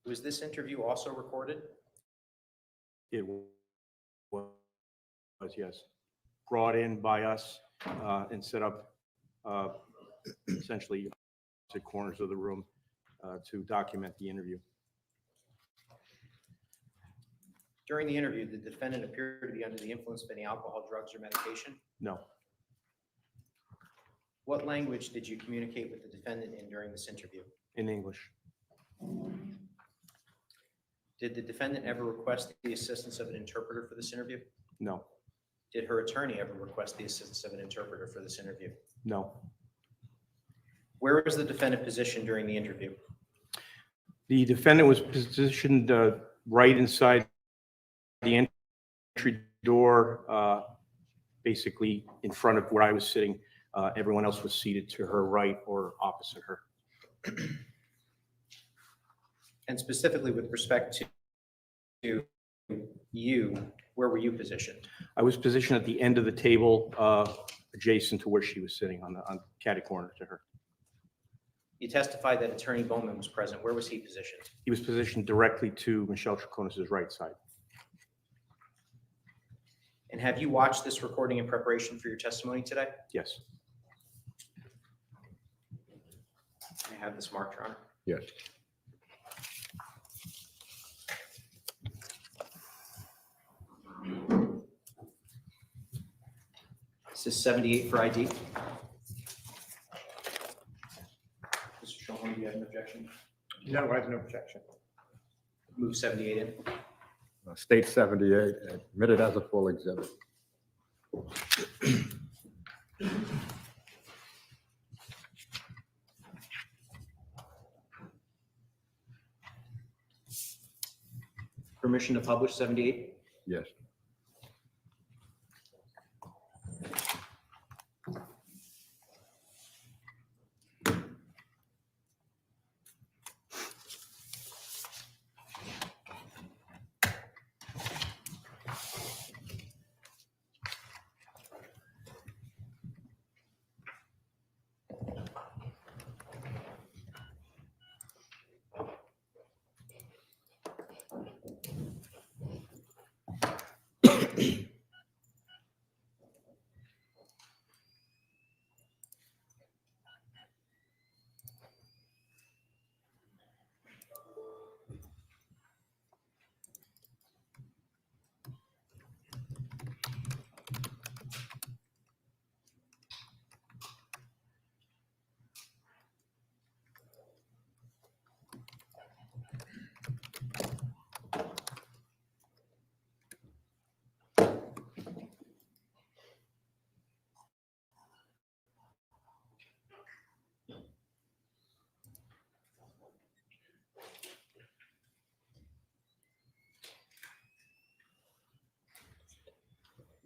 Was this interview also recorded? It was, yes, brought in by us and set up essentially to corners of the room to document the interview. During the interview, did the defendant appear to be under the influence of any alcohol, drugs, or medication? No. What language did you communicate with the defendant in during this interview? In English. Did the defendant ever request the assistance of an interpreter for this interview? No. Did her attorney ever request the assistance of an interpreter for this interview? No. Where was the defendant positioned during the interview? The defendant was positioned right inside the entry door, basically in front of where I was sitting. Everyone else was seated to her right or opposite her. And specifically with respect to you, where were you positioned? I was positioned at the end of the table, adjacent to where she was sitting on catty corner to her. You testified that Attorney Bowman was present. Where was he positioned? He was positioned directly to Michelle Troconis' right side. And have you watched this recording in preparation for your testimony today? Yes. I have this marked, Your Honor. Yes. This is 78 for ID. Mr. Shulman, do you have an objection? No, I have no objection. Move 78 in. State 78, admitted as a full exhibit. Permission to publish 78? Yes.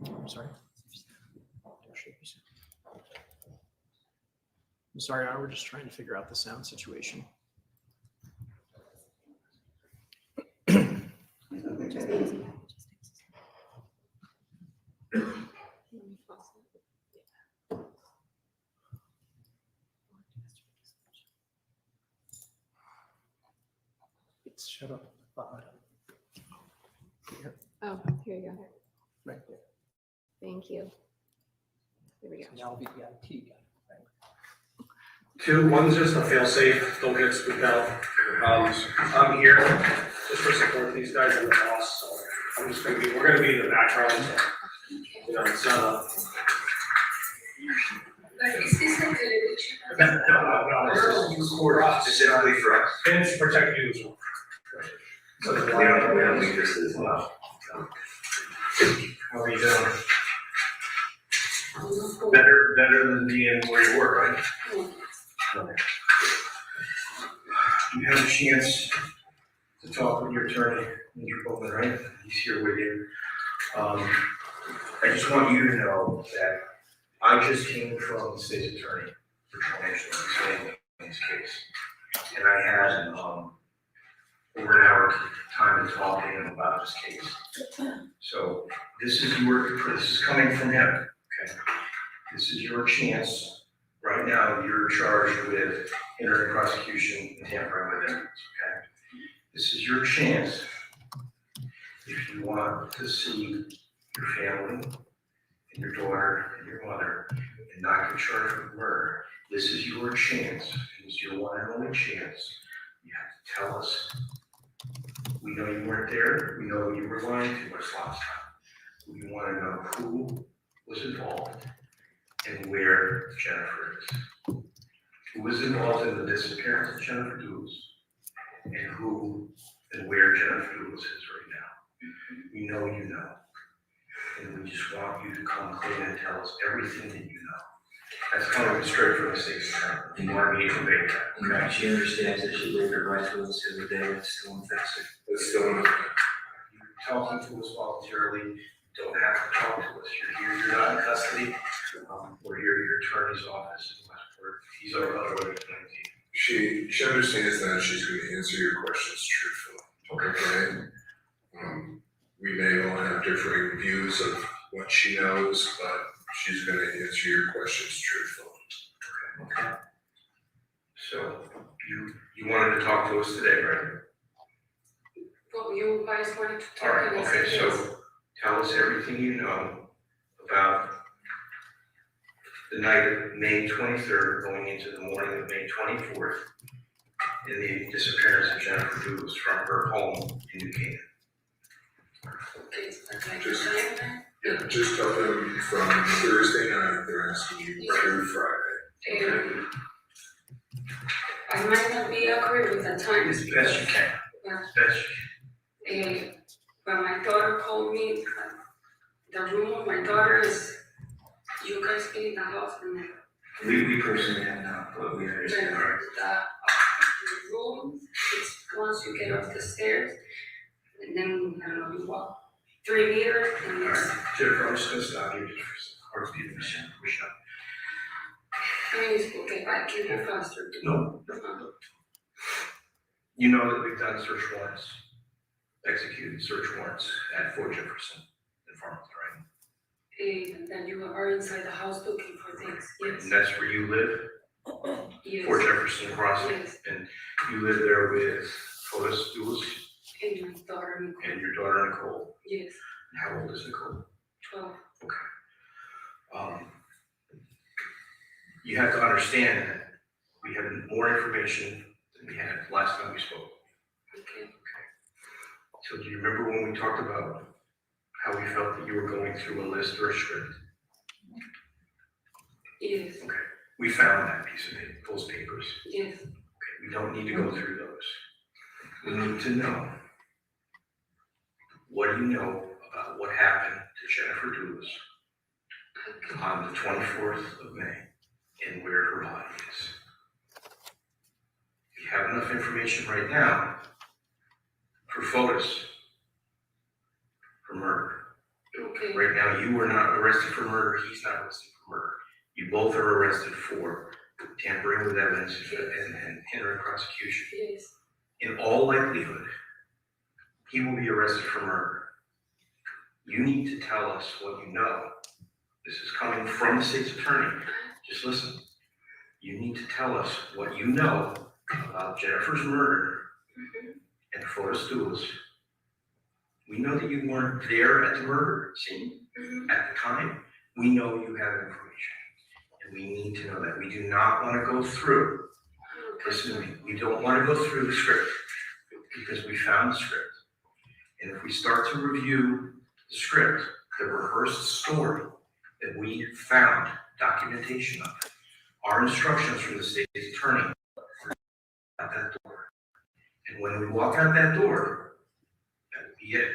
I'm sorry. I'm sorry, we're just trying to figure out the sound situation. It's shut up. Here, Oh, here you go. right there. Thank you. Here we go. So now I'll be the IT guy. Two, one's just a fail-safe, don't get spooked out. I'm here just for support these guys and the boss, so I'm just we're gonna be in the background, so, you know, it's no, this is recorded specifically for us, and to protect you as well. So, we don't think this is, how are you doing? Better than being where you were, right? Okay. You had a chance to talk with your attorney, Mr. Bowman, right? He's here with you. I just want you to know that I just came from the state's attorney for Confrontation in this case. And I had over an hour time to talk to him about this case. So this is coming from him, okay? This is your chance. Right now, you're charged with entering prosecution and tampering with evidence, okay? This is your chance. If you want to see your family and your daughter and your mother and not get charged with murder, this is your chance. It's your one and only chance. You have to tell us. We know you weren't there. We know you were lying to us last time. We want to know who was involved and where Jennifer is. Who was involved in the disappearance of Jennifer Dulos and who and where Jennifer Dulos is right now. We know you know. And we just want you to come clean and tell us everything that you know. That's coming straight from the state's attorney. You want me to convey that? Okay, she understands that she waived her right to us the other day, it's still infested. It's still not. You're talking to us voluntarily. You don't have to talk to us. You're here, you're not in custody. We're here at your attorney's office in Westport. He's our other way to She understands that she's going to answer your questions truthfully. Okay. We may all have differing views of what she knows, but she's going to answer your questions truthfully. Okay. So you wanted to talk to us today, right? Well, you guys wanted to All talk. right. and I Okay. said So yes. tell us everything you know about the night of May 23rd, going into the morning of May 24th, in the disappearance of Jennifer Dulos from her home in New Canaan. Okay, okay, Just- time, Yeah, just tell them from Thursday night, they're asking you through Friday. I might not be accurate with the times As best you can. but, As best you can. when my daughter called me, the room of my daughter is, you guys been in the house and We personally have not, but we the, understand. the room, it's once you get off the stairs, and then, I don't know, you walk 3 meters and All it's, right, Jennifer, I'm just gonna stop you just for a second. Heartbeat machine, push up. I mean, it's okay, I can go faster. No. You know that we've done search warrants, executed search warrants at Fort Jefferson in Farmington, right? And then you are inside the house looking for things, yes, And that's where you live, yes. Fort Jefferson Crossing, Yes, and you live there with Photus, Dulos, and my daughter, Nicole. and your daughter Nicole. Yes, And how old is Nicole? 12. You have to understand that we have more information than we had last time we spoke. Okay. So do you remember when we talked about how we felt that you were going through a list or a script? Yes, Okay, we found that piece of paper, those papers. yes. Okay, we don't need to go through those. We need to know, what do you know about what happened to Jennifer Dulos Okay. on the 24th of May and where her body is? You have enough information right now for Photus, for murder. Okay. Right now, you were not arrested for murder, he's not arrested for murder. You both are arrested for tampering with evidence and hindering prosecution. Yes. In all likelihood, he will be arrested for murder. You need to tell us what you know. This is coming from the state's attorney. Just listen. You need to tell us what you know about Jennifer's murder and Photus Dulos. We know that you weren't there at the murder scene at the time. We know you have information. And we need to know that. We do not want to go through, listen to me, we don't want to go through the script because we found the script. And if we start to review the script, the rehearsed story that we found documentation of, our instructions from the state's attorney at that door. And when we walk out that door, that would be it.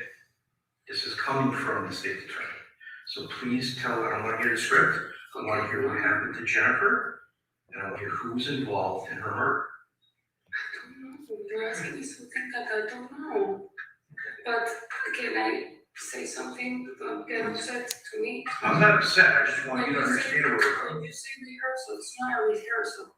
This is coming from the state's attorney. So please tell, I don't want to hear the script. I want to hear what happened to Jennifer, and I want to hear who's involved in her murder. I don't know. You're asking me something that I don't know. But can I say something? Don't get upset to me. I'm not upset, I just want you to When understand where we're When coming. you say rehearsal, it's not a rehearsal.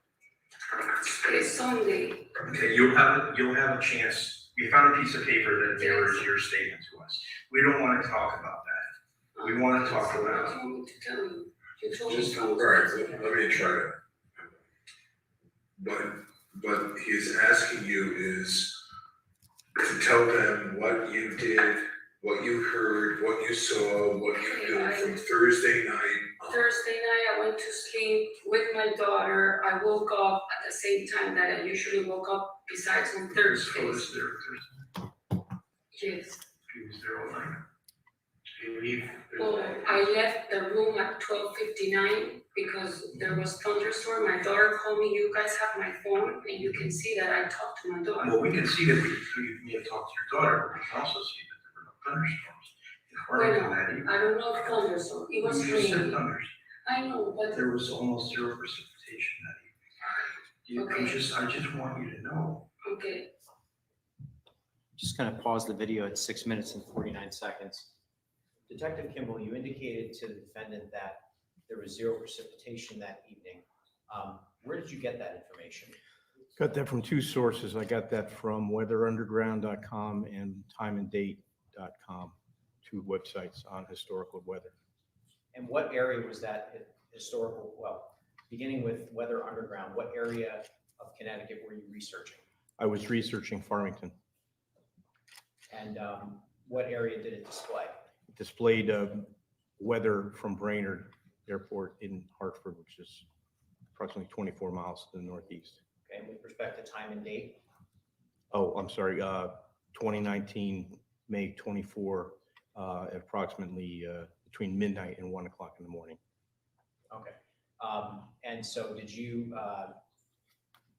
It's Sunday. Okay, you'll have a chance. We found a piece of paper that mirrors your statement to us. We don't want to talk about that. We want to talk What about, do you want me to tell you? You told me Just, all something. right, let me try to. What he's asking you is to tell them what you did, what you heard, what you saw, what you knew from Thursday night on. Thursday night, I went to sleep with my daughter. I woke up at the same time that I usually woke up, besides on Thursdays. Was there Thursday? Yes. He was there all night. Did you leave? Well, I left the room at 12:59 because there was thunderstorm. My daughter called me. You guys have my phone, and you can see that I talked to my daughter. Well, we can see that you may have talked to your daughter, but we can also see that there were no thunderstorms in Farmington that evening. I don't know if thunderstorm. It was You just said raining. thunders. I know, but There was almost zero precipitation that evening. Okay. I just want you to know. okay. Just kind of pause the video at 6 minutes and 49 seconds. Detective Kimball, you indicated to the defendant that there was zero precipitation that evening. Where did you get that information? Got that from two sources. I got that from weatherunderground.com and timeanddate.com, two websites on historical weather. And what area was that historical, well, beginning with Weather Underground, what area of Connecticut were you researching? I was researching Farmington. And what area did it display? It displayed weather from Brainerd Airport in Hartford, which is approximately 24 miles to the northeast. Okay, with respect to time and date? Oh, I'm sorry, 2019, May 24, at approximately between midnight and 1 o'clock in the morning. Okay. And so did you,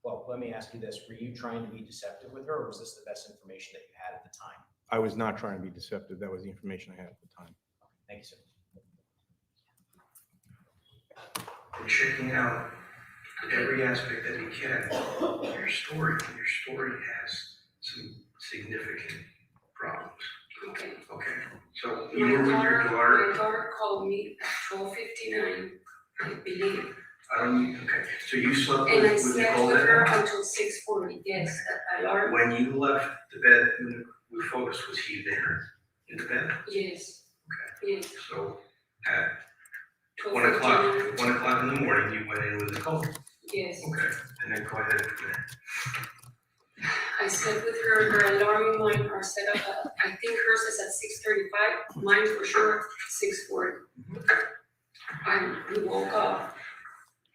well, let me ask you this. Were you trying to be deceptive with her, or was this the best information that you had at the time? I was not trying to be deceptive. That was the information I had at the time. Thank you, sir. And checking out every aspect that you can of your story. Your story has some significant problems. Okay. Okay, so you were with your daughter. My daughter called me at 12:59, I believe. I don't need, okay, so you slept And I with slept Nicole with that her night? until 6:40, yes, at alarm, When you left the bed with Photus, was he there in the bed? yes. Okay. Yes, So at 12:59, 1 o'clock in the morning, you went in with Nicole? yes. Okay, and then go ahead from there. I slept with her, her alarm and mine are set up, I think hers is at 6:35, mine for sure, 6:40. We woke up,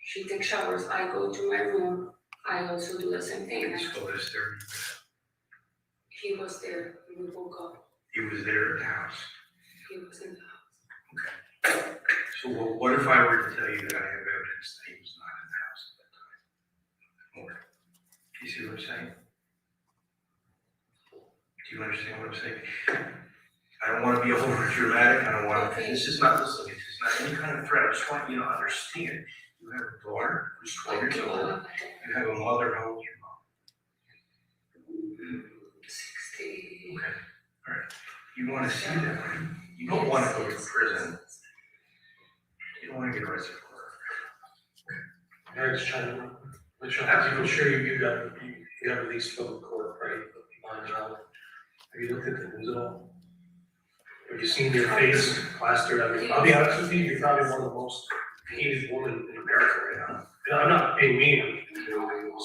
she takes showers, I go to my room, I also do the same thing. Is Photus there? He was there, when we woke up, He was there at the house. he was in the house. So what if I were to tell you that I have evidence that he was not in the house at that time? Or, do you see what I'm saying? Do you understand what I'm saying? I don't want to be over dramatic. I don't want to, Okay. this is not any kind of threat. I just want you to understand. You have a daughter who's 12 years old. You have a mother. How old is your mom? 60. Okay, all right. You want to see that, right? You don't want to go to prison. You don't want to get arrested for Mary's trying to, I'm sure you have at least from court, right? Lines out. Have you looked at the news at all? Have you seen your face plastered? I mean, I'll be honest with you, you're probably one of the most hated women in America right now. And I'm not being mean.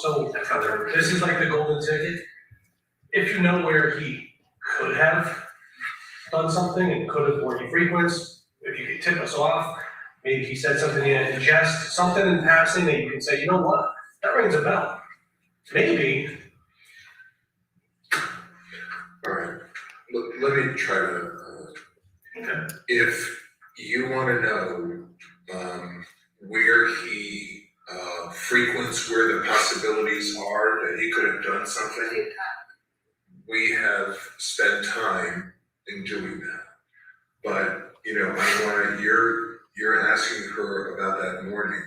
So this is like the golden ticket. If you know where he could have done something and could have, where he frequents, if you could tip us off, maybe he said something in jest, something in passing that you can say, you know what, that rings a bell. Maybe. All right, let me try to, Okay. if you wanna know, where he, frequents, where the possibilities are that he could have done something, we have spent time in doing that. But, you know, I wanna, you're asking her about that morning.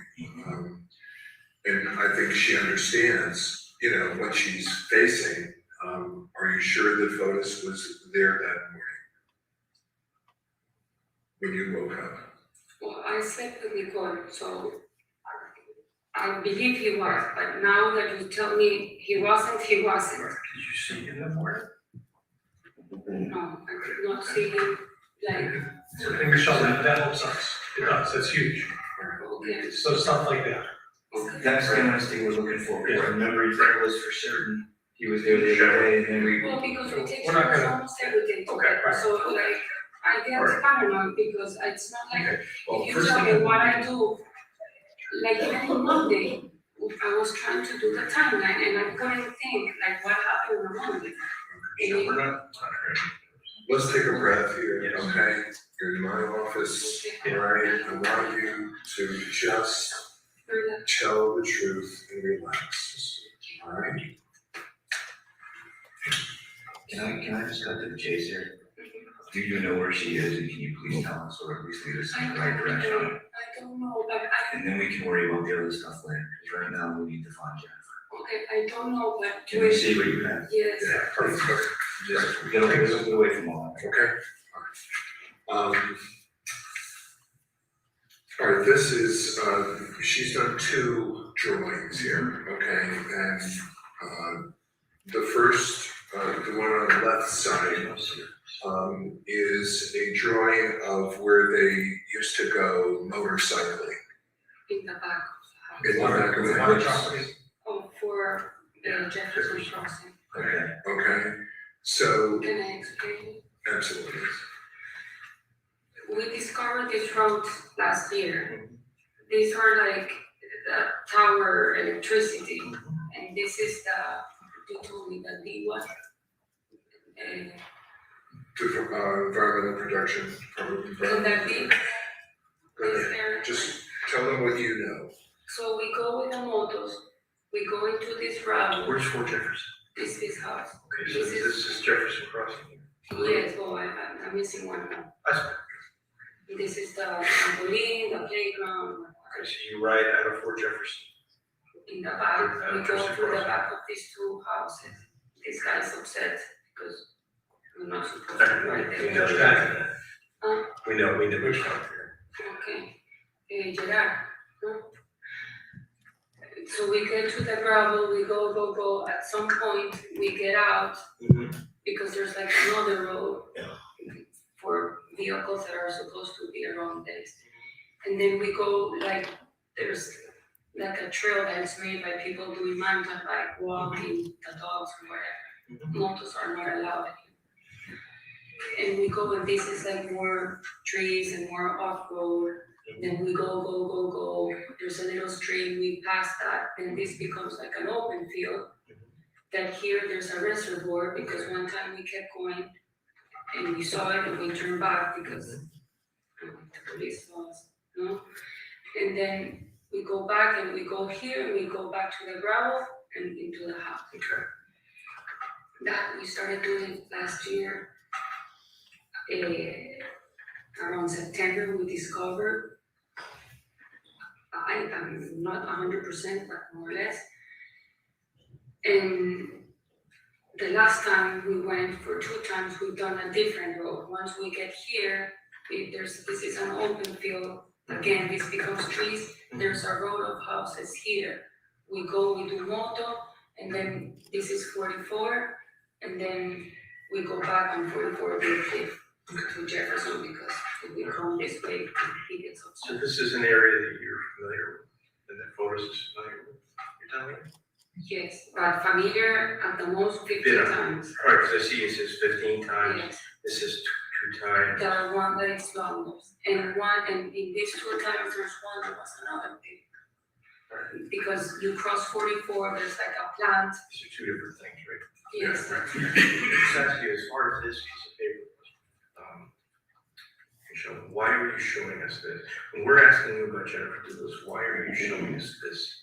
And I think she understands, you know, what she's facing. Are you sure that Photus was there that morning? When you woke up? Well, I slept with Nicole, so I believe he was, but now that you tell me he wasn't, he wasn't. Did you see him in the morning? No, I did not see him, like, So I think Michelle, that helps us. It does, that's huge. okay. So stuff like that. That's the honesty we're looking for. Yeah. Our memory that was for certain. He was there the other day, and then we. Well, because we take We're not photos gonna- almost every day Okay, together, right. so like, I get Alright. paranoid because it's not like, Okay, well, if you first tell thing. me what I do, like even on Monday, I was trying to do the timeline and I couldn't think like what happened on Monday. So we're not. Let's take a breath here, okay? You're in my office, all right? I want you to just tell the truth and relax, all right? Can I just cut to the chase here? Do you know where she is, and can you please tell us, or at least lead us in the right direction? I don't know, but And then we can worry about the other stuff later, because right now we need to find Jennifer. okay, I don't know, but. Can we see what you have? Yes. Yeah, perfect. Just get away from all that. Okay. All right, this is, she's done 2 drawings here, okay? And the first, the one on the left side, is a drawing of where they used to go motorcycling. In the back of In the the house. back of the One house. property. Oh, for Jefferson Crossing. Okay. Okay, so, Can I explain? absolutely. We discovered this road last year. These are like the tower electricity, and this is you told me the D one. Different, environmental protection, probably. And that D Go is ahead, there. just tell them what you know. So we go with the motos, we go into this route, Where's Fort Jefferson? this is house. Okay, so this is Jefferson Crossing. Yes, oh, I'm missing one now. This is the trampoline, the playground. Okay, so you ride out of Fort Jefferson. In the back, we go through the back of these 2 houses. This guy's upset because we're not supposed to ride We there. know that. Huh? We know which one here. Okay, Gerard, huh? So we get to the gravel, we go, at some point, we get out, because there's like another road for vehicles that are supposed to be around this. And then we go, like, there's like a trail that's made by people doing mountain bike, walking, the dogs or whatever. Motos are not allowed here. And we go, and this is like more trees and more off-road. Then we go, there's a little stream, we pass that, then this becomes like an open field. Then here, there's a reservoir, because one time we kept going, and we saw it, and we turned back, because the police saw us, no? And then we go back, and we go here, and we go back to the gravel, and into the house. Okay. That we started doing last year. Around September, we discovered, I'm not 100%, but more or less. And the last time we went, for 2 times, we've done a different road. Once we get here, this is an open field. Again, this becomes trees. There's a row of houses here. We do moto, and then this is 44, and then we go back on 44 to Jefferson, because if we come this way, he gets upset. So this is an area that you're familiar with, and that Photus is familiar with, you're telling me? Yes, but familiar at the most 15 Yeah. times. All right, because I see it says 15 times, Yes, this is 2 times. the one that is longer, and in these 2 times, there's one that was another big. Because you cross 44, there's like a plant. These are 2 different things, right? Yes. Right. Just ask you, as far as this piece of paper, Michelle, why are you showing us this? When we're asking you about Jennifer Dulos, why are you showing us this?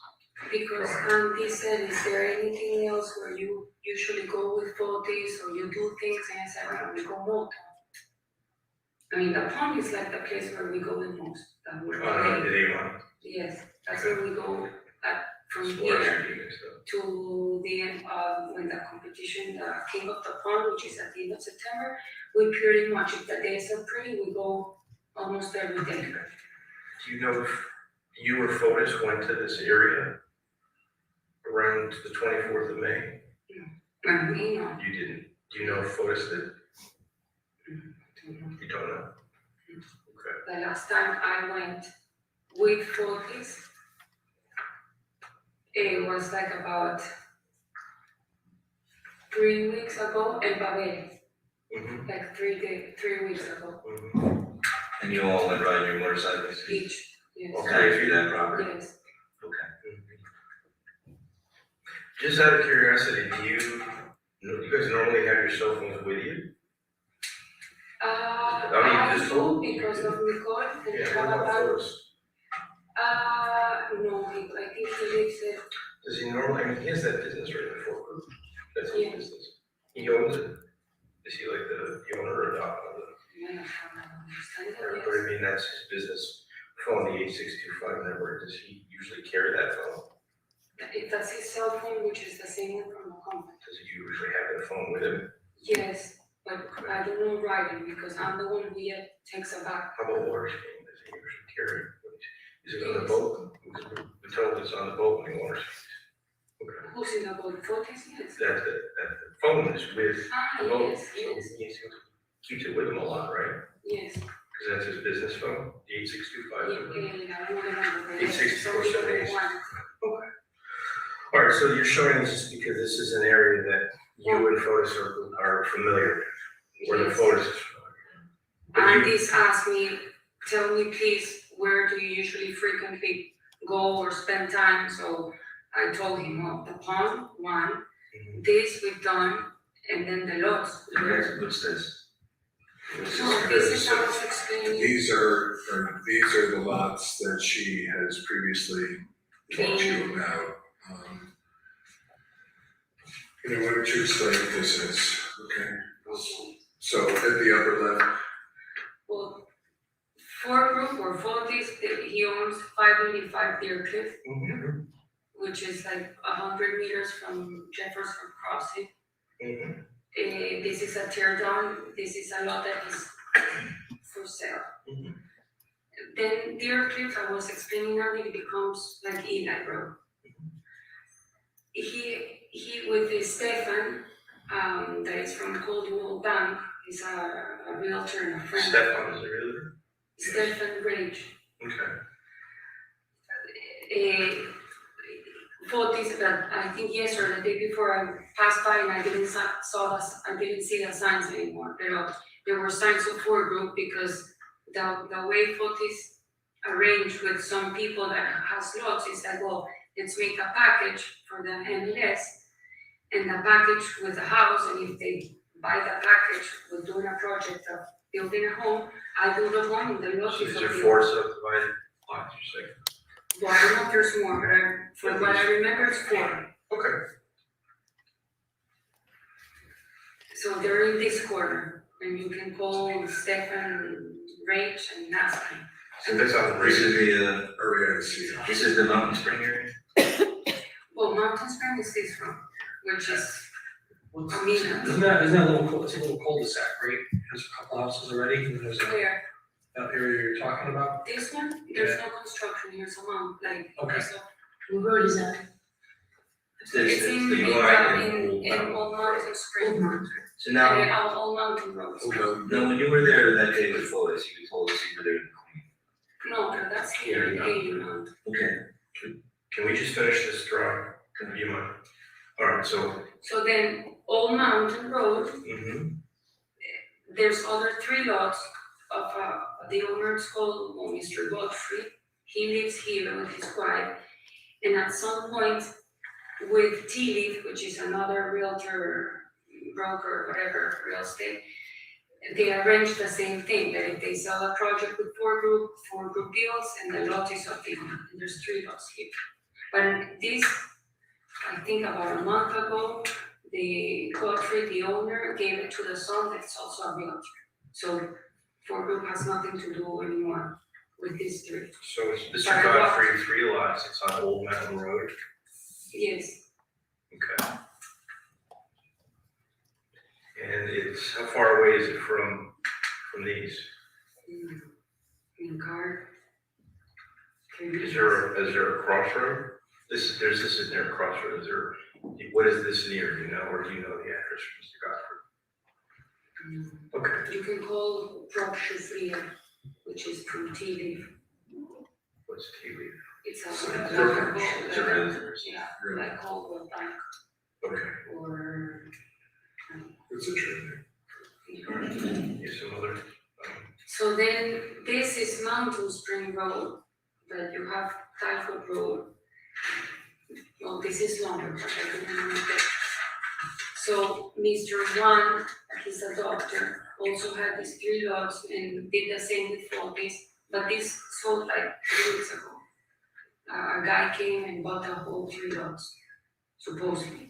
Because Andy said, is there anything else where you usually go with Photos or you do things? And I said, well, we go more. I mean, the pond is like the place where we go the most. That we're The A1. Yes, that's where we go from Sports here and stuff. to the end of when the competition, the King of the Pond, which is at the end of September. We pretty much, if the days are pretty, we go almost every day. Do you know if you or Photus went to this area around the 24th of May? I mean, no. You didn't. Do you know if Photus did? You don't know? Okay. The last time I went with Photos, it was like about 3 weeks ago in Babel, Mhm, like 3 weeks ago, mhm. And you all went riding your motorcycles? each, yes. Okay, through that property? Yes. Okay. Just out of curiosity, do you guys normally have your cell phones with you? I just do because of Nicole and Yeah, what Trabajar. about Photos? No, I think he lives there. Does he normally, I mean, he has that business right before group, that's his Yeah. business. He owns it. Is he like the owner or not of it? Yeah, I understand Or, that, but I mean, that's his business phone, the 8625 number, does he usually carry that phone? yes. If that's his cell phone, which is the same one from the company. Does he usually have that phone with him? Yes, but I don't know writing because I'm the one who takes a back. How about water skiing, does he usually carry? Is it on the boat? We told it's on the boat when he water skis. Okay. Who's in the boat? Photos, yes. That phone is with the boat, Yes, yes, he keeps it with him a lot, right? yes. Because that's his business phone, the 8625. Yeah, I don't remember. but It's yes, 64, something 78. like one. All right, so you're showing this just because this is an area that you and Photus are familiar with, where the Yes. Photus is familiar. But And you- this asked me, tell me please, where do you usually frequently go or spend time? So I told him, well, the pond, one, Mhm. this we've done, and then the lots. What's this? So this is how I was explaining. These are the lots that she has previously talked to you about. Why don't you explain what this is, okay? So at the upper left, Well, for group or Photis, he owns 585 Deer Cliff, Mhm. which is like 100 meters from Jefferson Crossing. Mhm. This is a tear down, this is a lot that is for sale. Mhm. Then Deer Cliff, I was explaining earlier, it becomes like Eli Road. He with Stefan, that is from Coldwell Bank, is a realtor and a friend. Stefan is a realtor? Stefan Rage. Okay. Photos that I think yesterday, the day before I passed by and I didn't I didn't see the signs anymore. But there were signs of for group because the way Photos arranged with some people that has lots is that, well, let's make a package for the MLS and the package with the house, and if they buy the package with doing a project of building a home, I do the home and the lot So is these of are the. 4 subdivided lots, you're saying? Well, I don't know if there's more, but from what I remember, it's 4. Okay. So they're in this corner, and you can call Stefan Rage and ask him. So that's on the This is radio. the, earlier I see it. this is the Mountain Spring area? Well, Mountain Spring is this one, which is, I mean, Isn't that a little, it's a little cul-de-sac, right? There's a couple houses already, and there's where, that area you're talking about. this one, there's no construction here, so Okay. so What road is that? It's this, it's it's in, the in, UI and. in Old Mountain Spring. So now, And Old Mountain Road. no, when you were there that day with Photos, you told us you were there to clean. No, that's here in Mount. Okay. Can we just finish this drawing? Do you mind? All right, so, So then, Old Mountain Road, mhm. there's other 3 lots of, the owner is called Mr. Godfrey. He lives here with his wife. And at some point with T-Leaf, which is another realtor, broker, whatever, real estate, they arrange the same thing, that if they sell a project with 4 group deals and the lot is of the owner, and there's 3 lots here. But this, I think about a month ago, the Godfrey, the owner, gave it to the son that's also a realtor. So 4 group has nothing to do anymore with these 3. So it's Mr. Godfrey, 3 lots, it's on Old Mountain Road. Yes, Okay. And it's, how far away is it from these? in car. Is there a crossroad? This isn't there a crossroad, is there, what is this near, do you know, or do you know the address, Mr. Godfrey? Okay, You can call Procedural, which is from T-Leaf. what's tea leaf? It's a. It's a realtor. Yeah, like Coldwell Bank Okay, or What's the trend Here's some other, So then, this is Mountain Spring Road, but you have Typhoid Road. Well, this is longer, but I don't remember that. So Mr. One, he's a doctor, also had these 3 lots and did the same with Photus, but this sold like 3 weeks ago. A guy came and bought the whole 3 lots, supposedly.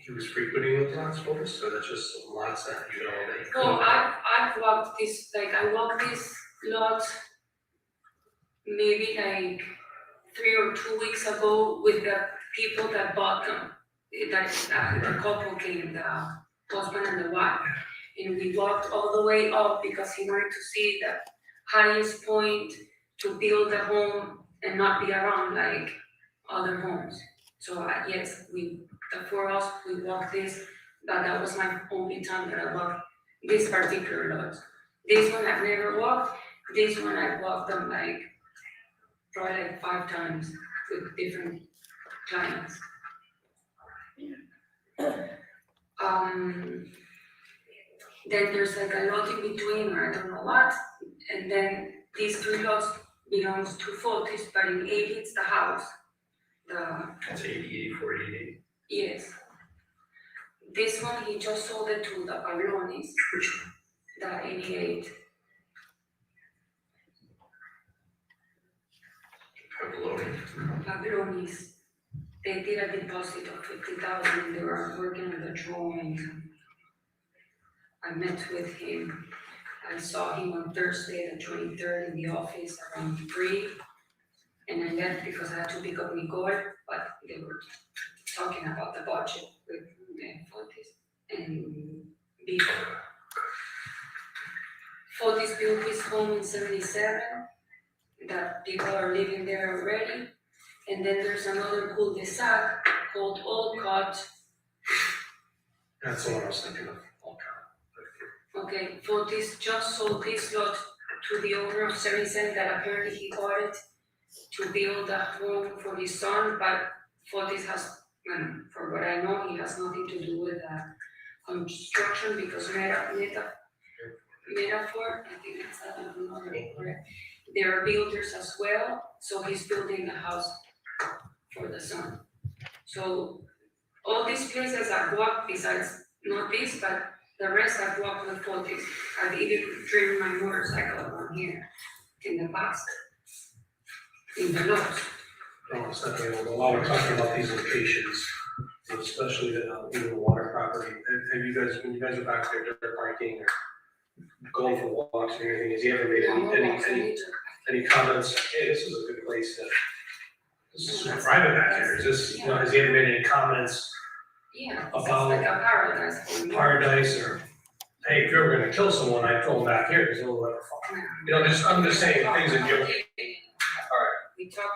he was frequenting those lots, Photos, so that's just some lots that you know, they. Well, I've walked this, like I walked this lot maybe like 3 or 2 weeks ago with the people that bought them. The couple came, the husband and the wife. And we walked all the way up because he wanted to see the highest point to build a home and not be around like other homes. So yes, the 4 of us, we walked this, but that was my only time that I walked this particular lot. This one I've never walked, this one I've walked them like probably like 5 times with different clients. Then there's like a lot in between, or I don't know what, and then these 3 lots belongs to Photus, but in 80 it's the house. That's 80, 84, 88. Yes. This one, he just sold it to the Troconis, the 88. Troconis. They did a deposit of 50,000 and they were working on the drawings. I met with him. I saw him on Thursday, the 23rd, in the office around 3. And I left because I had to pick up Nicole, but they were talking about the budget with Photus and before. Photus built his home in 77, that people are living there already. And then there's another cul-de-sac called Olcott. That's the one I was thinking of, Okay, Photus just sold this lot to the owner of 77 that apparently he bought it to build a home for his son, but Photus has, for what I know, he has nothing to do with construction because Metaphor, I think that's another name, correct? There are builders as well, so he's building a house for the son. So all these places I've walked, besides not this, but the rest I've walked with Photus. I've even driven my motorcycle around here in the past, in the lots. No, it's not very well, while we're talking about these locations, especially even the water property, have you guys, when you guys are back there, dirt parking or going for walks or anything, has he ever made any comments, hey, this is a good place to, this is super private back here, is this, you know, has he ever made any comments Yeah, about it's like a paradise for me. paradise or, hey, if you're gonna kill someone, I'd throw them back here, because it'll never fall. You know, I'm just saying things in your. We talked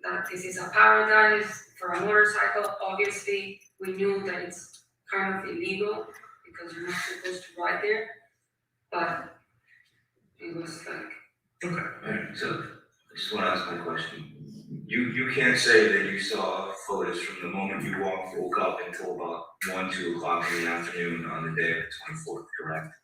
that this is a paradise for a motorcycle. Obviously, we knew that it's kind of illegal because you're not supposed to ride there. But it was like, Alright, so I just wanna ask my question. You can't say that you saw Photos from the moment you woke up until about 1, 2 o'clock in the afternoon on the day of the 24th, correct?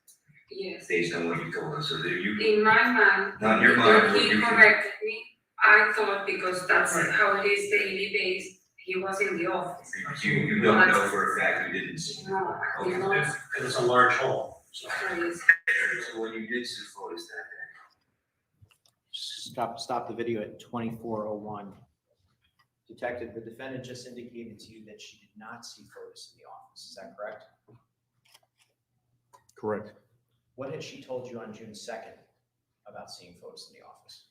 yes. Based on what you told us, so that you, In my mind, not in your mind, what he you can. corrected me. I thought because that's how it is daily based, he was in the office. You don't know for a fact you didn't see. No, I did Okay. not. And it's a large home, so. So when you did see Photos that Stop the video at 24:01. Detective, the defendant just indicated to you that she did not see Photos in the office. Is that correct? Correct. What had she told you on June 2nd about seeing Photos in the office?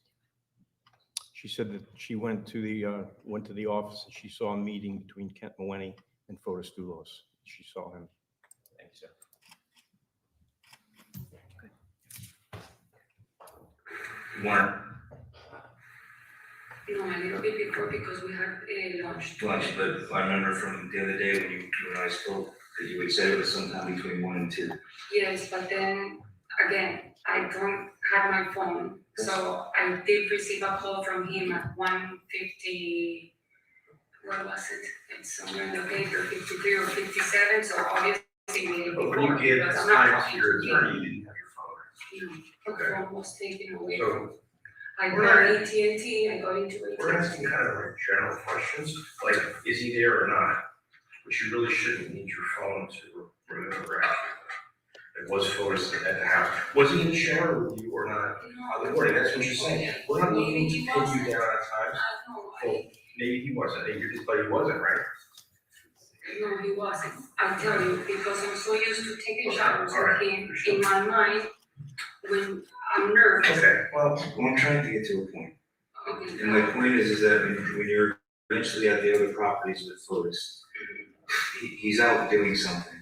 She said that she went to the office and she saw a meeting between Kent Moeni and Photus Dulos. She saw him. Thank you, sir. day? One, No, a little bit before because we had lunch. lunch, but I remember from the other day when you and I spoke, that you had said it was sometime between 1 and 2. Yes, but then again, I don't have my phone, so I did receive a call from him at 1:50, what was it? It's somewhere in the paper, 53 or 57, so obviously we But when you gave this time to your attorney, you didn't have your phone. The phone was taken away. So I we're got not- AT&T, I got into AT&T. we're asking kind of like general questions, like, is he there or not? But you really shouldn't need your phone to remember accurate. It was Photus at the house. Was he in the shower with you or not? On the morning, that's what you're saying. We're not looking to pin you down on times. Well, maybe he wasn't, but he wasn't, right? No, he wasn't. I tell you, because I'm so used to taking showers Alright, with him, for sure. in my mind, when I'm nervous. Okay, well, I'm trying to get to a point. Okay. And my point is that when you're eventually at the other properties with Photus, he's out doing something.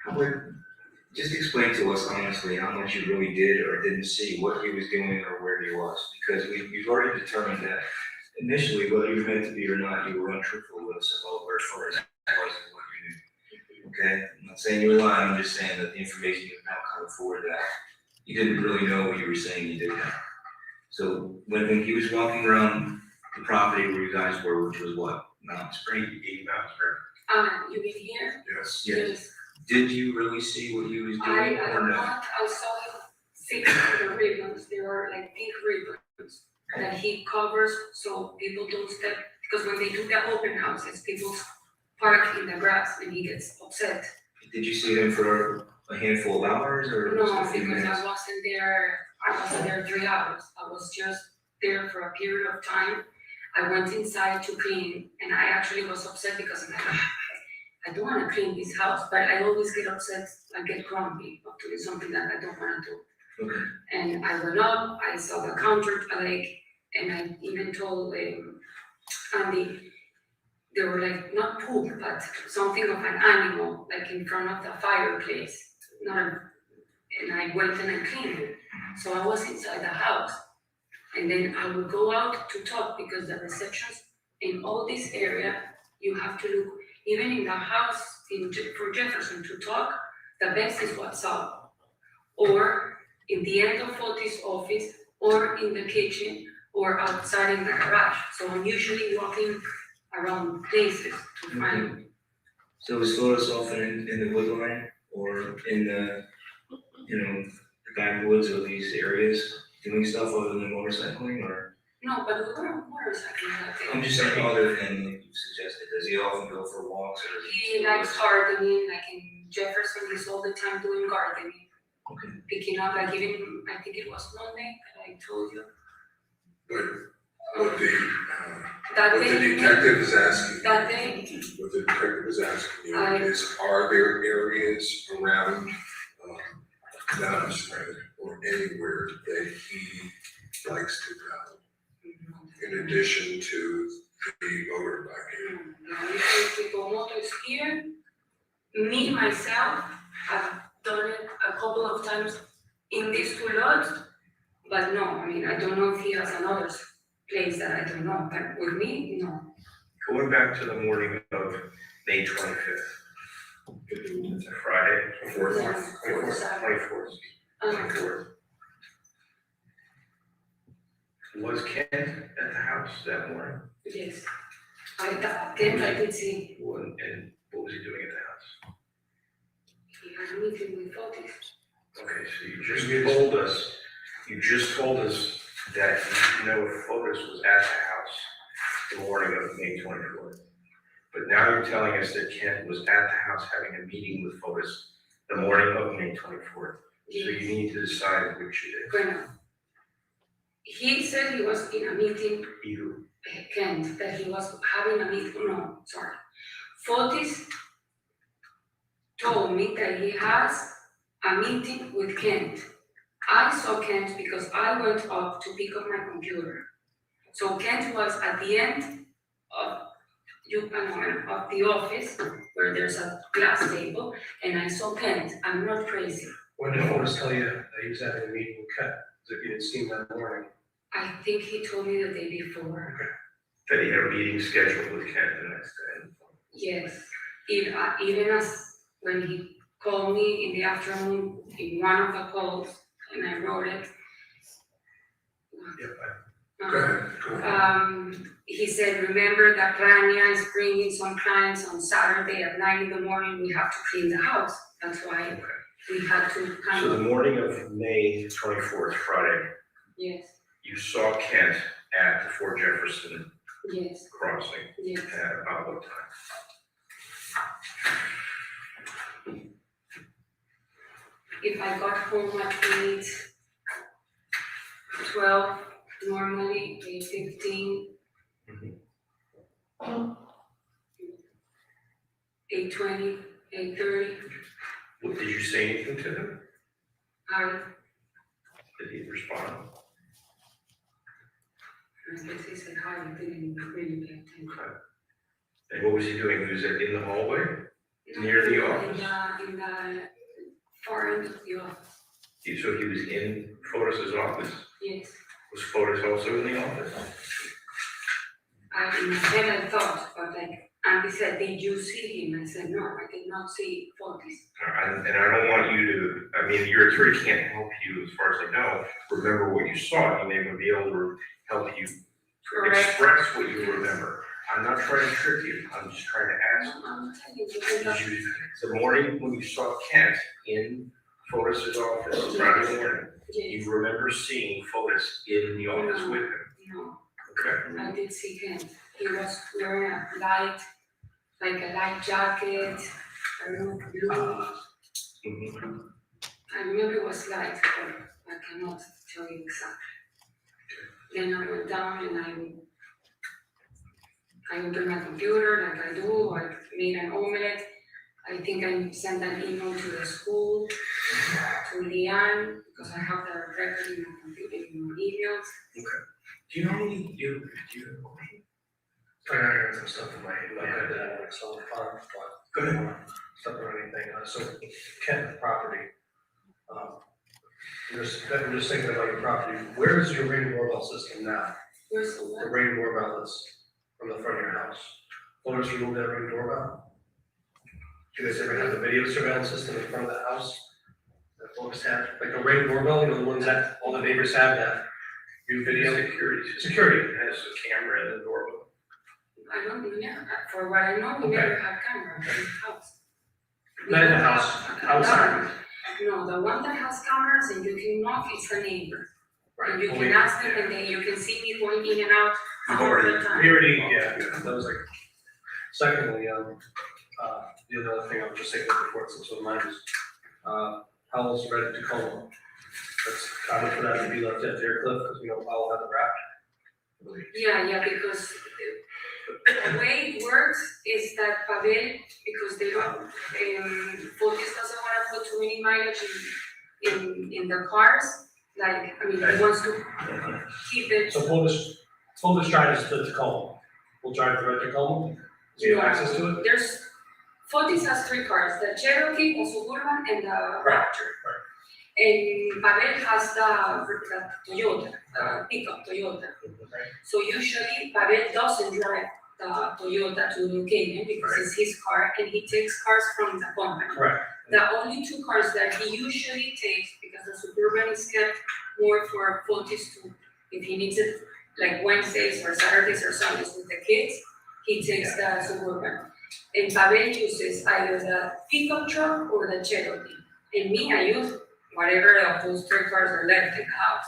How would, just explain to us honestly how much you really did or didn't see, what he was doing or where he was. Because we've already determined that initially, whether you meant to be or not, you were untruthful with us about where Photus was and what you knew. Okay? I'm not saying you were lying, I'm just saying that the information you now come forward that you didn't really know what you were saying you did now. So when he was walking around the property where you guys were, which was what, Mount Spring, 80 Mount Spring? You mean here? Yes. Yes. Did you really see what he was doing or no? I saw him fixing the ribbons, they were like pink ribbons that he covers so people don't step, because when they do the open houses, people park in the grass and he gets upset. Did you see him for a handful of hours or No, just a few because minutes? I wasn't there 3 hours, I was just there for a period of time. I went inside to clean and I actually was upset because I'm like, I don't wanna clean this house, but I always get upset, I get grumpy of doing something that I don't wanna do. Okay. And I went up, I saw the counter, and I even told Andy, they were like, not poop, but something of an animal, like in front of the fireplace, and I went and I cleaned it. So I was inside the house. And then I would go out to talk because the receptions in all this area, you have to look, even in the house for Jefferson to talk, the best is WhatsApp. Or in the end of Fotis' office, or in the kitchen, or outside in the garage. So I'm usually walking around places to find. So was Photus often in the woodline or in the, the backwoods of these areas doing stuff other than motorcycling or? No, but we were motorcycling that day. I'm just saying other than like you suggested, does he often go for walks or? does He likes gardening, like in Jefferson, he's all the time doing gardening. Okay. Picking up, like even, I think it was Monday that I told you. But what That the day, detective is asking, that day, what the detective is asking you I- is, are there areas around, Mount Spring or anywhere that he likes to go? In addition to the motorbike. the only place to go moto is here. Me, myself, have done it a couple of times in these 2 lots, but no, I mean, I don't know if he has another place that I don't know, but with me, no. going back to the morning of May 25th. It's a Friday, Yes. 24th. Was Ken at the house that morning? Yes, then I did see, And what was he doing at the house? he had a meeting with Photis. Okay, so you just told us that you know if Photus was at the house the morning of May 24th. But now you're telling us that Ken was at the house having a meeting with Photus the morning of May 24th. So you need to decide which it is. Bueno, he said he was in a meeting, Either. Kent, that he was having a meeting, no, sorry. Photis told me that he has a meeting with Kent. I saw Kent because I went up to pick up my computer. So Kent was at the end of the office where there's a glass table, and I saw Kent. I'm not crazy. When did Photus tell you that he was having a meeting with Ken? As if you didn't see him that morning? I think he told me the day before. That he had a meeting scheduled with Ken the next day. Yes, even as when he called me in the afternoon in one of the calls, and I wrote it. Yep, Go ahead. He said, remember that Rania is bringing some clients on Saturday at 9 in the morning, we have to clean the house. That's why we had to kind So the of, morning of May 24th, Friday, yes, you saw Kent at the Fort Jefferson yes, crossing yes. at about what time? If I got home at 8:12, normally 8:15. 8:20, 8:30, What, did you say anything to him? Did he respond? I guess he said hi, I didn't really pay attention. Okay. And what was he doing? He was in the hallway? Near the office? In the far end of the office, So he was in Photus's office? yes. Was Photus also in the office? In my head I thought, but like, Andy said, did you see him? I said, no, I did not see Photos. And I don't want you to, I mean, your attorney can't help you as far as I know, remember what you saw. He may even be able to help you Correct. express what you remember. I'm not trying to trick you, I'm just trying to ask. I'm telling you, Did you, the morning when you saw Kent in Photus's office, Friday morning, yes, you remember seeing Photus in the office with him? no, Okay. I did see him. He was wearing a light jacket, I don't know, blue. Mhm. I remember it was light, but I cannot tell you exactly. Then I went down and I opened my computer like I do, I made an omelette. I think I sent an email to the school, to Leanne, because I have the record in my computer, in my emails. Do you know any, do you have a question? I got some stuff in my head that I want to sell the farm, but Go ahead. stuff or anything, so Kent property. I'm just thinking about your property, where is your ring doorbell system now? Where's the The what? ring doorbell is from the front of your house. Photos remove that ring doorbell? Do you guys ever have the video surveillance system in front of the house? That Photos have, like a ring doorbell, you know, the ones that all the neighbors have that do video? Security. It has a camera in the doorbell. I don't know, for what I know, we never had camera in the house. Not in the house, outside. No, the one that has cameras and you can knock, it's the neighbor. Right. And you can ask them and then you can see me going in and out all the time. We already, yeah, that was like, secondly, the other thing I was just thinking before, since it was mine is, Howell's ready to Tacoma. That's common for that to be left at their cliff, because we don't follow how the raft. Yeah, because the way it works is that Pavel, because they don't, Photos doesn't want to put too many mileage in the cars, like, I mean, he wants to keep it. So Photos drives to Tacoma. We'll drive to Tacoma. Do you have access to it? Photos has 3 cars, the Cherokee, the Suburban, and the Raptor. Right. And Pavel has the Toyota, the pickup Toyota. So usually Pavel doesn't drive the Toyota to Canyon because it's his car and he takes cars from the company. Correct. The only 2 cars that he usually takes, because the Suburban is kept more for Photos to, if he needs it like Wednesdays or Saturdays or Sundays with the kids, he takes the Suburban. And Pavel uses either the pickup truck or the Cherokee. And me, I use whatever of those 3 cars are left in the house.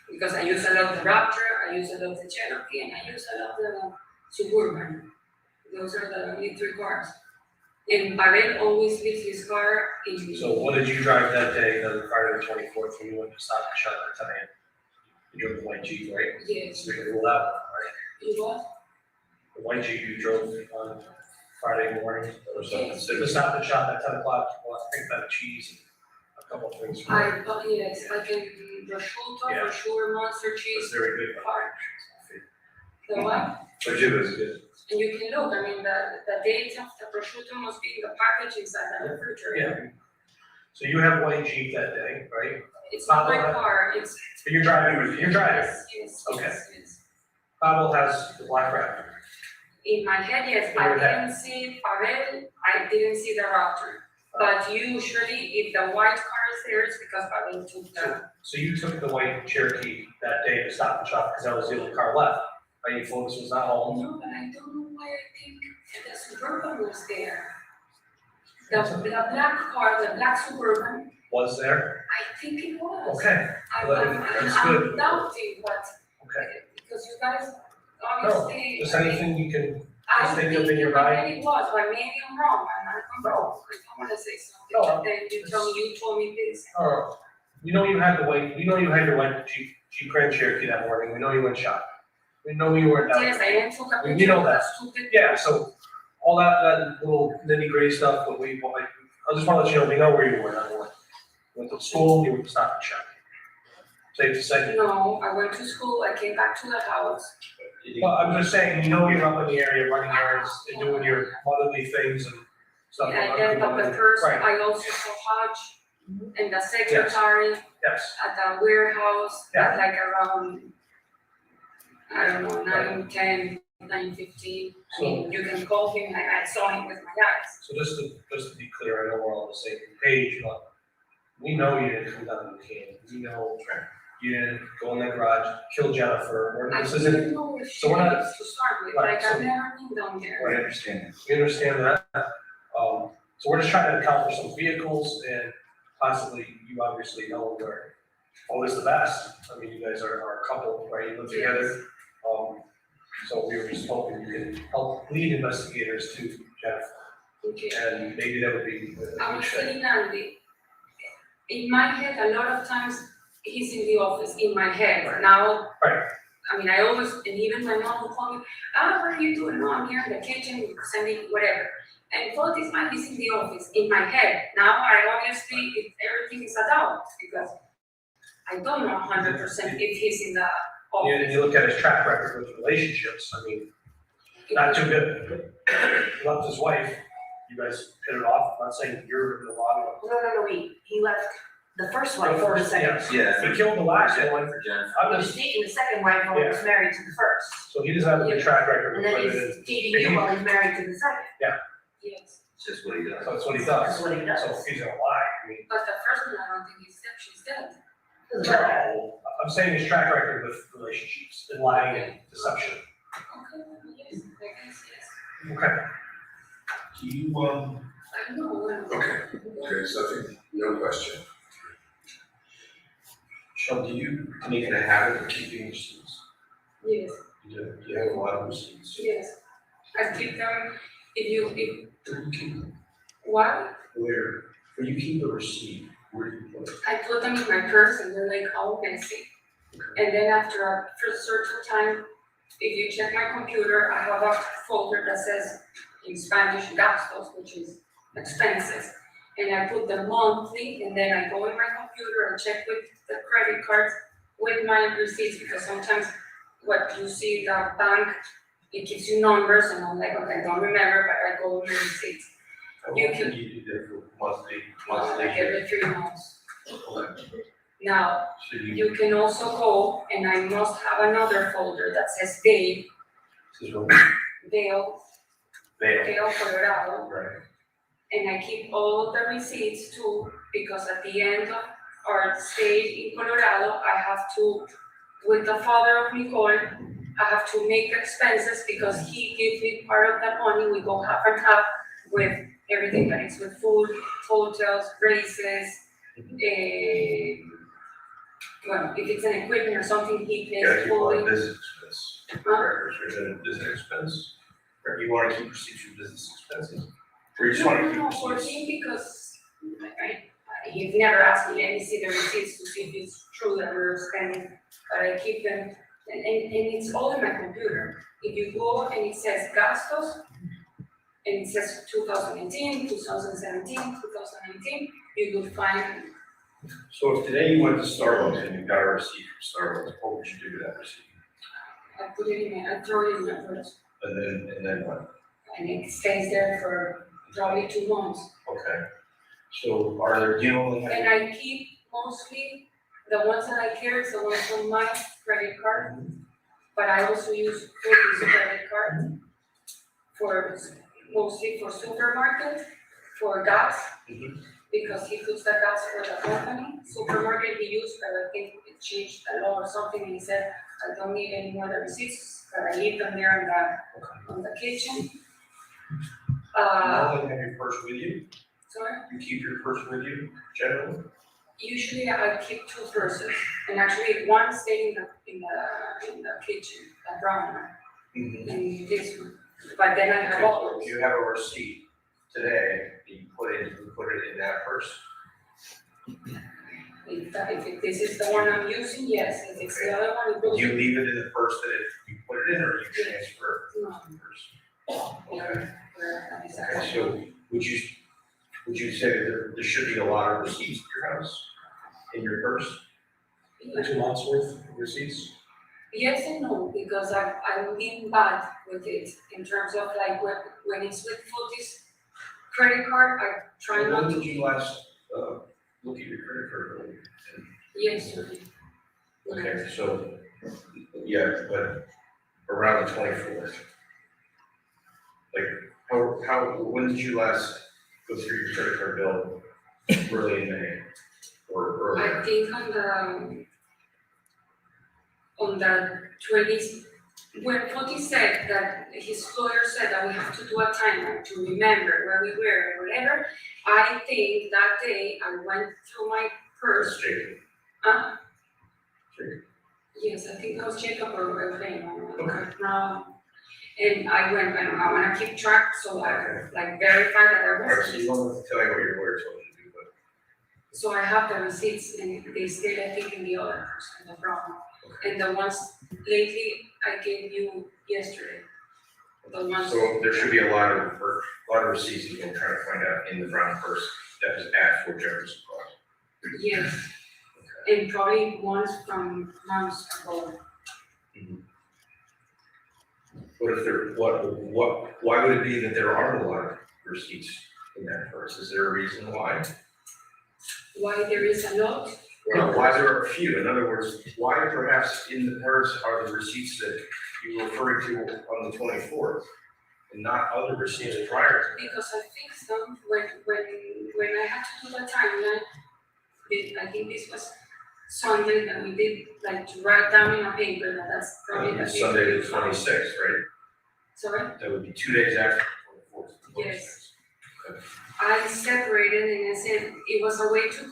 Because I use a lot of the Raptor, I use a lot of the Cherokee, and I use a lot of the Suburban. Those are the only 3 cars. And Pavel always leaves his car in. So what did you drive that day, the Friday the 24th, when you went to Stop and Shop at 10 a.m.? You drove the white Jeep, right? Yes. So we can rule that one, right? You what? The white Jeep you drove on Friday morning, or something, Yes. so to Stop and Shop at 10 o'clock, well, I think that cheese and a couple of things. Yes, I can prosciutto, Yeah. for sure, monster It's cheese. very good. The what? Prosciutto is good. And you can look, I mean, the date of the prosciutto must be in the package inside the refrigerator. Yeah. So you have white Jeep that day, right? It's not my car, it's. But you're driving, Yes, Okay. yes. Pavel has the black Raptor. In my head, yes, In I your head. didn't see Pavel, I didn't see the Raptor. But usually, if the white car is there, it's because I took the, So you took the white Cherokee that day to Stop and Shop because that was the only car left, right? Your Photus was not home. no, but I don't know why I think the Suburban was there. The black car, the black Suburban, Was there? I think it was. Okay, that's good. I'm doubting, but, okay. because you guys No, obviously. just anything you can, I just think think of in your it mind. already was, but maybe I'm wrong, and I'm wrong. If I wanna say No, something, then you tell me, you told me this. You know you had your white Jeep Grand Cherokee that morning, we know you went shopping. We know you weren't out. Yes, I didn't took a We picture know of the that. stupid. Yeah, so all that little nitty gritty stuff, but I just wanna let you know, we know where you were, went to school, you went to Stop and Shop. Safe to say. No, I went to school, I came back to the house. Well, I'm just saying, you know you're up in the area running errands and doing your motherly things and stuff. And I left up the purse, Right, I also saw Hodge and the secretary yes, at the warehouse Yeah. at like around, I don't know, 9:10, 9:15. I mean, you can call him, I saw him with my eyes. so just to be clear, I know we're all on the same page, but we know you didn't come down to the can, we know you didn't go in that garage, kill Jennifer, I this isn't, didn't know if she so we're not- was to start with, Right, like so- I've never been down there. I understand. we understand that. So we're just trying to account for some vehicles and possibly, you obviously know where Photus the best. I mean, you guys are a couple, right, you live together. So we were just hoping you could help lead investigators to Jennifer, Okay. and maybe that would be a I good was fit. sitting down there. In my head, a lot of times, he's in the office, in my head. Right. Now, Right. I mean, I always, and even my mom will call me, what are you doing? No, I'm here in the kitchen, sending whatever. And for this man, he's in the office, in my head. Now, if everything is a doubt, because I don't know 100% if he's in the And office. you look at his track record with relationships, I mean, not too good. He left his wife, you guys hit it off, I'm not saying you're in the wrong No, he left the first one. wife for the second. Yes. Yeah. He killed the last one, For Jennifer. I'm He was just, dating the second wife while he was married to the first. so he doesn't have a good track record And with then women, he's dating you while he's married to the second. Yes. It's just what he does. so that's what he That's does. what he does. So if he's gonna lie, I mean, But the first one, I don't think he's dead, she's dead. Doesn't matter. no, I'm saying his track record with relationships, and lying and deception. Okay, yes, I guess, yes. Okay. Do you, I don't know. okay, so I think, no question. Sean, do you make it a habit of keeping receipts? Yes, You do, you have a lot of receipts. yes. I keep them, if you, Where do you keep them? what? Where, when you keep a receipt, where do you put it? I put them in my purse and they're like all messy. And then after a certain time, if you check my computer, I have a folder that says in Spanish gastos, which is expenses. And I put them monthly, and then I go in my computer and check with the credit cards with my receipts, because sometimes what you see the bank, it gives you numbers, and I'm like, okay, I don't remember, but I go with my receipts. How You often can- do you do that for monthly? Like every 3 months. Okay. Now, So you, you can also go, and I must have another folder that says Dale, this is what, Dale, Vail, Colorado. right? And I keep all the receipts too, because at the end of our stay in Colorado, I have to, with the father of Nicole, I have to make expenses because he gives me part of that money, we go half and half with everything that is with food, hotels, races, well, if it's an equipment or something, he You gotta pays keep a lot of fully. business expense. Records, is it a business expense? Or you wanna keep receipts for business expenses? Or you just wanna keep No, for receipts? him, because he's never asked me, let me see the receipts to see if it's true that we're spending, but I keep them, and it's all in my computer. If you go and it says gastos, and it says 2018, 2017, 2019, you will find, So if today you went to Starbucks and you got a receipt from Starbucks, what would you do with that receipt? I put it in, I throw it in my purse, And then what? and it stays there for probably 2 months. Okay. So are there, do you only have? And I keep mostly, the ones that I carry is the ones from my credit card, but I also use Photus credit card for, mostly for supermarket, for gas, Mhm. because he puts the gas for the company, supermarket he used, but I think it changed the law or something, and he said, I don't need any more the receipts, but I leave them there on the kitchen. You only have your purse with you? Sorry? You keep your purse with you generally? Usually I keep 2 purses, and actually one stayed in the kitchen, the brown one, Mm-hmm. and this one. But then I have all. If you have a receipt today, you put it in that purse. If this is the one I'm using, yes, if it's the other one, it Do goes. you leave it in the purse that you put it in, or you transfer No. the purse? Okay. Okay. So would you say that there should be a lot of receipts in your house, in your purse? 2 months worth of receipts? Yes and no, because I'm being bad with it in terms of like when it's with Photus credit card, I try not When to. did you last, look at your credit card bill? Yesterday. Okay, so, yeah, but around the 24th. Like, when did you last go through your credit card bill? Early in May or I earlier? think on the 20th, when Foti said that his lawyer said that we have to do a timeline to remember where we were or whatever, I think that day I went through my purse. That's Jacob. Jacob. Yes, I think it was Jacob or Elaine. Okay. And I went, and I wanna keep track, so I like verify that I Alright, so was. you don't have to tell me what your lawyer told you to do, but. So I have the receipts and they stayed, I think, in the other purse, in the brown one. And the ones lately I gave you yesterday. The ones. So there should be a lot of receipts that you're trying to find out in the brown purse that was at Fort Jefferson Park. Yes, and probably ones from months ago. What if there, why would it be that there aren't a lot of receipts in that purse? Is there a reason why? Why there is a lot? No, why there are a few? In other words, why perhaps in the purse are the receipts that you were referring to on the 24th and not other receipts prior to that? Because I fixed them when I had to do the timeline. I think this was Sunday that we did, like to write down in a paper that that's probably the. Sunday the 26th, right? Sorry? That would be 2 days after the 24th. Yes. Okay. I separated and I said it was a way to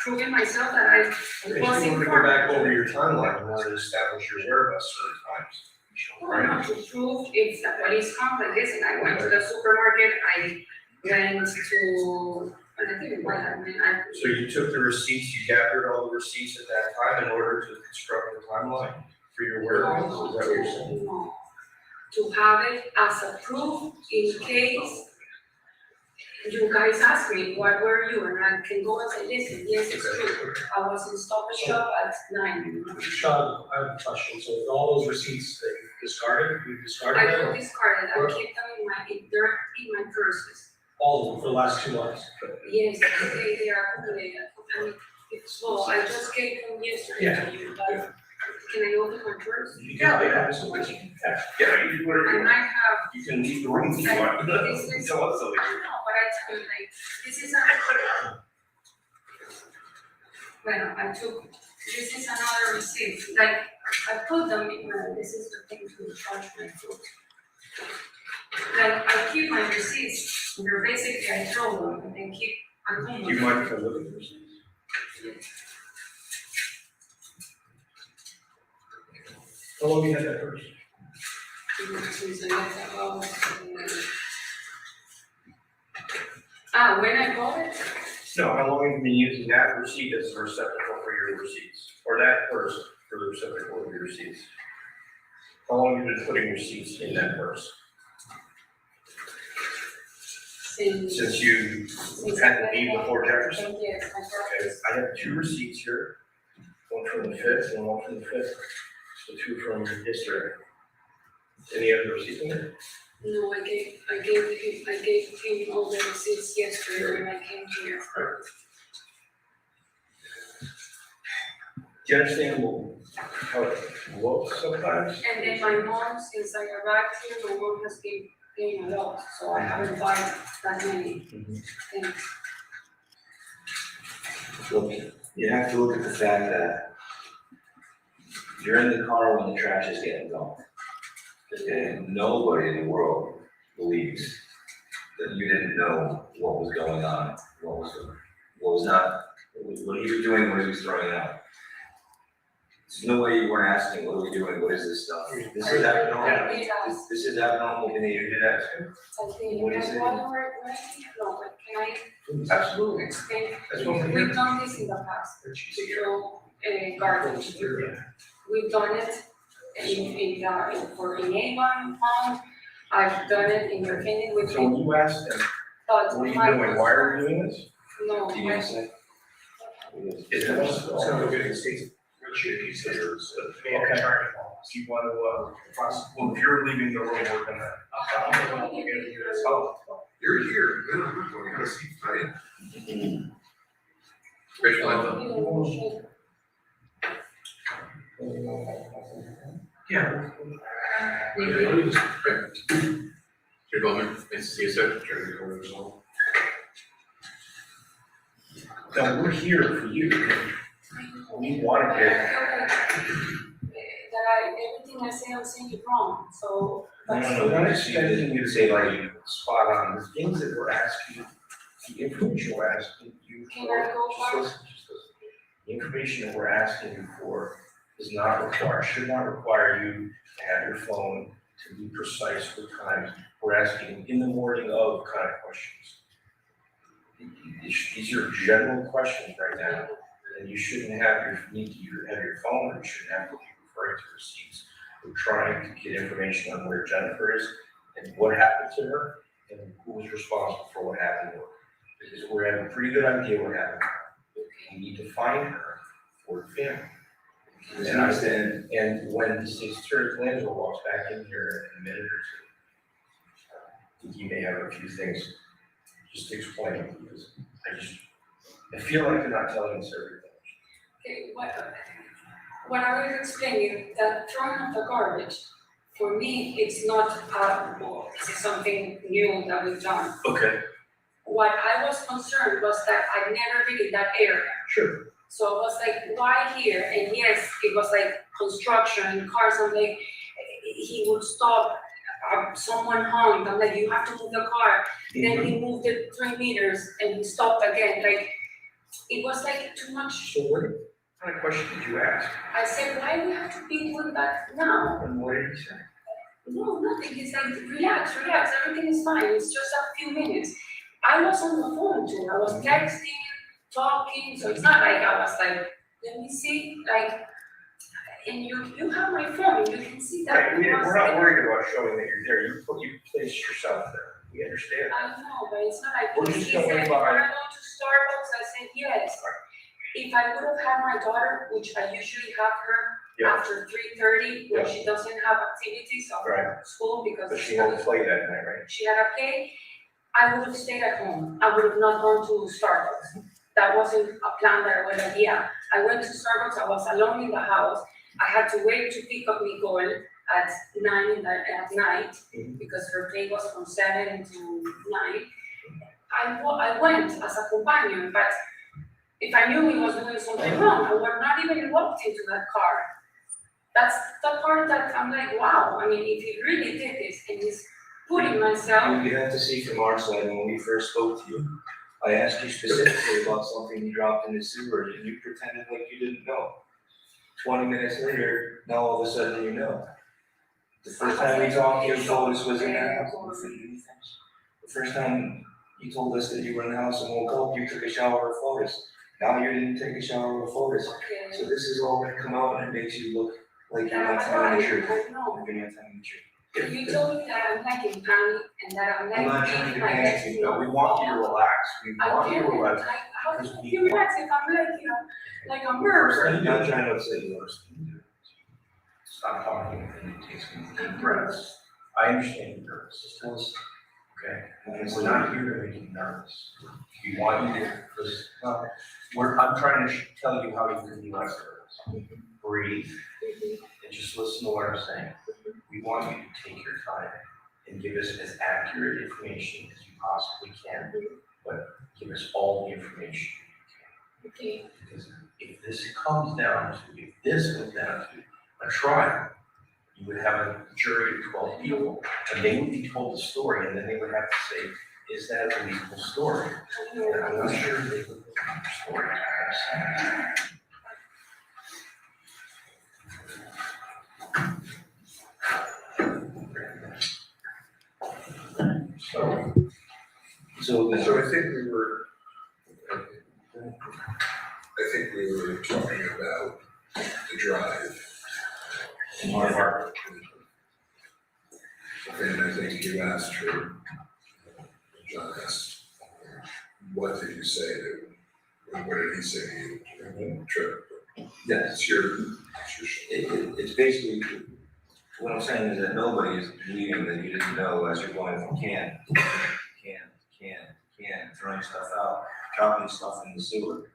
prove it myself that I If you was want to go informed. back over your timeline, you want to establish your whereabouts certain times. Well, not to prove if the police come like this, and I went to the supermarket, I went to, I didn't buy that, I mean, So you took the receipts, you gathered all the receipts at that time in order to construct the timeline for your whereabouts, is that what you're saying? No. To have it as a proof in case you guys ask me, what were you, and I can go and say, listen, yes, it's true, I was in Stop and Shop at 9. Sean, I have a question. So all those receipts that you discarded, I don't discard it, I keep them they're in my purses. all of them for the last 2 months? Yes, they are accumulated, I mean, so I just gave them yesterday to you, but can I open my purse? Yeah, absolutely. Yeah, you do whatever I you might want. have, You can leave the room if you want. This is- Tell us I something. don't know, but I tell you, like, this is a. Well, this is another receipt, like, I put them in, this is the thing to charge my food. Like, I keep my receipts, they're basically, I throw them and then keep, I'm home. Do you mind if I look at the receipts? How long you had that purse? When I bought it, No, how long have you been using that receipt as a receptacle for your receipts? Or that purse for the receptacle of your receipts? How long have you been putting receipts in that purse? Since you had to leave before Jefferson? yes, my Okay, purse. I have 2 receipts here, one from the 5th and one from the 5th, so 2 from yesterday. Any other receipts in there? No, I gave him all the receipts yesterday when I came here. Do you understand how it looks sometimes? And then my mom, since I arrived here, my mom has been paying a lot, so I haven't bought that many things. Look, you have to look at the fact that you're in the car when the trash is getting dumped. And nobody in the world believes that you didn't know what was going on, what was not, what he was doing, what he was throwing out. There's no way you weren't asking, what are we doing, what is this stuff? This is abnormal, this is abnormal behavior, you did that too? I think, What is it? no, but can I Absolutely. explain? That's what we're here. We've done this in the past, to throw garbage. We've done it for in Avon Pond, I've done it in your clinic with. So when you asked them, But what are you my doing, why are you doing this? No, Do you my- say? It's gonna go get the state's. Okay. Do you want to, well, if you're leaving the room, we're gonna. Oh, You're here, we're gonna see tonight. Rachel, I thought. yeah. Mr. Bowman, nice to see you, sir. Trying to record this all. No, we're here for you. We want to get. Everything I say, I'm saying it wrong, so. No, we're not expecting you to say like spot on, the things that we're asking, the information we're asking you Can for. I go just back? listen. The information that we're asking you for is not required, should not require you to have your phone to be precise with times. We're asking in the morning of kind of questions. These are general questions right now, and you shouldn't have have your phone, or you shouldn't have to be referring to receipts. We're trying to get information on where Jennifer is and what happened to her and who was responsible for what happened to her. Because we have a pretty good idea what happened to her. We need to find her for the family. And I said, and when the state's attorney Langelo walks back in here in a minute or two, he may have a few things just to explain, because I feel like they're not telling us everything. Okay, what I was explaining, that throwing out the garbage, for me, it's not it's something new that we've done. Okay. What I was concerned was that I'd never been in that area. Sure. So I was like, why here? And yes, it was like construction and cars. I'm like, he would stop, someone honked. I'm like, you have to move the car. Then he moved it 3 meters and he stopped again. Like, it was like too much. So what kind of question did you ask? I said, why do we have to be doing that now? And what did he say? No, nothing. He's like, relax, everything is fine. It's just a few minutes. I was on the phone too. I was texting, talking, so it's not like I was like, let me see, like, and you have my phone, you can see that. Right, we're not worried about showing that you're there. You placed yourself there. We understand. I know, but it's not like. We're just he going said, by- "Wanna go to Starbucks?" I said, yes. If I would have had my daughter, which I usually have her Yeah. after 3:30, when Yeah. she doesn't have activities of Right. school because. But she had to play that night, right? She had a play, I would have stayed at home. I would have not gone to Starbucks. That wasn't a plan that I would have, yeah. I went to Starbucks, I was alone in the house. I had to wait to pick up Nicole at 9 at night because her play was from 7 to 9. I went as a companion, but if I knew he was doing something wrong, I would not even walked into that car. That's the part that I'm like, wow, I mean, if he really did this and he's putting myself. You have to see from our side, when we first spoke to you, I asked you specifically about something you dropped in the sewer and you pretended like you didn't know. 20 minutes later, now all of a sudden you know. The first time we talked to you, Photus was in the house. The first time you told us that you were in the house and woke up, you took a shower with Photus. Now you didn't take a shower with Photus. Okay. So this is all gonna come out and it makes you look like you're not Yeah, telling the I truth. know. You're not telling the truth. If you told me that I'm like in panic and that I'm like. I'm not trying to panic you, No, we want you to relax. We I want you to can't, relax. how can you relax if I'm like, like I'm nervous? I'm not trying to upset you. Stop talking and take some deep breaths. I understand you're nervous. Just tell us. Okay, and we're not here to make you nervous. We want you to, I'm trying to tell you how you can be less nervous. Breathe and just listen to what I'm saying. We want you to take your time. and give us as accurate information as you possibly can, but give us all the information. Okay. Because if this comes down to, if this went down to a trial, you would have a jury of 12 people, and they would be told the story, and then they would have to say, is that a believable story? And I'm not sure they would believe the story. So I think we were, talking about the drive. One of our, And I think you asked her, John asked, what did you say to, what did he say to you? Trip. Yes. It's your It's basically, what I'm saying is that nobody is believing that you didn't know as you're going from can, throwing stuff out, dropping stuff in the sewer.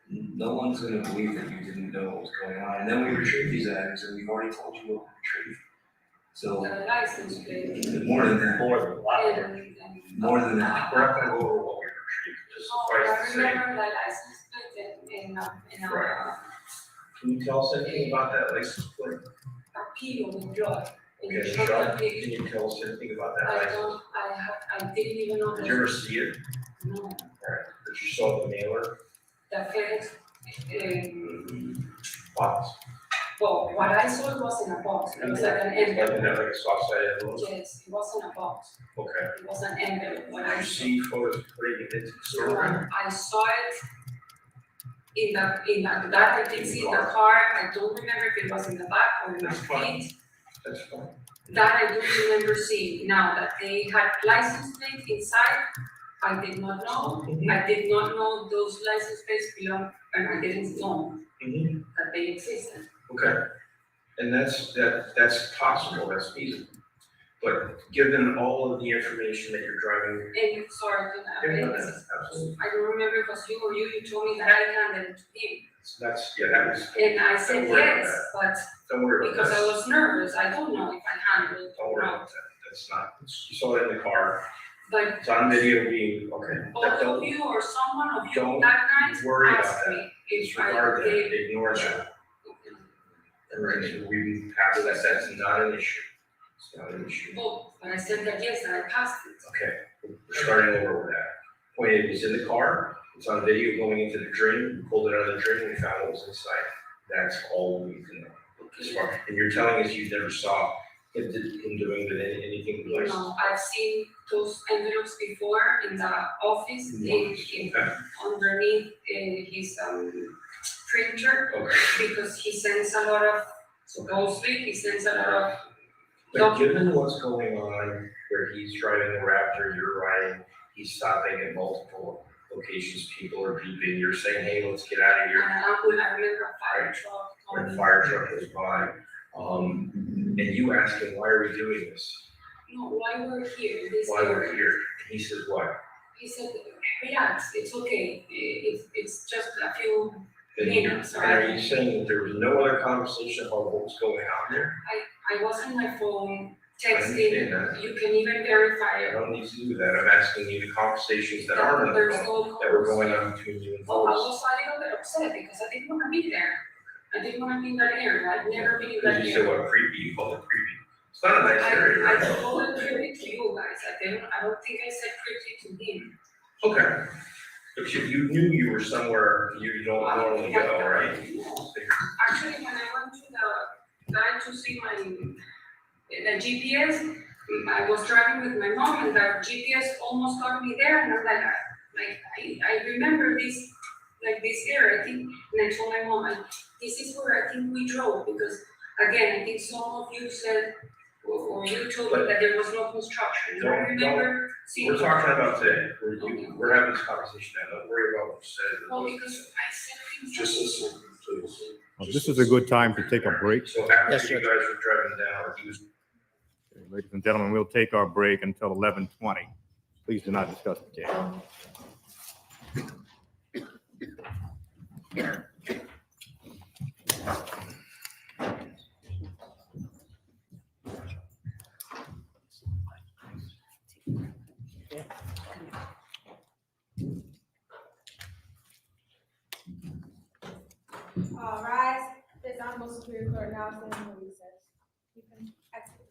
No one's gonna believe that you didn't know what was going on, and then we retrieve these items, and we've already told you what we retrieved. So, The license plate. more than that, more than a lot. more than that. We're not gonna go over what we retrieved, just suffice I to say. remember the license plate in a Can you tell us anything about that license plate? kilo with blood. Okay, And Michelle, chocolate can cake. you tell us anything about that I license? don't, I didn't even know. Did you ever see it? No, Alright, but you saw the mailer the FedEx, box? well, what I saw was in a box, it was like an envelope. Like a soft sided envelope? Yes, it wasn't a box, Okay. it was an envelope, what Did I you saw. see photos putting it into the store? I saw it that I did see in the car, I don't remember if it was in the back or in my That's fine. feet. That's fine. That I do remember seeing. Now that they had license plates inside, I did not know. I did not know those license plates belong, and I didn't know Mhm. that they existed. Okay. And that's possible, that's feasible. But given all of the information that you're driving. And sorry, Absolutely. I don't remember if it was you or you told me that I handed it to him. That was, And I said Don't worry about yes, but don't worry about because I that. was nervous, I don't know if I handled it Don't or worry not. about that. That's not, you saw it in the car. But It's on video being, okay. both of Don't you or someone of you don't that night worry about asked that. me if I disregard that, did. ignore that. And we have that, that's not an issue. It's not an issue. Well, but I said that yes, and I passed it. Okay, we're starting over with that. Point is, it's in the car, it's on video going into the drain, we pulled it out of the drain, and we found what was inside. That's all we need to know. As far, and you're telling us you never saw him doing anything with license? No, I've seen those envelopes before in the office, Okay, underneath his printer, okay. because he sends a lot of, supposedly, he sends a lot of But given what's going on, where he's driving the Raptor, you're riding, he's stopping at multiple locations, people are beeping, you're saying, hey, let's get out of here. I remember a fire truck. When a fire truck goes by, and you ask him, why are we doing this? No, why we're here, this Why we're area. here? He says what? He said, relax, it's okay, it's just a few And minutes, and are you right? saying that there was no other conversation about what was going on there? I was on my phone I understand texting, that. you can even verify I it. don't need to do that. I'm asking you the conversations that are on the There's phone, no that were calls. going on between you and Oh, I Photus. was a little bit upset because I didn't wanna be there. I didn't wanna be in that area, I've never been in that Because you said area. what, creepy, you called it creepy. It's not a nice area, I right? told it creepy to you guys, I don't think I said creepy to him. Okay. But you knew you were somewhere you don't normally go, right? No. Actually, when I went to the guy to see the GPS, I was driving with my mom and the GPS almost got me there and I'm like, I remember this, like this area, I think, and I told my mom, this is where I think we drove, because again, I think some of you said, or you told me that there was no construction. And I remember seeing. We're talking about today, we're having this conversation now, don't worry about what you said. Well, because I said things. Just listen, please. Well, this is a good time to take a break. So after you guys were driving down, he was. Ladies and gentlemen, we'll take our break until 11:20. Please do not discuss the case. Superior Court now stands in recess. You can exit.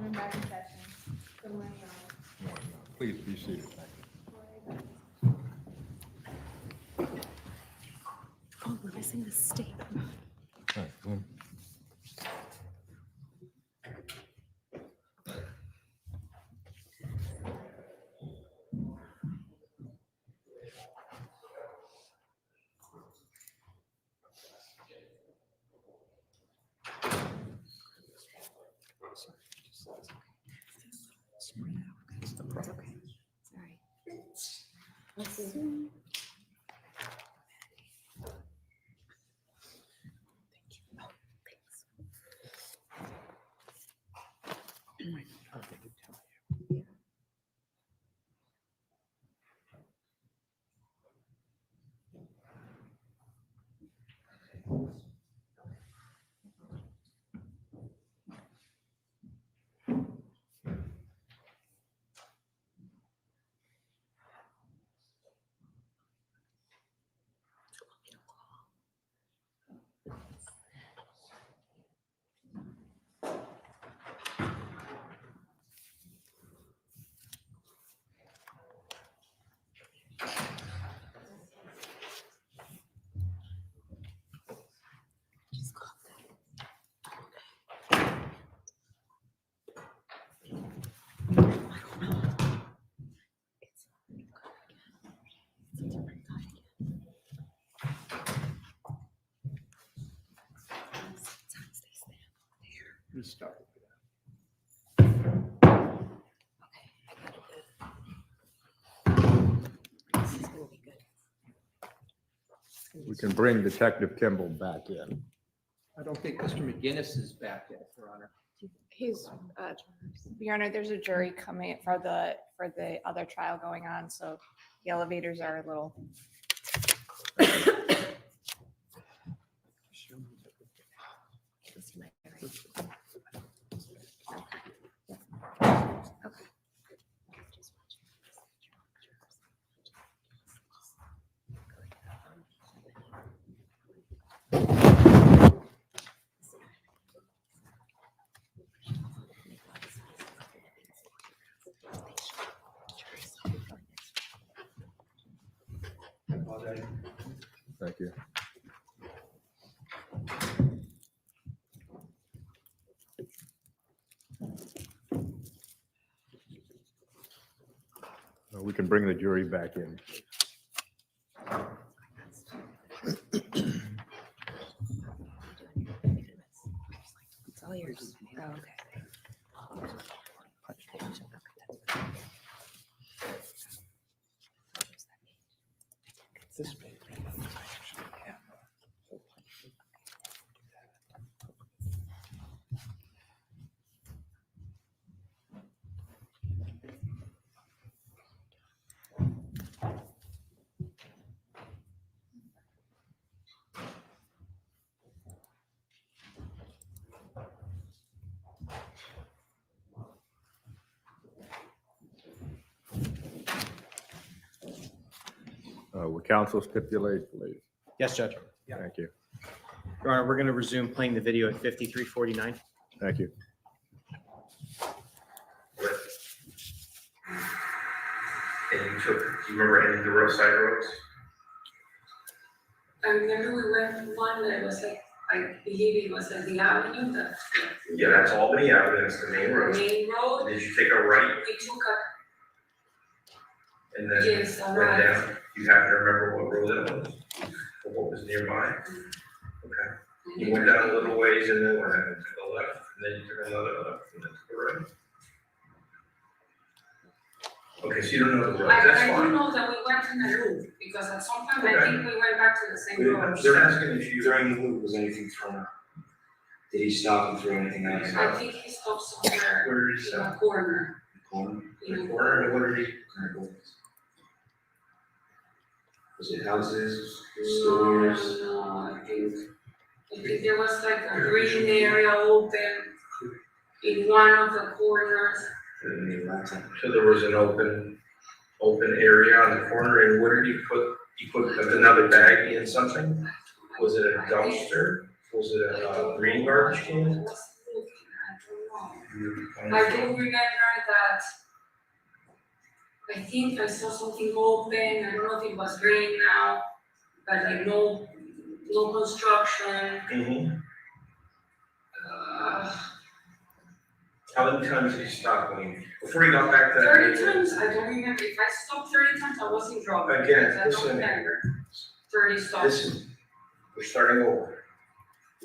We're back in session. Good morning, all. Please be seated. Oh, we're missing the state. Sorry. Let's see. Restart. We can bring Detective Kimball back in. I don't think Mr. McGinnis is back yet, Your Honor. He's, Your Honor, there's a jury coming for the other trial going on, so the elevators are a little. Thank you. We can bring the jury back in. It's all yours. Oh, okay. This page. Would counsel stipulate, please? Yes, Judge. Thank you. Your Honor, we're going to resume playing the video at 53:49. Thank you. And you took, do you remember any of the roadside roads? I remember we went one that was like, I believe it was at the avenue, Yeah, that's Albany Avenue, that's the main the road. main road. Did you take a right We took and a, then yes, a went right. down? You happen to remember what road that was? Or what was nearby? Okay. You went down a little ways and then what happened? Took a left, and then you took another left, and then took a right. Okay, so you don't know the road, that's I do fine. know that we went in a loop, because at some point I Okay. think we went back to the same road. They're asking if you. During the loop, was anything thrown out? Did he stop and throw anything out? I think he stopped somewhere Where is in that? a corner. Corner? In the corner, and what did he? Was it houses, No, stores? no, I think there was like a green area open in one of the corners. So there was an open area on the corner, and what did he put? He put another bag in something? Was it a dumpster? Was it a green garbage can? I was looking, I don't know. I do remember that I think I saw something open, I don't know if it was green now, but like no construction. Mm-hmm. Uh, How many times did you stop when before you got back to that? 30 times, I don't remember, if I stopped 30 times, I wasn't drunk. Again, I don't listen. remember. 30 stops. Listen, we're starting over.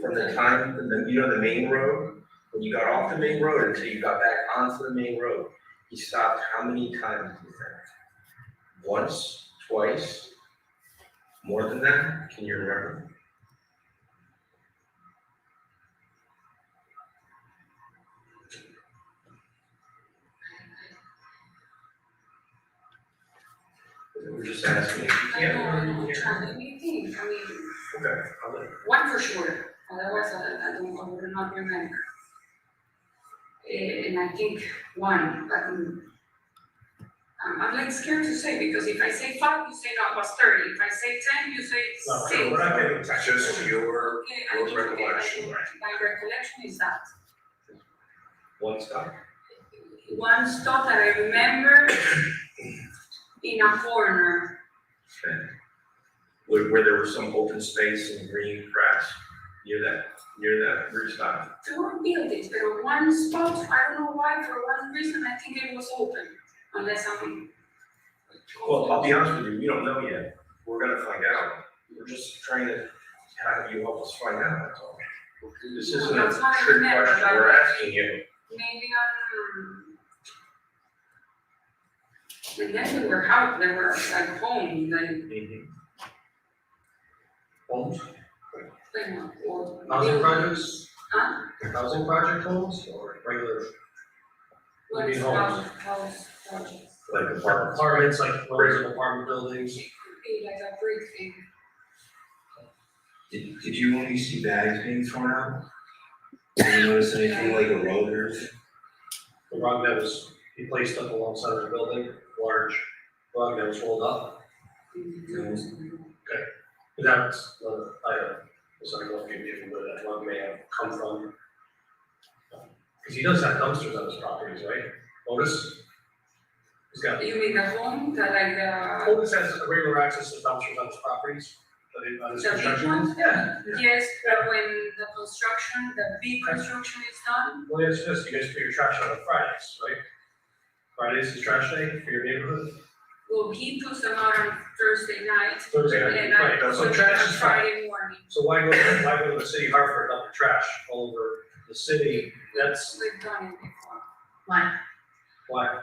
From the time, the main road, when you got off the main road until you got back onto the main road, you stopped how many times do you think? Once, twice, more than that? Can you remember? We're just asking if you I can't know, remember. I'm trying to think, I mean, Okay, I'll let you. one for sure, otherwise I would not remember. And I think one, but I'm like scared to say, because if I say 5, you say no, it was 30, if I say 10, you say 6. We're not getting to just your Okay, I think, recollection, right? my recollection is that. One stop. One stop that I remember in a corner. Okay. Where there was some open space and green grass near that root stop. There were buildings, but one spot, I don't know why, for one reason, I think it was open, unless I'm. Well, I'll be honest with you, we don't know yet. We're gonna find out. We're just trying to have you help us find out, that's all. This isn't a That's what I trick remember, question but we're asking you. Maybe and then there were like homes, and, Homes, or. housing projects, Huh? housing project homes or regular What is homes. house projects? Like apartments. apartments, like rows of apartment buildings? It could be like a brick thing. Did you only see bags being thrown out? Did you notice anything like a road or? The rug that was, he placed up alongside the building, large rug that was rolled up. That's, I don't know if you where that rug may have come from. Because he does have dumpsters on his properties, right? Otis? He's got, You mean the home, that Otis has regular access to dumpsters on his properties, on his the big construction. ones? Yeah. Yes, but when the big construction is done, Well, it's just, you guys put your trash out on Fridays, right? Fridays is trash day for your neighborhood? well, he puts them out on Thursday night. Thursday night, And I right, put so them trash on is fine. Friday morning. So why go to the city of Hartford dump the trash all over the city? That's We've done it before. Why? why.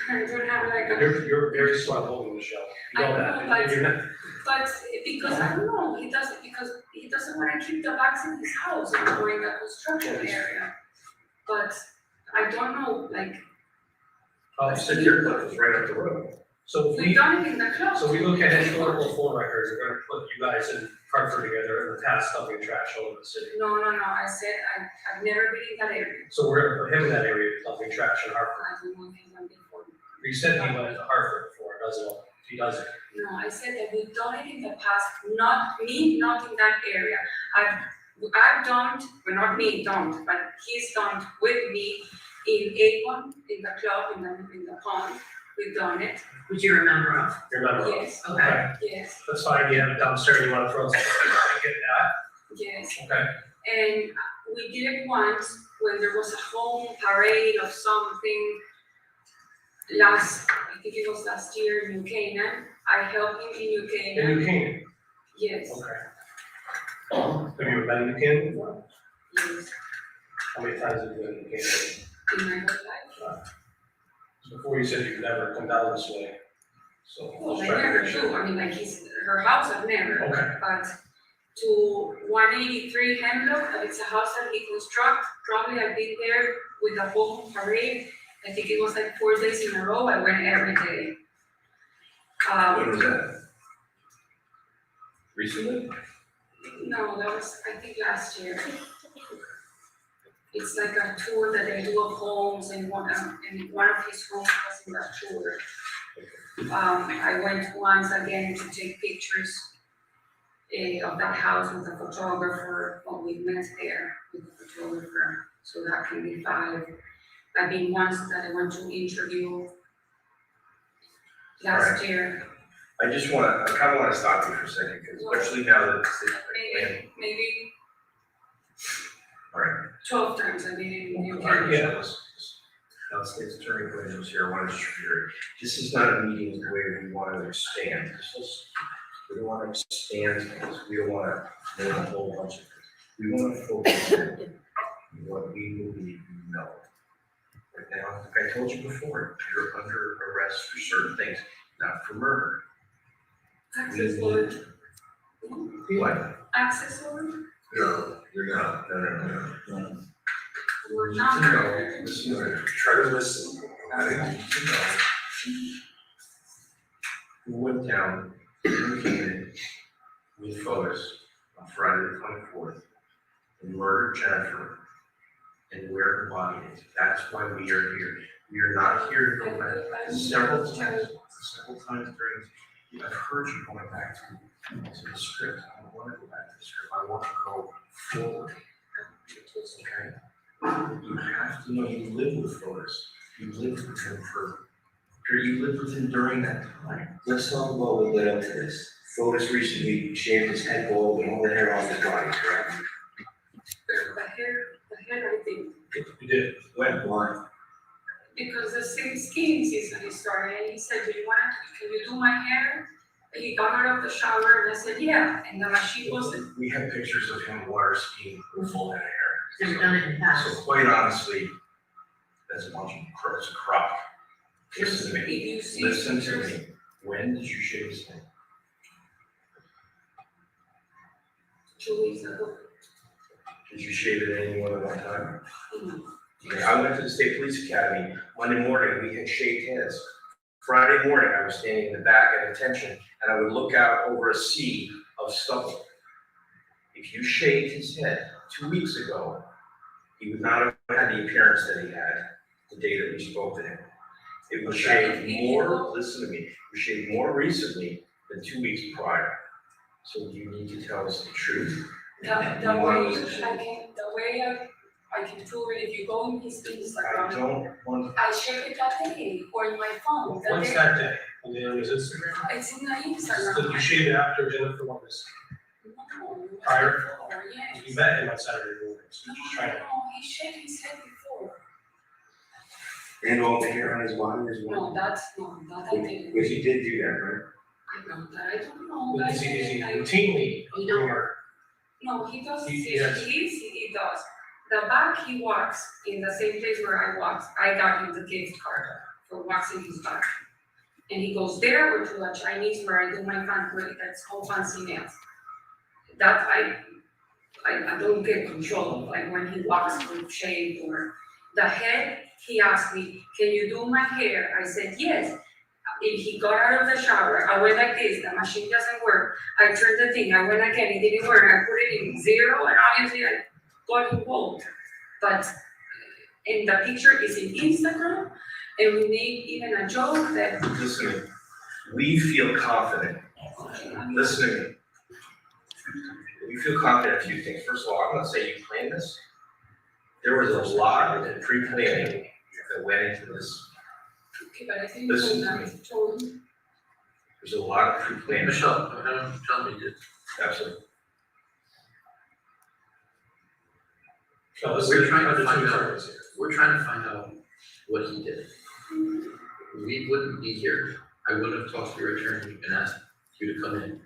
I don't have like a. You're very slow holding Michelle. You know I that. know, but- You're not- But because I don't know, he doesn't wanna keep the bags in his house or in the construction area. But I don't know, like, So your place is right up the road. So if we've we, done it in the club. so we look at historical phone records, we're gonna put you guys in Hartford together in the past dumping trash all over the city. No, I said, I've never been in that area. So we're gonna put him in that area dumping trash in Hartford. I don't know if he's done before. You said he went to Hartford before, doesn't he? He doesn't. No, I said that we've done it in the past, not in that area. I've done, well, not me, don't, but he's done with me in Avon, in the club, in the pond. We've done it, Would you remember of? Remember? yes, Okay. yes, That's fine, you have a dumpster, you wanna throw something, I get yes. that, okay? And we did it once when there was a home parade of something I think it was last year in New Canaan. I helped him in New And Canaan, you can, yes, okay. Have you ever been in New Canaan before? yes, How many times have you been in New Canaan? in my whole life. Before you said you'd never come down this way, so. Well, let's I try to never make do, sure. I mean, like her house I've never, Okay, but to 183 Hemlock, that it's a house that he construct, probably I've been there with the home parade. I think it was like 4 days in a row, I went every day. When was that? Recently? No, that was, I think, last year. It's like a tour that they do of homes, and one of his homes was in that tour. I went once again to take pictures. of that house with the photographer, when we met there with the photographer, so that can be 5. I've been once that I went to interview last year, I kind of wanna stop you for a second, because especially now that maybe all right. 12 times I've been in New All right, York. yeah, now state's attorney Williams here, I want to distribute. This is not a meeting where we want to expand. We don't want to expand because we don't want to name a whole bunch of things. We want to focus on what we believe we know. Right now, like I told you before, you're under arrest for certain things, not for murder. Access order. What? Access order? No, you're not. No. We're not. No, listen, try to listen. I didn't need to know. We went down, we came in with Photus on Friday the 24th and murdered Jennifer and where her body is. That's why we are here. We are not here to go back several times during, I've heard you going back to the script. I don't want to go back to the script. I want to go forward. Okay? You have to know you live with Photus. You lived with him you lived with him during that time. Let's talk about what led up to this. Photus recently shaved his head bald and all the hair off his body, correct? The hair, I think, You did. When? Why? because the skiing season started, and he said, can you do my hair? And he got out of the shower, and I said, yeah, and the machine wasn't. We have pictures of him water skiing with full head of hair. They've done it in the past. So quite honestly, that's a bunch of it's a crop. Listen to me. If you see Listen to pictures- me. When did you shave his head? 2 weeks ago. Did you shave it any more than one time? Mhm. Okay, I went to the State Police Academy. Monday morning, we had shaved heads. Friday morning, I was standing in the back at attention, and I would look out over a sea of stubble. If you shaved his head 2 weeks ago, he would not have had the appearance that he had the day that we spoke to him. It was shaved more, listen to me, it was shaved more recently than 2 weeks prior. So you need to tell us the truth. The way I can prove it, if you go on his I Instagram, don't want, I share it that day, or in my phone, that What's day. that day? And then it was Instagram? It's in the Did you Instagram. shave it after Jennifer won this? No, it was Prior? before, yes. You met him on Saturday morning, so No, just trying to. he shaved his head before. And all the hair on his body as well? No, that I didn't. But he did do that, right? I don't know. Is he routinely a groomer? No, he does, He he has- does. The back, he walks in the same place where I walked. I got him the gift card for waxing his back. And he goes there or to a Chinese where I do my that's called fancy nails. That I don't get control of, like when he walks with shade or the head, he asked me, can you do my hair? I said, yes. If he got out of the shower, I went like this, the machine doesn't work. I turned the thing, I went again, it didn't work. I put it in 0 and obviously I got him bald. But in the picture is in Instagram and we made even a joke that. listen to me. We feel confident. Listen to me. We feel confident in a few things. First of all, I'm gonna say you planned this. There was a lot of pre-planning that went into this. Okay, but I think Listen to that told him. There's a lot of pre-planning. Michelle, tell me this. Absolutely. So this We're is trying to under find two out. attorneys here. We're trying to find out what he did. We wouldn't be here. I would have talked to your attorney and asked you to come in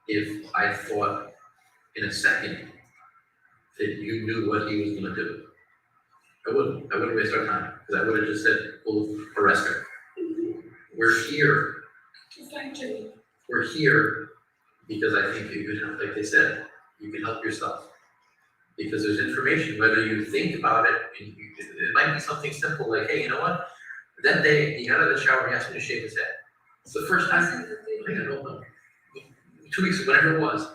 if I thought in a second that you knew what he was gonna do. I wouldn't waste our time, because I would have just said, well, arrest her. We're here, we're here because I think you can, like they said, you can help yourself. Because there's information, whether you think about it, and it might be something simple, like, hey, you know what? That day, he got out of the shower, he asked me to shave his head. It's the first time, I don't know, 2 weeks, whatever it was.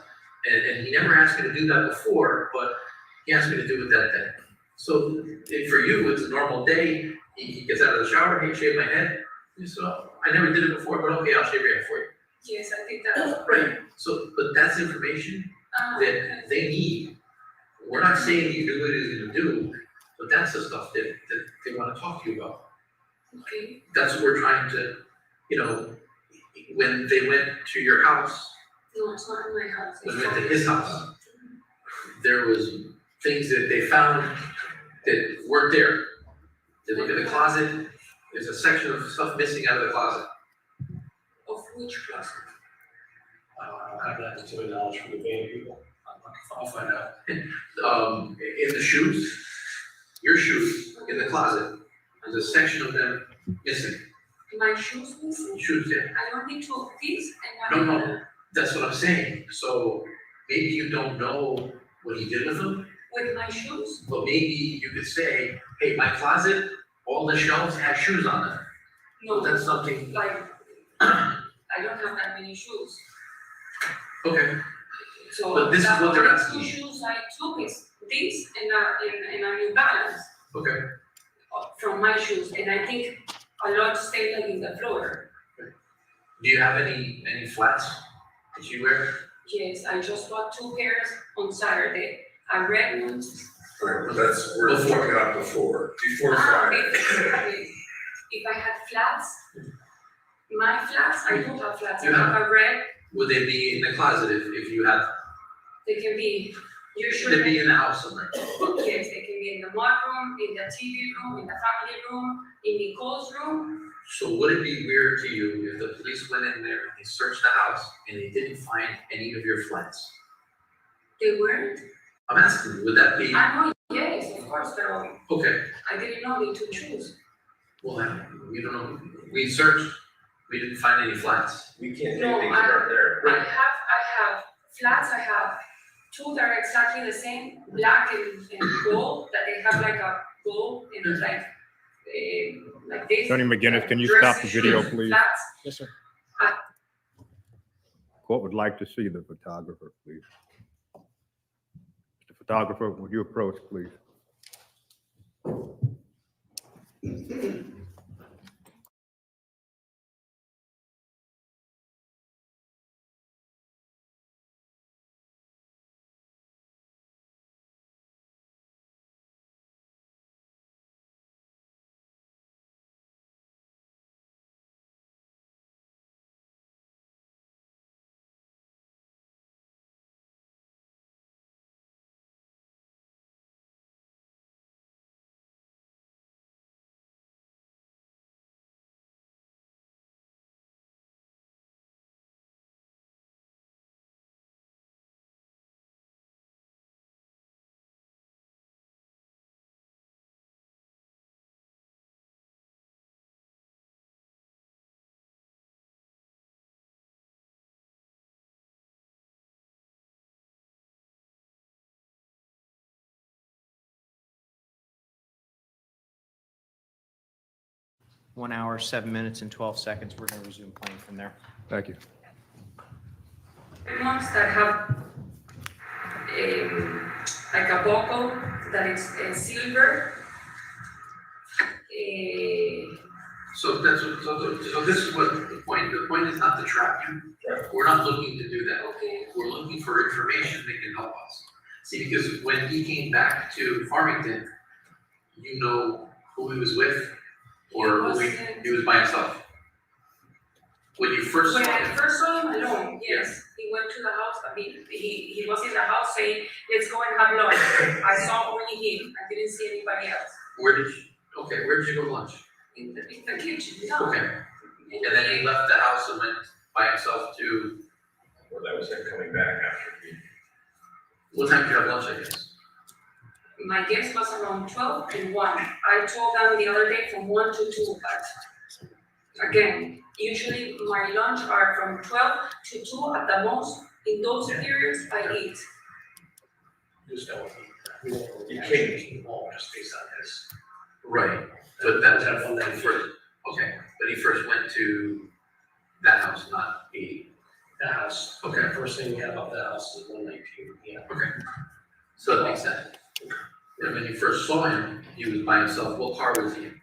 And he never asked me to do that before, but he asked me to do it that day. So for you, it's a normal day, he gets out of the shower, he shaved my head. And so I never did it before, but okay, I'll shave your head for you. Yes, I think that. Right, so, but that's information that they need. We're not saying you do what it is you do, but that's the stuff that they wanna talk to you about. Okay, That's what we're trying to, when they went to your house, no, it's not in my house. when It's they went to not- his house, there was things that they found that weren't there. They look at the closet, there's a section of stuff missing out of the closet. Of which class? I don't have that until knowledge from the band people. I'll find out. In the shoes, your shoes in the closet, there's a section of them missing. My shoes missing? Shoes there. I only took this No, and one. no, that's what I'm saying. So maybe you don't know what he did with them, With my shoes? but maybe you could say, hey, my closet, all the shelves have shoes on them. No, That's something, like, I don't have that many shoes. okay, So. But this is what they're the asking. only two shoes I took is this and a New Balance okay. from my shoes, and I think a lot stayed like in the floor. Do you have any flats that you wear? Yes, I just bought 2 pairs on Saturday, a red one. Right, but we're talking about before Friday. If I had flats, my flats, I do have flats, I You have- have a red, Would they be in the closet if you had them? they can be, Should usually. they be in the house somewhere? Yes, they can be in the mud room, in the TV room, in the family room, in Nicole's room. So would it be weird to you if the police went in there and they searched the house and they didn't find any of your flats? They weren't? I'm asking you, would that be, I know, yes, of course, but okay, I didn't know they to choose. well, we don't know, we searched, we didn't find any flats. We can't No, things that aren't there. I have flats, I have 2 that are exactly the same, black and gold, that they have like a gold and like this. Attorney McGinnis, can you stop the Dressy video, shoes, please? flats. Yes, sir. Court would like to see the photographer, please. Mr. Photographer, would you approach, please? One hour, 7 minutes, and 12 seconds. We're going to resume playing from there. Thank you. Ones that have like a buckle that is silver. So that's what, so this is what the point is not to trap you. We're not looking to do that. Okay. We're looking for information that can help us. See, because when he came back to Farmington, you know who he was with, or he was by himself. When you first saw When I him, first saw him alone, yes, he went to the house, I mean, he was in the house saying, let's go and have lunch. I saw only him, I didn't see anybody else where did you go to lunch? in the kitchen, no. Okay, and then he left the house and went by himself to, Well, that was him coming back after what time did you have lunch, I guess? My guess was around 12 and 1. I told them the other day from 1 to 2, but again, usually my lunch are from 12 to 2 at the most. In those periods, I eat. Just don't, we don't, You can't can't- keep them all just based on his. Right, but that was That one night. first, okay, but he first went to that house, not 80. The house, Okay. first thing we have up the house is 119, yeah. Okay, so that makes sense. And when you first saw him, he was by himself, what car was he in?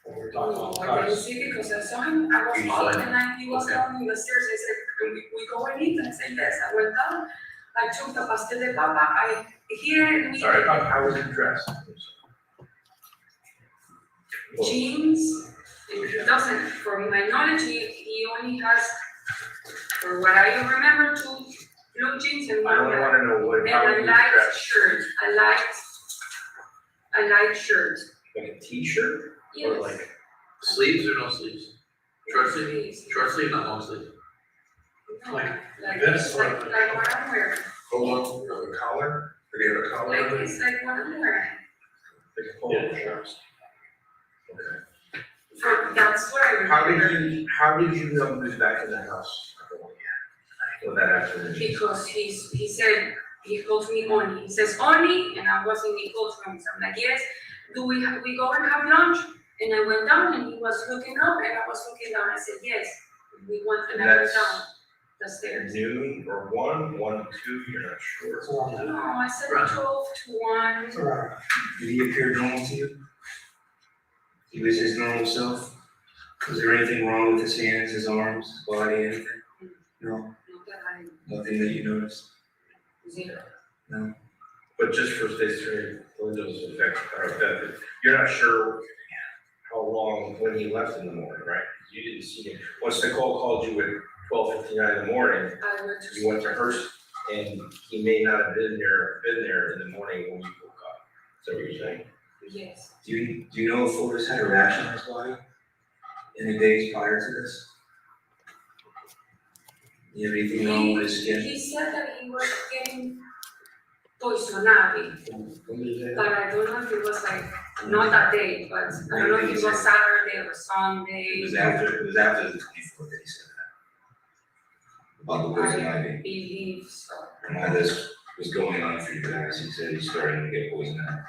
When we're talking about I didn't cars, see because I saw him, I was You saw up him? and he was Okay. down in the stairs. I said, can we go and eat? And I said, yes, I went down, I took the pastel de papa, I, here we. Sorry, how was he dressed? Jeans, it doesn't, from my knowledge, he only has, for what I remember, two blue jeans and I one only black. wanna know what, And how a he was light dressed. shirt, a light shirt, Like a t-shirt? Or yes. like, Sleeves or no sleeves? Short sleeve, not long sleeve. No, Like like, this or like what I'm wearing, Hold on, a collar? Did he have a collar? like it's like what I'm wearing. like a polo shirt? That's what I remember. How did you know he was back in the house? Well, that afternoon. Because he said, he calls me Oni, he says Oni, and I wasn't equal to him, so I'm like, yes, we go and have lunch? And I went down and he was looking up and I was looking down, I said, yes, we went and I went down the stairs. Noon or 1 to 2, you're not sure. It's around that. No, I said 12 to 1. It's around. Did he appear normal to you? He was his normal self? Was there anything wrong with his hands, his arms, his body, anything? No, Not that I, nothing that you noticed? zero. No. But just for history, those effects are that, you're not sure how long, when he left in the morning, right? You didn't see him. Once Nicole called you at 12:59 in the morning, I went to. you went to hers, and he may not have been there in the morning when you woke up. Is that what you're saying? Yes. Do you know if Photus had a rash on his body in the days prior to this? Do you have anything wrong with his skin? He said that he was getting poisonado, When did he say but that? I don't know if it was like, not that day, but I don't know if it was Saturday or Sunday. It was after the 24th that he said that. About the poison I ivy. believe so. And all this was going on for you guys, he said he's starting to get poison ivy.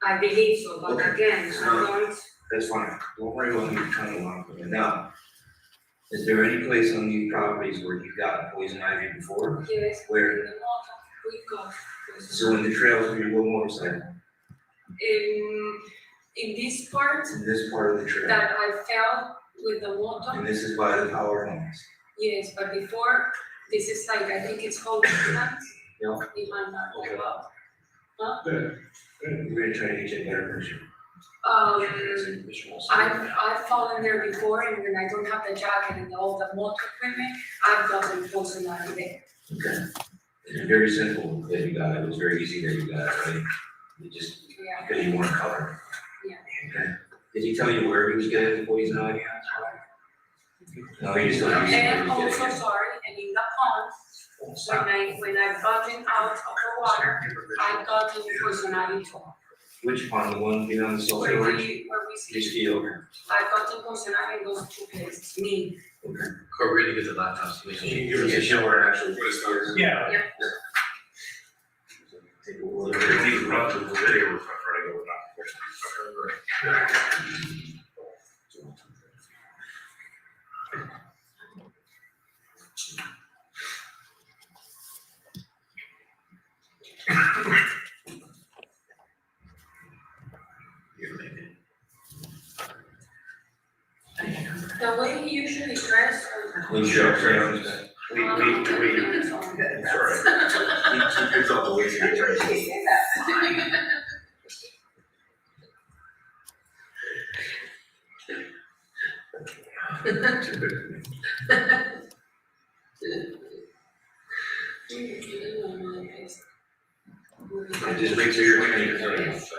I believe so, but Okay. again, So- I don't, That's fine, don't worry about me trying to lock them now. Is there any place on these properties where you've gotten poison ivy before? yes, Where? in the water, we got So in the trails of your little motorcycle, in this part in this part of the trail, that I fell with the water, and this is by the power homes. yes, but before, this is like, I think it's called plant. Yeah. If I'm not Okay. wrong. Good. We're gonna try to get you a better picture. I've fallen there before, and when I don't have the jacket and all the motor equipment, I've gotten poison ivy there. Okay. It's very simple that you got it, it was very easy that you got it, right? You just, Yeah, because you weren't covered. Yeah. Okay. Did he tell you where he was getting the poison ivy? No, he just told you. and also, sorry, and in the pond, when I gotten out of the water, I got in poison ivy too. Which pond, the one beyond the salt Where storage? we You see, ski over. I got in poison ivy in those two places, me. Okay. Corey, we're gonna get the laptop, so we can. You can show where it actually was. Yeah. Yeah. Take a look. These run to the video, we're trying to go back. The way he usually dressed. Clean shirt, crayons. We, It's all good. it's all right. Keep yourself away from your train. And just make sure you're clean your crayons.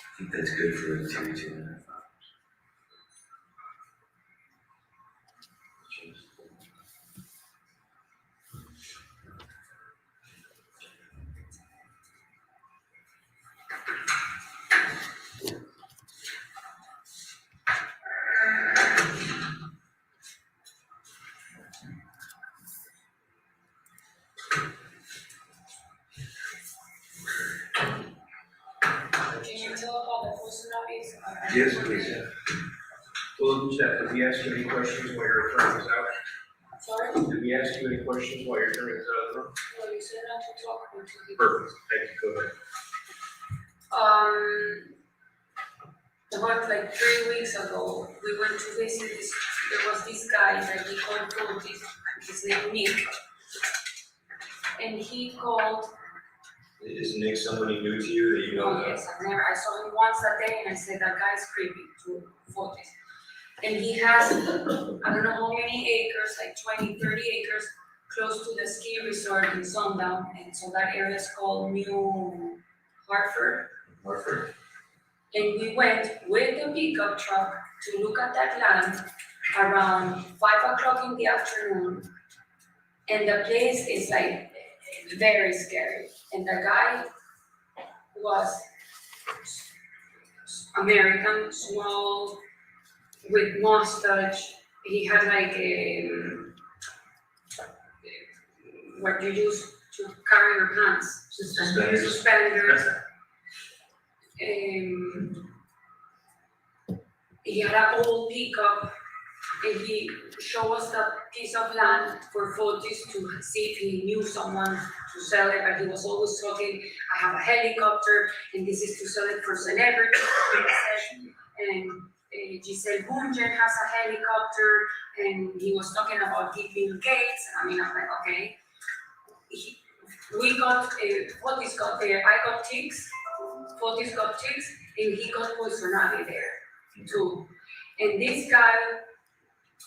I think that's good for 2.5 hours. Can you tell about the poison ivy? Yes, please, yeah. Well, Who's that? Did we ask you any questions while your attorney was out? Sorry? Did we ask you any questions while your attorney was out of the room? Well, you said not to talk until he. Perfect, thank you, go ahead. About like 3 weeks ago, we went to visit this, there was this guy that he called Photus, his name Nick. And he called, Is Nick somebody new to you that you know? oh yes, I saw him once that day and I said, that guy's creepy to Photus. And he has, I don't know how many acres, like 20, 30 acres, close to the ski resort in Sundown. And so that area is called New Hartford. And we went with the pickup truck to look at that land around 5 o'clock in the afternoon. And the place is like very scary. And the guy was American, small, with mustache. He had like what you use to carry your pants, suspenders. He had an old pickup and he showed us that piece of land for Photos to see if he knew someone to sell it, but he was always talking, I have a helicopter and this is to sell it for celebrities. And Giselle Bundchen has a helicopter and he was talking about Bill Gates. I mean, I'm like, okay. We got, Photos got there, I got ticks, Photos got ticks, and he got poison ivy there too. And this guy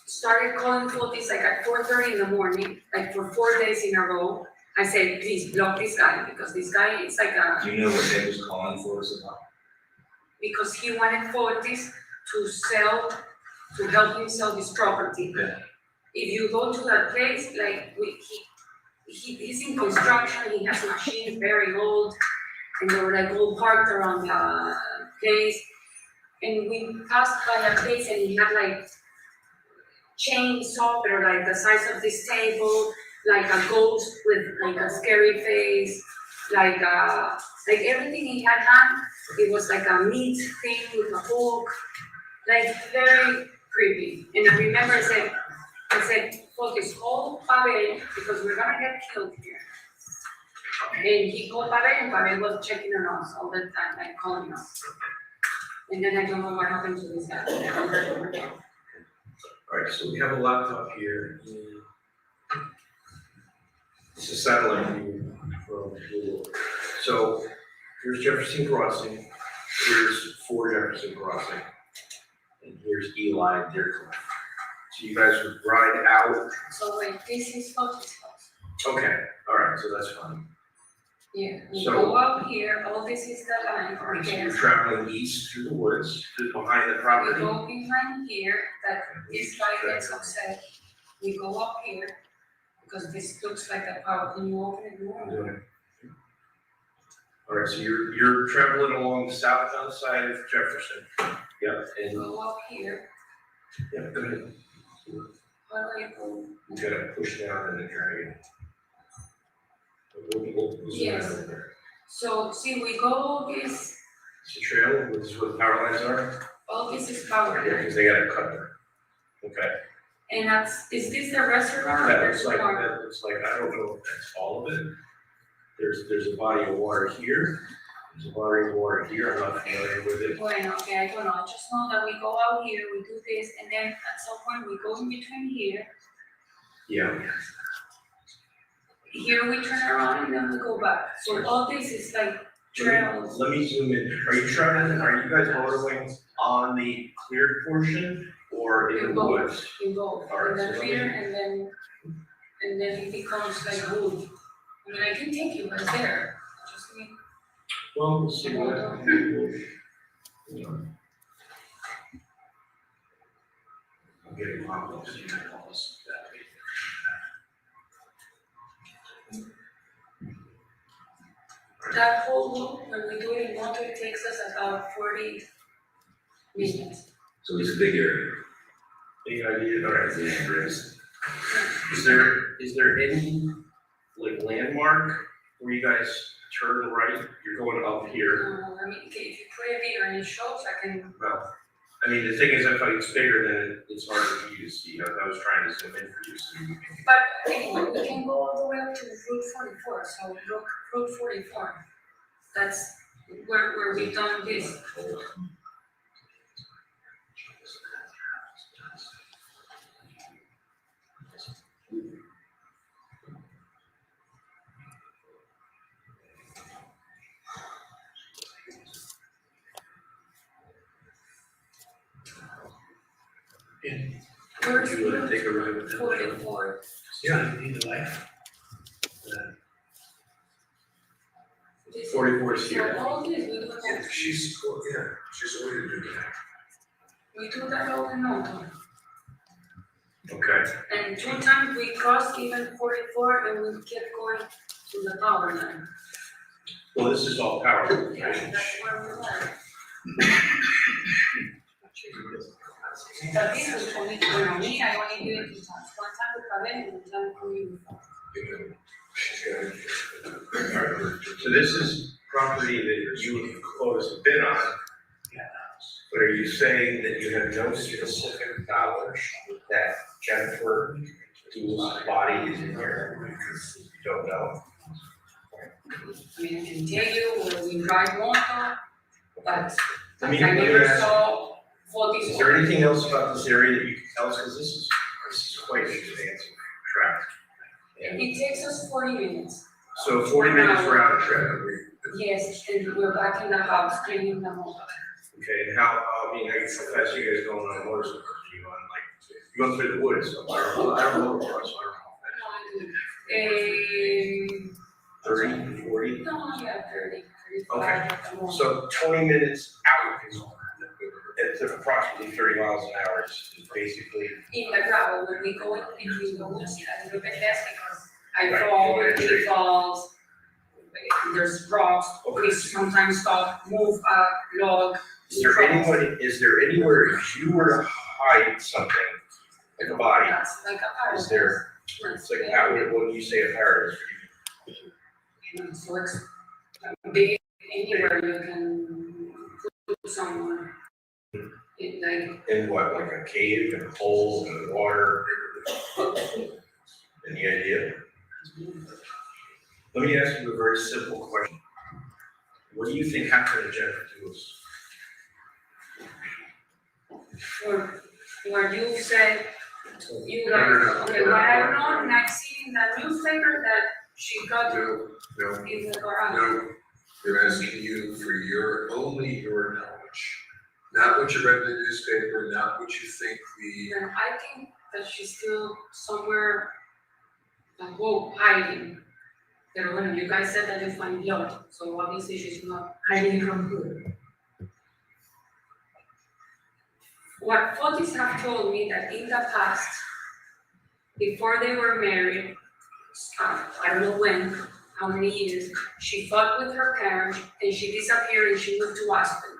started calling Photos like at 4:30 in the morning, like for 4 days in a row. I said, please block this guy because this guy is like a. Do you know what Nick was calling for us about? Because he wanted Photos to sell, to help him sell this property. Yeah. If you go to that place, like he's in construction, he has machines very old, and they were like all parked around the place. And we passed by a place and he had like chainsaw, but like the size of this table, like a ghost with like a scary face, like everything he had, it was like a meat thing with a hook, like very creepy. And I remember I said, Photos, call Pavel because we're gonna get killed here. And he called Pavel and Pavel was checking on us all the time, like calling us. And then I don't know what happened to this guy. All right, so we have a laptop here. It's a satellite view from Google. So here's Jefferson Crossing, here's 4 Jefferson Crossing, and here's Eli and Deercliff. So you guys would ride out. So wait, this is Photos' house. Okay, all right, so that's fine. Yeah, we So- go up here, all this is the line, All right, so you're yes. traveling east through the woods, to behind the We property. go behind here, that this guy gets upset, we go up here, because this looks like a power, can you open it I'm more? doing it. All right, so you're traveling along the southbound side of Jefferson. Yep, We and, go up here, yeah, go ahead. how do I go? You gotta push down and then drag it. We'll zoom Yes. out there. So, see, we go this, It's a trail, this is where the power lines are, all this is power yeah, line, because they gotta cut there. Okay. and is this the restaurant or That there's looks like, more? that looks like, I don't know if that's all of it. There's a body of water here, there's a body of water here, I'm not familiar with it. Bueno, okay, I don't know, I just know that we go out here, we do this, and then at some point we go in between here. Yeah, Here we turn around and then we go back, so all this is like trails. let me zoom in. Are you you guys motoring on the cleared portion or in the In both. woods? In both, All right, in so the let clear me- and then it becomes like wood. I mean, I can take you right there, just me. Well, we'll see what happens. I'm getting problems. That whole loop, when we do it in motor, it takes us about 40 minutes. So it's a big area. Any idea, all right, is there any, like, landmark where you guys turn right, you're going up here? I mean, okay, if you put it here and it shows, I can, Well, I mean, the thing is, if it's bigger, then it's harder for you to see. I was trying to zoom in for you, so you can. But anyway, we can go all the way up to Route 44, so look, Route 44. That's where we've done this. And Where's You wanna Route take a ride with them? 44? yeah, you need a life. This- 44 is here. So all this, we do that. She's a way to do that. We do that all in Norton. Okay. And 2 times we crossed even 44 and we kept going to the power line. Well, this is all power. Yeah, that's where we were. But this was for me, for me, I only do it 2 times. 1 time with Pavel and 1 time for you. You know, she's got So this is property that you and Clovis have been on. Yeah. But are you saying that you have no specific knowledge that Jennifer Dulos' body is in here? You don't know. I mean, I can tell you where we drive motor, but I I mean, never is saw 44. there anything else about this area that you can tell us? Because this is quite an expansive tract. And It takes us 40 minutes. so 40 minutes round trip. Yes, and we're back in the house cleaning the motor. Okay, and how fast you guys going on motorcycles? Are you on you go through the woods? So I don't know. So I don't know. 30, 40? No, yeah, 30, 35 at the most. So 20 minutes out is, it's approximately 30 miles an hour is basically. In the gravel, when we go in between the woods, a little bit less because I Right, fall, yeah, he sure. falls. There's rocks, we sometimes stop, move a log. Is there anywhere if you were to hide something, like a body, That's like a paradise. is there, it's like, how, when you say a paradise? So it's big, anywhere you can put someone. It like, In what, like a cave, in a hole, in the water? Any idea? Let me ask you a very simple question. What do you think happened to Jennifer Dulos? where you said, you No, guys, no, no. okay, what I don't know, and I've seen in the newspaper that she got No, in the garage. no, they're asking you for only your knowledge. Not what you read in the newspaper, not what you think And I think that she's still somewhere, hiding. But when you guys said that you find blood, so obviously she's not hiding from who? What Photus have told me that in the past, before they were married, I don't know when, how many years, she fought with her parents and she disappeared and she moved to Aspen.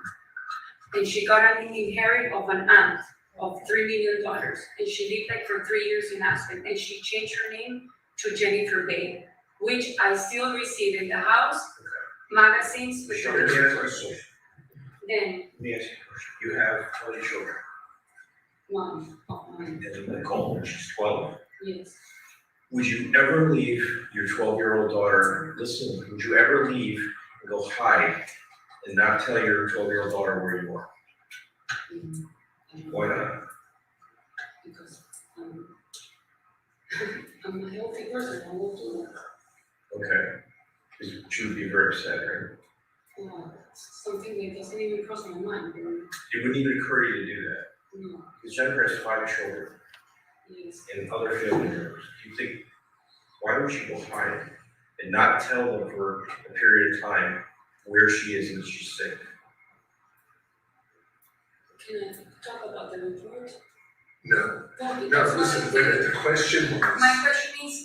And she got an inherit of an aunt of $3 million. And she lived for 3 years in Aspen and she changed her name to Jennifer Bay, which I still receive in the house, magazines, with Let me ask you a question. then Let me ask you a question. You have 20 children, one of mine, and Nicole, she's 12. yes. Would you ever leave your 12-year-old daughter, listen, would you ever leave and go hide and not tell your 12-year-old daughter where you are? Why not? Because I'm a healthy person, I won't do that. Okay. Because she would be very upset, right? Something that doesn't even cross my mind. It wouldn't even occur to you to do that. No, Because Jennifer has 5 children yes. and other family members. Do you think, why would she go hide and not tell them for a period of time where she is and she's sick? Can I talk about the report? No, No, no, listen, the question was. My question is,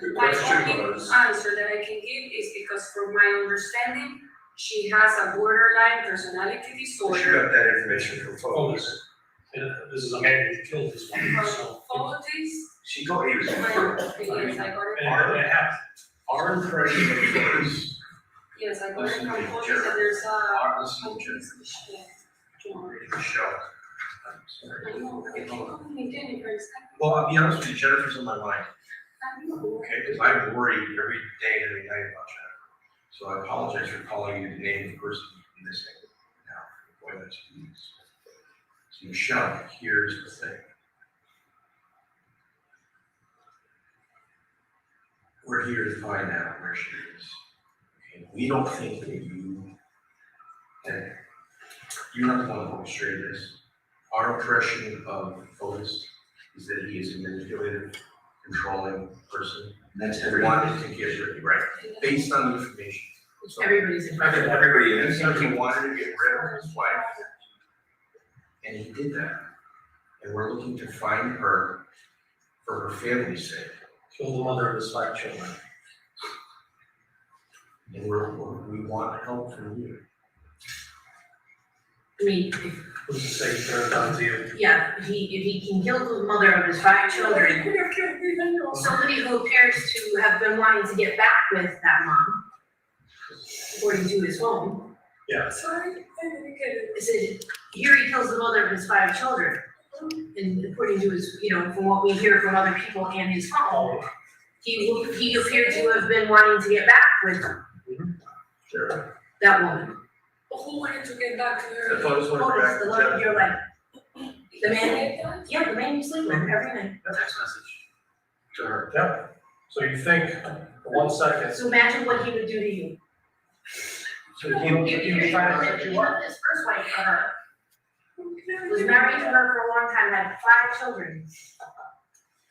The my question only was- answer that I can give is because from my understanding, she has a borderline personality She disorder. got that information from Photos. This is a man who killed this one, From so. Photis, She told me it was yes, I got it. And it happened. our impression of Photos. Yes, I got it Listen from to Photis, Jerry. and there's a. Listen to Jerry. Michelle. I'm I sorry. know, I keep calling me Jennifer, it's Well, I'll be honest with you, Jennifer's on my mind, I know. okay, because I worry every day and every night about Jennifer. So I apologize for calling you the name of the person missing now. Boy, that's please. So Michelle, here's the thing. We're here to find out where she is. Okay, we don't think that and you're not the one who orchestrated this. Our impression of Photus is that he is a manipulative, controlling person. That's And wanted to get rid of, right, based on the information. So Everybody's in. everybody, and so he wanted to get rid of his wife. And he did that. And we're looking to find her for her family's sake. Kill the mother of his 5 children. And we want help from you. I mean, Who's to say he turned on to you? yeah, if he can kill the mother of his 5 children, Could have killed me, I know. somebody who appears to have been wanting to get back with that mom, according to his phone, Sorry, I didn't get it. said, here he kills the mother of his 5 children. And according to his, from what we hear from other people and his phone, he appeared to have been wanting to get back with Sure. that woman. Who wanted to get back to The her? photos went Photos, back the to one Jennifer. you're like, the man, man. yeah, the man you sleep with every night. Text message to her. Yeah. So you think, for 1 second, So imagine what he would do to you. So he was trying to set you up. His first wife, was married to her for a long time, had 5 children.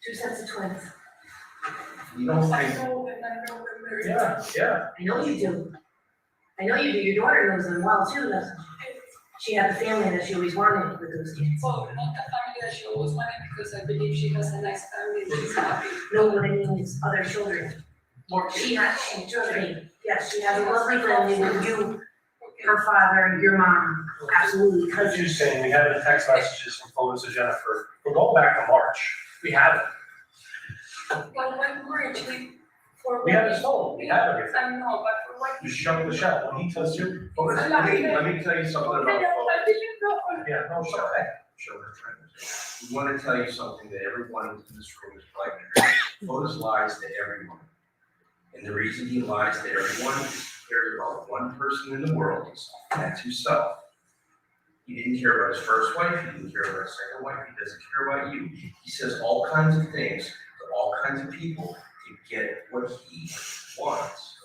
2 sets of twins. You don't I think, know, and I know we're married. yeah. I know you do. I know you do. Your daughter knows them well too, doesn't she? She had the family that she always wanted with those kids. Well, not the family that she always wanted, because I believe she has a nice family and she's happy. No, what I mean is other children. She trust me, yes, she has a lovely family with you, her father, your mom, absolutely, As cousin. you're saying, we have the text messages from Photos of Jennifer. We're going back to March. We have it. But when marriage, for. We have his phone. We have everything. I know, but for what? Michelle, when he tells you, Photos, let me tell you something I about know, Photos. I didn't know. yeah, no, it's okay. Show her friends. We want to tell you something that everyone in this room is like. Photos lies to everyone. And the reason he lies to everyone is he cares about one person in the world, and that's himself. He didn't care about his first wife, he didn't care about his second wife, he doesn't care about you. He says all kinds of things to all kinds of people to get what he wants.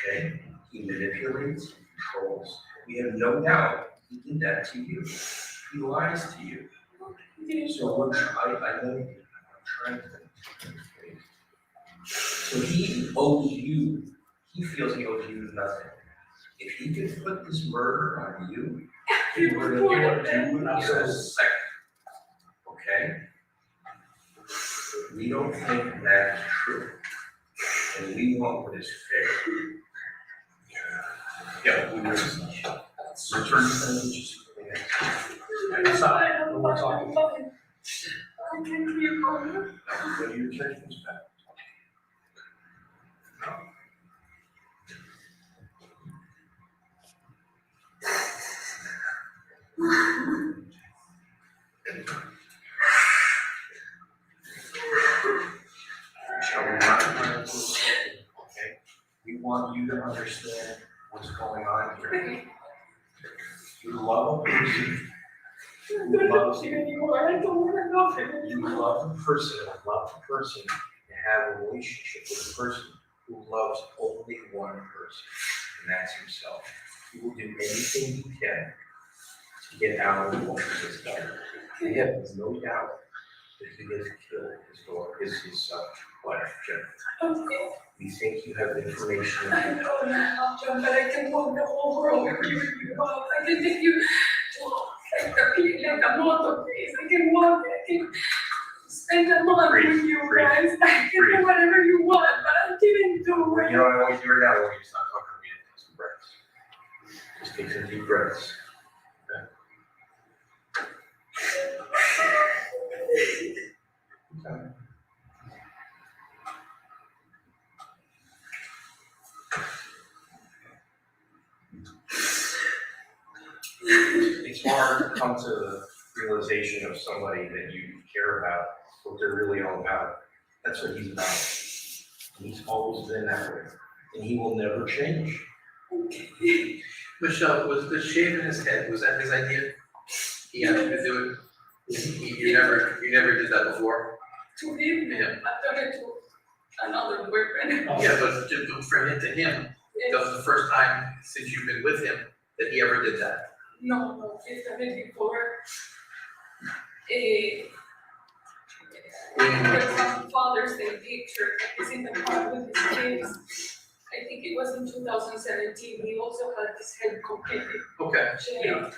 Okay? He manipulates, he controls. We have no doubt he did that to you. He lies to you. So I know you, I'm trying to. So he owes you, he feels he owes you nothing. If he could put this murder on you, he would do it in a second. Okay? We don't think that's true. And we want what is fair. Yeah, we will. Return to the It's not, we're talking. I can't hear you. When your church comes back. Shall we not turn to the okay? We want you to understand what's going on here. You love a person who loves you. Anymore, I don't want to love him You anymore. love a person, and love a person, and have a relationship with a person who loves only one person, and that's himself. He will do anything he can to get out of what he's done. We have no doubt that he has killed his daughter, his wife, Jennifer. Okay. We think you have information. I know now, John, but I can walk the whole world with you up. I can take you like a motor, please. I can walk, I can spend a month Breathe, with you breathe, guys. I can breathe. do whatever you want, but I didn't do You it. know what I want you to do right now? I want you to stop talking to me and take some breaths. Just take some deep breaths. Okay. Take it's hard to come to the realization of somebody that you care about, what they're really all about. That's what he's about. And he's always been that way, and he will never change. Michelle, was the shave in his head, was that his idea? He asked you to do it? You never did that before? To him, Yeah. I've done it to another boyfriend. Yeah, but from him to him, that was the first time since you've been with him that he ever did that. No, he's done it before. There's some Father's Day picture, he's in the car with his kids. I think it was in 2017, he also had his head completely Okay. shaved.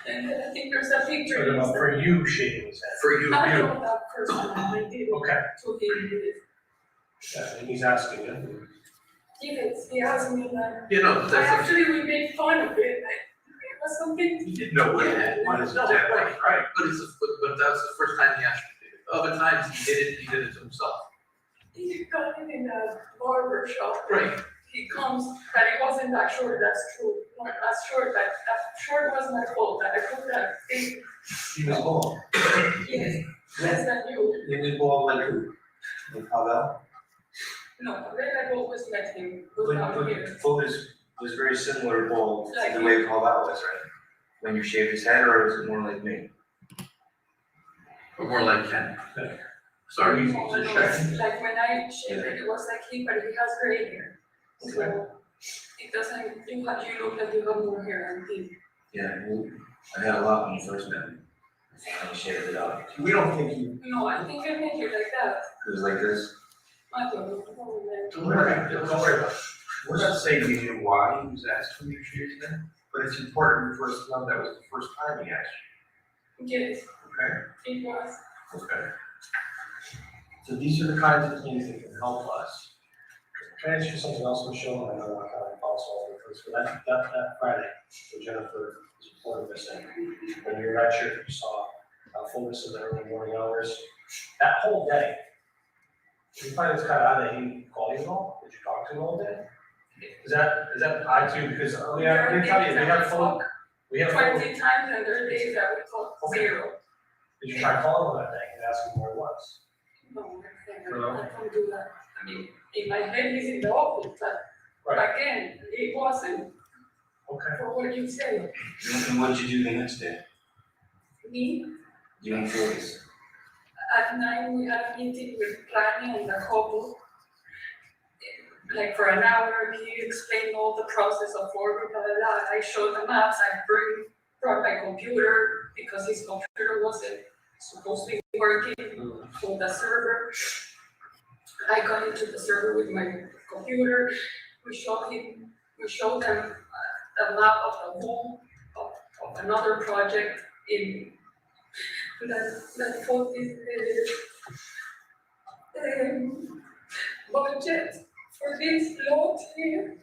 And I think there's a picture. For you shaving his head. For you, I know that person, I did it Okay. to him. Yeah, and he's asking you. Yes, he asked me that. You know, I that's, actually, we made fun of it, it was something. He didn't know what it was. no, right, but that's the first time he asked you to do it. Other times he did it to himself. He got it in a barber shop. Right. He comes, but it wasn't that short, that's true. Not as short, that short was my fault, that I put that big, He was bald. yes, less than you. He was bald like who? Like Pavel? No, then I've always met him, but not here. Photus was very similar bald Like to the way Pavel was, right? When you shaved his head, or was it more like me? Or more like Ken. Sorry. No, like when I shaved it, it was like him, but he has gray hair. So it doesn't, you look like you have more hair than him. Yeah, well, I had a lot when you first met me. I finally shaved it up. We don't think you. No, I think I met you like that. It was like this. I don't know. Don't worry about it. We're not saying you knew why he was asking you to shave his head, but it's important for us to know that was the first time he asked Yes, you, it was. okay? So these are the kinds of things that can help us. Can I ask you something else, Michelle? I know I kind of paused all over first, but that Friday, when Jennifer was reported missing, when you were not sure if you saw Photus in the early morning hours, that whole day, did you find it's kind of odd that he called you at all? Did you talk to him all day? Is that odd too? Because let me tell you, we have phone. 20 times and there are days that we talk zero. Did you try calling him that day and ask him where it was? No, I can't do that. I mean, in my head, he's in the office, but again, it wasn't Okay. for what you said. And what did you do the next day? Me, You and Photus? at 9, we had a meeting with planning and the couple. Like for an hour, he explained all the process of work, blah, blah, blah. I showed the maps, I brought my computer because his computer wasn't supposed to be working for the server. I got into the server with my computer. We showed them the map of the whole of another project in that for this budget for this lot here.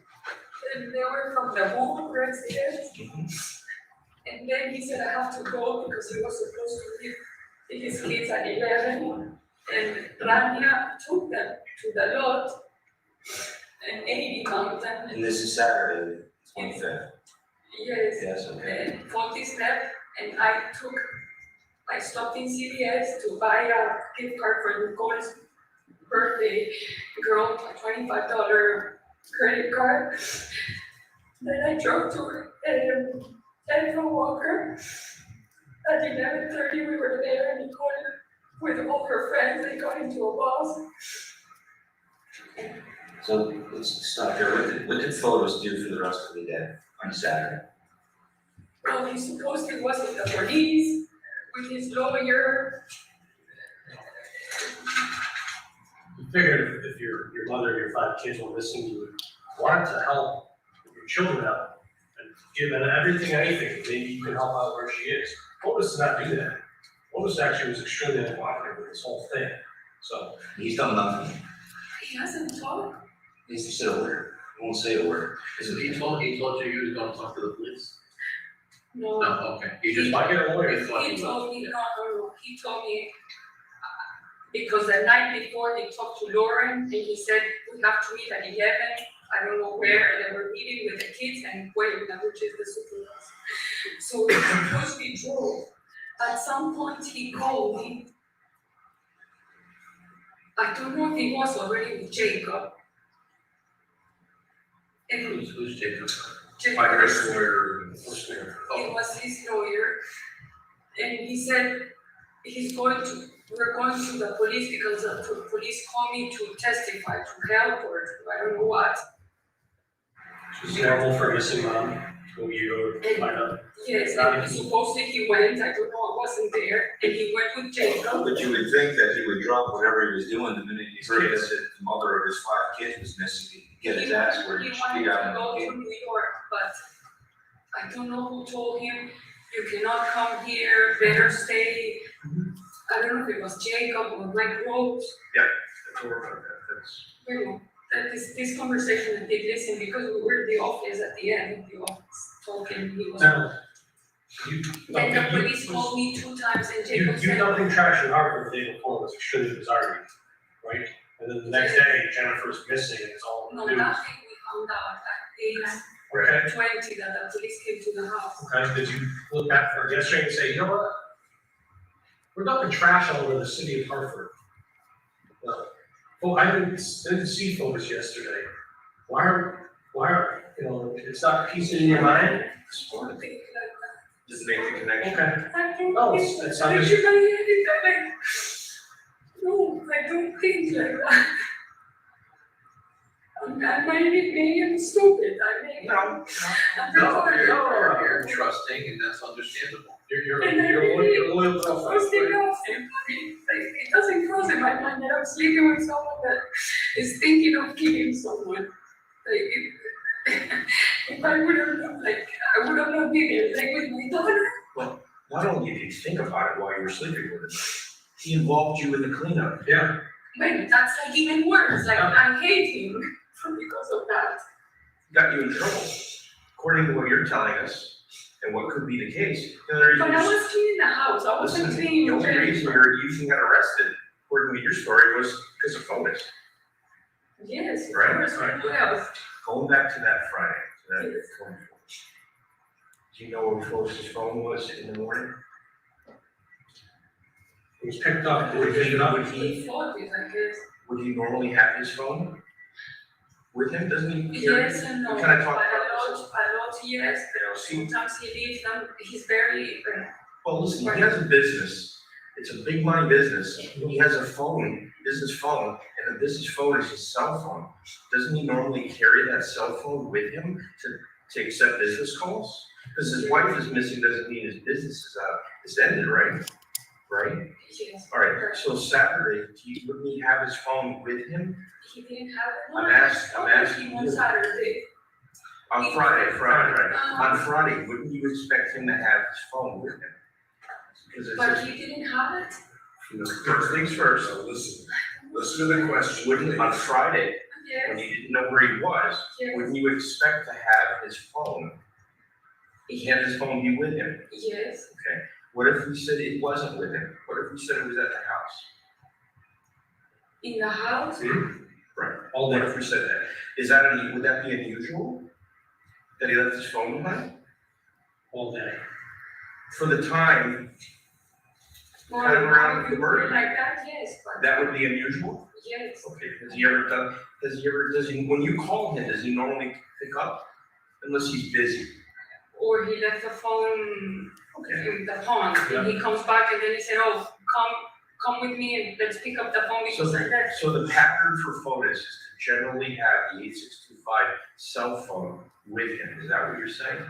And they were from the home residents. And then he said I have to go because he was supposed to leave his kids at 11. And Rania took them to the lot and 80 Mountain. And this is Saturday, 25th. Yes. Yes, okay. And Photus left and I stopped in CVS to buy a gift card for Nicole's birthday girl, a $25 credit card. Then I drove to Central Walker. At 11:30 we were there and Nicole with all her friends, they got into a bus. So let's stop here. What did Photus do for the rest of the day on Saturday? Well, he supposedly was with the police, with his lawyer. You figured if your mother and your 5 kids were missing, you would want to help your children out and give them everything, anything, maybe you can help out where she is. Photus did not do that. Photus actually was extremely uncooperative with this whole thing, so. He's done nothing. He hasn't talked. He's said a word. He won't say a word. So he told you he was gonna talk to the police? No. No, okay. He just. Might get a lawyer. He thought He he told was. me, no, he told me, because the night before he talked to Lauren and he said, we have to meet at 11 I don't know where, they were meeting with the kids and Puebla, which is the supervisor. So of course we drove. At some point he called me. I don't know if he was already with Jacob. And Who's Jacob? Jacob, it was his lawyer. And he said we're going to the police because the police called me to testify, to help, or I don't know what. It's normal for a missing mom to you go find out. Yes, and supposedly he went, I don't know, I wasn't there, and he went with Jacob. But you would think that he would drop whatever he was doing the minute he heard that the mother of his 5 kids was missing, he'd get his ass where He he wanted should be to out go in to the New York, but I don't know who told him, you cannot come here, better stay. I don't know if it was Jacob or Mike Rose. That's all about that, that's. You know, that this conversation I did listen because we were in the office at the end of the office talking, he was. Now, you, And the police called me 2 times and Jacob you said. dumping trash in Hartford the day before was extremely bizarre, right? And then the next day, Jennifer's missing and it's all No, news. nothing, we found out at Okay, 8:20 that the police came to the house. okay, did you look back for yesterday and say, you know what? We're dumping trash all over the city of Hartford. Well, I didn't see Photus yesterday. Why are, you know, it's not piecing in your mind? Just make the connection. Okay. Oh, it's not. No, I don't think like that. I may am stupid, I may. No. You're trusting and that's understandable. You're loyal to First thing else, I mean, like, it doesn't cross in my mind that I'm sleeping with someone that is thinking of killing someone. Like, if I would have known, like, I would have not been there, like with my daughter. Well, not only did you think about it while you were sleeping with him, he involved you in the cleanup. Yeah. But that's like even worse, like I hate him because of that. Got you in trouble, according to what you're telling us, and what could be the case. The other reason But I you- was cleaning the house, I wasn't Listen, cleaning the the only trash. reason you even got arrested, according to your story, was because of Photus. Yes, Right, first, right. what else? Going back to that Friday, to that Yes. phone call. Do you know where Photus's phone was in the morning? It was picked up, did we pick it up? Would he, He fought it, I guess. would he normally have his phone with him? Doesn't he carry? Yes and no. We kind of talked A about this. lot, yes, but sometimes he leaves them, he's very, Well, listen, he has a business. It's a big money business. He has a phone, business phone, and the business phone is his cell phone. Doesn't he normally carry that cell phone with him to accept business calls? Because his wife is missing doesn't mean his business is out. It's ended, right? Right? yes. All right, so Saturday, wouldn't he have his phone with him? He didn't have it. I'm asking On you. Saturday. On Friday, on Friday, wouldn't you expect him to have his phone with him? Because it's But just, he didn't have it? first things first, So listen to the question. wouldn't, on Friday, when Yes, you didn't know where he was, yes, wouldn't you expect to have his phone? He had his phone be with him, yes. okay? What if we said it wasn't with him? What if we said it was at the house? In the house? Right. What if we said that? Would that be unusual? That he left his phone behind? All day. For the time, Well, Kind of around if the you murder. put it like that, yes, but. that would be unusual? Yes, Okay, when you call him, does he normally pick up? Unless he's busy? or he left the phone Okay. in the pond, and he comes back and then he said, oh, come with me and let's pick up the phone because I left. So the pattern for Photus is to generally have the 8625 cell phone with him, is that what you're saying?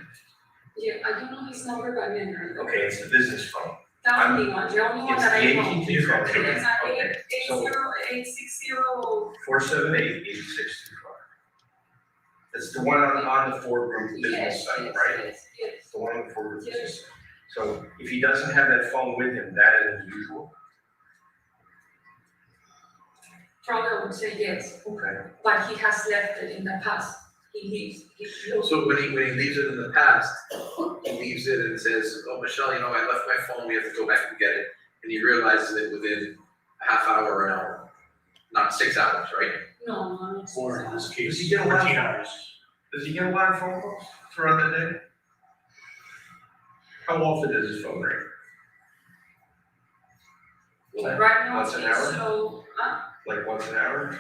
Yeah, I don't know his number by memory. Okay, it's the business phone. That's the one, the only one It's that I the know. AT&T phone. It's at Okay, so 860. 478-8625. That's the one on the Ford Group business Yes, site, yes, right? yes, yes. The one on the Ford Group Yes. business site. So if he doesn't have that phone with him, that is unusual? Probably would say yes, Okay. but he has left it in the past. He leaves, So when he leaves it in the past, he leaves it and says, oh, Michelle, you know, I left my phone, we have to go back and get it. And he realizes it within a half hour or an hour, not 6 hours, right? No, no, it's. Or in this Does case, he get a lot of 14 phone hours. Does he get a lot of phone calls throughout the day? How often does his phone ring? Right now, Once it's an hour? so, Like once an hour?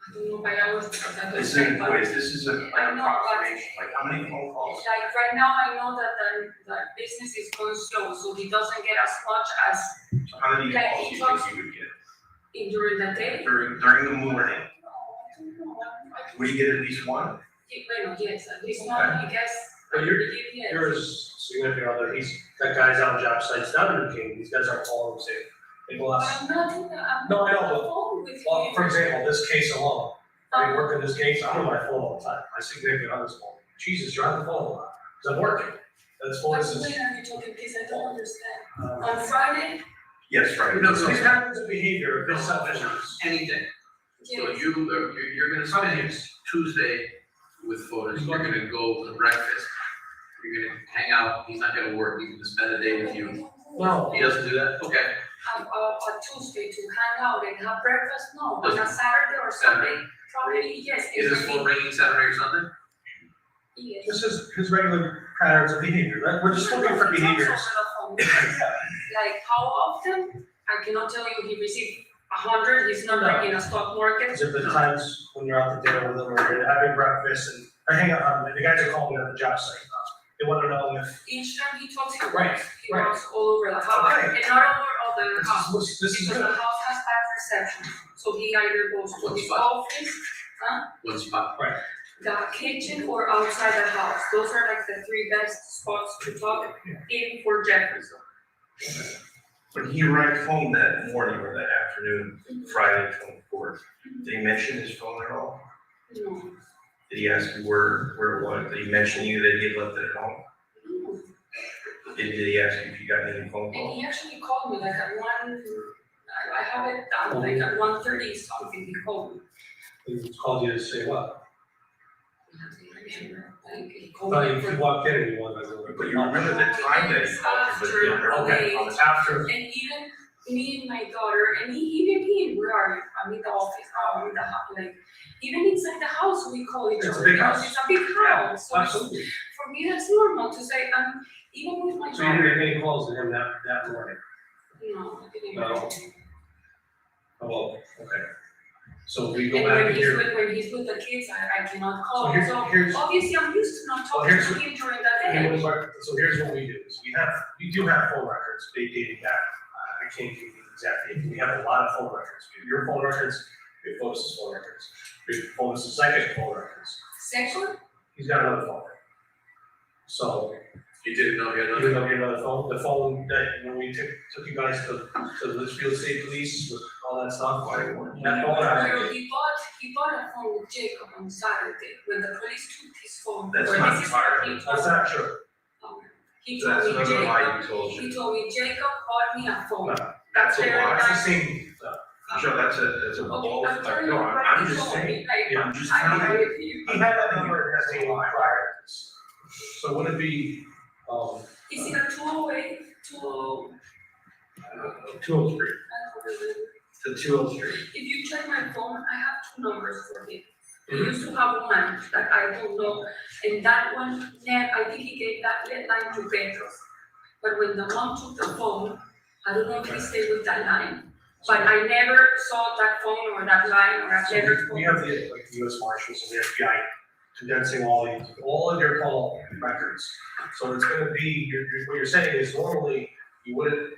I don't know by hours because I don't This check, is, but wait, this is a I know, approximation, like how many phone calls? like right now, I know that the business is going slow, so he doesn't get as much as How many Like, calls do he you think talks- he would get during the day. during the morning? I don't know. Would he get at least one? Well, yes, at least one, I guess. But you're- Yes. Yours significant other, that guy's on job sites down in King, these guys aren't calling him saying, hey, But boss. I'm not doing that, I'm No, I know, not on the but- phone with Well, him. for example, this case alone, I work in this case, I'm on my phone all the time, my significant other's phone. Jesus, you're on the phone a lot, because I'm working. That's But Photus is. when are you talking, please, I don't understand. On Friday, Yes, right. No, so these patterns of behavior, this selfishness. Anything. So yes, you're gonna spend Tuesday with Photus, you're gonna go to breakfast, you're gonna hang out, he's not gonna work, he's gonna spend the day with you. No. He doesn't do that? Okay. on Tuesday to hang out and have breakfast, no, on a Saturday or Sunday, probably, yes. Is his phone ringing Saturday or Sunday? Yes. This is his regular patterns of behavior, right? We're just looking for He talks behaviors. over the phone. Like how often, I cannot tell you, he received 100, he's not like in a stock market. Because of the times when you're out to dinner with them, or you're having breakfast, and, or hang out, the guys are calling me at the job site. They wanna know if, Each time he talks, he Right, walks, he right. walks all over the house, Okay. and not over the house. this is Because the good. house has bad reception, so he either goes to his office, One spot. the kitchen, or outside the house. Those are like the three best spots to talk in for Jefferson. When he arrived home that morning or that afternoon, Friday 24th, did he mention his phone at all? No. Did he ask you where it was? Did he mention you that he had left it at home? No. Did he ask you if you got any phone And calls? he actually called me like at I have it down, like at 1:30 something, he called me. He called you to say what? Like, he called But me if for. you walked in and you wanted to go. But you remember the time that he called you, but Okay, After, after, and even me and my daughter, and even me, where are you? I'm in the office, I'm in the house, like, even inside the house, we call each It's a other. big because house. It's a big house, so absolutely. for me, that's normal to say, even with my So you didn't daughter. get any calls to him that morning? No, I didn't. No. Oh, well, okay. So we go And back in here. when he's with the kids, I cannot call, So here's- obviously, I'm used to not Well, talking here's to what- him during the day. So here's what we do, is we do have phone records, dating back, I can't give you the exact date, we have a lot of phone records. We have your phone records, we have Photus' phone records, we have Photus' second phone records. Sexual? He's got another phone. So, You didn't know he had even another? though he had another phone, the phone that, when we took you guys to Litchfield State Police with all that stuff, that phone, No, he bought a phone with Jacob on Saturday, when the police took his phone. That's or not this is what part of he it. told that's me. not true. He told That's me another lie Jacob, you told he you. told me Jacob bought me a phone. No, That's a very lie. It's the nice. same stuff. Joe, that's a Okay, bold, I'm telling you no, what I'm he just told saying, me, like, Yeah, I'm just I telling agree you. with you. He had that number as a line prior to this. So would it be, Is it a 208, 203? The 203. If you check my phone, I have two numbers for him. He used to have one that I don't know, and that one, I think he gave that line to Petros. But when the mom took the phone, I don't know if he stayed with that line, but I never saw that phone or that line, or I've never. We have the, like, the US Marshals and the FBI condensing all of your call records. So it's gonna be, what you're saying is normally you wouldn't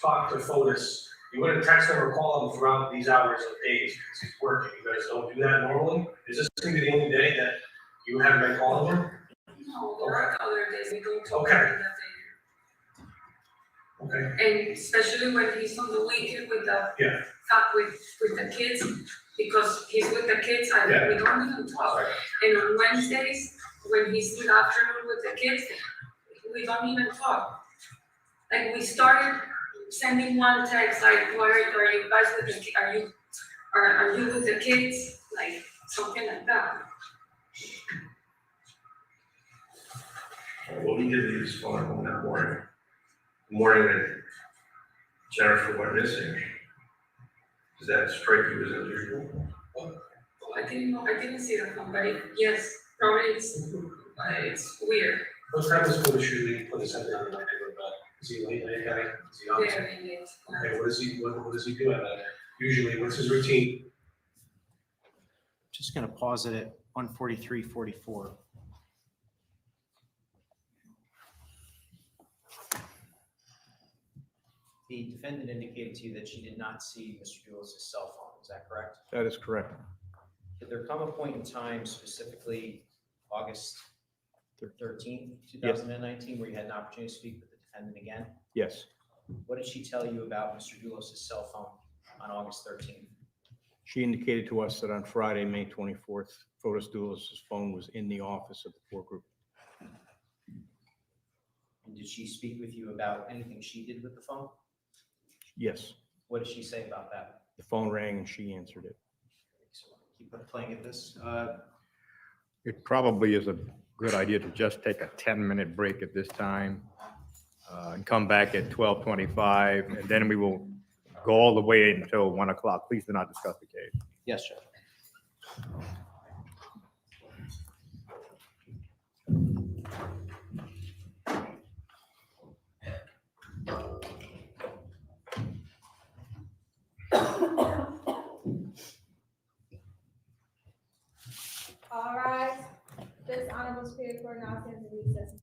talk to Photus, you wouldn't text him or call him throughout these hours of days because he's working. You guys don't do that normally? Is this gonna be the only day that you haven't been calling him? No, there are other days we don't talk Okay. during that day. Okay. And especially when he's on the weekend with the, Yeah. with the kids, because he's with the kids, Yeah. we don't even talk. Sorry. And on Wednesdays, when he's in the afternoon with the kids, we don't even talk. Like, we started sending one text, like, are you guys with the, are you with the kids? Like, something like that. Well, he did leave his phone at home that morning. The morning that Jennifer went missing. Does that strike you as unusual? Oh, I didn't see the phone, but yes, probably it's weird. What time is Photus usually put his head down and like to go to bed? Is he late night guy? Is he on? Very late. Okay, what does he do at night? Usually, what's his routine? Just going to pause it at 1:43:44. The defendant indicated to you that she did not see Mr. Dulos' cell phone. Is that correct? That is correct. Did there come a point in time, specifically August 13th, 2019, where you had an opportunity to speak with the defendant again? Yes. What did she tell you about Mr. Dulos' cell phone on August 13th? She indicated to us that on Friday, May 24th, Photus Dulos' phone was in the office of the court group. And did she speak with you about anything she did with the phone? Yes. What did she say about that? The phone rang and she answered it. So keep playing at this. It probably is a good idea to just take a 10-minute break at this time and come back at 12:25, and then we will go all the way until 1 o'clock. Please do not discuss the case. Yes, Judge. All right, this honorable superior court now stands in recess.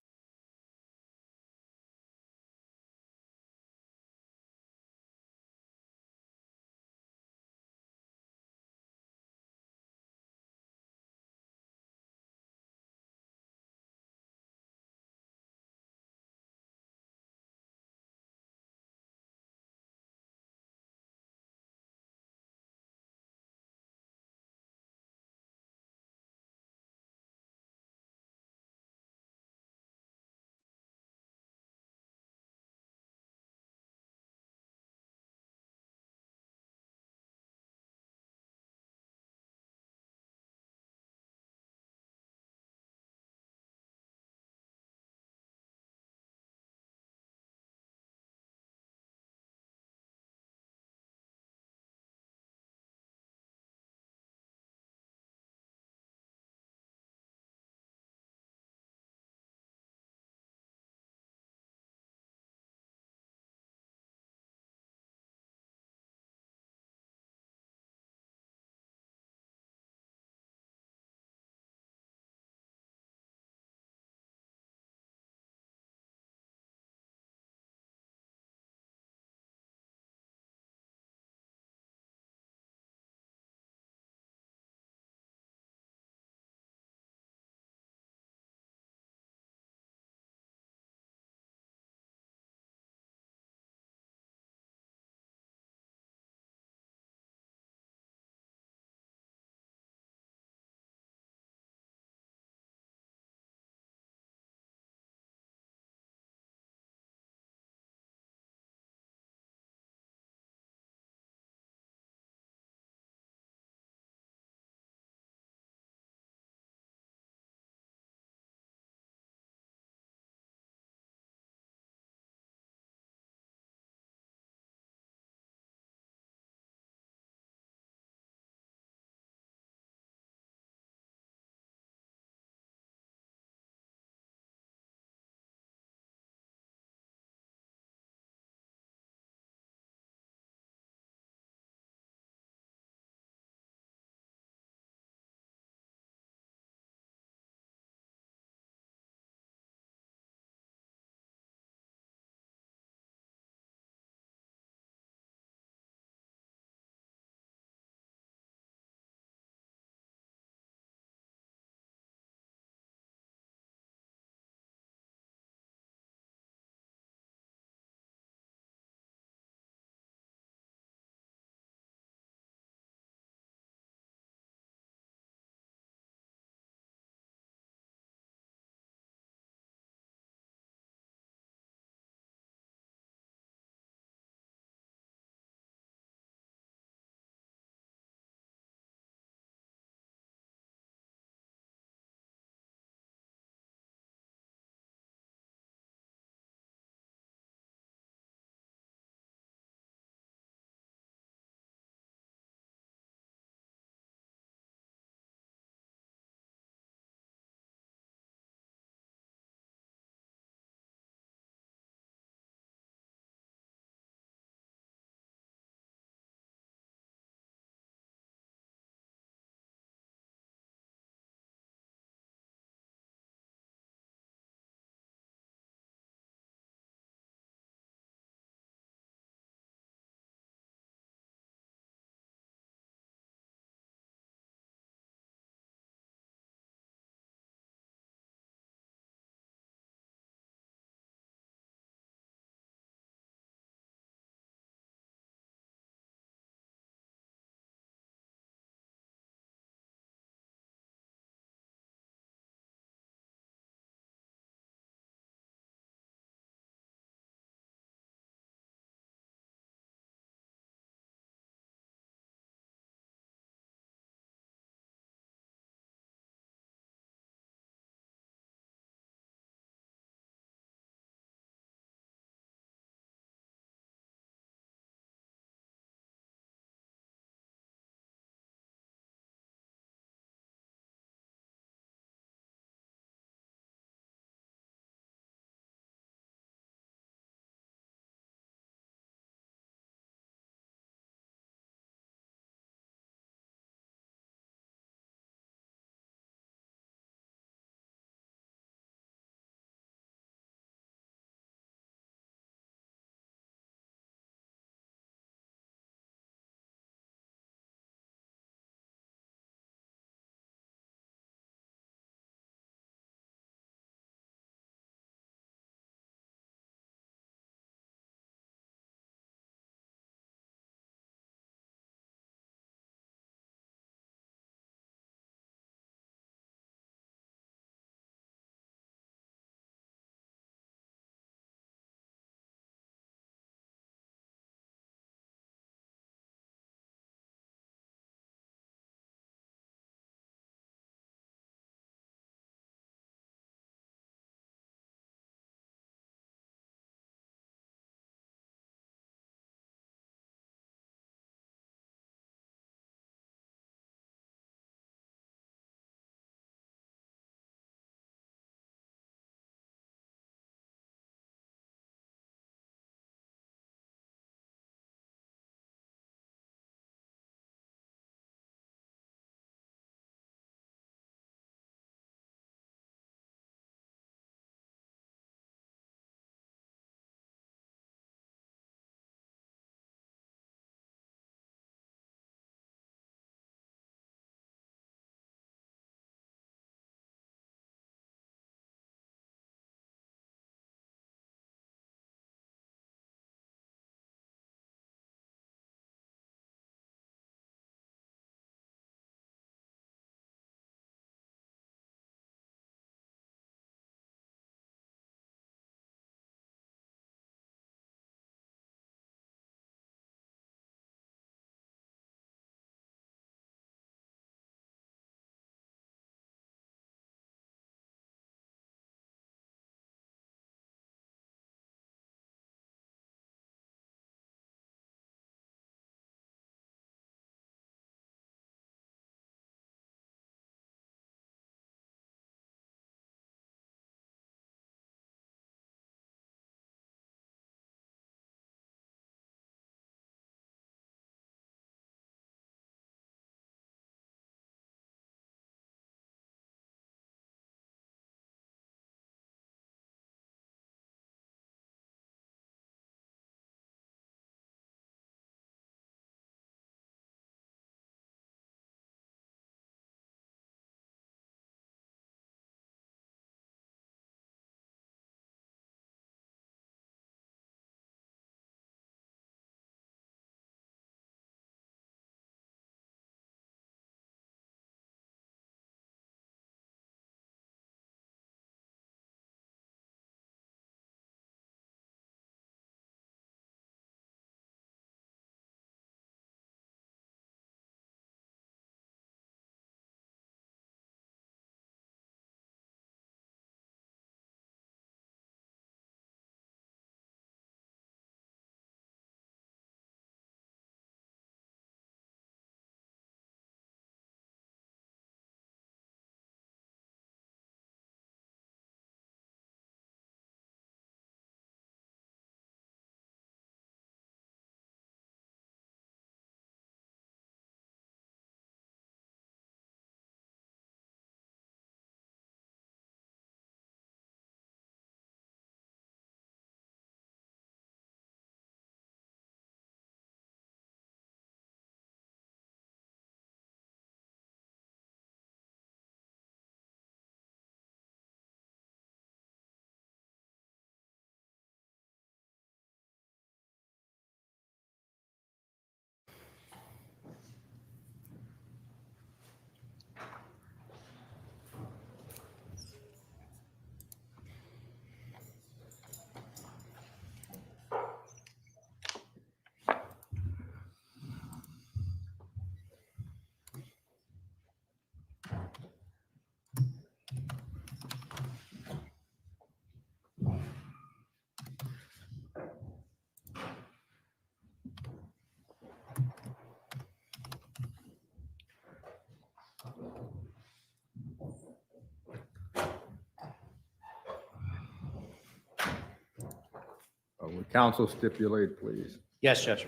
Council stipulate, please. Yes, Judge.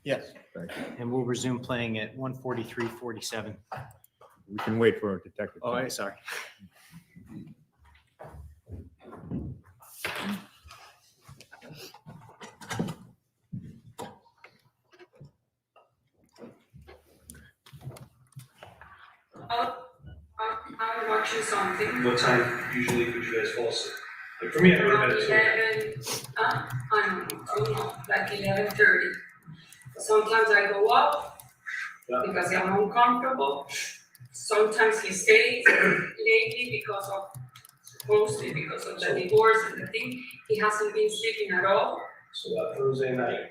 Yes. Thank you. And we'll resume playing at 1:43:47. We can wait for Detective. Oh, I'm sorry. I'm watching something. What time usually would you guys fall asleep? Like for me, I would have Around been at 2. 11, I don't know, like 11:30. Sometimes I go up Yeah. because I'm uncomfortable. Sometimes he stays lately mostly because of the divorce and the thing. He hasn't been sleeping at all. So that Thursday night.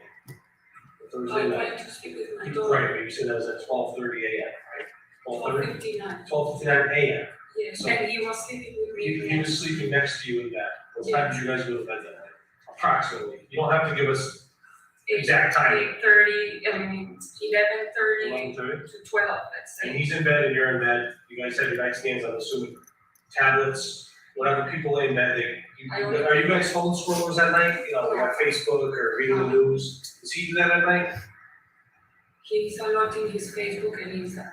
I went to sleep with my daughter. Right, but you said that was at 12:30 a.m., right? 12:30? 12:59. 12:59 a.m. Yes, So- and he was sleeping with me. He was sleeping next to you in bed. What time did you guys go to bed that night? Approximately. You don't have to give us exact time. 8:30, 11:30 11:30? to 12, let's And say. he's in bed and you're in bed. You guys have your nightstands, I'm assuming, tablets, whatever people lay in bed, are you guys phone scrollers at night? You know, like on Facebook or reading the news? Does he do that at night? He's a lot in his Facebook and Instagram.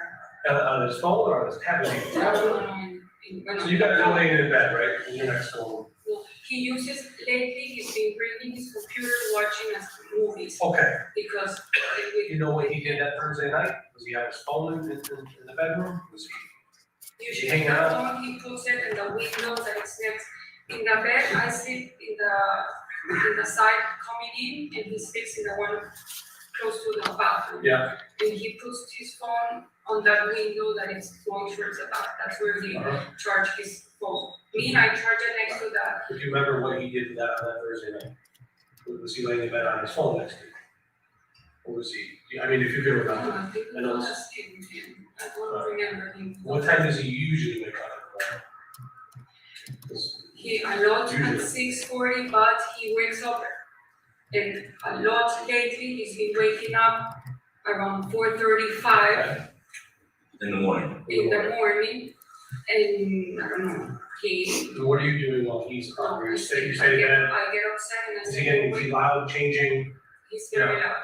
On his phone or on his tablet? So you guys are laying in bed, right? And you're next to him. No, he uses, lately, he's been bringing his computer, watching us movies, Okay. because You know what he did that Thursday night? Was he have his phone in the bedroom? Was he? usually hang out? the phone, he puts it in the window that is next. In the bed, I sleep in the side coming in, and he sleeps in the one close to the bathroom. Yeah. And he puts his phone on that window that is going towards the back, that's where he charge his phone. Me, I charge it next to that. Do you remember what he did on that Thursday night? Was he laying in bed on his phone next to you? Or was he, I mean, if you can remember. I think I know it it's- was him. I don't remember him. What time does he usually wake up? 'Cause- He a lot Usually. at 6:40, but he wakes up, and a lot lately, he's been waking up around 4:35 In the morning. in the morning, and I don't know, What are you doing while he's up? You stay in bed? I get upset and I Is say, he getting, "Oh, is he wait." loud, changing? He's very loud.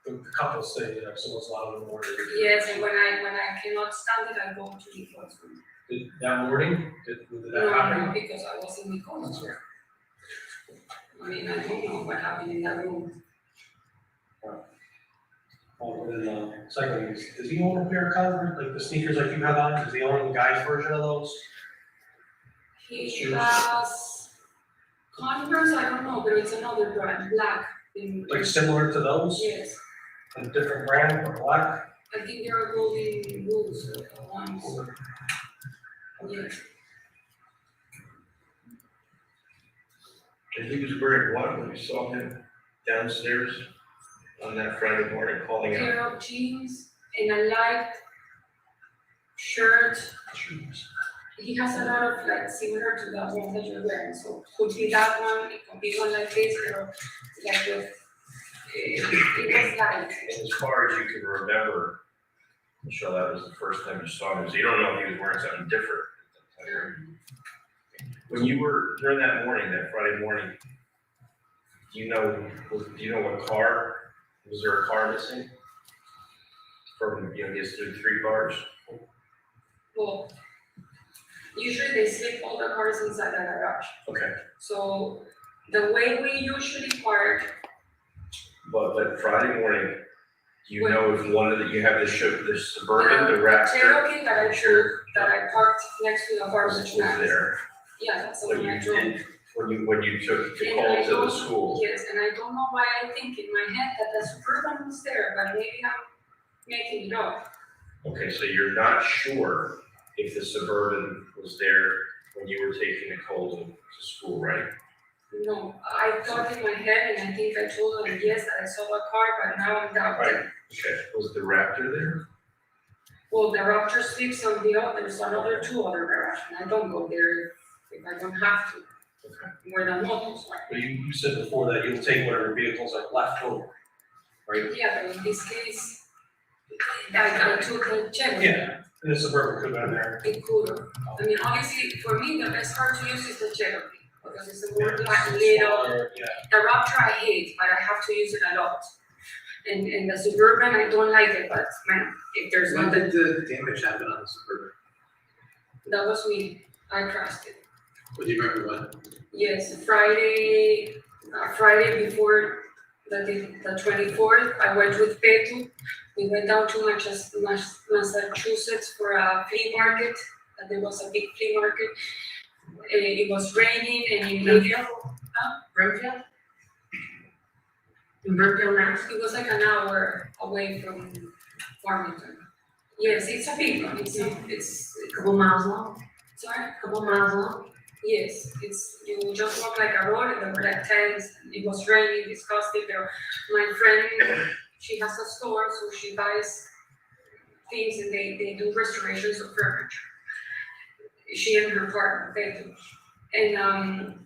The couple say, you know, someone's loud in the morning. Yes, and when I cannot stand it, I go to the bathroom. That morning, did that No, happen? because I was in the corner. I mean, I don't know what happened in that room. Oh, and then, second, does he own a pair of Converse, like the sneakers like you have on? Does he own the guy's version of those? He Shoes. has Converse, I don't know, but it's another brand, black. Like similar to those? Yes, A different brand, or black? I think they're golden rules, ones, yes. And he was wearing what when you saw him downstairs on that Friday morning calling out? Pair of jeans and a light shirt. Shoes. He has a lot of like similar to the ones that you're wearing, so could be that one, it could be one like this, or like with, it was light. And as far as you can remember, Michelle, that was the first time you saw him, so you don't know if he was wearing something different. When you were, during that morning, that Friday morning, do you know what car, was there a car missing? From, he has 3 cars? Well, usually they slip all the cars inside the garage. Okay, So the way we usually park, but Friday morning, do you know if one of the, you have the Suburban, the Raptor? Cherokee that I Sure. took, that I parked next to the Was garbage can. there, Yeah, that's the but one you I drove. did, when you took the And call I to the don't- school. Yes, and I don't know why I think in my head that the Suburban was there, but maybe I'm making it up. Okay, so you're not sure if the Suburban was there when you were taking Nicole to school, right? No, I thought in my head, and I think I told them, yes, that I saw a car, but now I'm doubting. Right. Okay, was the Raptor there? Well, the Raptor sleeps on the other, there's another 2 other garage, and I don't go there if I don't have to, Okay. where the motors are. But you said before that you'll take whatever vehicles are left over, right? Yeah, but in this case, I took the Cherokee. Yeah, and the Suburban could have been there. It could have. I mean, obviously, for me, the best car to use is the Cherokee. because it's a more like little. Yeah. The Raptor I hate, but I have to use it a lot. And the Suburban, I don't like it, but man, if there's When nothing, did the damage happen on the Suburban? that was me. I crashed it. Would you remember when? Yes, Friday before the 24th, I went with Petu. We went down to Massachusetts for a flea market. There was a big flea market. It was raining and in Bridgeville. Brimfield? In Brimfield, Mass? It was like an hour away from Farmington. Yes, it's a big one. It's Couple miles long, sorry. couple miles long. Yes, you just walk like a road and there were like tents, and it was raining, disgusting. My friend, she has a store, so she buys things and they do restorations of furniture. She and her partner, they do. And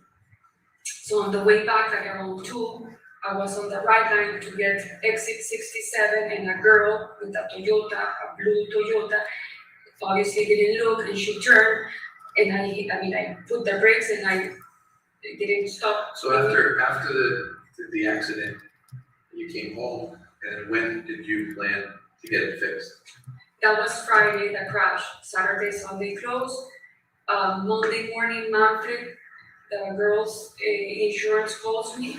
so on the way back, like around 2, I was on the right line to get exit 67, and a girl with a Toyota, a blue Toyota, obviously didn't look, and she turned, and I put the brakes and I didn't stop. So after the accident, you came home, and when did you plan to get it fixed? That was Friday, the crash. Saturday, Sunday closed. Monday morning, Manfred, the girl's insurance calls me,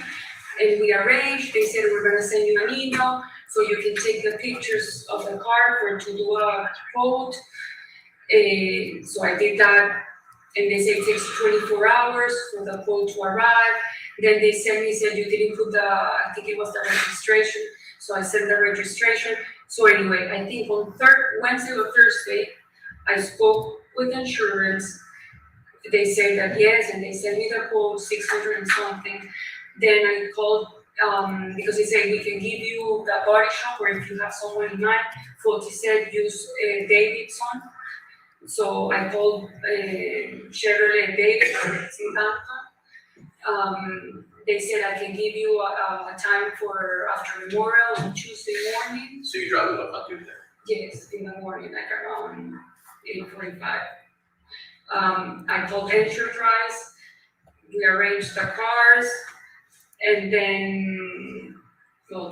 and we arranged. They said we're gonna send you an email so you can take the pictures of the car to do a quote. So I did that, and they say it takes 24 hours for the quote to arrive. Then they said you didn't put I think it was the registration, so I sent the registration. So anyway, I think on Wednesday or Thursday, I spoke with insurance. They say that yes, and they sent me the quote, 600 and something. Then I called, because they say we can give you the body shop, or if you have someone in mind. Photus said use Davidson. So I called Chevrolet Davidson in Tampa. They said I can give you a time for after Memorial on Tuesday morning. So you dropped it off on Tuesday? Yes, in the morning, like around 8:45. I called Enterprise. We arranged the cars, and then,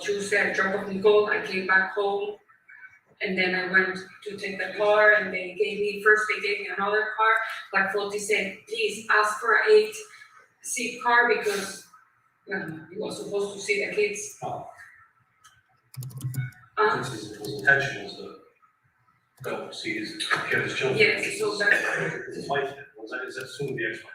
Tuesday I dropped off Nicole. I came back home, and then I went to take the car, and they gave me another car. Like Photus said, please ask for an 8-seat car because you were supposed to see the kids. His intention was to go see his children. Yes, so that's. His wife, is that soon to be ex-wife?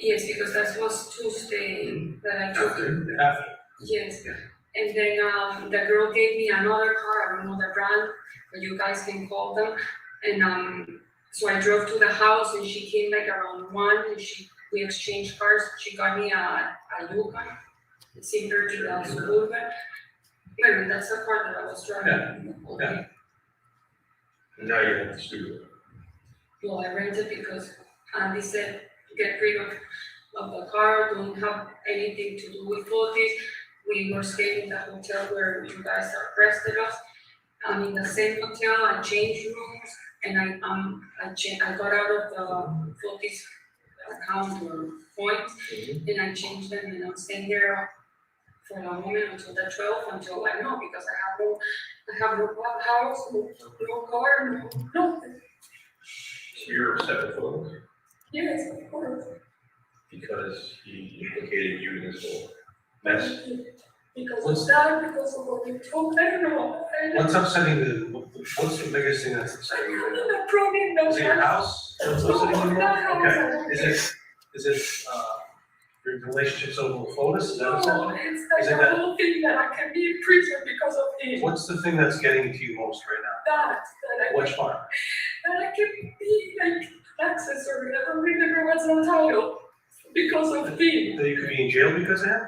Yes, because that was Tuesday that I took. After. Yes, and then the girl gave me another car, I don't know the brand, but you guys can call them. And so I drove to the house, and she came like around 1, and we exchanged cars. She got me a Yukon, similar to the Suburban. Well, that's the car that I was driving. Yeah. Okay. Now you have to do it. Well, I rented because Andy said to get rid of the car, don't have anything to do with Photus. We were staying in the hotel where you guys arrested us. I'm in the same hotel. I changed rooms, and I got out of the Photus account or points, and I changed them, and I'm staying there for a moment until the 12th, until I know, because I have no house, no car, no. So you're upset with Photus Yes, of course. because he implicated you in this whole mess? Because of that, because of what you told, I don't know. What's upsetting what's the biggest thing that's upsetting you? The problem, no. Is it your house? What's upsetting you? No, Okay, is it your relationships over with Photus? Is that what's No, happening? it's Is it like the whole thing that I can be in prison because of him. What's the thing that's getting to you most right now? That Which part? I can be like accessory. I don't remember what's the title because of him. That you could be in jail because of him?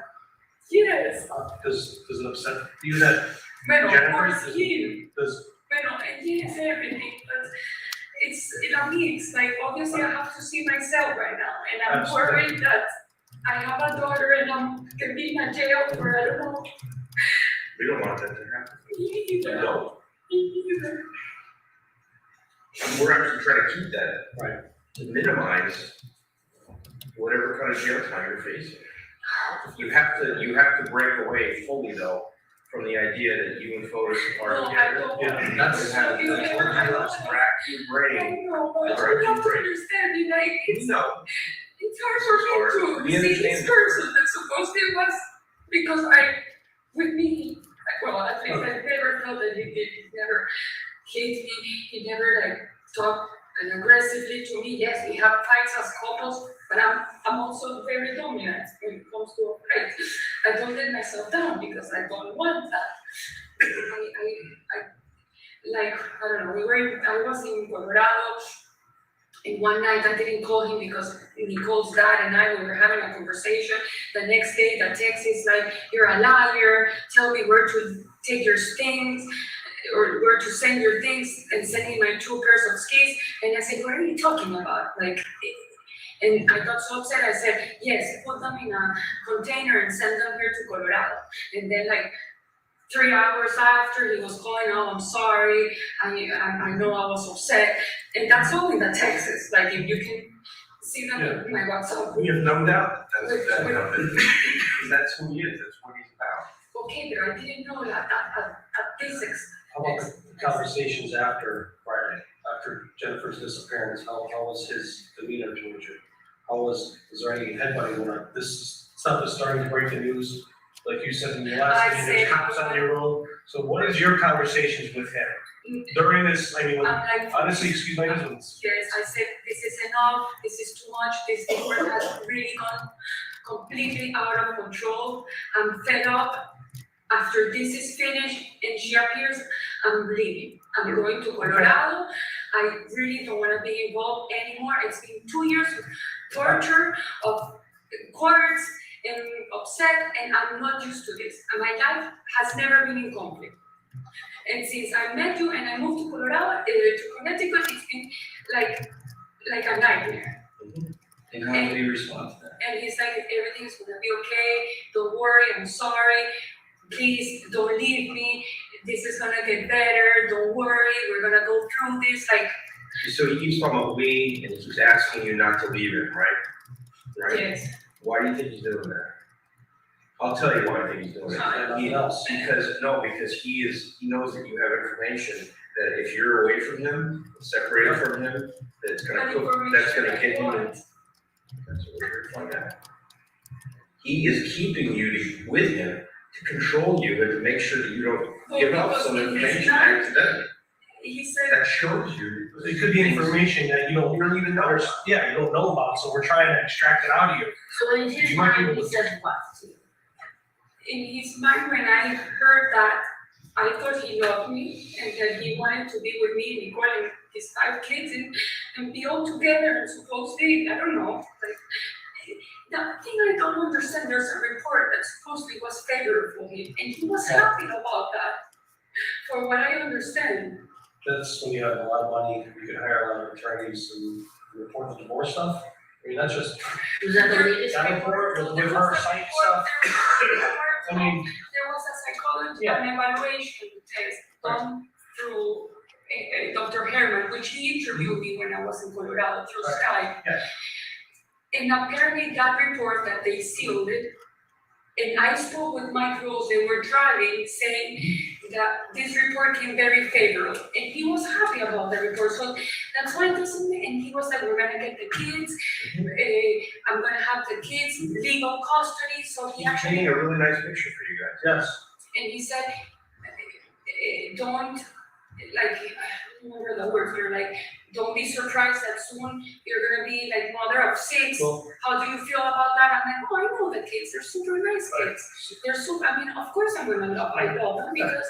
Yes. Does it upset you that Bueno, of Jennifer, course him. does Bueno, and yes, everything, but it's like obviously I have to see myself right now, and I'm Absolutely. worried that I have a daughter and I'm gonna be in a jail for I don't know. we don't want that to happen? Me either. No. Me either. We're actually trying to keep that. Right. to minimize whatever kind of jail time you're facing. You have to break away fully though from the idea that you and Photus are No, together. I don't. Yeah, That's how you rack your brain. No, but you have to understand, you know, it's hard for me to see this person that supposedly was, because with me, well, at least I never felt that he did, he never hit me, he never like talked aggressively to me. Yes, we have fights as couples, but I'm also very dominant when it comes to a fight. I don't let myself down because I don't want that. I don't know, I was in Colorado, and one night I didn't call him because Nicole's dad and I, we were having a conversation. The next day, the text is like, "You're a liar, tell me where to take your things, or where to send your things," and sending my 2 pairs of skis. And I said, "What are you talking about?" Like, and I got so upset, I said, "Yes, put them in a container and send them here to Colorado." And then like 3 hours after, he was calling, "Oh, I'm sorry, I know I was upset." And that's all in the texts, like if you can see them in my WhatsApp. We have no doubt that's that's who he is, that's what he's about. Okay, but I didn't know that at this How about the conversations after Friday, after Jennifer's disappearance? How was his demeanor towards you? Was there any headbutting going on? This stuff is starting to break the news. Like you said in your last meeting, there's cops on your road. So what is your conversations with him during this? I mean, honestly, excuse my husband. Yes, I said, "This is enough, this is too much, this work has really gone completely out of control. I'm fed up. After this is finished and she appears, I'm leaving. I'm going to Colorado. I really don't want to be involved anymore. It's been 2 years of torture, of courts, and upset, and I'm not used to this. And my life has never been in conflict. And since I met you and I moved to Colorado, to Connecticut, it's been like a nightmare." And how do you respond to that? And he's like, "Everything's gonna be okay. Don't worry. I'm sorry. Please don't leave me. This is gonna get better. Don't worry. We're gonna go through this." Like, So he keeps talking about we, and he's asking you not to leave him, right? Right? yes. Why do you think he's doing that? I'll tell you why I think he's doing that. Because he knows that you have information that if you're away from him, separated from him, that's gonna get you. That's what we're here to find out. He is keeping you with him to control you and to make sure that you don't give up some information accidentally. He said, That shows you. It could be information that you don't even know. Yeah, you don't know about, so we're trying to extract it out of you. So in his mind, he said what to you? in his mind, when I heard that, I thought he loved me and that he wanted to be with me, Nicole, and his 5 kids, and be all together and supposedly, I don't know, like, the thing I don't understand, there's a report that supposedly was favorable for him, and he was happy about that, for what I understand. That's when you have a lot of money, you can hire a lot of attorneys to report the divorce stuff. I mean, that's just. Was that the latest That report? report, the divorce site stuff. I mean. There was a psychology and evaluation test done through Dr. Herman, which he interviewed me when I was in Colorado through Skype. Yeah. And apparently that report that they sealed it, and I spoke with Mike Rose, they were driving, saying that this report came very favorable, and he was happy about the report, so that's why it doesn't, and he was like, we're gonna get the kids, I'm gonna have the kids, legal custody, so he He's actually. painting a really nice picture for you guys. Yes. And he said, don't, like, I don't remember the words, but like, don't be surprised that soon you're gonna be like mother of 6. Well, How do you feel about that? I'm like, oh, I know the kids, they're super nice kids. They're super, I mean, of course I'm gonna love, I love them because.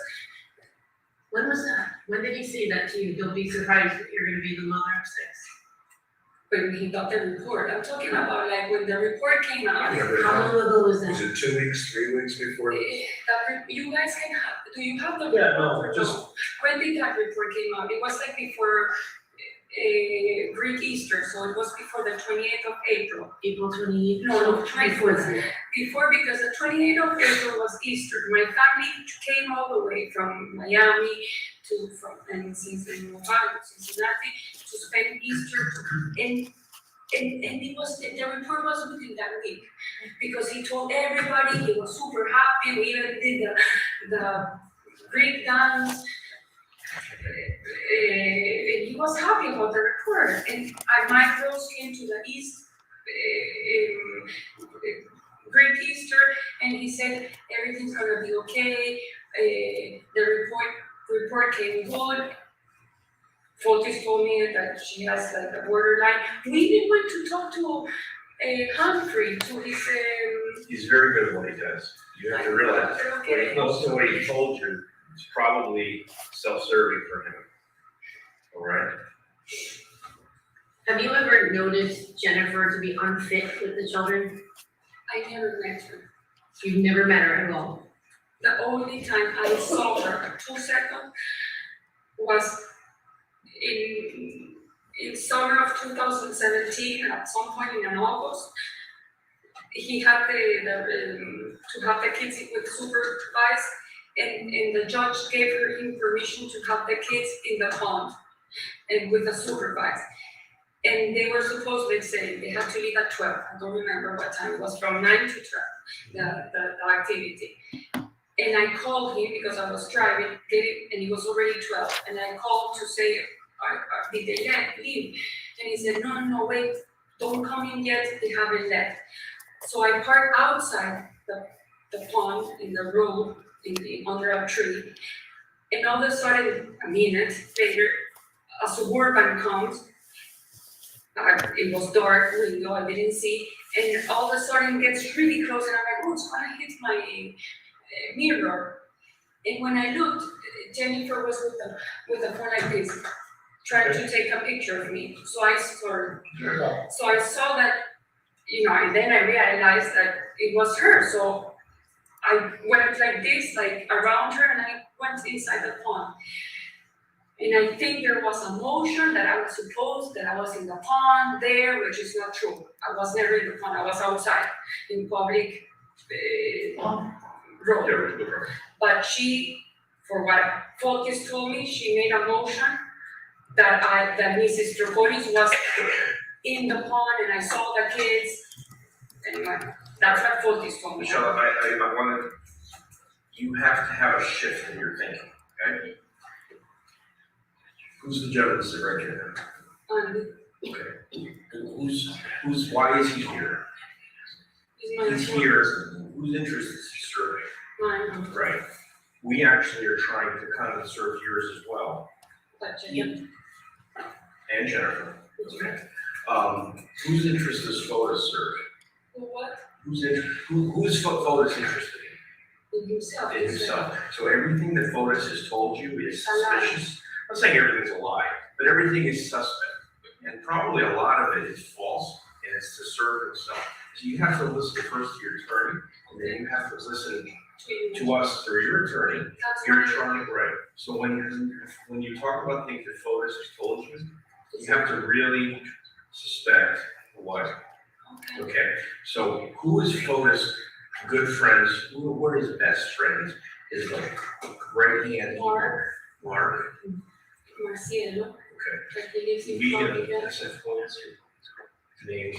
When was that? When did he say that to you? Don't be surprised that you're gonna be the mother of 6. When he got the report, I'm talking about like when the report came out. Yeah, but How long ago was was that? it 2 weeks, 3 weeks before? You guys can have, do you have the Yeah, report? no, just. When did that report came out? It was like before Greek Easter, so it was before the 28th of April. April 28th? No, Before that. Before, because the 28th of April was Easter. My family came all the way from Miami and since in Ohio, Cincinnati, to spend Easter, and it was, the report was within that week, because he told everybody, he was super happy, we even did the Greek dance, and he was happy about the report, and my girls came to the East, Greek Easter, and he said, everything's gonna be okay, the report came good. Photus told me that she has like a borderline. We even went to talk to Humphrey, to his. He's very good at what he does. You have to realize, when he goes to what he told you, it's probably self-serving for him. All right? Have you ever noticed Jennifer to be unfit with the children? I never met her. You've never met her at all? The only time I saw her, 2 seconds, was in summer of 2017, at some point in August. He had to have the kids with supervised, and the judge gave him permission to have the kids in the pond and with the supervised. And they were supposed, let's say, they had to leave at 12. I don't remember what time. It was from 9 to 12, the activity. And I called him because I was driving, and it was already 12. And I called to say, did they leave? And he said, no, wait, don't come in yet, they haven't left. So I parked outside the pond in the road, under a tree. And all of a sudden, a minute later, a Suburban comes. It was dark window, I didn't see, and all of a sudden it gets really close, and I'm like, oh, it's gonna hit my mirror. And when I looked, Jennifer was with the phone like this, trying to take a picture of me. So I saw that, and then I realized that it was her. So I went like this, like around her, and I went inside the pond. And I think there was a motion that I was supposed that I was in the pond there, which is not true. I was never in the pond, I was outside in public road. But she, for what Photus told me, she made a motion that Mrs. Troconis was in the pond and I saw the kids. Anyway, that's what Photus told me. Michelle, I wanted, you have to have a shift in your thinking, okay? Who's the gentleman sitting right here? Okay. Why is he here? He's here, whose interest is he serving? Mine. Right. We actually are trying to kind of serve yours as well. But Jennifer. And Jennifer. Okay. Whose interest does Photus serve? What? Who's Photus interested in? In himself. In himself. So everything that Photus has told you is suspicious. I'm not saying everything's a lie, but everything is suspect. And probably a lot of it is false, and it's to serve himself. So you have to listen first to your attorney, and then you have to listen to us through your attorney. You're trying, right. So when you talk about things that Photus has told you, you have to really suspect what. Okay. So who is Photus good friends? Who are his best friends? His right hand. Mark. Marcielo. Okay. That he lives in We Florida. names.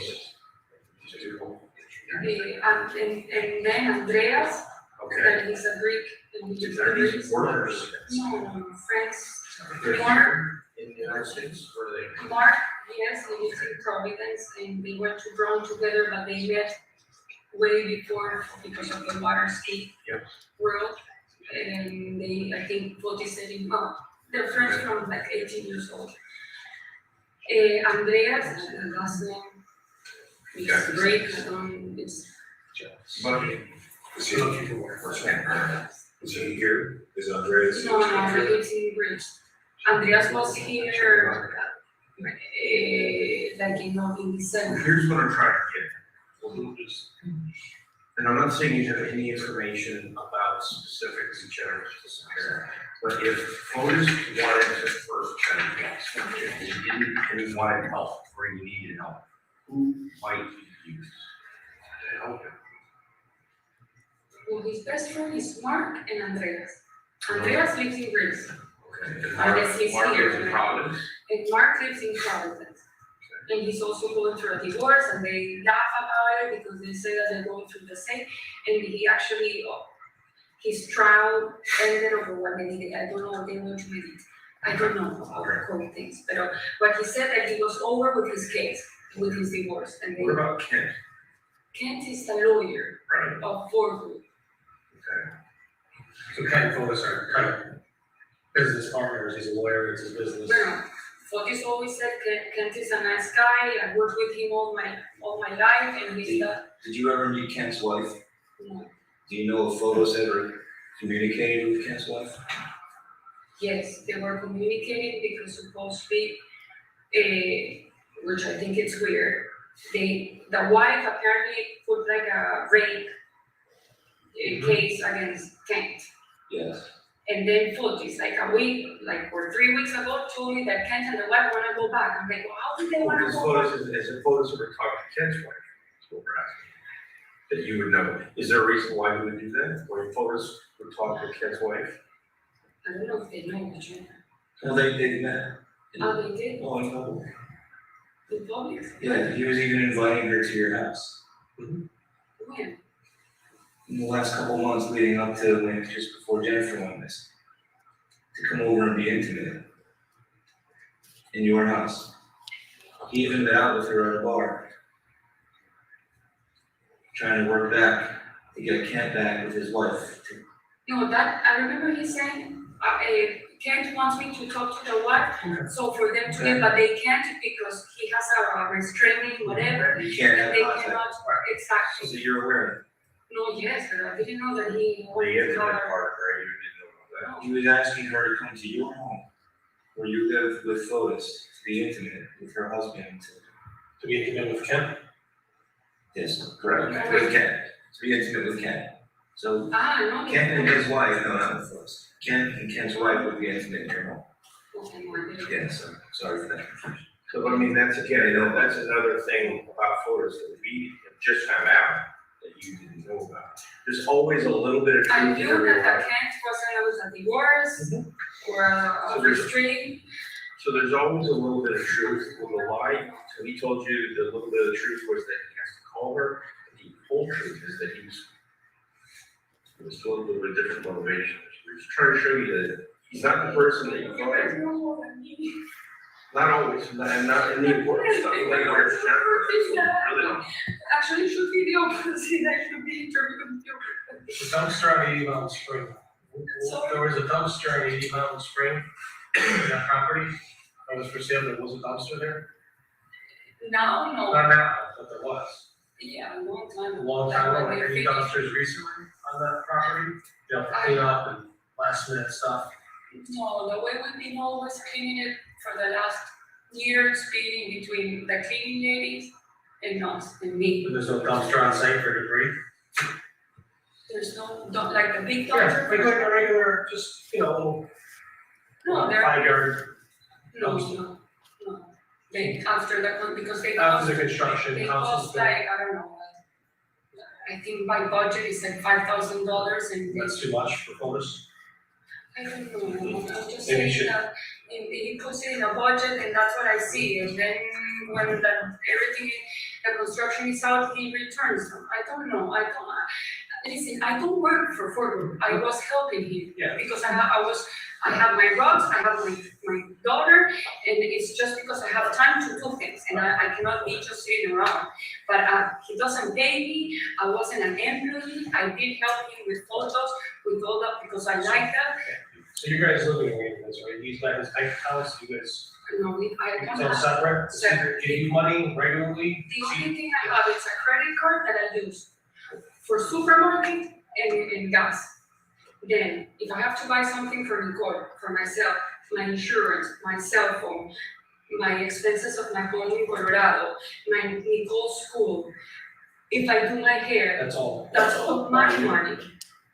And then Andreas, Okay. that he's a Greek. And he's a Are Greek. these workers? No, friends. They're here in the United States, or are they? Mark, yes, he lives in Providence, and they went to Rome together, but they met way before because of the water ski world. And they, I think, Photus said him up. They're friends from like 18 years old. Andreas, the last name is Greek, it's. But Is he here? Is Andreas? No, he lives in Greece. Andreas was here, like in December. here's what I'm trying to get. And I'm not saying you have any information about specifics of Jennifer's disappearance, but if Photus wanted to first Jennifer, if he wanted help or he needed help, who might he use to help him? Well, his best friend is Mark and Andreas. Andreas lives in Greece. Okay, and I guess he's Mark here. lives in Providence? And Mark lives in Providence. And he's also going through a divorce, and they laugh about it because they say that they're going through the same. And he actually, his trial ended over what they did. I don't know what they want to do. I don't know about the court things, but he said that he was over with his case, with his divorce. And What about Kent? Kent is the lawyer Right, of Fort Hood. okay. So Ken and Photus are kind of business partners, he's a lawyer, it's his business. Well, Photus always said Kent is a nice guy. I worked with him all my life, and he's the. Did you ever meet Kent's wife? No. Do you know if Photos ever communicated with Kent's wife? Yes, they were communicating because supposedly, which I think it's weird, the wife apparently put like a rape case against Kent. Yes. And then Photos, like a week, like or 3 weeks ago, told me that Kent and the wife wanna go back. I'm like, well, how did they wanna Because go back? Photos is a Photos ever talked to Kent's wife, is what we're asking. That you would know. Is there a reason why you would do that? Or Photos would talk to Kent's wife? I don't know if they know each other. Well, they met. Oh, they did? Oh, in public. In public? Yeah, he was even inviting her to your house. When? In the last couple months leading up to when, just before Jennifer went missing. To come over and be intimate. In your house. He even met out with her at a bar. Trying to work back, to get Kent back with his wife. No, that, I remember he saying, Kent wants me to talk to the wife, so for them to get, but they can't because he has a restraining whatever. You can't have They contact. cannot, exactly. So you're aware. No, yes, but I didn't know that he. The intimate had- part, right, you didn't know about He was asking her to come to your home, where you live with Photos, to be intimate with her husband. To be intimate with Ken? Yes, correct, with Ken, to be intimate with Ken. So No. Ken and his wife, no, not with Photos. Ken and Ken's wife would be intimate in your home. Okay, no, I didn't. Yes, I'm sorry for that confusion. So, I mean, that's again, that's another thing about Photos that we just found out that you didn't know about. There's always a little bit of I truth in knew every that lie. Kent was a divorce or a So there's- restraint. So there's always a little bit of truth with the lie. So he told you the little bit of the truth was that he has to call her. The whole truth is that it was a little bit of a different motivation. He was trying to show you that he's not the person that you You thought. guys know more than me. Not always, and not in the important stuff. Like where it's really not. Actually, it should be the opposite, I should be interviewing you. The dumpster on 80 Mountain Spring. There was a dumpster on 80 Mountain Spring, in that property, that was for sale, there was a dumpster there? Now, no, Not now, but there was. yeah, a long time A ago. long time Like ago, when they any finished- dumpsters recently on that property? You know, for clean up and last minute stuff. No, the way we've been always cleaning it for the last years, being between the cleaning ladies and us, and me. There's no dumpster on site for debris? There's no, like the big Yeah, dumpster. like a regular, just, you know, little No, there, 5-yard no. They, after the, because they after cost, the construction, they houses. cost like, I don't know, I think my budget is like $5,000 and That's too much for Photos? I don't know, I'm just Maybe saying you should- that he puts it in a budget and that's what I see, and then when everything, the construction is out, he returns them. I don't know, listen, I don't work for Ford, I was helping him. Yeah. Because I have my rods, I have my daughter, and it's just because I have time to do things, and I cannot be just sitting around. But he doesn't pay me, I wasn't an employee, I did help him with photos, with all that, because I like that. So you guys living arrangements, right? He's got his bank accounts, you guys, No, I it's don't all have. separate? Separate. Give you money regularly? The only thing I have is a credit card that I use for supermarket and gas. Then, if I have to buy something for Nicole, for myself, my insurance, my cell phone, my expenses of my home in Colorado, my Nicole's school, if I do my hair, That's all? that's all my money.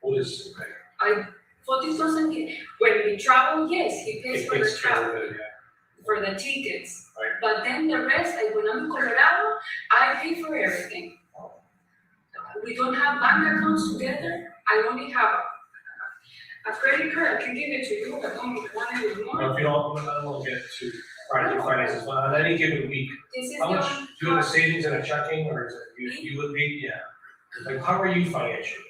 What is, okay. Photos doesn't get, when we travel, yes, he pays It for the takes care travel, of it, yeah. for the tickets. Right. But then the rest, like when I'm in Colorado, I pay for everything. We don't have bank accounts together, I only have A credit card, I can give it to you, I don't want it anymore. Now, if you don't, I don't get to private finances, but on any given week, This is how the much, only do you have a card. savings and a checking, or is it, you would be, yeah? Like, how are you financially?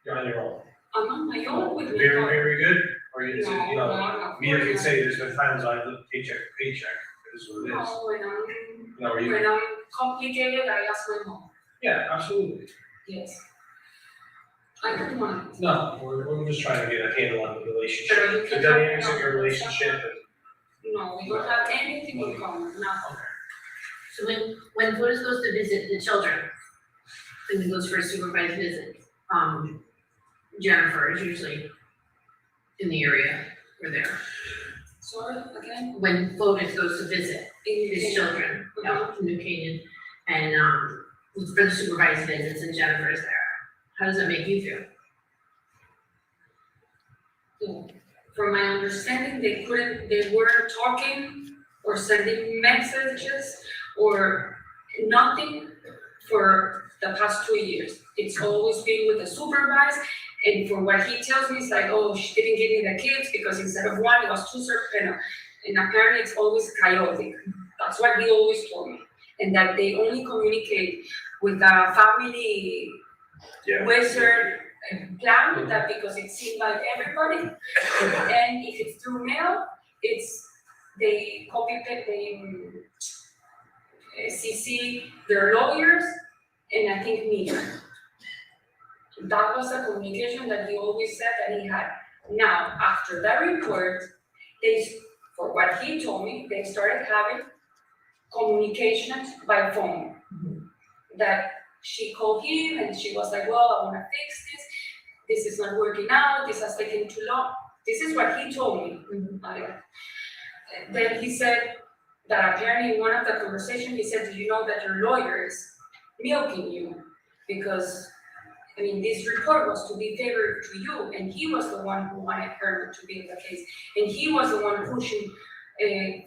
You're on your own. I'm on my own with my Very, card. very good, or is it, you No, know, of me, I can course say, there's been times I live paycheck to paycheck, it is what it is. No, when No, are you, I'm complicated, I ask my mom, yeah, absolutely. yes. I don't mind. No, we're just trying to get a handle on the Pero relationship, you the can dynamics have- of your relationship, and No, we don't have anything in common, nothing. So when Photus goes to visit the children, and he goes for a supervised visit, Jennifer is usually in the area or there. Sorry, again? When Photus goes to visit In his children, Mhm. in New Canaan, and, for the supervised visits and Jennifer is there, how does that make you feel? From my understanding, they weren't talking or sending messages or nothing for the past 2 years. It's always been with the supervisor, and for what he tells me, it's like, oh, she didn't give me the kids because instead of one, it was two, and apparently it's always chaotic. That's what he always told me, and that they only communicate with a family wizard plan, that because it seemed like everybody, and if it's through mail, it's, they copy paste, they CC their lawyers, and I think me. That was the communication that he always said that he had. Now, after that report, for what he told me, they started having communications by phone. That she called him and she was like, well, I wanna fix this is not working out, this has taken too long. This is what he told me. Then he said that apparently in one of the conversations, he said, do you know that your lawyer is milking you? Because, I mean, this report was to be favored to you, and he was the one who wanted her to be in the case. And he was the one pushing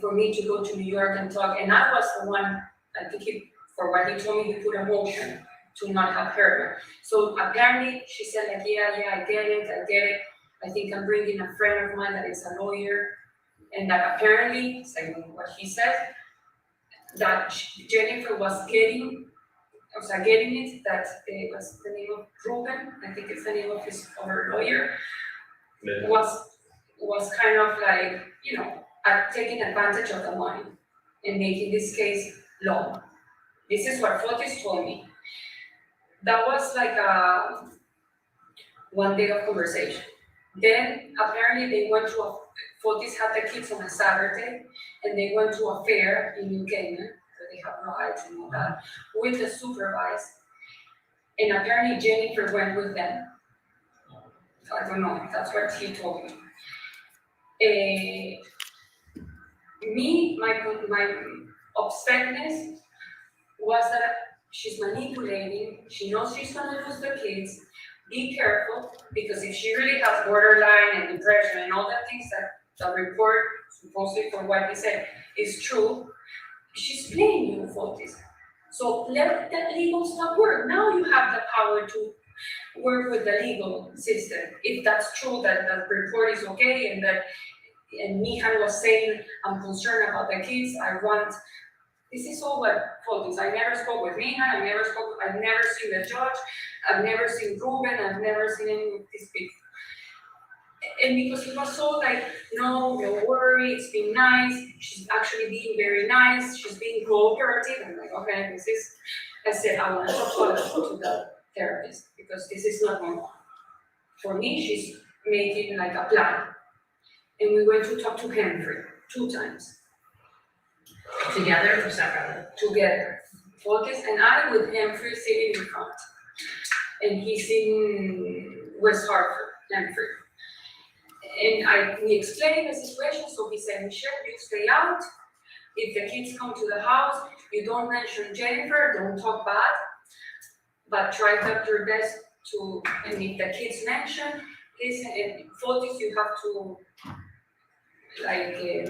for me to go to New York and talk, and I was the one, I think for what he told me, he put a motion to not have her. So apparently, she said like, yeah, I get it. I think I'm bringing a friend of mine that is a lawyer, and that apparently, saying what he said, that Jennifer was getting it, that it was the name of Ruben, I think it's the name of her lawyer, was kind of like, you know, taking advantage of the money and making this case long. This is what Photus told me. That was like a 1 day of conversation. Then apparently they went to Photus had the kids on a Saturday, and they went to a fair in New Canaan, where they have rides and all that, with the supervisor. And apparently Jennifer went with them. I don't know, that's what he told me. My upsetness was that she's manipulating, she knows she's gonna lose the kids. Be careful, because if she really has borderline and depression and all the things that the report, supposedly for what he said, is true, she's playing you for this. So let that legal stuff work. Now you have the power to work with the legal system. If that's true, that the report is okay, and Mijan was saying, I'm concerned about the kids, this is all what Photus. I never spoke with Mijan, I've never seen the judge, I've never seen Ruben, I've never seen any of these people. And because he was so like, no, don't worry, it's been nice, she's actually being very nice, she's being cooperative. I'm like, okay, I said, I want to talk to the therapist, because this is not normal. For me, she's making like a plan. And we went to talk to Henry 2 times. Together or separately? Together. Photus and I with Henry sitting in front. And he's in West Hartford, Henry. And we explained the situation, so he said, Michelle, you stay out. If the kids come to the house, you don't mention Jennifer, don't talk bad, but try to do your best to, and if the kids mention, listen, and Photus, you have to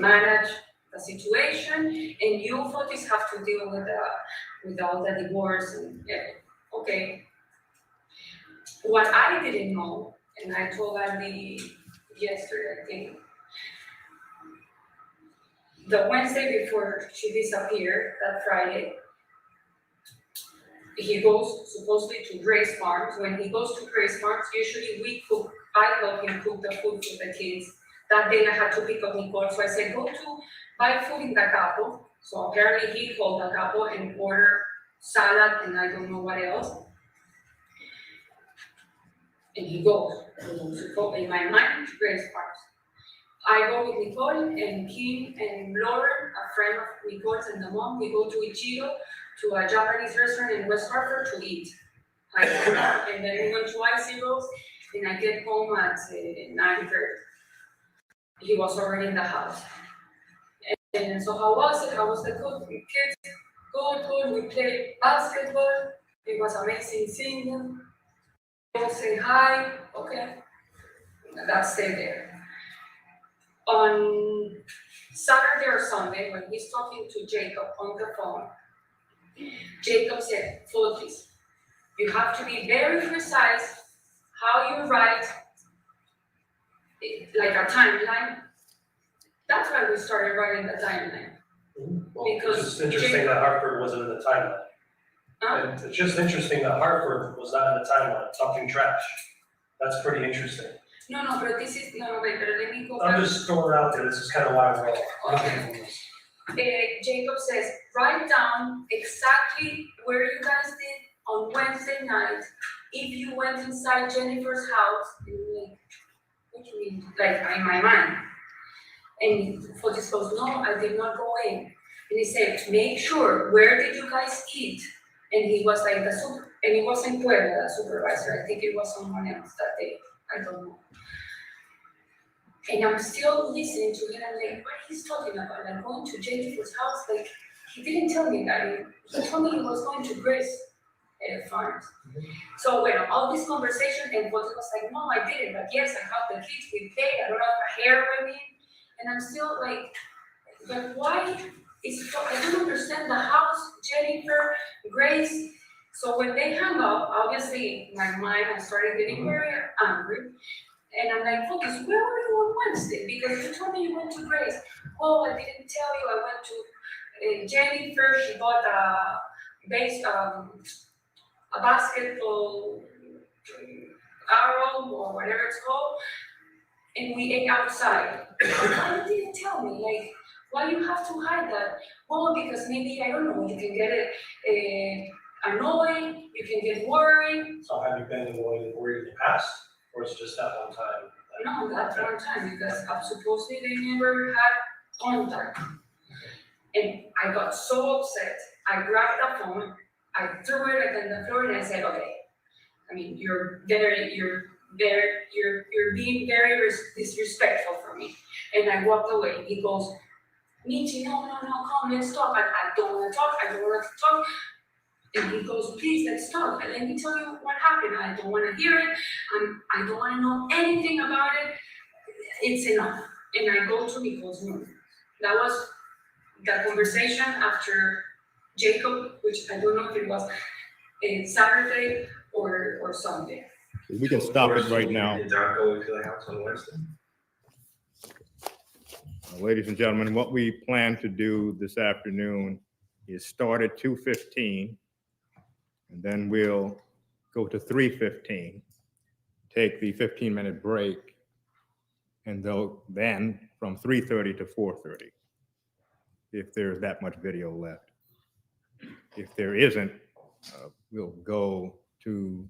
manage the situation, and you, Photus, have to deal with all the divorce, and okay. What I didn't know, and I told Andy yesterday, I think. The Wednesday before she disappeared, that Friday, he goes supposedly to Grace Farms. When he goes to Grace Farms, usually I help him cook the food for the kids. That day I had to pick up Nicole, so I said, go to buy food in the Capo. So apparently he called the Capo and ordered salad and I don't know what else. And he goes to go in my mind to Grace Farms. I go with Nicole and Kim and Lauren, a friend of Nicole's and the mom. We go to Ichiro, to a Japanese restaurant in West Hartford to eat. And then we went to Icyros, and I get home at 9:30. He was already in the house. And so how was it? How was the kids? Good. We played basketball. It was amazing seeing them. All say hi. Okay. That stayed there. On Saturday or Sunday, when he's talking to Jacob on the phone, Jacob said, Photus, you have to be very precise how you write it, like a timeline. That's why we started writing the timeline. Well, Because it's just interesting that Hartford wasn't in the timeline. And it's just interesting that Hartford was not in the timeline, talking trash. That's pretty interesting. No, but this is, wait, but let me go back. I'm just throwing it out there, this is kind of why we're all looking for this. Jacob says, write down exactly where you guys did on Wednesday night. If you went inside Jennifer's house, and you're like, what do you mean? Like in my mind. And Photus goes, no, I did not go in. And he said, make sure, where did you guys eat? And he was like, and it wasn't Puebla, the supervisor. I think it was someone else that day. I don't know. And I'm still listening to him, I'm like, what he's talking about? Like going to Jennifer's house? Like, he didn't tell me that. He told me he was going to Grace Farms. So when all this conversation, and Photus was like, no, I didn't, but yes, I have the kids, we played, I don't have a hair with me. And I'm still like, but why I don't understand the house, Jennifer, Grace. So when they hung up, obviously, in my mind, I started getting very angry. And I'm like, Photus, where were you on Wednesday? Because you told me you went to Grace. Oh, I didn't tell you. I went to Jennifer. She bought a basketball arrow or whatever it's called. And we ate outside. Why you didn't tell me? Like, why you have to hide that? Well, because maybe, I don't know, you can get annoyed, you can get worried. So have you been annoyed and worried in the past, or it's just that one time? No, that's one time, because supposedly they never had contact. And I got so upset, I grabbed the phone, I threw it on the floor and I said, okay, I mean, you're being very disrespectful for me. And I walked away. He goes, Michi, no, come, let's talk. I don't want to talk, And he goes, please, let's talk. And let me tell you what happened. I don't want to hear it. I don't want to know anything about it. It's enough. And I go to Nicole's room. That was the conversation after Jacob, which I don't know if it was Saturday or Sunday. We can stop it right now. Did not go to the house on Wednesday? Ladies and gentlemen, what we plan to do this afternoon is start at 2:15, and then we'll go to 3:15, take the 15-minute break, and then from 3:30 to 4:30, if there's that much video left. If there isn't, we'll go to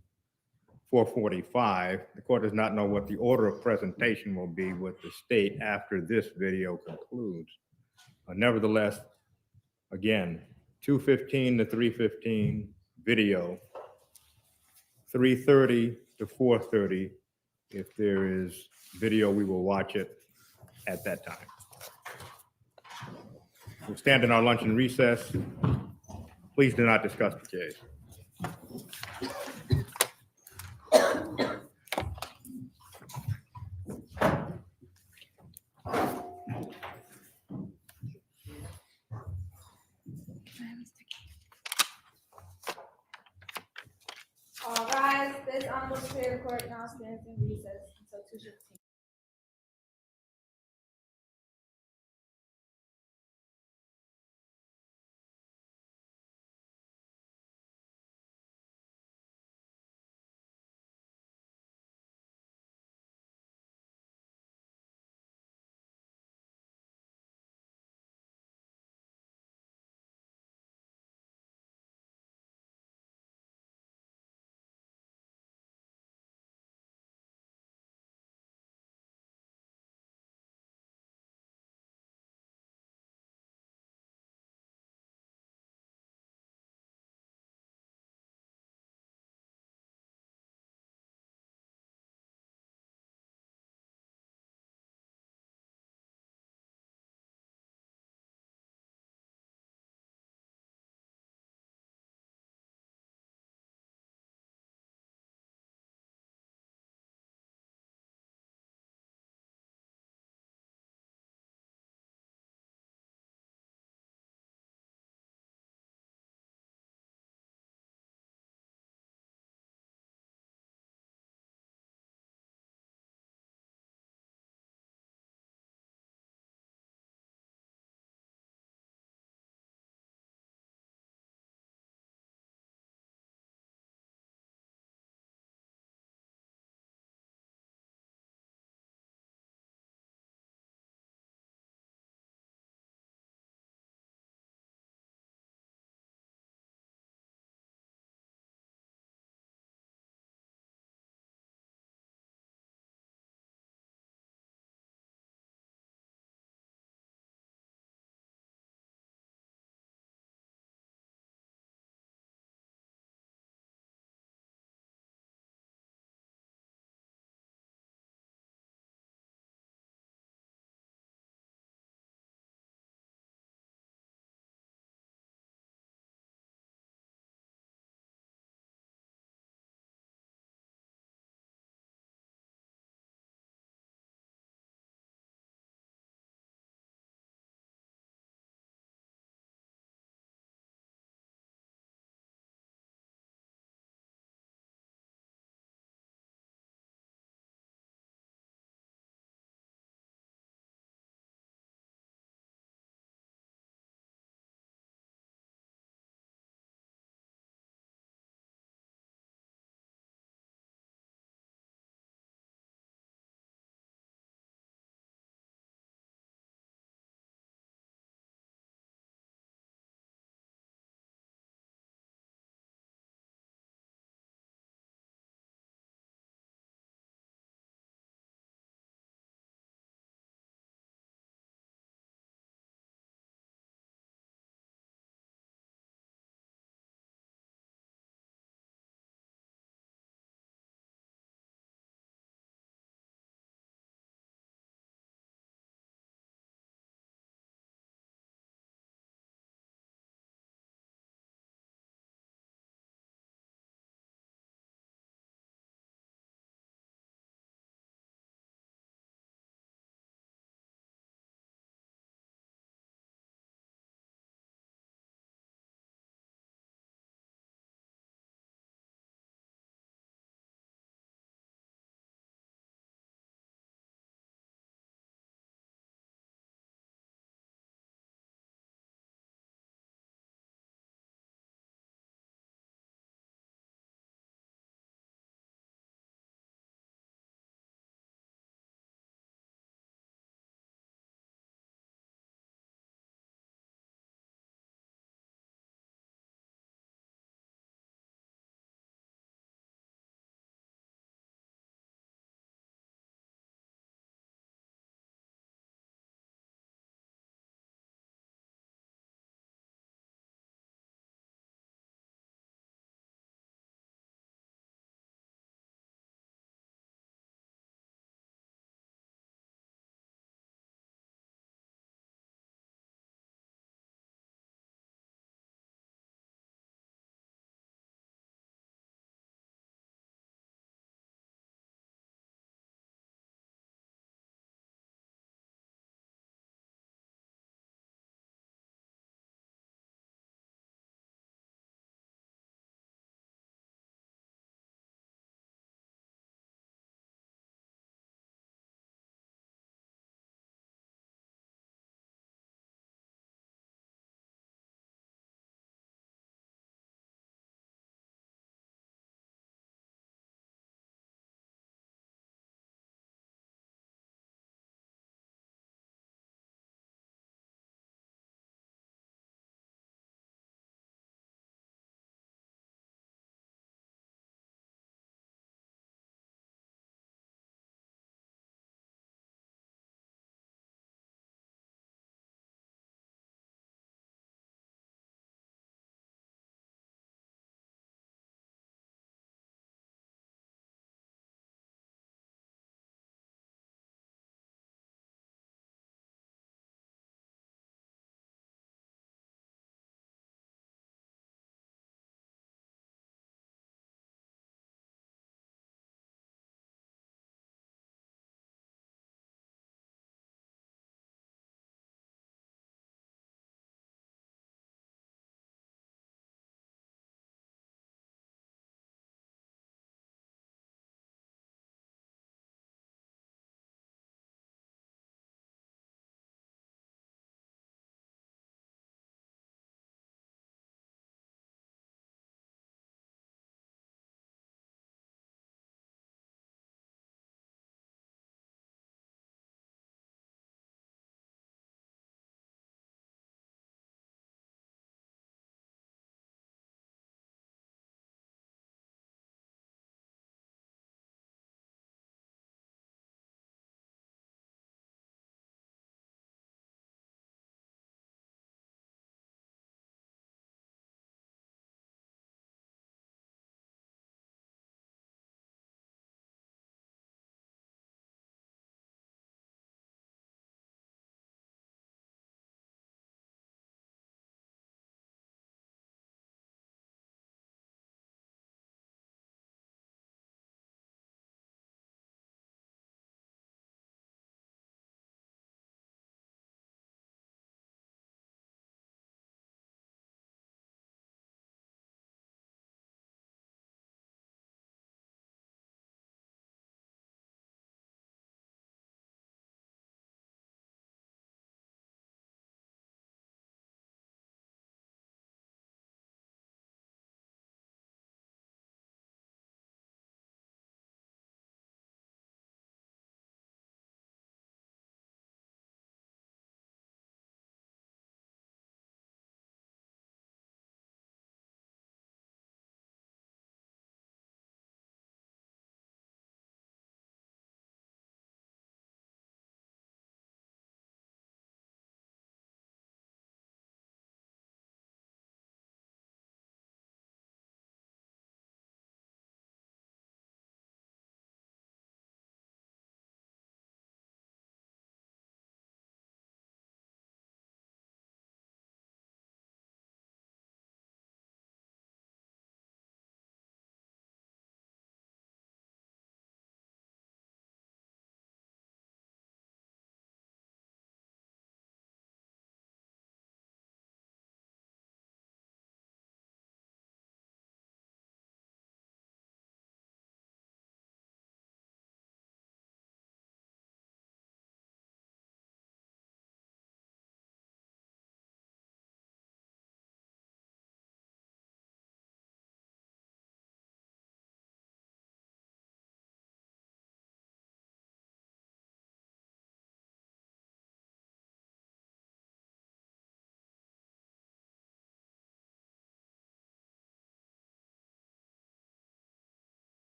4:45. The court does not know what the order of presentation will be with the state after this video concludes. Nevertheless, again, 2:15 to 3:15 video, 3:30 to 4:30. If there is video, we will watch it at that time. We'll stand in our luncheon recess. Please do not discuss the case. All rise. This honorable Superior Court now stands in recess until 2:15.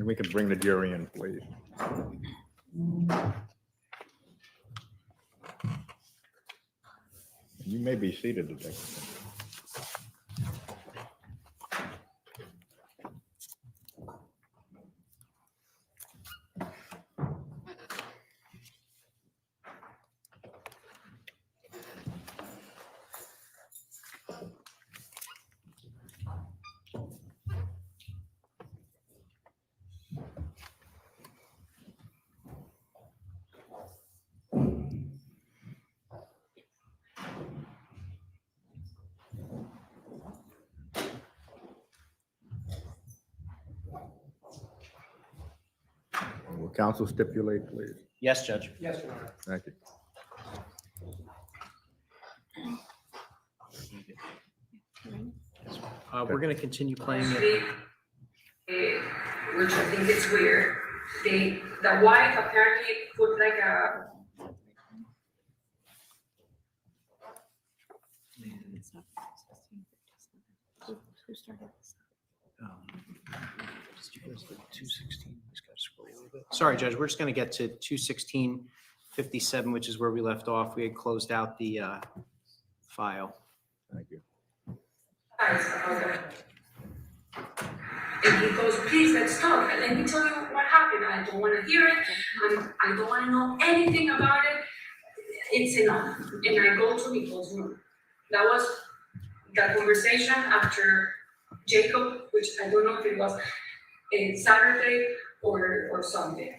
We can bring the jury in, please. You may be seated, Detective. Will counsel stipulate, please? Yes, Judge. Yes, Your Honor. Thank you. We're going to continue playing it. Which I think is weird. The wife apparently put like a, Who started this? Sorry, Judge, we're just going to get to 216:57, which is where we left off. We had closed out the file. Thank you. and he goes, please, let's talk, and let me tell you what happened. I don't want to hear it. I don't want to know anything about it. It's enough. And I go to Nicole's room. That was that conversation after Jacob, which I don't know if it was a Saturday or Sunday.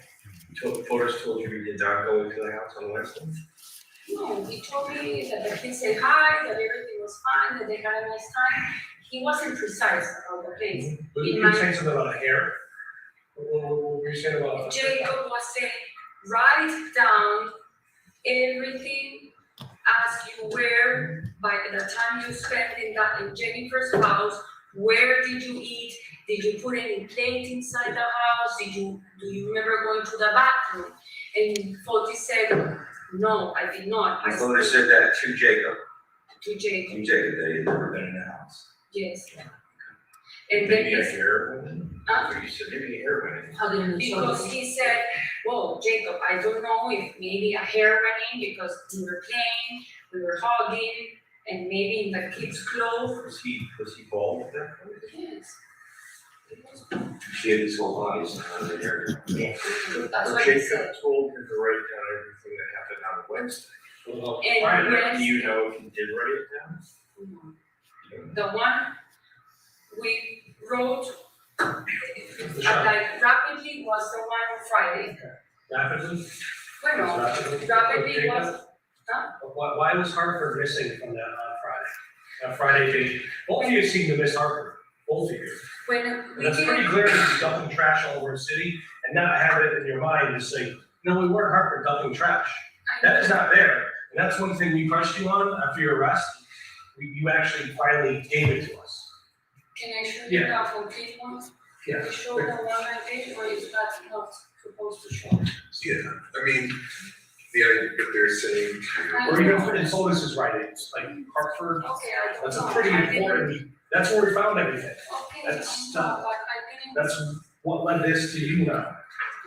Photos told you he did not go into the house on Wednesday? No, he told me that the kids said hi, that everything was fine, that they had a nice time. He wasn't precise about the place. But you were saying something about a hair? What were you saying about? Jacob was saying, write down everything as you were by the time you spent in Jennifer's house. Where did you eat? Did you put any plate inside the house? Do you remember going to the bathroom? And Photus said, no, I did not. I thought I said that to Jacob. To Jacob. To Jacob, that he had never been in the house. Yes. And then Maybe a heroin? Or you said maybe a heroin. because he said, whoa, Jacob, I don't know if maybe a hair went in because we were playing, we were hugging, and maybe in the kids' clothes. Was he bald at that point? Yes. He shaved his whole body, so not in the hair. Yes. That's But what he Jacob said. told him to write down everything that happened on Wednesday. And Do you know if he did write it down? the one we wrote like rapidly was the one on Friday. Rapidly? Bueno, Rapidly? rapidly was, huh? Why was Hartford missing from that on Friday? That Friday date, both of you seem to miss Hartford, both of you. When And we it's pretty did, clear that you're dumping trash all over the city and not have it in your mind to say, no, we weren't Hartford dumping trash. That is not there. And that's one thing we pressed you on after your arrest. You actually finally gave it to us. can I show you Yeah. the complete one? Yeah. Can I show the one I did, or is that not supposed to show? Yeah, I mean, the idea that they're saying, Or even in Photus's writings, like Hartford, Okay, I don't know. that's a pretty I didn't- important, that's where we found everything. Okay, that's I know, but I didn't. That's what led this to you now.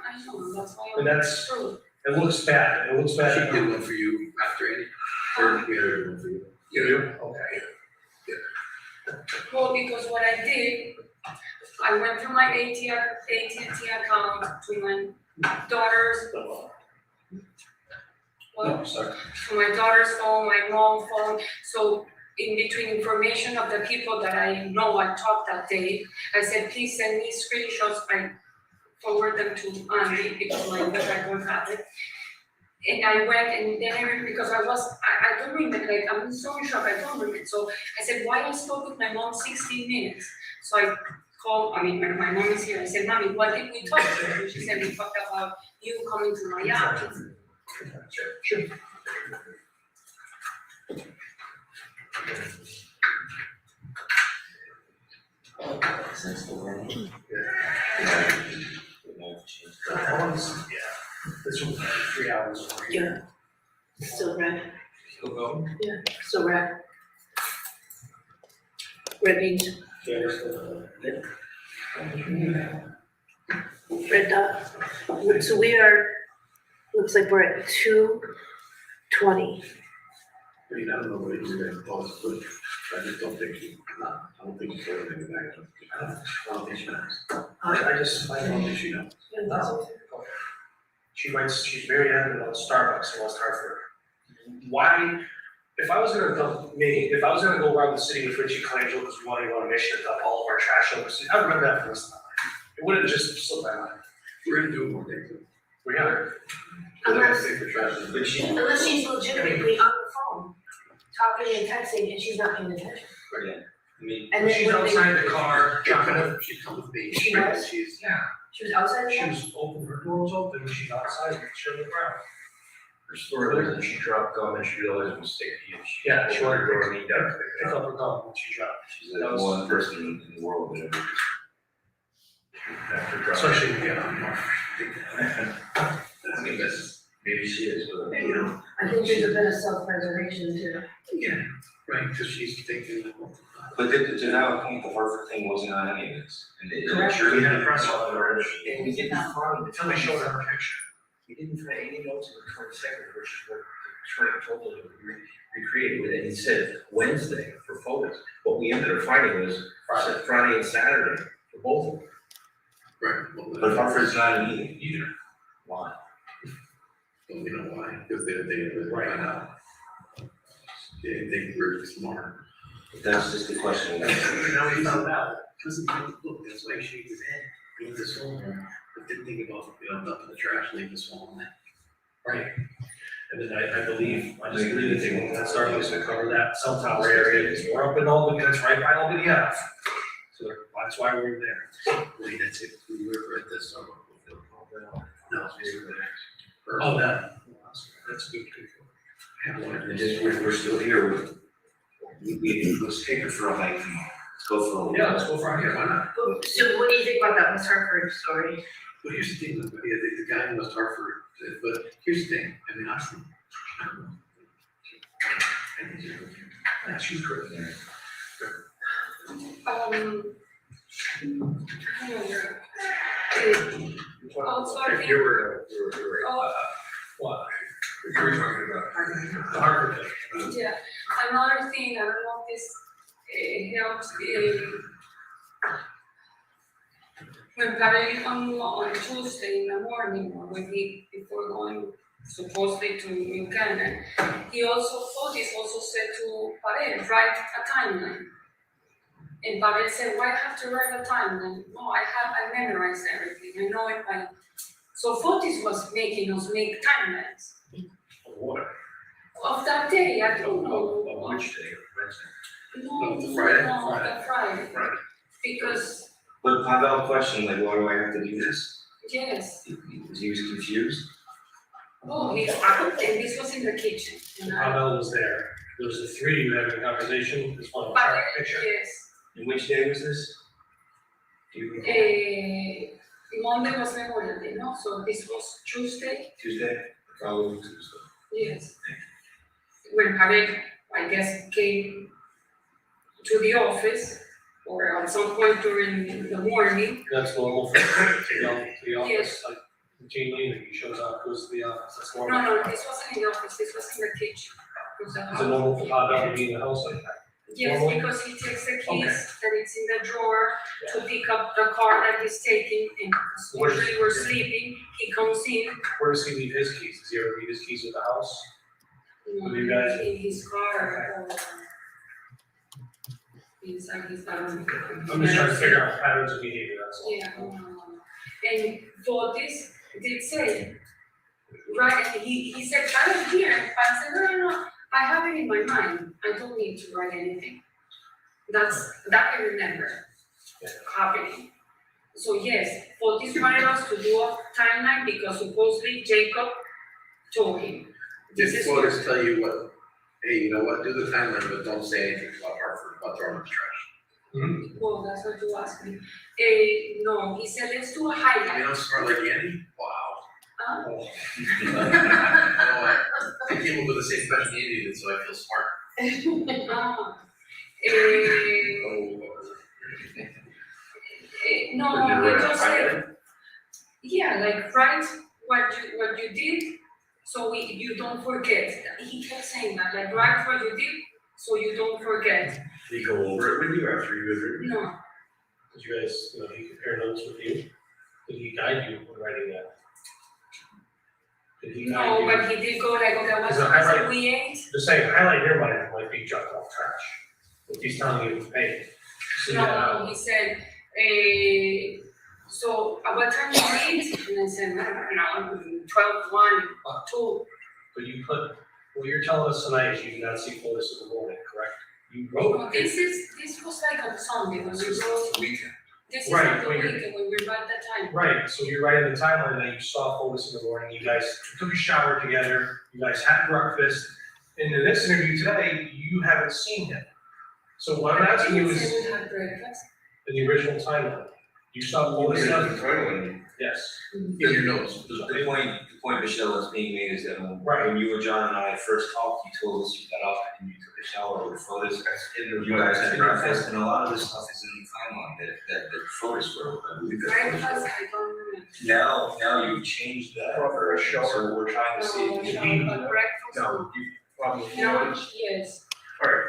I know, that's why And I'm that's- true. It looks bad, it looks bad. She did one for you after Andy, or we had one for you. You do? Okay. Well, because what I did, I went through my AT&T account to my daughter's, No, well, sorry. to my daughter's phone, my mom's phone. So in between information of the people that I know I talked that day, I said, please send me screenshots. I forward them to Andy because my book, I don't have it. And I went and then because I don't remember, like I'm so in shock, I don't remember. So I said, why I spoke with my mom 16 minutes? So I called, my mom is here. I said, Mommy, what did we talk about? And she said, we talked about you coming to Miami. Sure. This was 3 hours. Yeah. Still red. Still going? Yeah, still red. Red beans. red dot. So we are, looks like we're at 2:20. I mean, I don't know what he's gonna cause, but I just don't think I don't think he's going to back. I don't think she knows. I don't think she knows. She writes, she's very adamant about Starbucks in West Hartford. Why, if I was gonna go around the city with Richie Colangelo because we wanted to go on a mission to dump all of our trash overseas, I remember that for the rest of my life. It would have just slipped my mind. We're gonna do it one day too. We are. Unless Take the trash. But she, she's legitimately on the phone, talking and texting, and she's not paying attention. yeah, I mean, And then She's when they- outside the car, dropping it. She's come with me. She was? She's, Yeah, She was outside the she phone? was open, her door was open, she's outside, she's on the ground. Her story was that she dropped gum and she realized it was sticky and she. Yeah, she wanted to Door and he dug it. Pick up her gun when she dropped. She's the one person in the world that ever. After dropping. Especially, yeah. I mean, that's, Maybe she is, but. you know, I think there's a bit of self-preservation too. yeah, right, because she's thinking that. But to that point, the Hartford thing wasn't on any of this. And it Correct. sure We had a press didn't. officer, And we didn't find, until they showed her picture. we didn't find any notes on the 22nd, which is what the attorney told us to recreate it, and he said Wednesday for Photus. What we ended up finding was Friday and Saturday for both of them. Right. But Hartford's not an either. Why? Well, you know why, because they were right now. They were smart. That's just the question. Now we found out, because look, that's why she was in, leave this home, but didn't think about, dumping the trash, leave this home there. Right. And then I believe, I just believe that they want to start to cover that cell tower area, because we're up in Albany, that's right by Albany Ave. So that's why we're there. Wait, that's it, we were at this summer. No, it's Oh, that, that's good. We're still here. Let's take it for a hike tomorrow. Let's go for a walk. Yeah, let's go from here, why not? So what do you think about that West Hartford story? But here's the thing, the guy in West Hartford, but here's the thing, I mean, honestly, I don't know. Yeah, she's great. Also, I If think, you were, What? you were talking about. The Harvard thing. yeah, another thing, I don't know if this helps, when Paddy come on Tuesday in the morning, or when he, before going supposedly to New Canada, he also, Photus also said to Paddy, write a timeline. And Paddy said, why have to write a timeline? No, I memorized everything, I know it by. So Photus was making us make timelines What? of that day, I don't know. Of which day, Wednesday? No, the Friday? no, the Friday, Friday. because, But Pavel questioned, like, why do I have to do this? yes, He was confused. oh, and this was in the kitchen. And I, Pavel was there. There was the three of you having a conversation, this one but, picture. yes, And which day was this? Do you recall? Monday was Memorial Day, no, so this was Tuesday, Tuesday? Following Tuesday. yes. When Jared, I guess, came to the office, or at some point during the morning, That's normal for the office, Yes. like routine leaving, he shows up, goes to the office, that's no, normal. this wasn't in the office, this was in the kitchen. It was the Is it house. normal for Pavel to be in the house like that? Yes, Normal? because he takes the keys, and it's in the drawer to pick up the car that he's taking, and Where's- usually we're sleeping, he comes in, Where does he leave his keys? Does he ever leave his keys at the house? With you guys? in his car, or inside his car. I'm just trying to figure out patterns of behavior, that's all. Yeah, and Photus did say, right, he said, write it here, I said, no, I have it in my mind, I don't need to write anything. That I remember happening. So yes, Photus wanted us to do a timeline because supposedly Jacob told him. This Did is Photus tell you what, hey, you know what, do the timeline, but don't say anything about Hartford, about throwing in the trash? Well, that's what you asked me. No, he said, let's do a You highlight. know, smart like Andy? Wow. Huh? Oh, I came up with the same question you did, so I feel smart. No, he just said, Yeah, like write what you did, so you don't forget. He kept saying that, like write what you did, so you don't forget. Did he go over it with you after you had written? No, Did you guys, did he compare notes with you? Did he guide you in writing that? Did he guide no, you? but he did go like, okay, what's Is it the highlight? we ate? Just saying, highlight your money might be jumped off trash. If he's telling you to pay. So No, he said, so at what time you eat? And I said, I don't know, 12, 1, 2. But you put, what you're telling us tonight is you did not see Photus in the morning, correct? You wrote. No, this was like on Sunday when we wrote. Weekend. This is Right, on the when you're- weekend when we write that time. Right, so you're writing the timeline that you saw Photus in the morning, you guys took a shower together, you guys had breakfast. In the next interview today, you haven't seen him. So what I'm asking you I is, didn't say we had breakfast. in the original timeline, you saw Photus, yes. In your notes. The point, Michelle, that's being made is that Right. when you and John and I first talked, you told us you got up and you took a shower with Photos. You guys had breakfast, and a lot of this stuff is in the timeline that Photos wrote. I believe that Photos Breakfast, wrote. I don't remember. Now you've changed that. Proper shower. So we're trying to see. No, if no, you- but breakfast. No, you probably. No, yes. All right,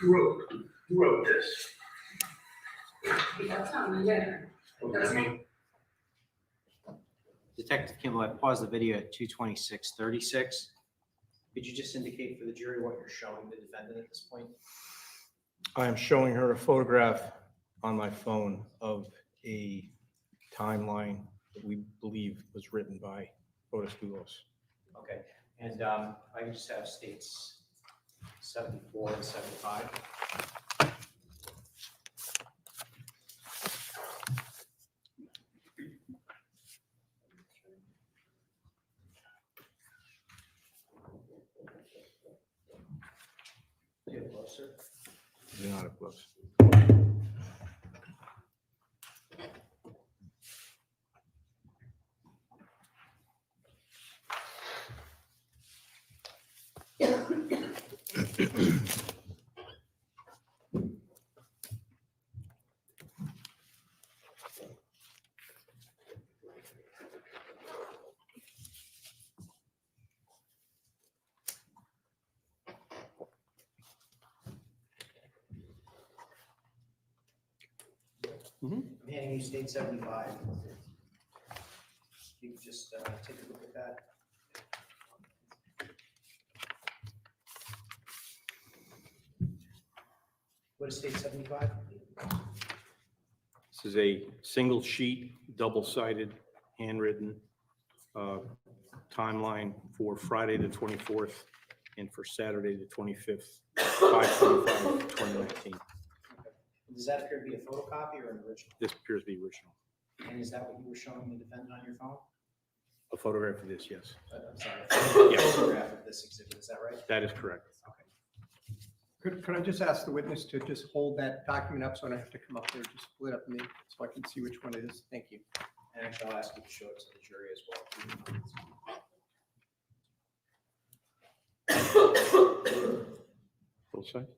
who wrote this? That's not my letter. That's not. Detective Kimball, I paused the video at 2:26:36. Could you just indicate for the jury what you're showing the defendant at this point? I am showing her a photograph on my phone of a timeline that we believe was written by Photus Dulos. Okay, and I can just have states 74 and 75. Get closer. They're not up close. I'm handing you state 75. You can just take a look at that. What is state 75? This is a single sheet, double-sided, handwritten timeline for Friday the 24th and for Saturday the 25th, 5/25/2019. Does that appear to be a photocopy or an original? This appears to be original. And is that what you were showing the defendant on your phone? A photograph of this, yes. I'm sorry, a photograph of this exhibit, is that right? That is correct. Could I just ask the witness to just hold that document up so I don't have to come up there, just split up me so I can see which one it is? Thank you. And actually, I'll ask you to show it to the jury as well. Both sides?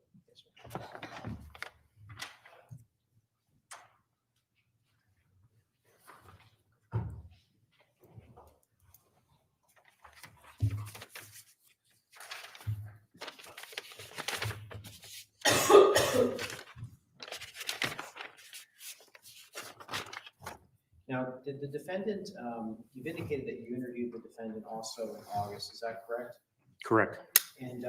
Now, did the defendant, you've indicated that you interviewed the defendant also in August, is that correct? Correct. And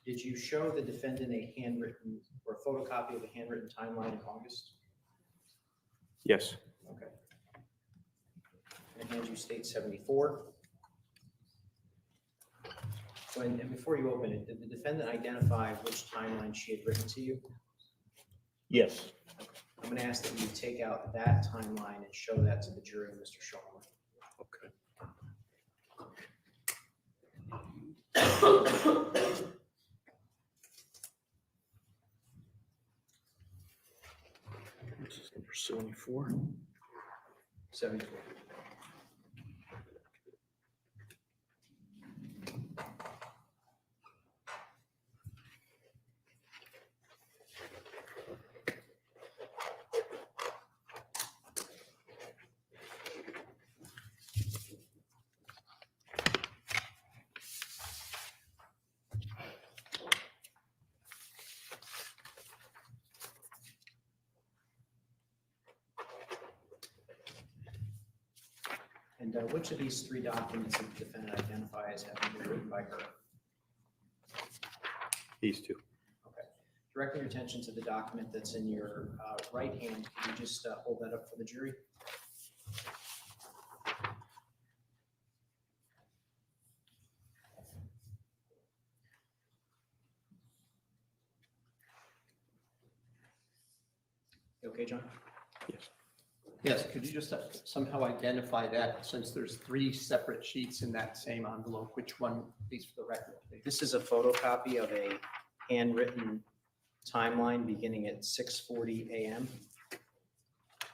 did you show the defendant a handwritten or a photocopy of a handwritten timeline in August? Yes. Okay. And hand you state 74. And before you open it, did the defendant identify which timeline she had written to you? Yes. I'm going to ask that you take out that timeline and show that to the jury, Mr. Shulman. This is number 74. 74. And which of these three documents did the defendant identify as having been written by her? These two. Okay. Directing your attention to the document that's in your right hand, can you just hold that up for the jury? You okay, John? Yes. Yes, could you just somehow identify that, since there's 3 separate sheets in that same envelope, which one, please, for the record, please? This is a photocopy of a handwritten timeline beginning at 6:40 a.m.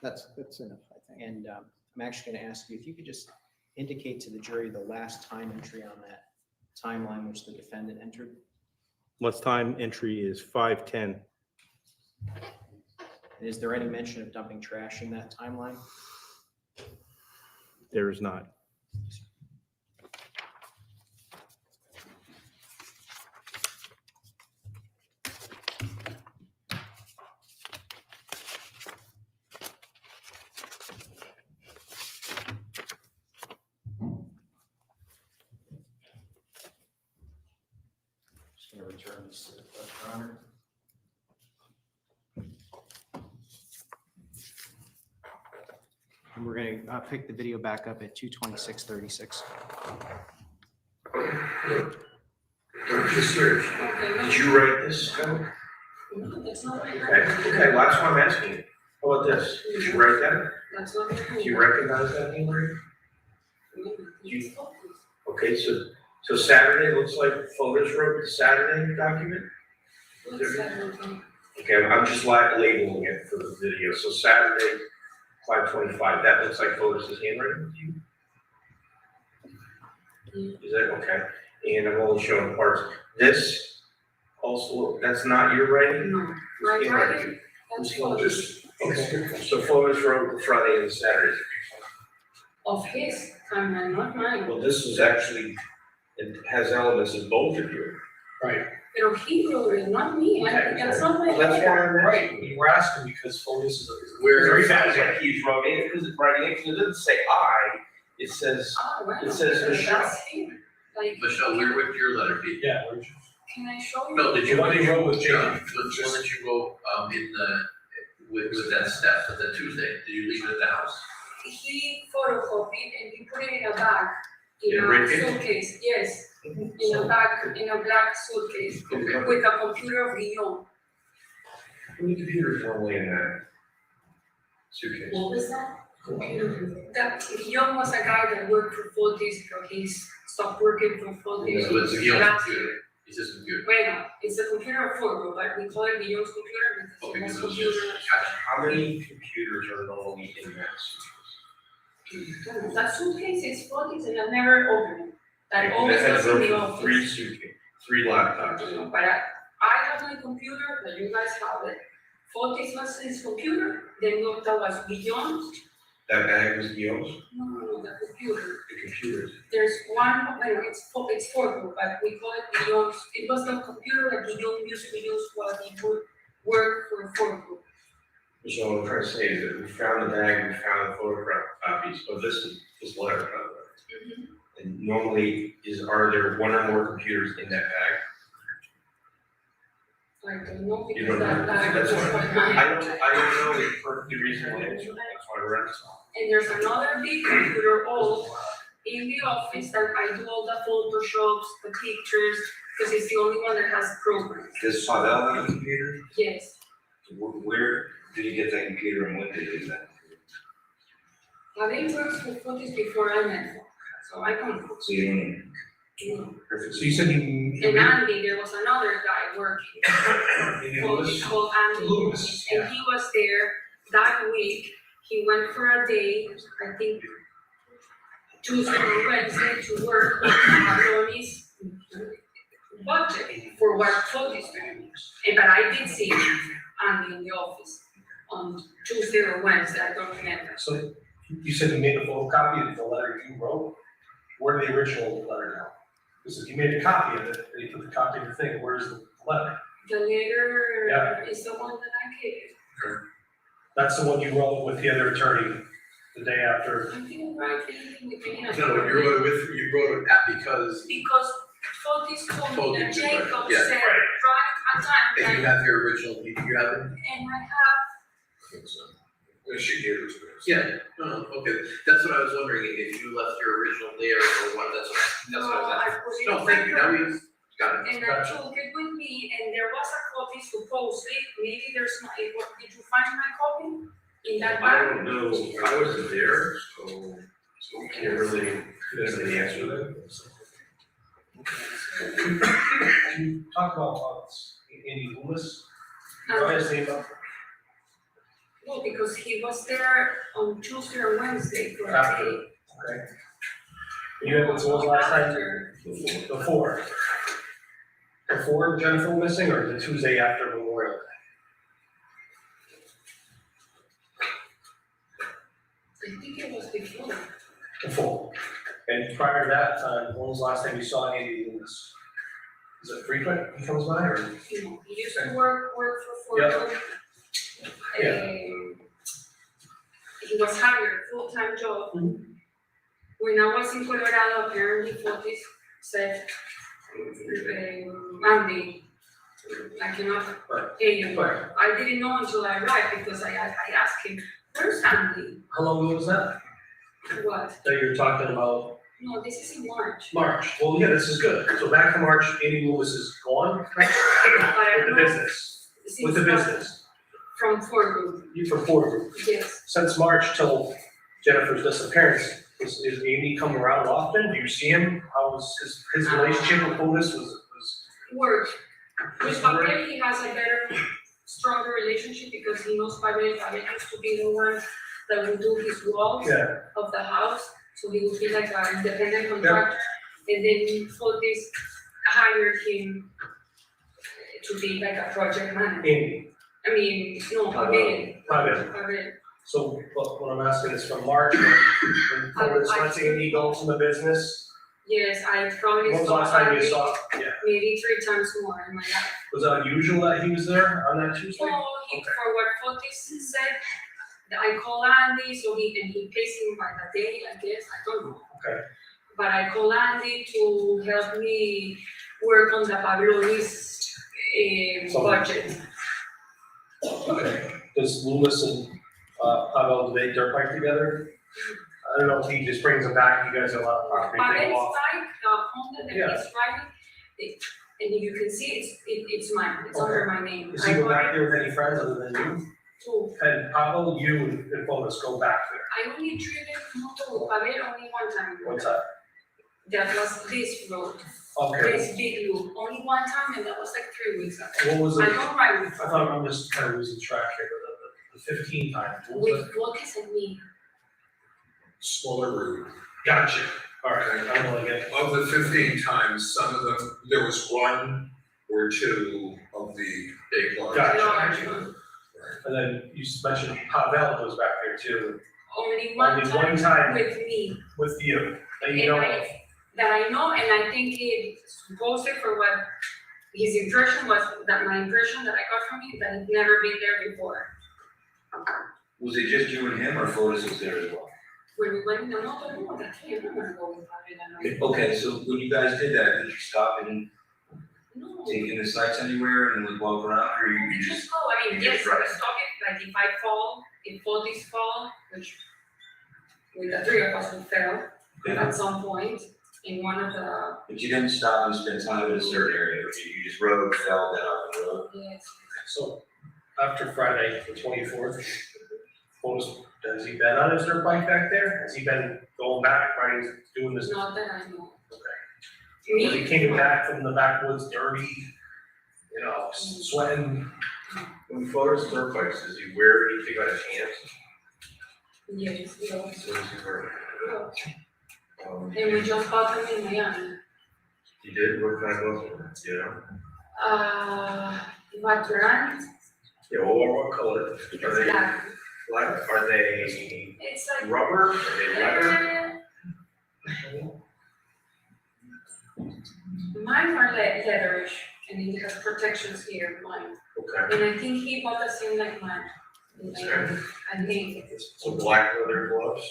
That's enough, I think. And I'm actually going to ask you if you could just indicate to the jury the last time entry on that timeline which the defendant entered. Last time entry is 5:10. And is there any mention of dumping trash in that timeline? There is not. Just going to return this to the clerk, Your Honor. And we're going to pick the video back up at 2:26:36. I'm just curious, did you write this code? No, that's not my Okay, well, that's what I'm asking you. How about this? Did you write that? That's not my Do you recognize that handwriting? Okay, so Saturday looks like Photus wrote the Saturday document? Okay, I'm just labeling it for the video. So Saturday, 5:25, that looks like Photus's handwriting to you? Is that okay? And I'm only showing parts. This also, that's not your writing? No, my writing, that's Photus. Okay, so Photus wrote the Friday and Saturday. Of his timeline, not mine. Well, this is actually, it has elements of both of you. Right. Pero he wrote it, not me. That's not my. That's why I'm Right, you were asking because Photus is Where very it sounds fast. like he's writing it, because it's writing it, because it doesn't say I, it says, Ah, well, it says because Michelle. that's him. Like, Michelle, where would your letter be? Yeah, where'd you? can I show you? No, did you? The one you wrote with John, Jacob. the one that you wrote, in the, with that step, with that Tuesday, did you leave it at the house? He photocopied and he put it in a bag, in In a written? suitcase, yes, in a bag, in a black suitcase, Okay. with a computer of his own. How many computers normally in that suitcase? What was that? That Guillaume was a guy that worked for Photis, but he's stopped working for Photis. So it's a Guillaume last computer, year. it's just a computer. Bueno, it's a computer of Photo, but we call it Guillaume's computer Okay, because because it's it was computer. just, How many computers are normally in that suitcase? That suitcase is Photis and I never opened it. That always That has was in the room for office. 3 suitcases, 3 laptops. But I have my computer, but you guys have it. Photis was his computer, then that was Guillaume's. That bag was Guillaume's, No, the computer. the computers. There's one, well, it's Photo, but we call it Guillaume's. It was the computer that Guillaume used to use while he would work for Photo. So what I'm trying to say is that we found the bag, we found the photograph copies of this letter, by the way. And normally, are there 1 or more computers in that bag? I don't know You because don't know. that That's was fine. mine. I don't know the perfectly reasonable answer, that's why we're asking. And there's another big computer all in the office that I do all the photoshops, the pictures, because it's the only one that has programs. Does Pavel have a computer? Yes, Where did he get that computer and when did he get that? I've been works for Photos before I met him, so I can. So you don't know. Perfect. So you said And Andy, there was another guy working, called Andy, Lewis, and he was there that week. He went for a day, I think Tuesday or Wednesday, to work on Ronnie's budget for what Photos doing. But I did see Andy in the office on Tuesday or Wednesday, I don't remember. So you said you made a photocopy of the letter you wrote. Where the original letter now? Because if you made a copy of it, and you put the copy in the thing, where's the letter? The letter Yeah. is the one that I gave. That's the one you wrote with the other attorney the day after. I didn't write anything with any of No, you wrote it you wrote it at because, Because Photus told me that Photus, right, Jacob yeah. said, right on time, and you have your original, you have it? and I have, I think so. Yeah, she gave it to me. Yeah, no, okay, that's what I was wondering, if you left your original there or what, that's what I was asking. put it No, in thank you, now my we got it. and I took it with me, and there was a copy supposedly, maybe there's not, did you find my copy? In that I bag? don't know, I wasn't there, so we can't really, answer that. Can you talk about Andy Loomis? You brought his name up No, because he was there on Tuesday or Wednesday for a After. day. okay? You had, when was the last time? After. Before. Before Jennifer went missing, or the Tuesday after Memorial Day? I think it was before. Before. And prior to that time, when was the last time you saw Andy Loomis? Is it frequent he comes by, or? You know, he used to work for Photus. He was hired, full-time job. When I was in Colorado, apparently Photus said, Andy, I cannot pay you. Right. I didn't know until I arrived because I asked him, where's Andy? How long ago was that? What? That you're talking about No, this is in March. March? Well, yeah, this is good. So back to March, Andy Loomis is gone with the business, with the business. From Fort Group, You from Ford Group. yes. Since March till Jennifer's disappearance, is Andy coming around often? Do you see him? How was his relationship with Photus was? Work. With Pavel, he has a better, stronger relationship because he knows Pavel. Pavel used to be the one that would do his walls Yeah. of the house. So he would be like an independent contractor. And then Photus hired him to be like a project manager. Andy, I mean, no, Pavel. Pavel. So what I'm asking is from March, when Photus lets Andy go from the business, Yes, I probably when was the saw last time you Pavel saw? Yeah. maybe 3 times more in my life. Was it unusual that he was there on that Tuesday? No, for what Photis said, I call Andy, so he pays him by the day, I guess, I don't know. Okay. But I call Andy to help me work on the Pavlonis budget. Okay. Does Loomis and Pavel, do they dirt bike together? I don't know if he just brings them back, you guys have a lot of property. they go Pavel's off. bike, Honda that he's driving, and you can see it's mine, it's under my name. Does he go back there with any friends other than you? Two. And Pavel, you and Photus go back there. I only treated Pavel only one time. What's that? That was this road, Okay. this big loop, only one time, and that was like 3 weeks ago. What was I it? don't ride with I thought I'm just kind of losing track here, but the 15 times, what was with it? Photis and me. Smaller route. Gotcha. All right, I'm gonna get. Of the 15 times, some of them, there was 1 or 2 of the big large. Gotcha. And then you mentioned Pavel goes back there too, Only one Only one time. time with me. with you, that you And know of. that I know, and I think he supposed it for what his impression was, that my impression that I got from him, that he'd never been there before. Was it just you and him, or Photus was there as well? When we went in the motor, no, that can't, I'm gonna go with Pavel. Okay, so when you guys did that, did you stop and No. take in the sights anywhere and like walk around, or We you just just? go, I mean, you yes, just I drive? stop it, like if I fall, if Photis fall, which with the 3 of us we fell at some point in one of the, But you didn't stop and spend time in a certain area, you just rode, fell down the road? yes, So after Friday, the 24th, Photus, has he been on his dirt bike back there? Has he been going back, riding, doing this? not that I know. Okay. Was he came back from the backwoods dirty, you know, sweating? When Photos dirt bikes, does he wear anything on his hands? Yes, we all. So does he wear? And we just bought them in Miami. He did, what kind of gloves, you know? What brand? Yeah, well, what color? Are they Black. black? Are they It's like. rubber? Are they leather? Mine are leatherish, and it has protections here, mine. Okay. And I think he bought the same like mine. I think, So black leather gloves?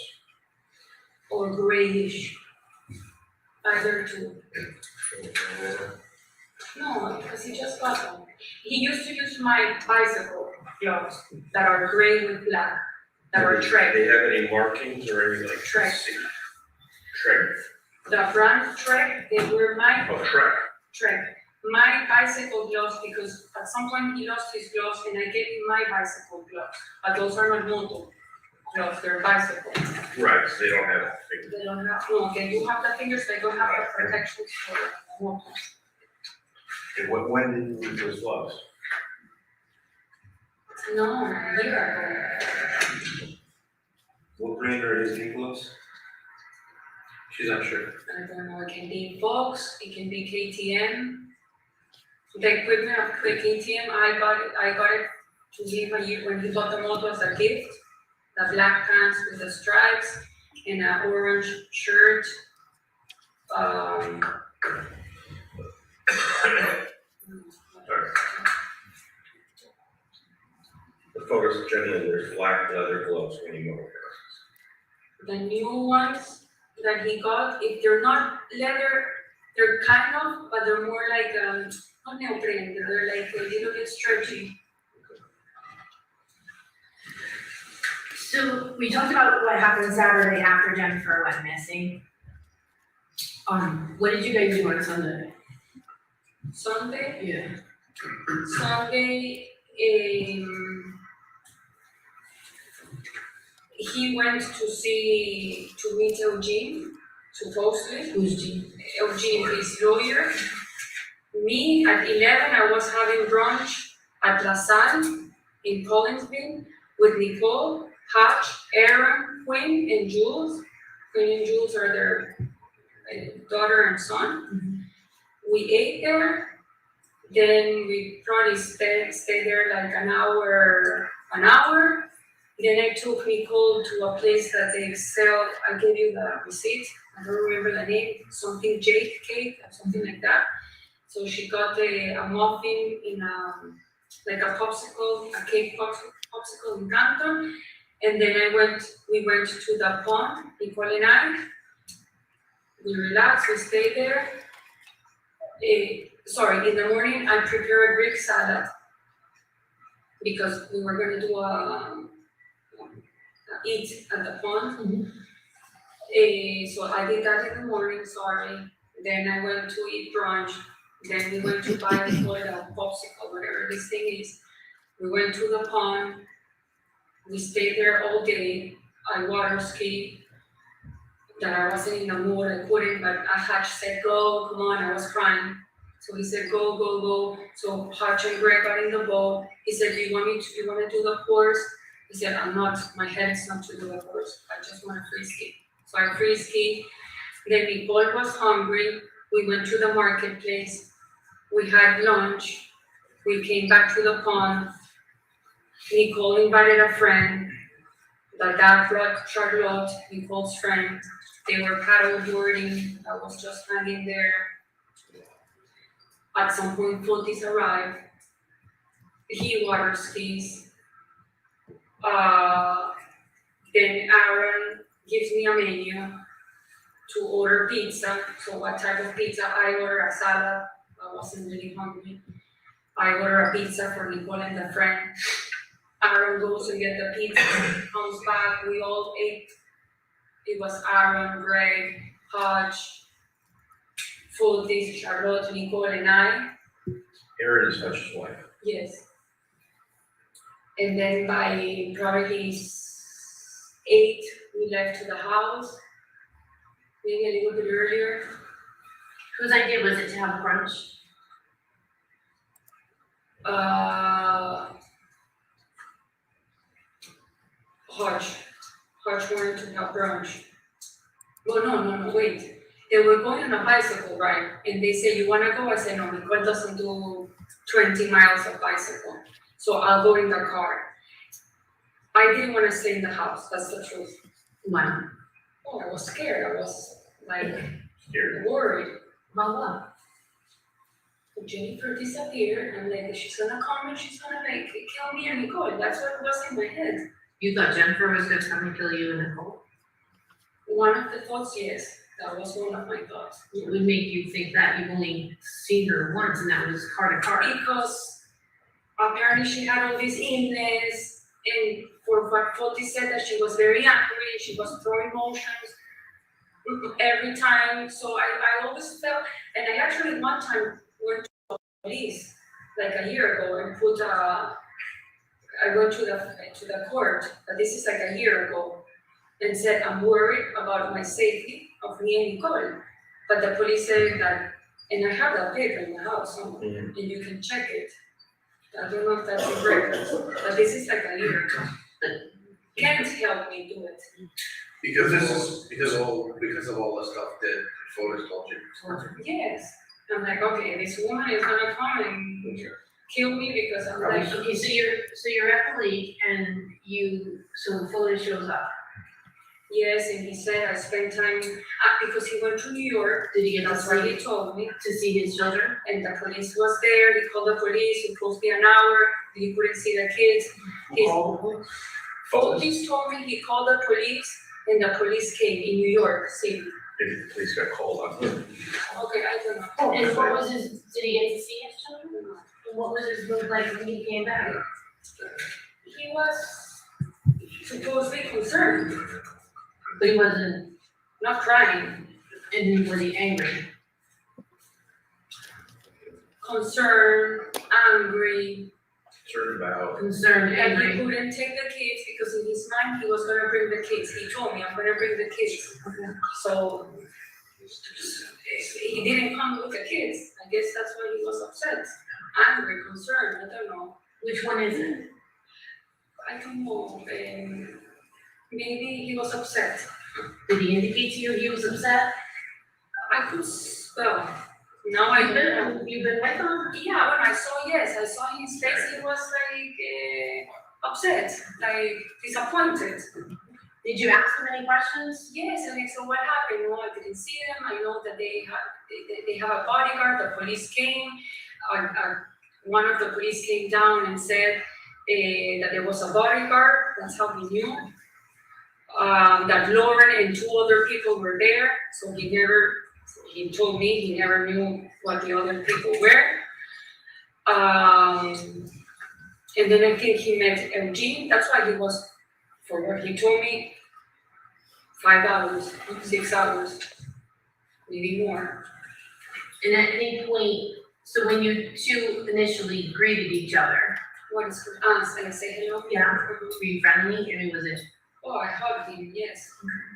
or grayish. Either two. No, because he just got them. He used to use my bicycle gloves that are gray with black, that are Trek. Do they have any markings or any like? Trek. Trek. The brand Trek, they were my Oh, Trek. Trek. My bicycle gloves, because at some point he lost his gloves and I gave him my bicycle gloves. But those are not moto gloves, they're bicycle. Right, so they don't have fingers. They don't have, no, they do have the fingers, they don't have the protections for motos. And when did you lose those gloves? No, a year ago. What brand are his knee gloves? She's not sure. I don't know, it can be Fox, it can be KTM. The equipment of the KTM, I got it to leave a year when he bought the motor as a gift. The black pants with the stripes and an orange shirt. The photos generally, there's black leather gloves when you motor. The new ones that he got, if they're not leather, they're kind of, but they're more like, not neoprene, they're like a little bit stretchy. So we talked about what happened Saturday after Jennifer went missing. What did you guys do on Sunday? Sunday? Yeah. Sunday, he went to meet Eugene, supposedly. Who's Jean? Eugene, his lawyer. Me, at 11, I was having brunch at La Salle in Collinsville with Nicole, Hatch, Aaron, Quinn, and Jules. Quinn and Jules are their daughter and son. Mm-hmm. We ate there. Then we probably stayed there like an hour. Then I took Nicole to a place that they sell, I gave you the receipt, I don't remember the name, something Jake cake or something like that. So she got a muffin in like a popsicle, a cake popsicle in Canton. And then we went to the pond, Nicole and I. We relaxed, we stayed there. In the morning I prepared a Greek salad because we were gonna do eat at the pond. Mm-hmm. So I did that in the morning, sorry. Then I went to eat brunch. Then we went to buy a popsicle, whatever this thing is. We went to the pond. We stayed there all day. I water skied. That I wasn't in the mood, I couldn't, but Hatch said, go, come on, I was crying. So he said, go, go, go. So Hatch and Greg got in the boat. He said, do you want to do the course? He said, my head is not to do the course. I just want to free ski. So I free ski. Then Nicole was hungry. We went to the marketplace. We had lunch. We came back to the pond. Nicole invited a friend. The dad brought Charlotte, Nicole's friend. They were paddle boarding. I was just hanging there. At some point, Photus arrived. He water skis. Then Aaron gives me a menu to order pizza. So what type of pizza? I order a salad. I wasn't really hungry. I order a pizza for Nicole and the friend. Aaron goes and get the pizza, comes back, we all ate. It was Aaron, Greg, Hodge, Photis, Charlotte, Nicole, and I. Aaron is Hutch's wife. Yes. And then by probably 8, we left to the house, maybe a little bit earlier. Whose idea was it to have brunch? Hodge wanted to have brunch. Oh, no, wait. They were going on a bicycle ride, and they said, you wanna go? I said, no, Nicole doesn't do 20 miles of bicycle, so I'll go in the car. I didn't wanna stay in the house, that's the truth. Why? Oh, I was scared, I was like Scared. worried. About what? Jennifer disappeared, and like, she's gonna come and she's gonna like kill me and Nicole. That's what was in my head. You thought Jennifer was gonna come and kill you and Nicole? One of the thoughts, yes, that was one of my thoughts. What would make you think that? You've only seen her once and that was car to car. Because apparently she had all this illness, and for what Photis said, that she was very angry, she was throwing motions every time. So I always felt, and I actually one time went to the police like a year ago and put I went to the court, but this is like a year ago, and said I'm worried about my safety of me and Nicole. But the police said that, and I have that paper in the house, and you can check it. I don't know if that's in record, but this is like a year ago. Can't help me do it. Because this is, because of all the stuff that Photus told you. Yes, I'm like, okay, this woman is gonna come and kill me because I'm like, Okay, so you're at the lake and so Photos shows up. yes, and he said I spent time, because he went to New York. Did he get That's what he told me. to see his children? And the police was there, he called the police, it took me an hour, he couldn't see the kids. Photis told me he called the police, and the police came in New York City. Maybe the police got called on him. Okay, I don't know. And what was did he get to see his children? And what was his look like when he came back? He was supposedly concerned, But he wasn't, not crying, and was he angry? concerned, angry, Concerned, and he angry? couldn't take the kids because in his mind he was gonna bring the kids. He told me, I'm gonna bring the kids. So he didn't come with the kids. I guess that's why he was upset, angry, concerned. I don't know. Which one is it? I don't know. Maybe he was upset. Did he indicate to you he was upset? I could well. Now I know. You've been with him? Yeah, when I saw his face, he was like upset, like disappointed. Did you ask him any questions? Yes, and so what happened? No, I didn't see them. I know that they have a bodyguard. The police came. One of the police came down and said that there was a bodyguard. That's how he knew. That Lauren and two other people were there. So he told me he never knew what the other people were. And then I think he met Eugene. That's why he was, for what he told me, 5 hours, 6 hours, maybe more. And at any point, so when you two initially greeted each other, What is and I say hello? yeah, were you friendly? I mean, was it, Oh, I hugged him, yes.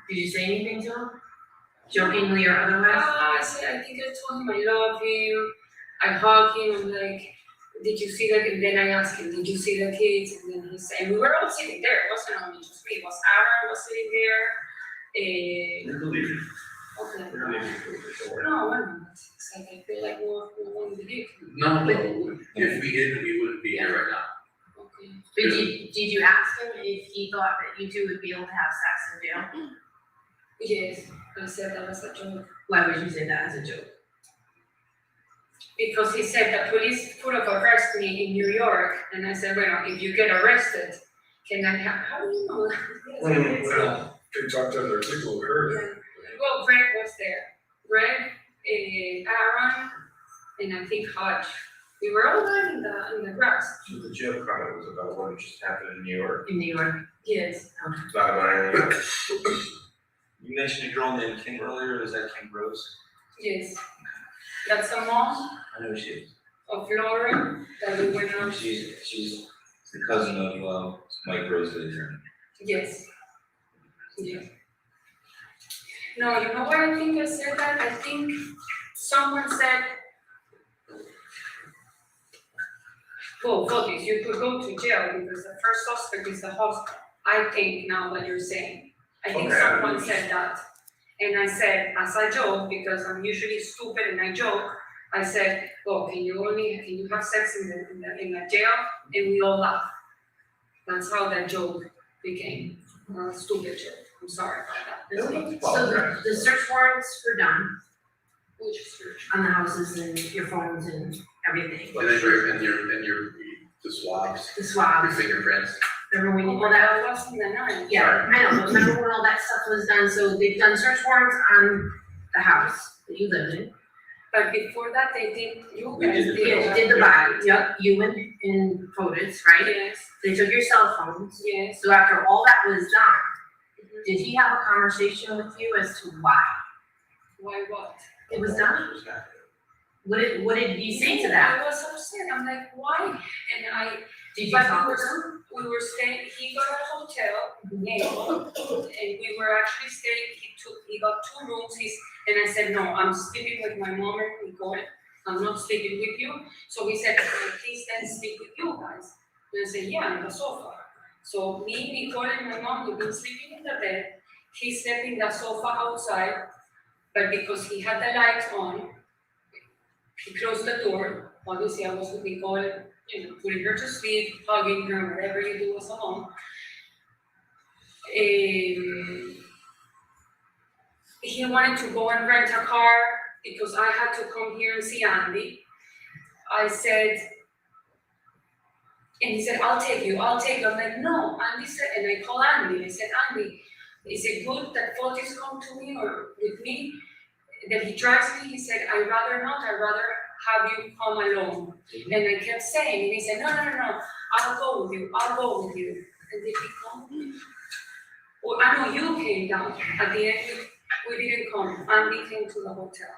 did you say anything to him? Jokingly or otherwise? I think I told him I love him. I hugged him. I'm like, did you see the? And then I asked him, did you see the kids? And then he said, and we were all sitting there. It wasn't only just me. It was Aaron was sitting there. We believe you. Okay. We believe you for sure. No, I'm not. It's like I feel like no one believed me. No, if we did, we wouldn't be here right now. Okay. But did you ask him if he thought that you two would be able to have sex in jail? Yes, I said that was a joke. Why would you say that as a joke? Because he said the police could have arrested me in New York, and I said, well, if you get arrested, can I have, how do you know that? Yes, Well, they talked to other people who heard it. Well, Greg was there. Greg, Aaron, and I think Hodge. We were all there in the grass. So the jail comment was about what just happened in New York. In New York? Yes. Not about anything. You mentioned a girl named Kim earlier, is that Kim Rose? Yes. That's the mom I know she is. of Lauren that we went on. She's the cousin of Mike Rose, the attorney. Yes. Yeah. No, you know why I think I said that? I think someone said, well, Photis, you could go to jail because the first suspect is the husband. I think now that you're saying. I think Okay. someone said that. And I said, as a joke, because I'm usually stupid and I joke, I said, oh, can you have sex in the jail? And we all laugh. That's how that joke became a stupid joke. I'm sorry about that. So the search warrants were done Which search? on the houses and your phones and everything. The swabs, The your swabs, fingerprints. remember when you Oh, pulled out? that was in the night. Yeah, I know, but remember when all that stuff was done, so they've done search warrants on the house that you lived in. But before that, they did, you We guys did did. Yeah, did the body, yep, you and Photus, right? Yes, They took your cell phones, yes. so after all that was done, did he have a conversation with you as to why Why what? it was done? What did you say to that? I was upset, I'm like, why? And Did you but talk with him? we were staying, he got a hotel, and we were actually staying, he got 2 rooms, and I said, no, I'm sleeping with my mom and Nicole, I'm not sleeping with you. So he said, please then sleep with you guys. And I said, yeah, on the sofa. So me, Nicole, and my mom, we've been sleeping in the bed, he slept in the sofa outside, but because he had the lights on, he closed the door. Obviously, I was with Nicole, putting her to sleep, hugging her, whatever you do as a mom. He wanted to go and rent a car because I had to come here and see Andy. I said, and he said, I'll take you. I'm like, no, Andy said, and I called Andy. I said, Andy, is it good that Photus come to me or with me? That he drives me? He said, I'd rather not, I'd rather have you come alone. And I kept saying, and he said, no, I'll go with you. And did he come? Well, I know you came down. At the end, we didn't come. Andy came to the hotel.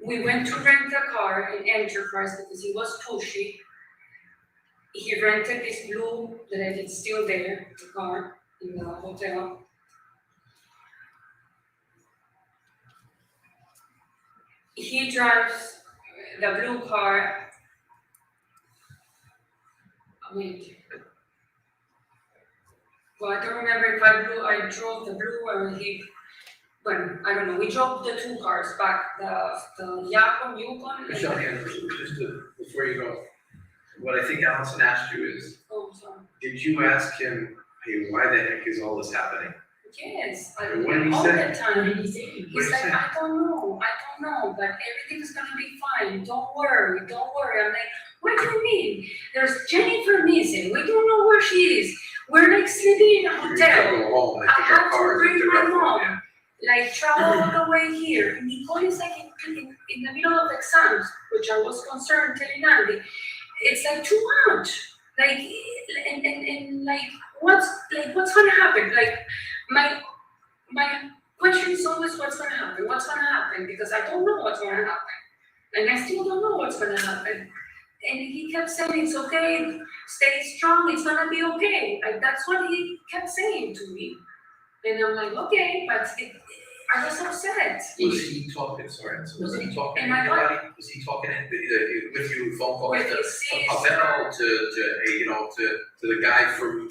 We went to rent a car in Enterprise because he was pushy. He rented this blue that is still there, the car in the hotel. He drives the blue car. Well, I don't remember if I drove the blue or I don't know. We drove the 2 cars back, the Yukon. Michelle, before you go, what I think Allison asked you is, Oh, sorry. did you ask him, hey, why the heck is all this happening? Yes, And what did he all say? the time. What did he say? What did He's he like, say? I don't know, but everything's gonna be fine. Don't worry. I'm like, what do you mean? There's Jennifer missing. We don't know where she is. We're like sleeping in a You hotel. go home, they I took had our to cars, they bring took my our phone, mom. Like travel all the way here. And Nicole is like in the middle of exams, which I was concerned telling Andy. It's like too much. Like and like what's gonna happen? Like my question is always what's gonna happen, because I don't know what's gonna happen. And I still don't know what's gonna happen. And he kept saying, it's okay, stay strong, it's gonna be okay. Like that's what he kept saying to me. And I'm like, okay, but I was upset. Was he talking, sorry, was he talking to And I thought- anybody? Was he talking with you, phone calls With to, his Confrontation, to the guy from,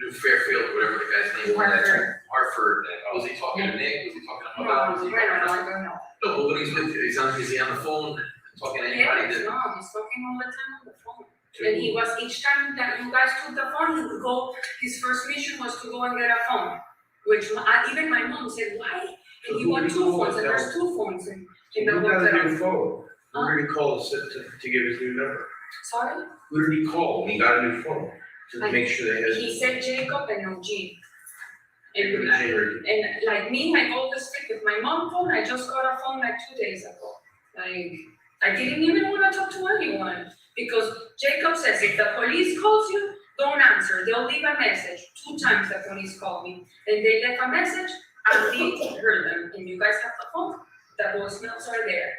New Fairfield, whatever the guy's name was? Hartford. Was he talking to Nick? Was he talking to No, was he I talking don't know. No, but when he's with you, is he on the phone talking to anybody? Yes, no, he's talking all the time on the phone. And he was, each time that you guys took the phone, he would go, his first mission was to go and get a phone. Which even my mom said, why? And he got 2 phones, and there's 2 phones in the hotel. phone? Who did he call to give his new number? Sorry? Who did he call when he got a new phone? To make sure they had. He said Jacob and OG. Jacob and Jerry. And like me, I always stick with my mom's phone. I just got a phone like 2 days ago. Like, I didn't even want to talk to anyone. Because Jacob says if the police calls you, don't answer. They'll leave a message. 2 times the police called me. And they left a message, and we heard them. And you guys have the phone. The voicemails are there.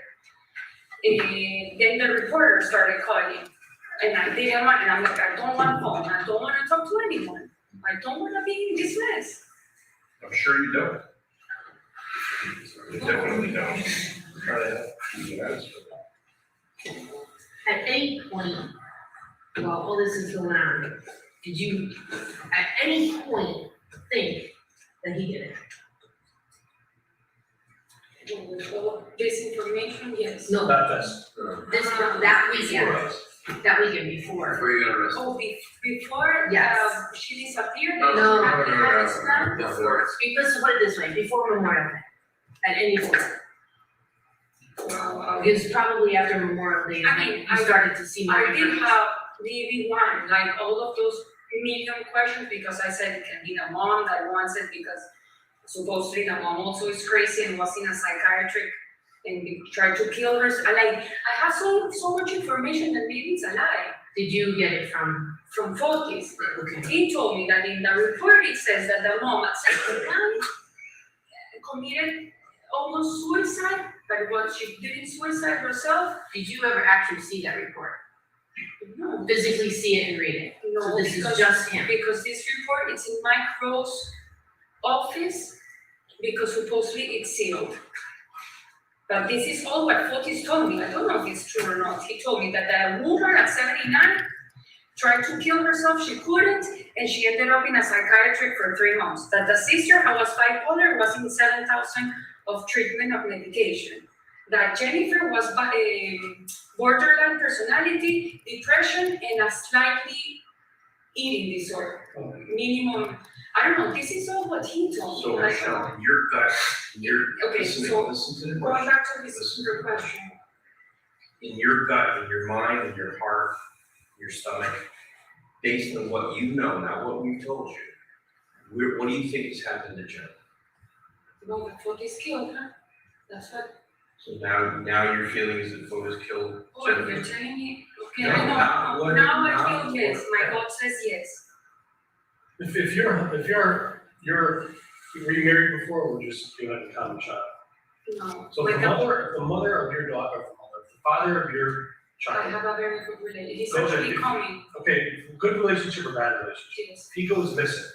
And then the reporter started calling. And I didn't want, and I'm like, I don't want a phone. I don't want to talk to anyone. I don't want to be in this mess. I'm sure you don't. You definitely don't. Try to help. At any point, while all this is going on, did you at any point think that he did it? This information, yes. No, Not this. that weekend before. Before you got arrested? Oh, before Yes. She disappeared? No. Before. Let's put it this way, before Memorial Day, at any point. It was probably after Memorial Day, I mean, you started to see more I did information. have DV1, like all of those medium questions, because I said it can be the mom that wants it, because supposedly the mom also is crazy and was in a psychiatric and tried to kill her. I have so much information that maybe it's a lie. Did you get it from? From Photus. Okay. He told me that in the report it says that the mom at 69 committed almost suicide, but what she didn't suicide herself. Did you ever actually see that report? No. Physically see it and read it? No, So this is because- just him? Because this report is in Mike Rowe's office, because supposedly it's sealed. But this is all what Photis told me. I don't know if it's true or not. He told me that the woman at 79 tried to kill herself, she couldn't, and she ended up in a psychiatric for 3 months. That the sister who was bipolar was in 7,000 of treatment of medication. That Jennifer was borderline personality, depression, and a slightly eating disorder. Minimum, I don't know, this is all what he told So me. Michelle, your gut, Okay, listen so to the going question. back to this your question. In your gut, in your mind, in your heart, your stomach, based on what you know, not what we told you, what do you think has happened to Jen? No, the Photis killed her. That's what, So now your feeling is that Photos killed oh, you're Jennifer? telling me, okay, No, I not know, what- now I not feel yes, what- my God says yes. If were you married before, or just you had a common child? No, So my the God, mother of your daughter, the father of your I child, have a very good relationship, he's Go ahead. actually coming, okay, good relationship or bad relationship? yes. If he goes missing,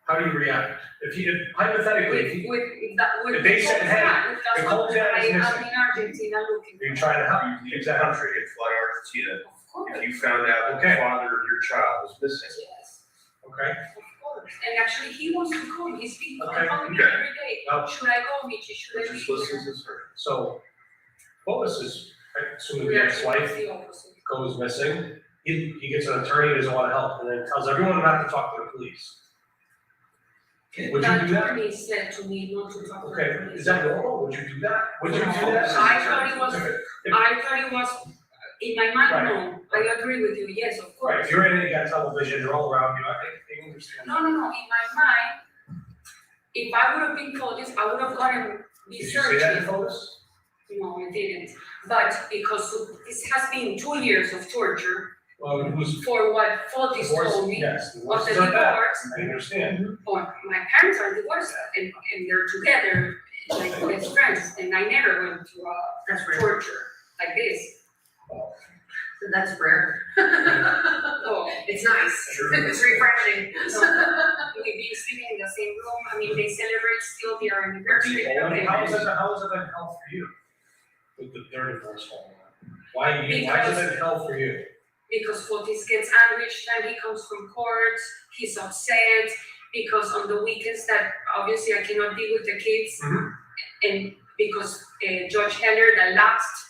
how do you react? If hypothetically, if he, if they said, hey, the cold dad is I'm missing. in Argentina looking. you're trying to help, You leave the country and fly to Argentina, Of course, if you found out that the Okay. father of your child was missing. yes, okay? of course, and actually he wants to come, he's been Okay, calling me okay. every day, Now- should I go, Michi, should I Just be listen here? to her. So, Photus is, assuming We the actually ex-wife the opposite. goes missing, he gets an attorney, he doesn't want to help, and then tells everyone not to talk to the police. Would you The do that? attorney said to me not to talk to the Okay, police. is that normal? Would you do that? Would you do that? I thought it was, If- I thought it was, in my mind, Right. no, I agree with you, yes, of Right, course. if you're in it, you got television, they're all around you, I think they understand. No, in my mind, if I would have been told this, I would have gone and Did you say researched that it. in Photus? No, I didn't, but because this has been 2 years of torture Well, it was for what Photis divorce, told me yes, of divorce the is not bad, divorce, I understand. or my parents are divorced and they're together, like best friends, and I never went to That's rare. torture like this. So that's rare. Oh, It's nice. It's refreshing. we've been sleeping in the same room, I mean, they celebrate still their anniversary. I mean, how has it been hell for you? With the third divorce going on? Why has it been hell for you? Because Photis gets angry each time he comes from court, he's upset, because on the weekends that obviously I cannot be with the kids. Mhm. And because Judge Heller, the last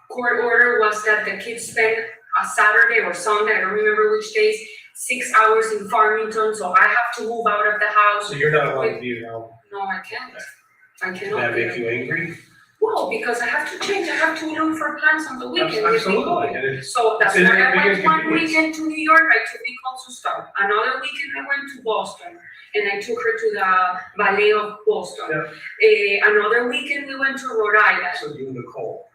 court order was that the kids spend a Saturday or Sunday, I don't remember which days, 6 hours in Farmington, so I have to move out of the house. So you're not allowed to be around, No, I can't, I did cannot that be. make you angry? Well, because I have to change, I have to look for plans on the weekend. if we go. Absolutely, and it's, So that's It's why in I your went biggest one convenience. weekend to New York, I took Nicole to stop. Another weekend I went to Boston and I took her to the Ballet of Boston. Another weekend we went to Rhode Island. so you and Nicole.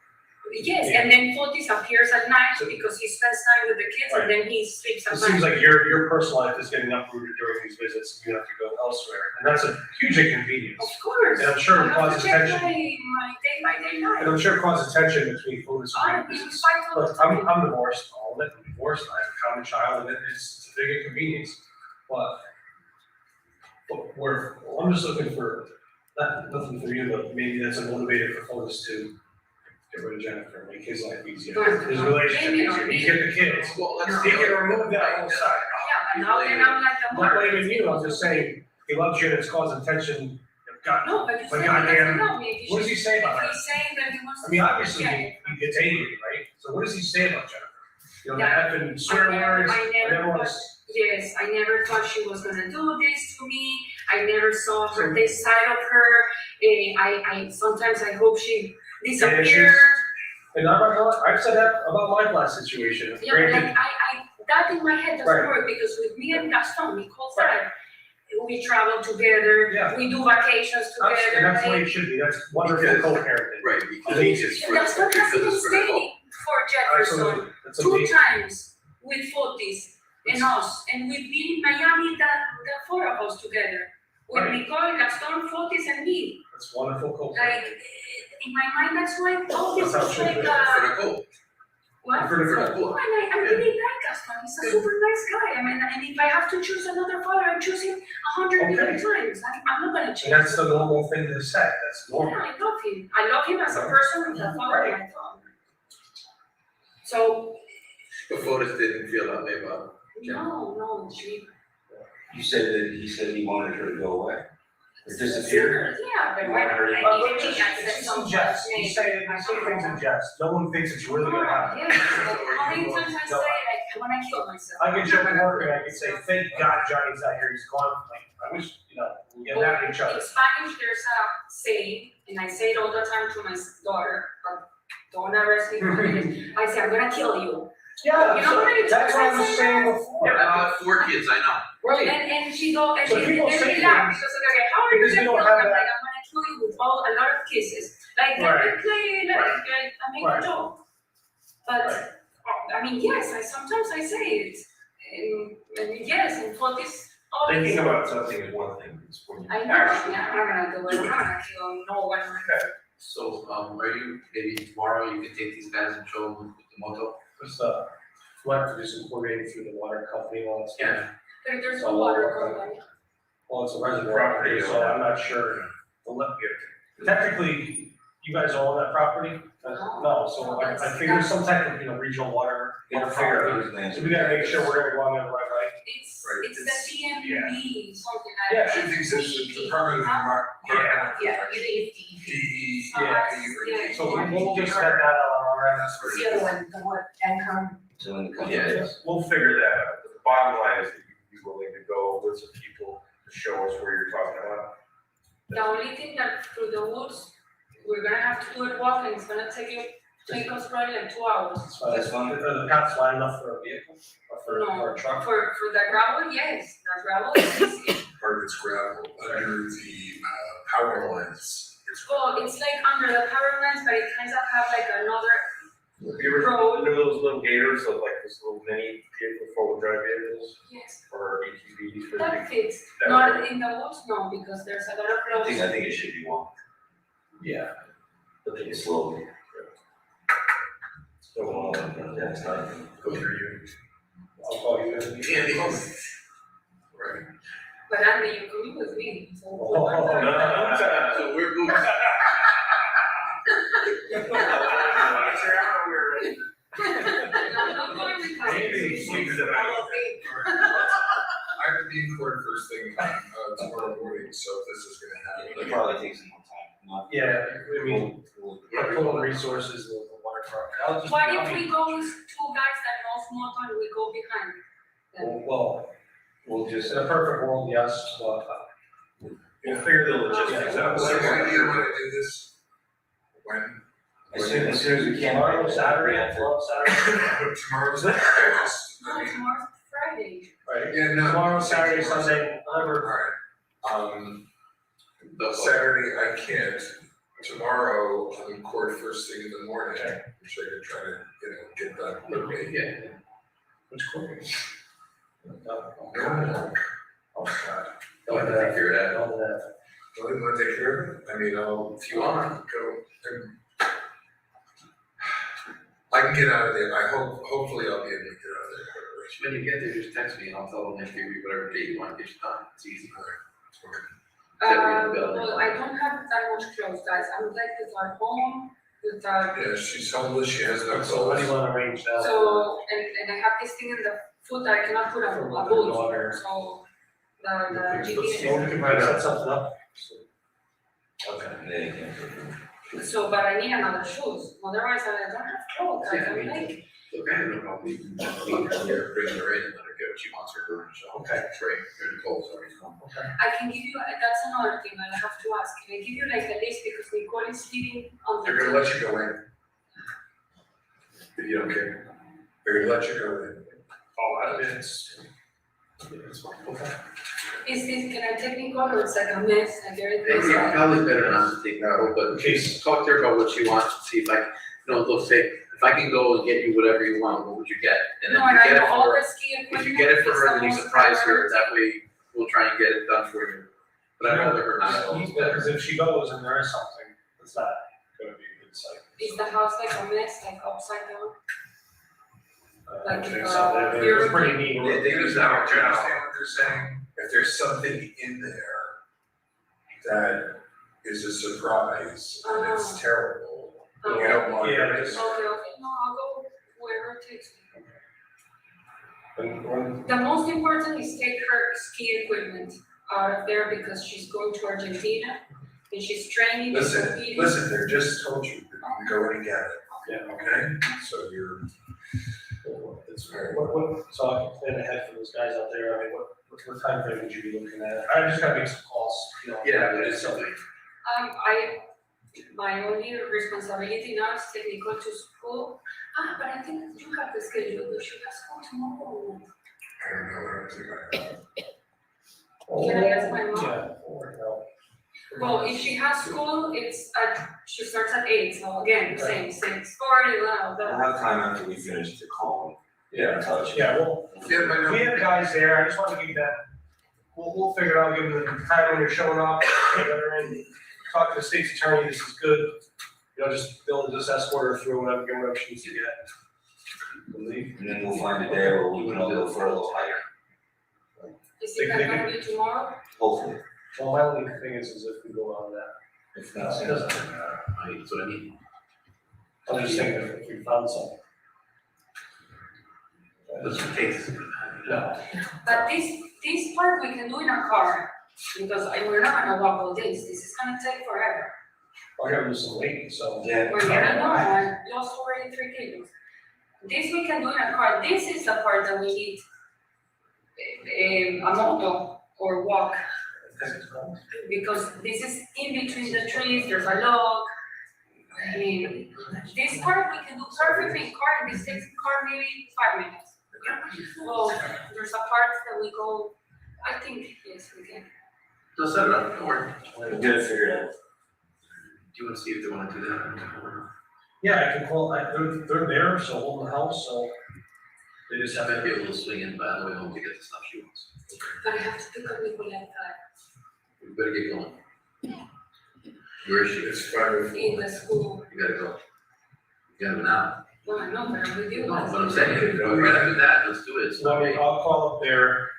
Yes, and then Photis appears at night because he spends time with the kids and then he sleeps It at seems night. like your personal life is getting uprooted during these visits, and you have to go elsewhere, and that's a huge inconvenience. Of course. And I'm sure it I have causes to check tension. my day by day And life. I'm sure it causes tension between Photus I and we business. fight all the Look, time. I'm divorced, all of it, I'm divorced, I have a common child, and it's a big inconvenience, but I'm just looking for, nothing for you, but maybe that's a motivator for Photus to get rid of Jennifer, make his life easier, his relationship easier, he get the kids. Well, He can remove that whole side. Yeah, but now then I'm like the I'm not mother. blaming you, I'm just saying, he loves you and it's causing tension. God, No, but you But said he goddamn, doesn't love me. If what does he say about her? He's saying that he wants to. I mean, obviously, Yeah. he gets angry, right? So what does he say about Jennifer? You know, F and swear words, I never thought, was. yes, I never thought she was gonna do this to me. I never saw her, this side of her. I sometimes I hope she disappears. And I've said that about my last situation. Yeah, but like, that in my head doesn't Right. work because with me and Gaston, we co-side. We travel together, Yeah. we do vacations And together. that's the way it should be. That's wonderful co-parenting. Right, because it's for, Gaston has even because it's for the stayed for Jefferson Absolutely. That's 2 amazing. times with Photus and us, and we've been in Miami, the 4 of us together. With Right. Nicole, Gaston, Photus, and me. That's wonderful co-parenting. Like, in my mind, that's why all this That's how it is should like, be. for the goal. what? For the For the goal. goal. Oh, and I really like Gaston, he's a super nice guy. I mean, and if I have to choose another father, I choose him 100 million times. I'm not gonna change. And that's the normal thing to say. That's Yeah, normal. I love him. I love him as a person and a father, Right. I thought. So, But Photos didn't feel that way about no, she. You said that he said he wanted her to go away, or disappear. Yeah, but when But I said it's some in jest. You say things in jest. No one thinks it's really gonna happen. Yeah, how many times I say, like, I wanna kill myself. I could joke at work and I could say, thank God Johnny's not here, he's gone. Like, I wish, we get mad at each other. In Spanish, there's a saying, and I say it all the time to my daughter, but don't arrest me for this. I say, I'm gonna kill you. Yeah, You know how many that's what I times I was say saying that? before. I have 4 kids, I know. Right. And she go, and So she people say literally laugh things because okay, how are you because gonna you kill don't them? have I'm that- like, I'm gonna kill you with a lot of kisses. Like, Right. they play, like, I make Right. a joke. But, Right. I mean, yes, sometimes I say it, and yes, and for this, all this. Thinking about something is one thing, it's when you I know, actually. yeah, I'm not gonna do it, I'm not gonna kill no one. So, are you, maybe tomorrow you could take these guys and show them the moto? Just, we'll have to do some coordinating through the water company and all that stuff. Yeah. But there's no water going. Well, it's a reservoir property, so I'm not sure. Technically, you guys own that property? No, so I figure some type of, regional water. Gotta figure out whose land. So we gotta make sure we're gonna go on there the right way. It's Right, the DMV, something like Yeah, that. It exists in the Department of Yeah. DE. Yeah. So we'll just set that out on our end. That's where The other one, the what, Ancom? So in the Yeah. country. We'll figure that out, but the bottom line is that you'd be willing to go with some people to show us where you're talking about. The only thing that through the woods, we're gonna have to do it walking, it's gonna take us probably like 2 hours. That's fine. Are the paths wide enough for a vehicle or for No, a truck? for the gravel, yes, the gravel is easy. Part of it's gravel under the power lines. Well, it's like under the power lines, but it kind of have like another Have you ever road. been to those little gators of like this little mini vehicle, four-wheel drive vehicles Yes, or ATVs for that the? fits, That not in the woods, no, because there's a lot of I roads. think it should be one, Yeah. but take it slowly. So, That's not. Go through you. I'll call you. Right. But Andy, you come with me, so. So we're moving. I'm going with my- Maybe sleeps it out. I have to be in court first thing tomorrow morning, so if this is gonna It happen. probably takes some more time, not. Yeah, I mean, We'll- total resources, the waterfront. I'll just- What I if mean, we go with 2 guys that knows motor and we go behind? Then Well, We'll just, in a perfect world, yes, but, we'll figure the logistics out. So when do you wanna do this? When? As soon as we can. tomorrow, Saturday, I love Saturday. Tomorrow's the No, tomorrow's Friday. Right? Yeah, no. Tomorrow, Saturday, Sunday, whatever. Alright, The Saturday I can't, tomorrow I'm in court first thing in the morning, which I could try to, get done quickly. Yeah. Which court? No, Oh, God. Don't have to figure it out. All of that. don't you wanna take care of it? I mean, if you want, go. I can get out of there, hopefully I'll be able to get out of there quickly. When you get there, just text me and I'll tell them to give you whatever date you want to get you done. It's easy. Well, I don't have that much clothes, guys, I'm like with our home, with our, Yeah, she's homeless, she has no So what do clothes. you want to arrange now? so, and I have this thing in the foot that I cannot put a For the boot, daughter. so the So GPS. we can probably set something up. Okay. So, but I need another shoes, otherwise I don't have clothes, Yeah, I I'm mean, like, Okay, no problem. We can here, bring her in and let her get what she wants her room, so. Okay. That's great. You're Nicole, sorry. Okay. I can give you, that's another thing I have to ask, can I give you like a list because Nicole is living on the. They're gonna let you go in. If you don't care, they're gonna let you go in. Oh, it's fine, okay. Is this, can I take Nicole or it's like a mess, like everything's Yeah, like. probably better not to take that, but in case, talk to her about what she wants, and see if I, look, say, if I can go and get you whatever you want, what would you get? And then No, and if I you get know it all for her, the ski if equipment. you get it for is her, the then you most surprise her, priority. that way we'll try and get it done for you. But I'd rather her not. Because if she goes and there is something, it's not gonna be a good sight. Is the house like a mess, like upside down? I don't think so. It's pretty neat. They understand what they're saying, if there's something in there that is a surprise and it's terrible, you don't want Yeah, to. just- Okay, no, I'll go wherever it takes me. When- The most important is take her ski equipment out of there because she's going to Argentina and she's training. and competing. Listen, they just told you, you're gonna go in and get it, Yeah. okay? So you're, it's very. So I can plan ahead for those guys out there, I mean, what time frame would you be looking at? I just gotta make some calls, you know. Yeah, that is something. My only responsibility now is take Nicole to school. But I think you have the schedule, but she has school tomorrow. I don't know what I'm doing. Can I ask my mom? Yeah, or no. Well, if she has school, she starts at 8, so again, same, 6:40, well, We'll have time after we finish to call. Yeah, yeah, well, Yeah, but we have guys there, I just want to give that, we'll figure it out, give them the time when they're showing up, get her in, talk to the state's attorney, this is good. You know, just build, just escort her through whatever, get whatever she needs to get. Believe. And then we'll find a day where we can all go for a little higher, Is it not gonna be tomorrow? hopefully. Well, my only thing is if we go on that. If not, It doesn't matter. That's what I mean. I'm just saying if we found something. That's the case. No. But this part we can do in a car, because we're not gonna walk all this is gonna take forever. I gotta lose some weight, so. Yeah. We're gonna know, I lost already 3 kilos. This we can do in a car, this is the part that we need a moto or walk, because this is in between the trees, there's a log. I mean, this part we can do perfectly in car, and this takes in car maybe 5 minutes. Well, there's a part that we go, I think, yes, we can. They'll set it up, don't worry. We'll get it figured out. Do you want to see if they want to do that? Yeah, I can call, they're there, so holding the house, so they just Just have have to to. be able to swing in by the way home to get the stuff she wants. But I have to pick up Nicoletta We better get going. Where is she? It's fine. in the school. You gotta go. You gotta go now. Well, I know, but I'm with you. No, what I'm saying, if we're gonna do that, let's do it. It's So not me. I'll call up there.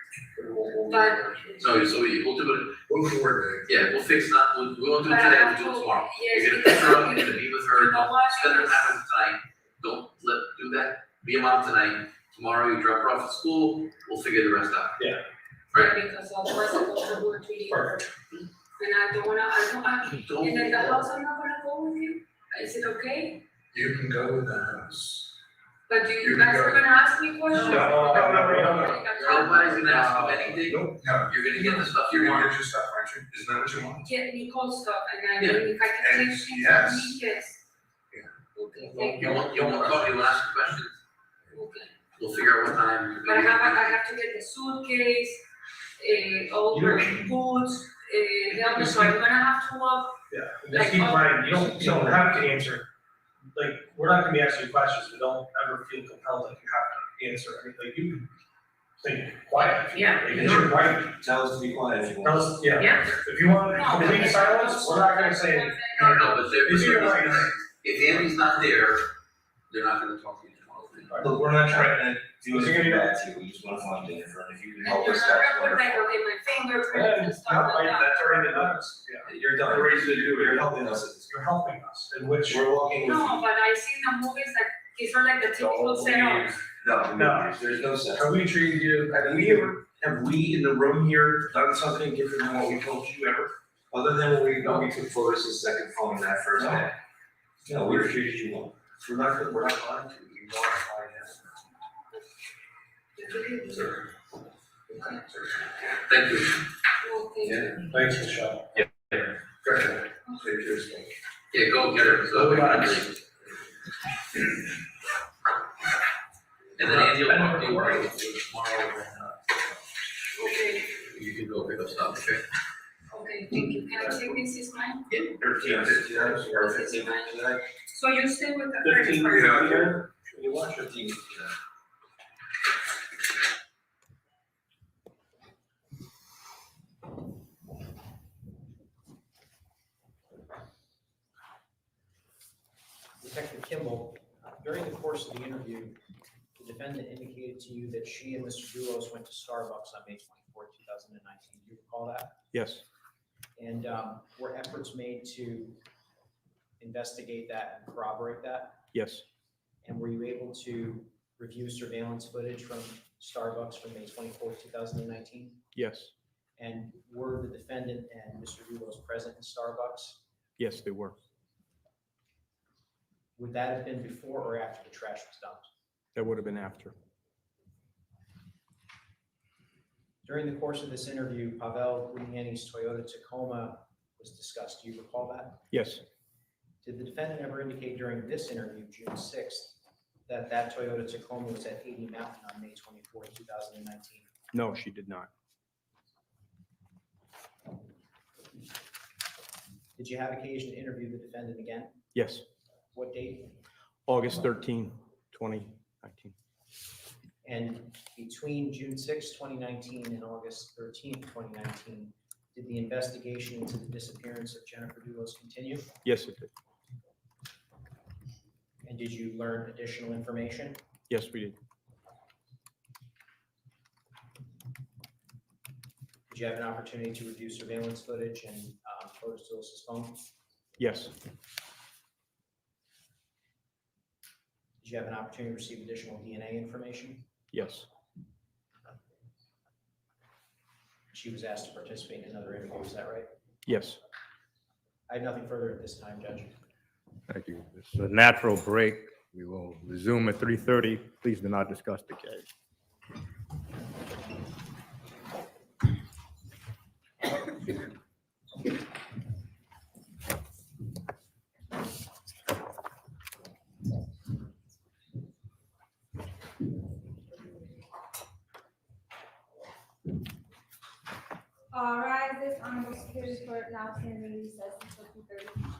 But- So we'll do it, We'll coordinate. yeah, we'll fix that, we won't do it But I today, have we'll do it to- tomorrow. yes, You're gonna because pick her up, you- you're gonna meet with her, you know don't what, spend her because- time tonight. Don't do that, be a mom tonight. Tomorrow you drop her off at school, we'll figure the rest out. Yeah. Right? Because otherwise I go to work 2 years. Perfect. And I don't wanna, Don't. and then the house, I'm not gonna go with you, is it okay? You can go in the house. But do You you can guys go. are gonna ask me questions? No. Nobody's gonna ask you anything, Nope, no. you're gonna get the stuff you You're gonna want. get your stuff, aren't you? Isn't that what you want? Get Nicole stuff, and I, Yeah. if I can And take things yes. from me, yes. Yeah. Okay, thank You you. won't call, you'll ask questions, Okay, we'll figure out what time. but I have to get the suitcase, all the boots, helmet, so I'm gonna have to walk. Yeah, and just keep in mind, you don't have to answer, like, we're not gonna be asking you questions, but don't ever feel compelled that you have to answer anything, like, you can think quiet. Yeah. Like, it's your right, Tell us to be quiet if you tell want. us, yeah, Yeah. if you want No, complete but- silence, we're not gonna say anything. No, but they're, These are your rights. if Andy's not there, they're not gonna talk to you tomorrow. Look, we're not trying to do Is it anything gonna be- bad to you, we just wanna find Jennifer, and if you can And help you're us, not that's gonna put like, wonderful. okay, my fingerprints Yeah, and stuff like that. that's already done, yeah, You're done, you're ready to do it, you're helping us at this. you're helping us, in which. We're walking with you. No, but I see the movies that these are like the typical setup. No, there's no sense. Have we treated you? Have we in the room here done something different than what we told you ever? Other than when we took Photus' second phone that first day? No, we've treated you well. We're not lying to you, we want to find out. Sir. Okay, sir. Thank you. Well, thank you. Thanks, Michelle. Yeah. Gotcha. Take care, Steve. Yeah, go get her, so. And then Andy will talk to you tomorrow, and, Okay, you can go pick up stuff, okay? okay, thank you. Can I take this as mine? This is mine. So you stay with the credit 15, card? yeah, you watch 15. Detective Kimball, during the course of the interview, the defendant indicated to you that she and Mr. Dulos went to Starbucks on May 24, 2019. Do you recall that? Yes, And were efforts made to investigate that and corroborate that? yes, And were you able to review surveillance footage from Starbucks from May 24, 2019? yes, And were the defendant and Mr. Dulos present in Starbucks? yes, they were. Would that have been before or after the trash was dumped? That would have been after. During the course of this interview, Pavel Gugliani's Toyota Tacoma was discussed. Do you recall that? Yes, Did the defendant ever indicate during this interview, June 6th, that that Toyota Tacoma was at 80 Mountain on May 24, 2019? no, she did not. Did you have occasion to interview the defendant again? Yes, What date? August 13, 2019. And between June 6, 2019 and August 13, 2019, did the investigation into the disappearance of Jennifer Dulos continue? Yes, it did. And did you learn additional information? Yes, we did. Did you have an opportunity to review surveillance footage and Photus Dulos' phone? Yes, Did you have an opportunity to receive additional DNA information? yes, She was asked to participate in another interview, is that right? yes. I have nothing further at this time, Judge. Thank you. This is a natural break. We will resume at 3:30. Please do not discuss the case. All rise, this honorable Superior Court now stands in recess until 2:30.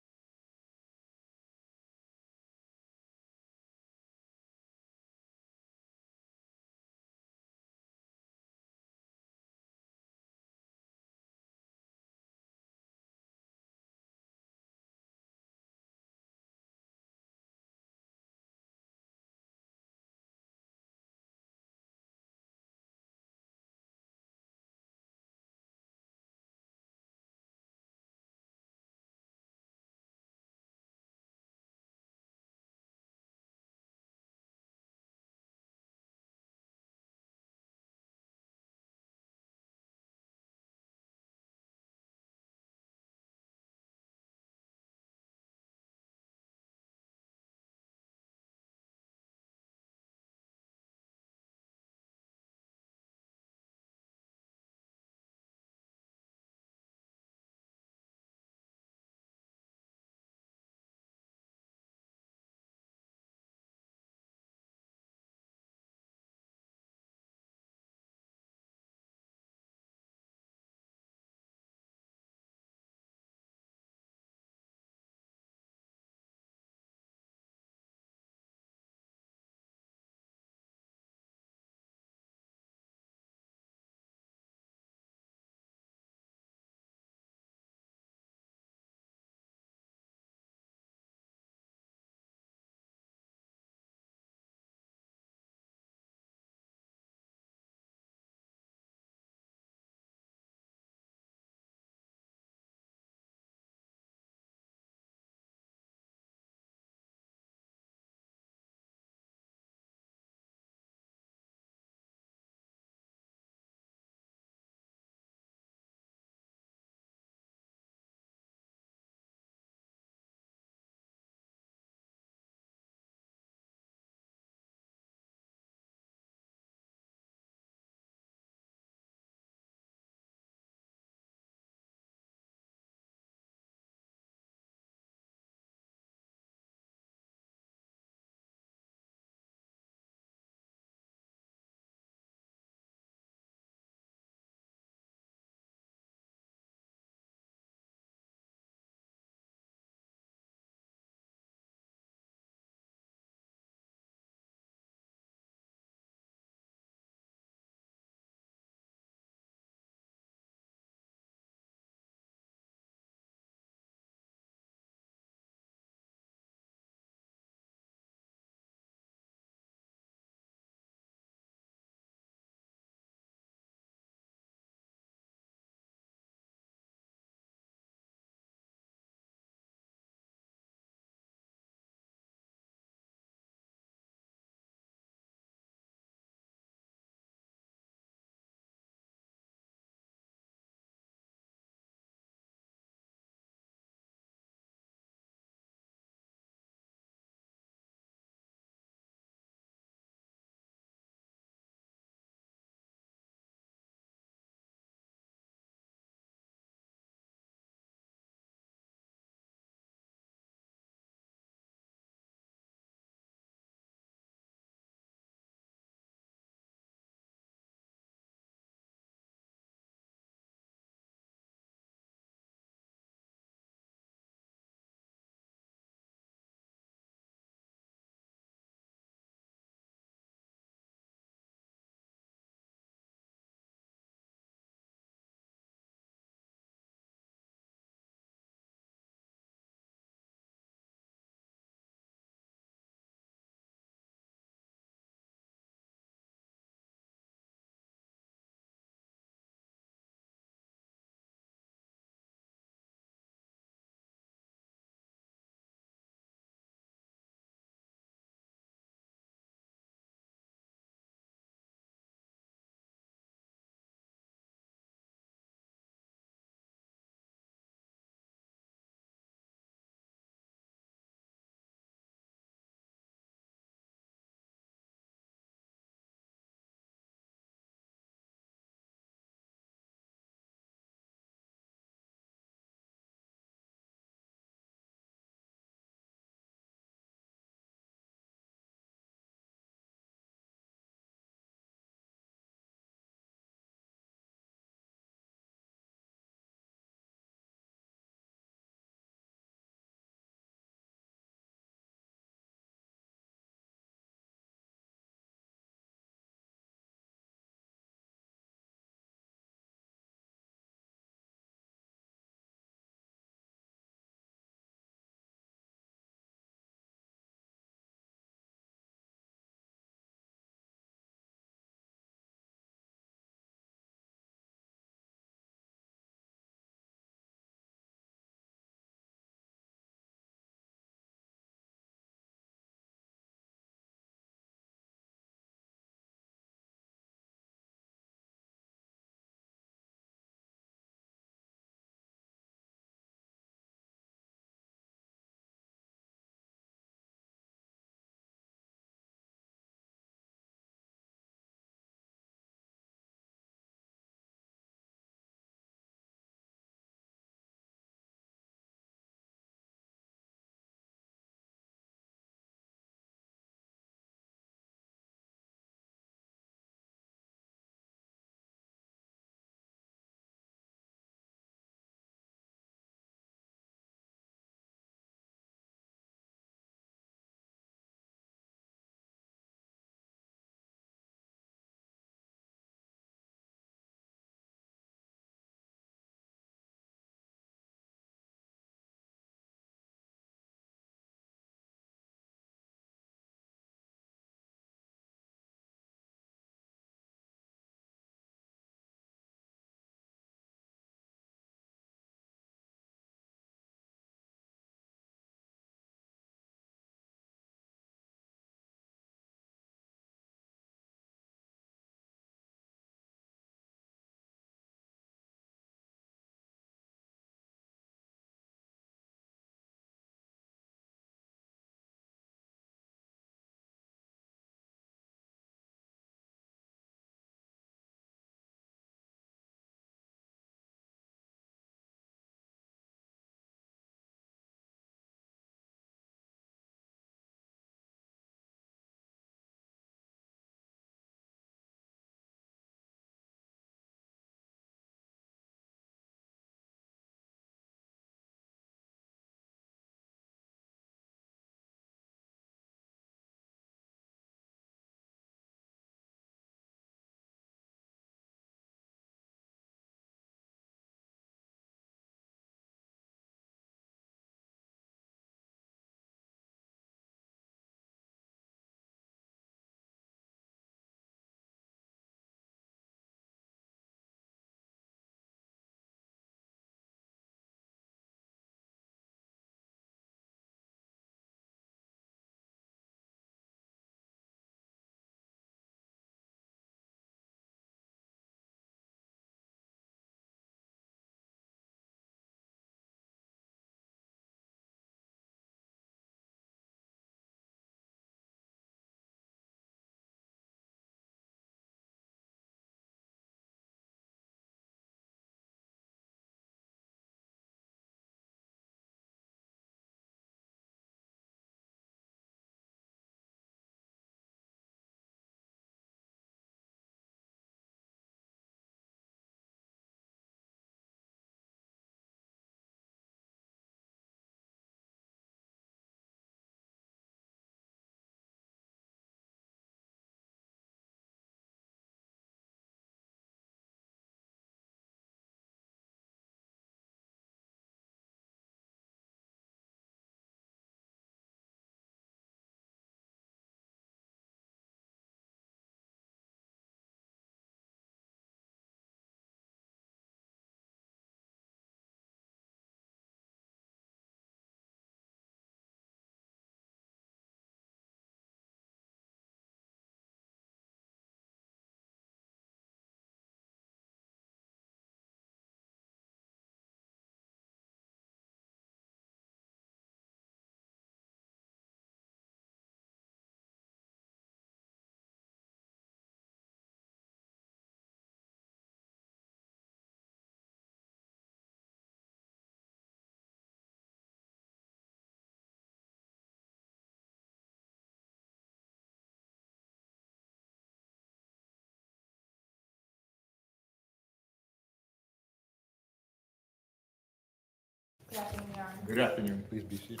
Good afternoon, please be seated.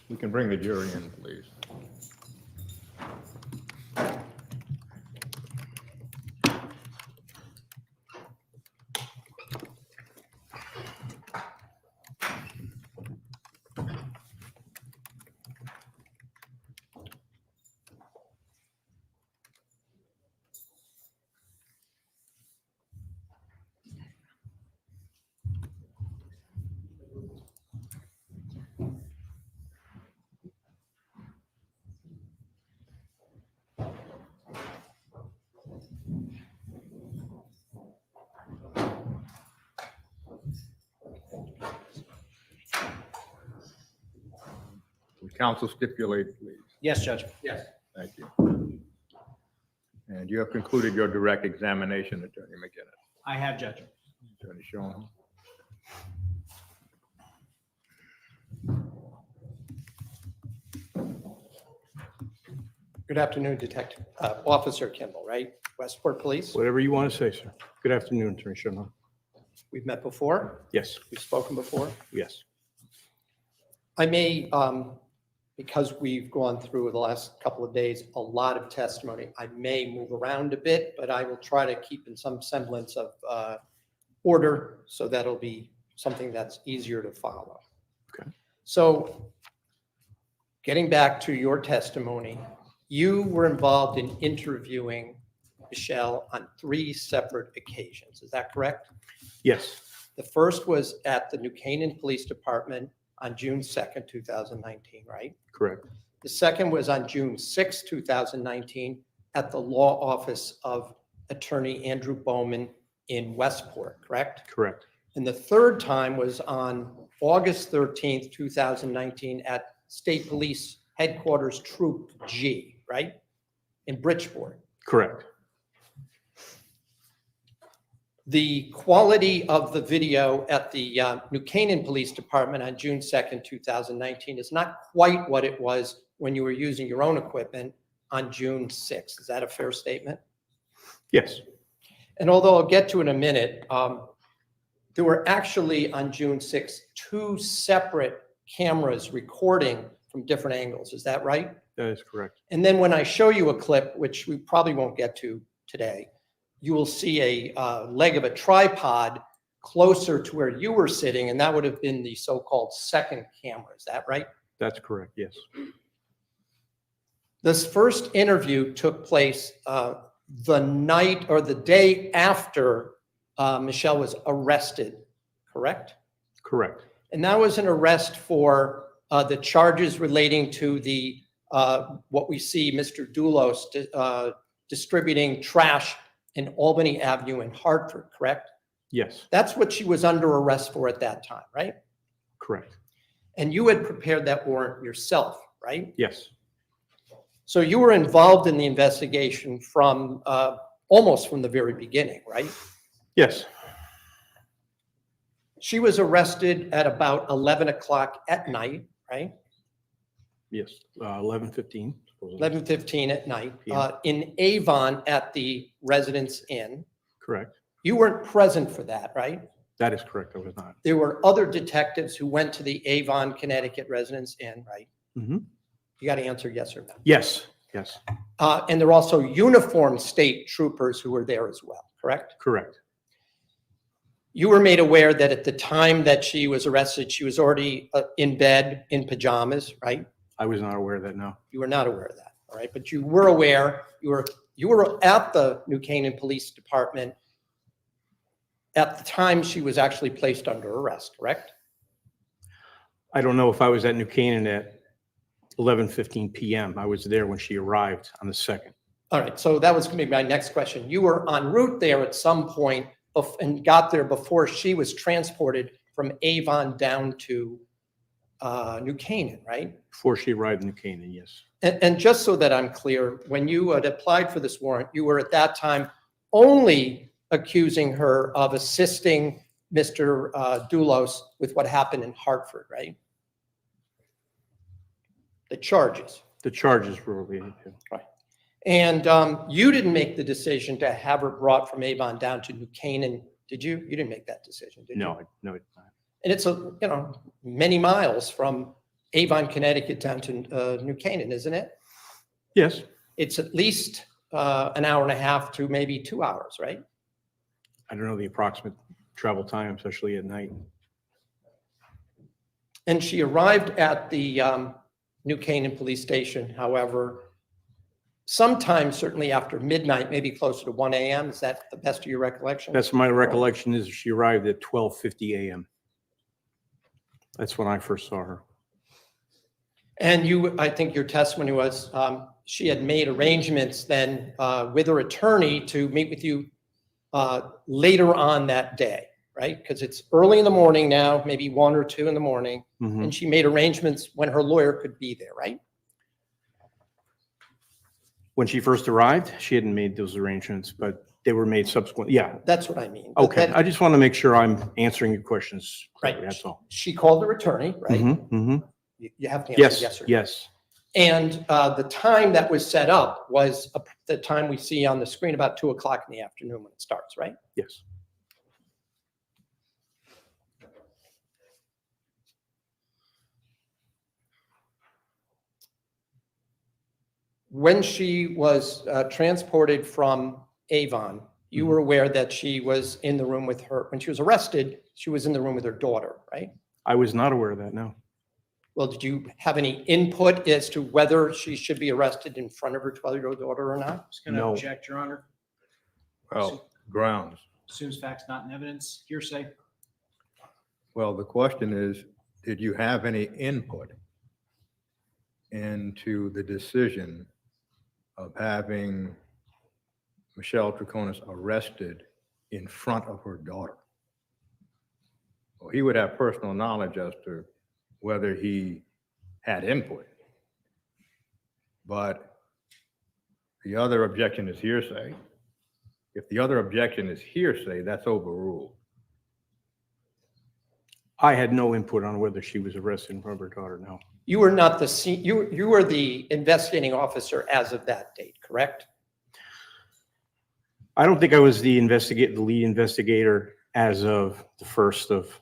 We can bring the jury in, please. Would counsel stipulate, please? Yes, Judge. Yes. Thank you. And you have concluded your direct examination, Attorney McGinnis. I have, Judge. Attorney Schoen. Good afternoon, Officer Kimball, right? Westport Police. Whatever you want to say, sir. Good afternoon, Attorney Schoen. We've met before. Yes, We've spoken before. yes. I may, because we've gone through the last couple of days, a lot of testimony, I may move around a bit, but I will try to keep in some semblance of order, so that'll be something that's easier to follow. Okay. So getting back to your testimony, you were involved in interviewing Michelle on 3 separate occasions. Is that correct? Yes, The first was at the New Canaan Police Department on June 2nd, 2019, right? correct. The second was on June 6th, 2019, at the law office of Attorney Andrew Bowman in Westport, correct? Correct. And the third time was on August 13th, 2019, at State Police Headquarters Troop G, right? In Bridgeport. Correct. The quality of the video at the New Canaan Police Department on June 2nd, 2019 is not quite what it was when you were using your own equipment on June 6th. Is that a fair statement? Yes, And although I'll get to in a minute, there were actually on June 6th, 2 separate cameras recording from different angles. Is that right? that is correct. And then when I show you a clip, which we probably won't get to today, you will see a leg of a tripod closer to where you were sitting, and that would have been the so-called second camera. Is that right? That's correct, yes. This first interview took place the night or the day after Michelle was arrested, correct? Correct. And that was an arrest for the charges relating to the what we see Mr. Dulos distributing trash in Albany Avenue in Hartford, correct? Yes, That's what she was under arrest for at that time, right? correct. And you had prepared that warrant yourself, right? Yes, So you were involved in the investigation from almost from the very beginning, right? yes, She was arrested at about 11 o'clock at night, right? yes. 11:15. supposedly. 11:15 at night, Yeah. in Avon at the Residence Inn. Correct. You weren't present for that, right? That is correct. I was not. There were other detectives who went to the Avon, Connecticut Residence Inn, right? Mhm. You got to answer yes or no. Yes, yes, And there were also uniformed state troopers who were there as well, correct? correct. You were made aware that at the time that she was arrested, she was already in bed in pajamas, right? I was not aware of that, no. You were not aware of that, all right? But you were aware, you were at the New Canaan Police Department at the time she was actually placed under arrest, correct? I don't know if I was at New Canaan at 11:15 PM. I was there when she arrived on the 2nd. All right, so that was going to be my next question. You were en route there at some point and got there before she was transported from Avon down to New Canaan, right? Before she arrived in New Canaan, yes. And just so that I'm clear, when you had applied for this warrant, you were at that time only accusing her of assisting Mr. Dulos with what happened in Hartford, right? The charges. The charges were related to. Right. And you didn't make the decision to have her brought from Avon down to New Canaan Did you? You didn't make that decision, did you? No, no. And it's many miles from Avon, Connecticut down to New Canaan, isn't it? Yes. It's at least an hour and a half to maybe 2 hours, right? I don't know the approximate travel time, especially at night. And she arrived at the New Canaan Police Station, however, sometime certainly after midnight, maybe closer to 1 a.m. Is that the best of your recollection? That's my recollection is she arrived at 12:50 a.m. That's when I first saw her. And I think your testimony was she had made arrangements then with her attorney to meet with you later on that day, right? Because it's early in the morning now, maybe 1 or 2 in the morning, and she made arrangements when her lawyer could be there, right? When she first arrived, she hadn't made those arrangements, but they were made subsequent. Yeah. That's what I mean. Okay. I just want to make sure I'm answering your questions correctly. Right. That's all. She called her attorney, right? You have to answer Yes. yes or no. Yes. And the time that was set up was the time we see on the screen, about 2 o'clock in the afternoon when it starts, right? Yes. When she was transported from Avon, you were aware that she was in the room with her, when she was arrested, she was in the room with her daughter, right? I was not aware of that, no. Well, did you have any input as to whether she should be arrested in front of her 12-year-old daughter or not? Just going to object, Your Honor. Well, grounds. Assumes facts not in evidence, hearsay. Well, the question is, did you have any input into the decision of having Michelle Troconis arrested in front of her daughter? Well, he would have personal knowledge as to whether he had input. But the other objection is hearsay. If the other objection is hearsay, that's overruled. I had no input on whether she was arrested in front of her daughter, no. You were not you were the investigating officer as of that date, correct? I don't think I was the lead investigator as of the 1st of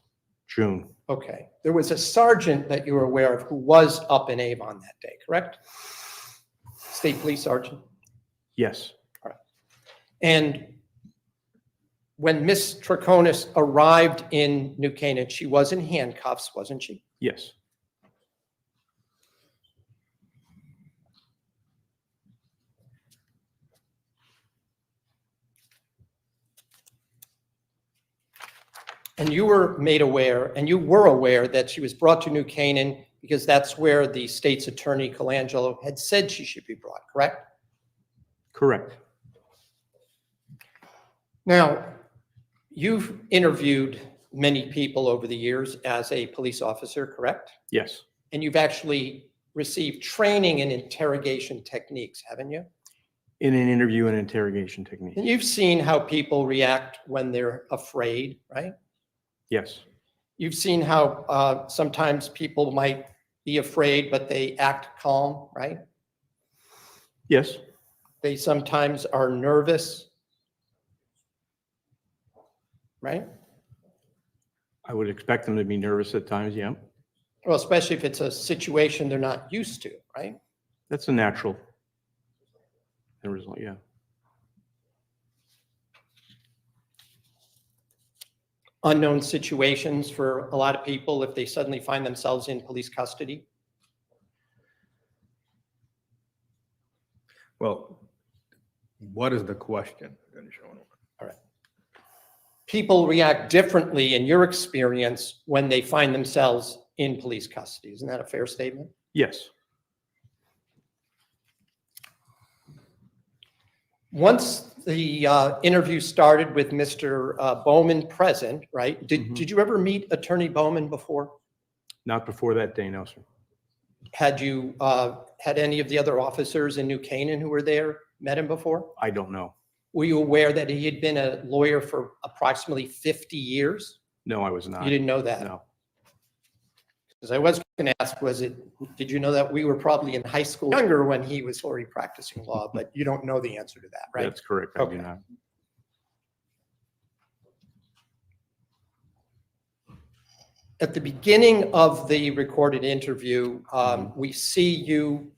June. Okay. There was a sergeant that you were aware of who was up in Avon that day, correct? State police sergeant? Yes. All right. And when Miss Troconis arrived in New Canaan, she was in handcuffs, wasn't she? Yes. And you were made aware, and you were aware that she was brought to New Canaan because that's where the state's attorney, Colangelo, had said she should be brought, correct? Correct. Now, you've interviewed many people over the years as a police officer, correct? Yes. And you've actually received training in interrogation techniques, haven't you? In an interview and interrogation technique. And you've seen how people react when they're afraid, right? Yes. You've seen how sometimes people might be afraid, but they act calm, right? Yes. They sometimes are nervous, right? I would expect them to be nervous at times, yeah. Well, especially if it's a situation they're not used to, right? That's a natural result, yeah. Unknown situations for a lot of people if they suddenly find themselves in police custody. Well, what is the question? All right. People react differently in your experience when they find themselves in police custody. Isn't that a fair statement? Yes. Once the interview started with Mr. Bowman present, right? Did you ever meet Attorney Bowman before? Not before that day, no, sir. Had you had any of the other officers in New Canaan who were there met him before? I don't know. Were you aware that he had been a lawyer for approximately 50 years? No, I was not. You didn't know that? No. Because I was going to ask, did you know that we were probably in high school younger when he was already practicing law, but you don't know the answer to that, right? That's correct. I do not. At the beginning of the recorded interview, we see you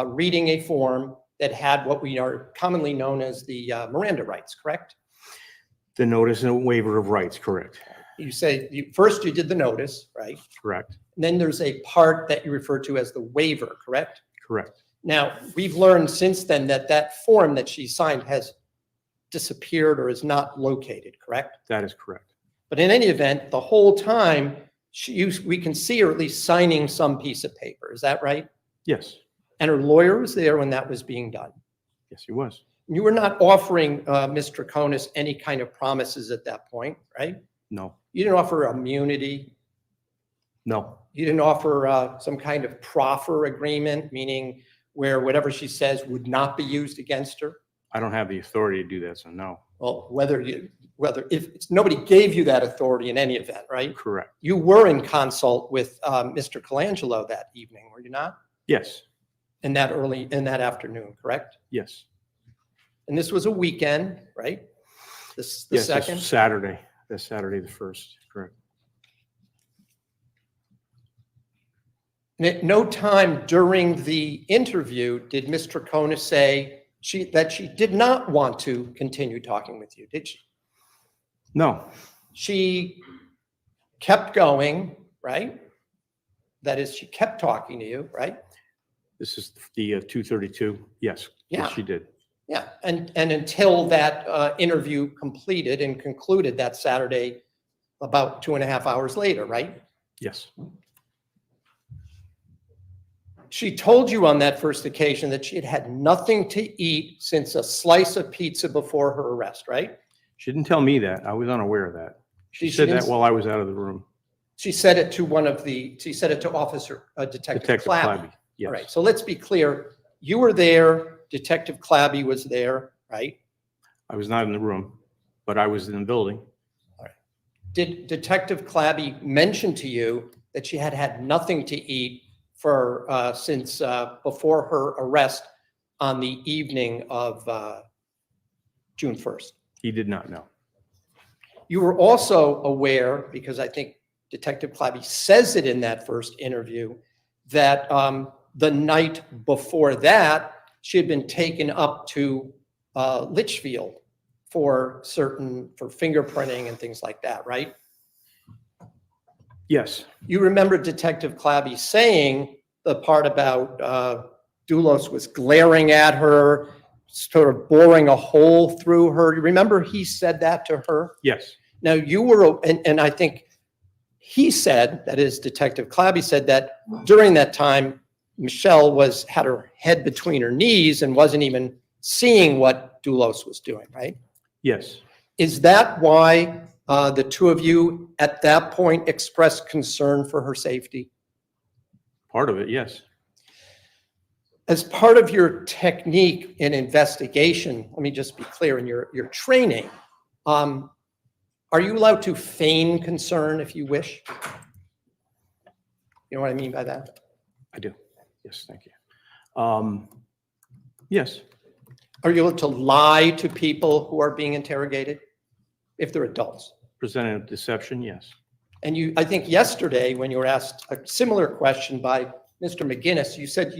reading a form that had what we are commonly known as the Miranda rights, correct? The notice and waiver of rights, correct. You say, first you did the notice, right? Correct. And then there's a part that you refer to as the waiver, correct? Correct. Now, we've learned since then that that form that she signed has disappeared or is not located, correct? That is correct. But in any event, the whole time, we can see her at least signing some piece of paper. Is that right? Yes. And her lawyer was there when that was being done. Yes, he was. You were not offering Ms. Troconis any kind of promises at that point, right? No. You didn't offer immunity. No. You didn't offer some kind of proffer agreement, meaning where whatever she says would not be used against her. I don't have the authority to do that, so no. Well, if nobody gave you that authority in any event, right? Correct. You were in consult with Mr. Colangelo that evening, were you not? Yes. In that afternoon, correct? Yes. And this was a weekend, right? The Yes, second? that's Saturday. That's Saturday the 1st, correct. At no time during the interview did Ms. Troconis say that she did not want to continue talking with you, did she? No. She kept going, right? That is, she kept talking to you, right? This is the 232. Yes. Yeah. Yes, she did. Yeah, and until that interview completed and concluded that Saturday, about 2.5 hours later, right? Yes. She told you on that first occasion that she had had nothing to eat since a slice of pizza before her arrest, right? She didn't tell me that. I was unaware of that. She said didn't- that while I was out of the room. She said it to she said it to Officer Detective Clabby. Yes. All right, so let's be clear. You were there, Detective Clabby was there, right? I was not in the room, but I was in the building. All right. Did Detective Clabby mention to you that she had had nothing to eat since before her arrest on the evening of June 1st? He did not know. You were also aware, because I think Detective Clabby says it in that first interview, that the night before that, she had been taken up to Litchfield for fingerprinting and things like that, right? Yes. You remember Detective Clabby saying the part about Dulos was glaring at her, sort of boring a hole through her. You remember he said that to her? Yes. Now you were, and I think he said, that is Detective Clabby said that during that time, Michelle had her head between her knees and wasn't even seeing what Dulos was doing, right? Yes. Is that why the two of you at that point expressed concern for her safety? Part of it, yes. As part of your technique in investigation, let me just be clear, in your training, are you allowed to feign concern if you wish? You know what I mean by that? I do. Yes, thank you. Yes. Are you allowed to lie to people who are being interrogated if they're adults? Presented deception, yes. And I think yesterday when you were asked a similar question by Mr. McGinnis, you said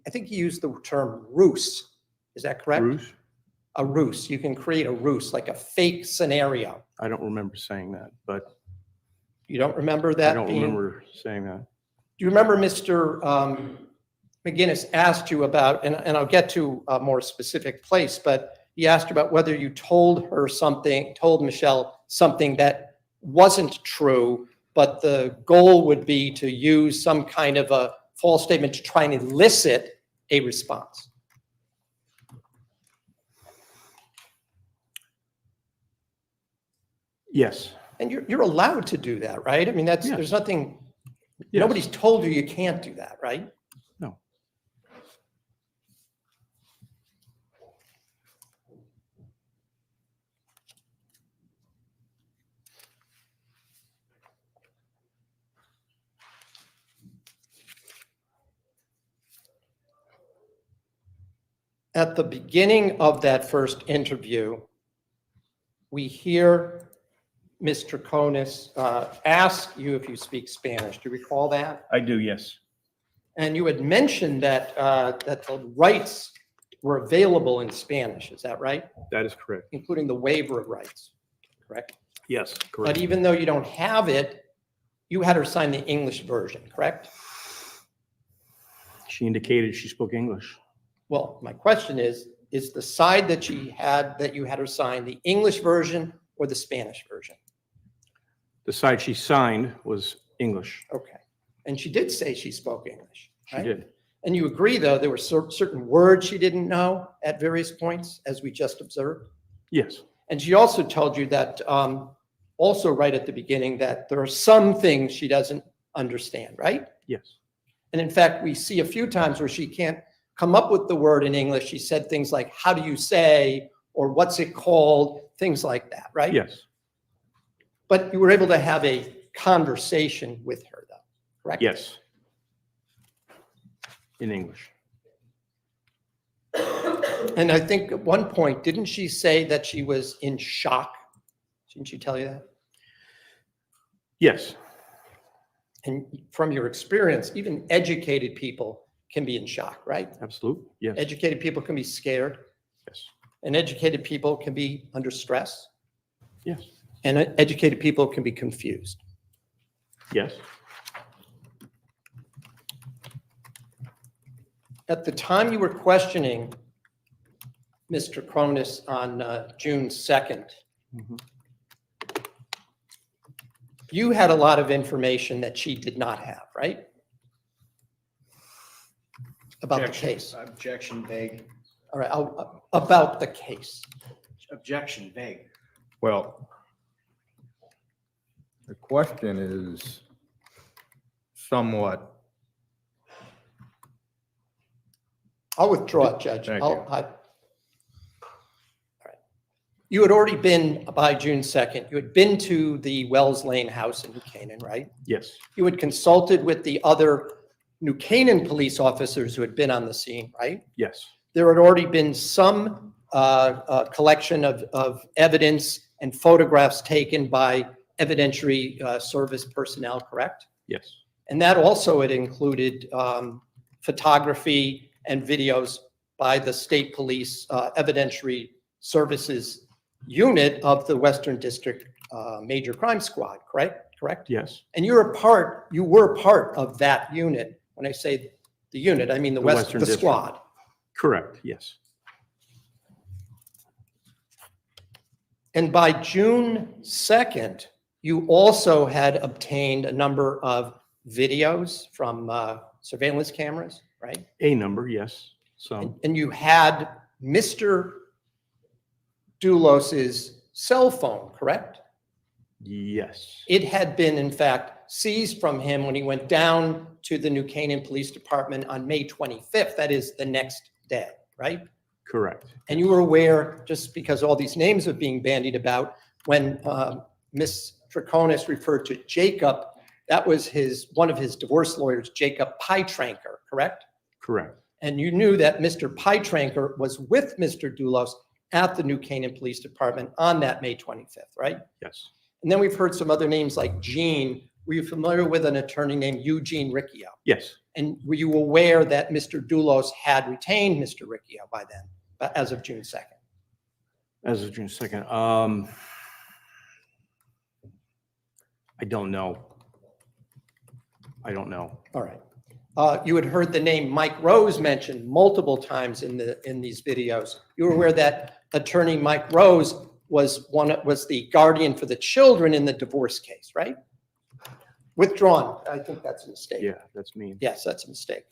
I think you used the term ruse. Is that correct? Ruse? A ruse. You can create a ruse, like a fake scenario. I don't remember saying that, but. You don't remember that? I don't remember saying that. Do you remember Mr. McGinnis asked you about, and I'll get to a more specific place, but he asked about whether you told Michelle something that wasn't true, but the goal would be to use some kind of a false statement to try and elicit a response. Yes. And you're allowed to do that, right? I mean, there's nothing, nobody's told you can't do that, right? No. At the beginning of that first interview, we hear Ms. Troconis asked you if you speak Spanish. Do you recall that? I do, yes. And you had mentioned that, that the rights were available in Spanish. Is that right? That is correct. Including the waiver of rights, correct? Yes, But correct. even though you don't have it, you had her sign the English version, correct? She indicated she spoke English. Well, my question is the side that she had, that you had her sign the English version or the Spanish version? The side she signed was English. Okay. And she did say she spoke English, She right? did. And you agree, though, there were certain words she didn't know at various points, as we just observed? Yes. And she also told you that, also right at the beginning, that there are some things she doesn't understand, right? Yes. And in fact, we see a few times where she can't come up with the word in English. She said things like, how do you say, or what's it called, things like that, right? Yes. But you were able to have a conversation with her, though, correct? Yes. In English. And I think at one point, didn't she say that she was in shock? Didn't she tell you that? Yes. And from your experience, even educated people can be in shock, right? Absolutely. Yes. Educated people can be scared, Yes. and educated people can be under stress, Yes. and educated people can be confused. Yes. At the time you were questioning Mr. Troconis on June 2nd, Mhm. you had a lot of information that she did not have, right? About the Objection- case. Objection vague. All right, about the case. Objection vague. Well, the question is somewhat, I'll withdraw it, Judge. Thank All you. right. You had already been, by June 2nd, you had been to the Wells Lane house in New Canaan, right? Yes. You had consulted with the other New Canaan police officers who had been on the scene, right? Yes. There had already been some collection of evidence and photographs taken by evidentiary service personnel, correct? Yes. And that also had included photography and videos by the state police evidentiary services unit of the Western District Major Crime Squad, correct? Correct? Yes. And you were part of that unit. When I say the unit, I mean the Western District. squad. Correct. Yes. And by June 2nd, you also had obtained a number of videos from surveillance cameras, right? A number. Yes. Some. And you had Mr. Dulos's cell phone, correct? Yes. It had been, in fact, seized from him when he went down to the New Canaan Police Department on May 25th. That is the next day, right? Correct. And you were aware, just because all these names are being bandied about, when Ms. Troconis referred to Jacob, that was one of his divorce lawyers, Jacob Pytranker, correct? Correct. And you knew that Mr. Pytranker was with Mr. Dulos at the New Canaan Police Department on that May 25th, right? Yes. And then we've heard some other names like Gene. Were you familiar with an attorney named Eugene Riccio? Yes. And were you aware that Mr. Dulos had retained Mr. Riccio by then, as of June 2nd? As of June 2nd. I don't know. I don't know. All right. You had heard the name Mike Rose mentioned multiple times in these videos. You were aware that attorney Mike Rose was the guardian for the children in the divorce case, right? Withdrawn. I think that's a mistake. Yeah, that's me. Yes, that's a mistake.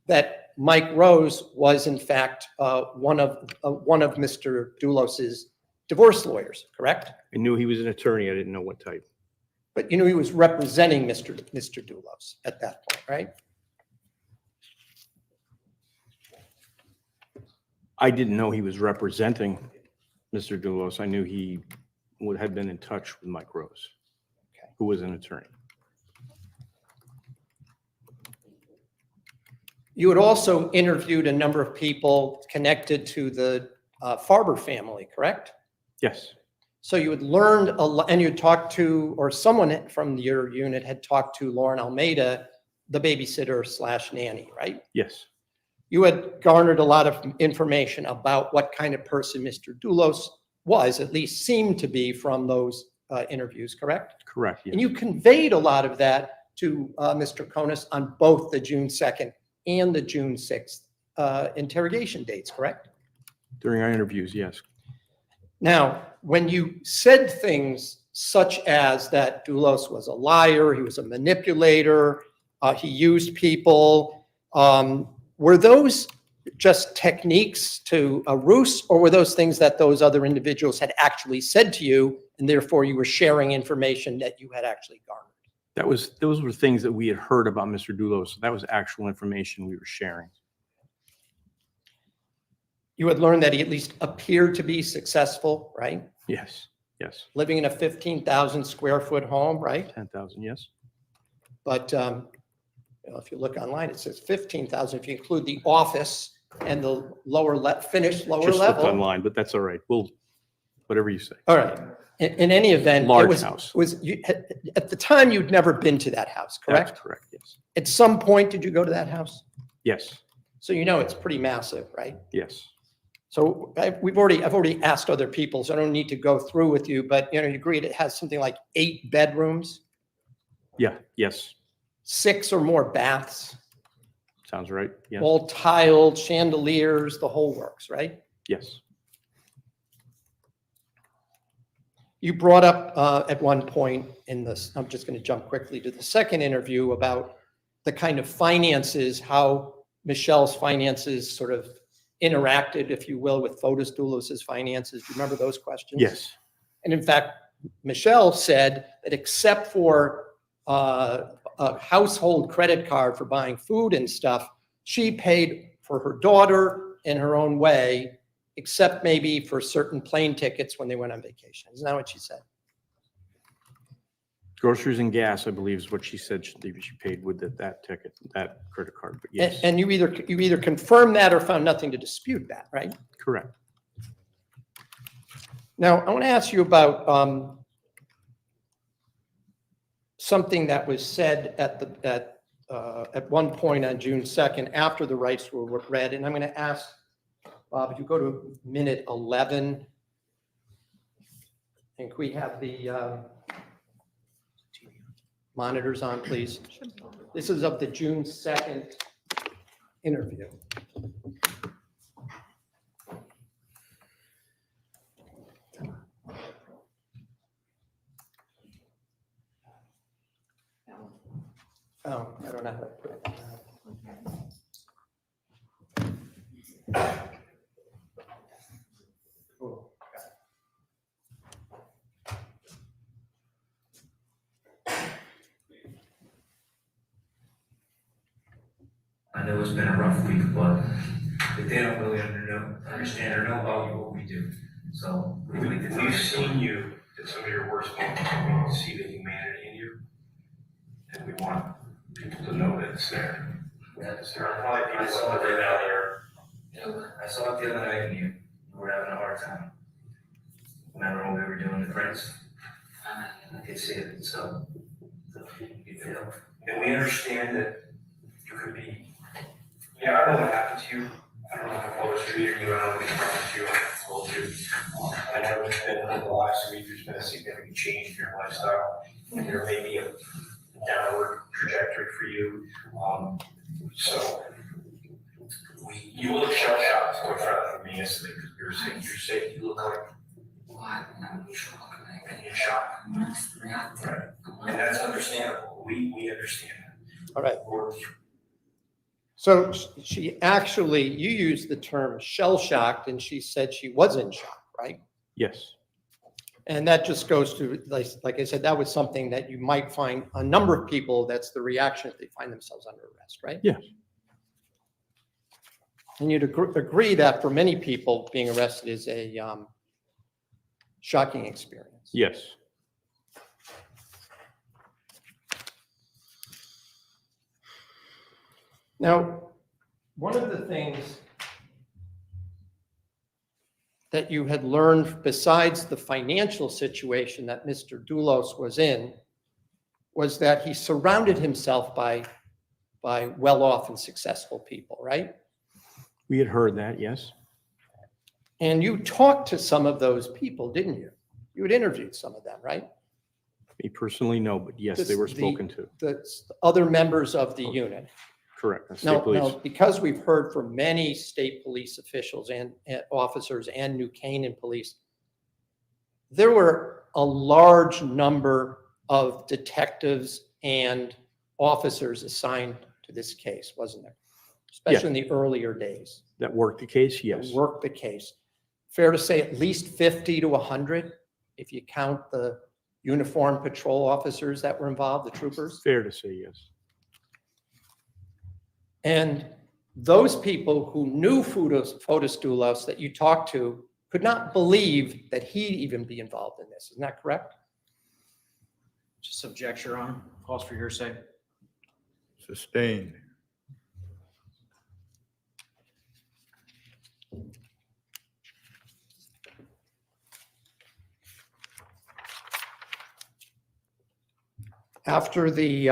That Mike Rose was in fact one of Mr. Dulos's divorce lawyers, correct? I knew he was an attorney. I didn't know what type. But you knew he was representing Mr. Dulos at that point, right? I didn't know he was representing Mr. Dulos. I knew he would have been in touch with Mike Rose, who was an attorney. You had also interviewed a number of people connected to the Farber family, correct? Yes. So you had learned a lot, and you talked to, or someone from your unit had talked to Lauren Almeida, the babysitter / nanny, right? Yes, You had garnered a lot of information about what kind of person Mr. Dulos was, at least seemed to be from those interviews, correct? correct, yes. And you conveyed a lot of that to Mr. Troconis on both the June 2nd and the June 6th interrogation dates, correct? During our interviews, yes. Now, when you said things such as that Dulos was a liar, he was a manipulator, he used people, were those just techniques to a ruse, or were those things that those other individuals had actually said to you, and therefore you were sharing information that you had actually garnered? Those were things that we had heard about Mr. Dulos. So that was actual information we were sharing. You had learned that he at least appeared to be successful, right? Yes, yes. Living in a 15,000 square foot home, right? 10,000, yes. But if you look online, it says 15,000 if you include the office and the finished lower Just looked level. online, but that's all right. We'll, whatever you say. All right. In any event, Large house. At the time, you'd never been to that house, correct? That's correct, yes. At some point, did you go to that house? Yes, So you know it's pretty massive, right? yes. So I've already asked other people, so I don't need to go through with you, but you agreed it has something like 8 bedrooms, Yeah, yes. 6 or more baths, Sounds right. Yes, all tiled, chandeliers, the whole works, right? yes. You brought up at one point in this, I'm just going to jump quickly to the second interview about the kind of finances, how Michelle's finances sort of interacted, if you will, with Photus Dulos's finances. Do you remember those questions? Yes, And in fact, Michelle said that except for a household credit card for buying food and stuff, she paid for her daughter in her own way, except maybe for certain plane tickets when they went on vacation. Isn't that what she said? groceries and gas, I believe, is what she said she paid with that ticket, that credit card, but yes. And you either confirmed that or found nothing to dispute that, right? Correct. Now, I want to ask you about something that was said at one point on June 2nd after the rights were read, and I'm going to ask Bob, if you go to minute 11, and can we have the monitors on, please? This is of the June 2nd interview. Oh, I don't know how to put it. Cool. I know it's been a rough week, but they don't really understand or know about what we do. So We've seen you at some of your worst moments, and we see the humanity in you. And we want people to know that it's there. There are probably people out there down there. I saw it the other night and you were having a hard time. Remember when we were doing the prints? I could see it, so, And we understand that you could be, I don't know what happened to you. I don't know how I was treating you, I don't know what happened to you, I told you. I know it's been, in the last week, there's been a significant change in your lifestyle. And there may be a downward trajectory for you. So you look shell-shocked in front of me yesterday because we were saying you're sick. You look like, what? And you're shocked. Right. And that's understandable. We understand that. All right. So she actually, you used the term shell-shocked, and she said she was in shock, right? Yes. And that just goes to, like I said, that was something that you might find a number of people, that's the reaction if they find themselves under arrest, right? Yes. And you'd agree that for many people, being arrested is a shocking experience. Yes. Now, one of the things that you had learned, besides the financial situation that Mr. Dulos was in, was that he surrounded himself by well-off and successful people, right? We had heard that, yes. And you talked to some of those people, didn't you? You had interviewed some of them, right? Me personally, no, but yes, they were spoken to. The other members of the unit. Correct. State Now, police. because we've heard from many state police officials and officers and New Canaan police, there were a large number of detectives and officers assigned to this case, wasn't there? Especially in the earlier days. That worked the case, yes. Worked the case. Fair to say at least 50 to 100, if you count the uniformed patrol officers that were involved, the troopers? Fair to say, yes. And those people who knew Photus Dulos that you talked to could not believe that he'd even be involved in this. Isn't that correct? Just object, Your Honor. Calls for hearsay. Sustained. After the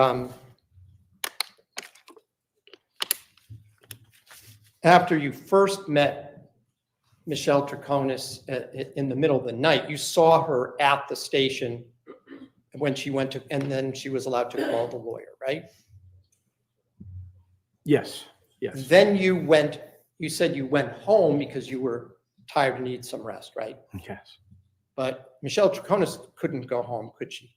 after you first met Michelle Troconis in the middle of the night, you saw her at the station when she went to, and then she was allowed to call the lawyer, right? Yes, yes. Then you said you went home because you were tired and needed some rest, right? Yes. But Michelle Troconis couldn't go home, could she?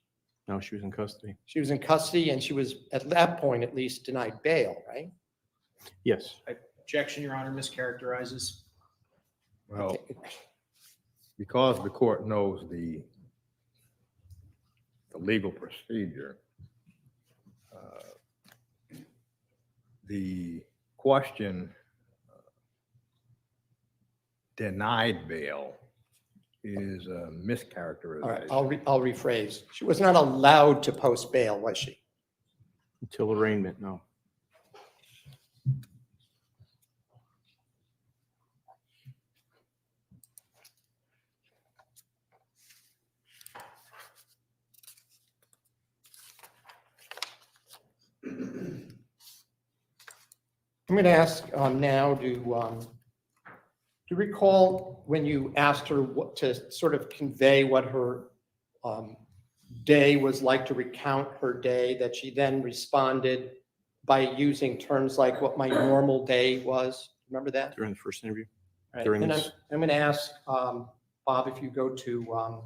No, she was in custody. She was in custody and she was, at that point at least, denied bail, right? Yes. Objection, Your Honor, mischaracterizes. Well, because the court knows the legal procedure, the question denied bail is a mischaracterization. All right, I'll rephrase. She was not allowed to post bail, was she? Until arraignment, no. I'm going to ask now, do you recall when you asked her what to sort of convey what her day was like, to recount her day, that she then responded by using terms like what my normal day was? Remember that? During the first interview? Right. During And this. I'm going to ask Bob if you go to, I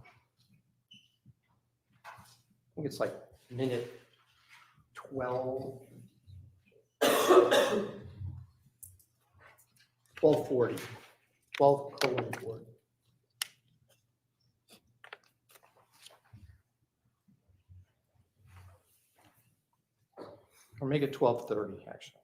think it's like minute 12. 12:40. 12:40. Or make it 12:30, actually.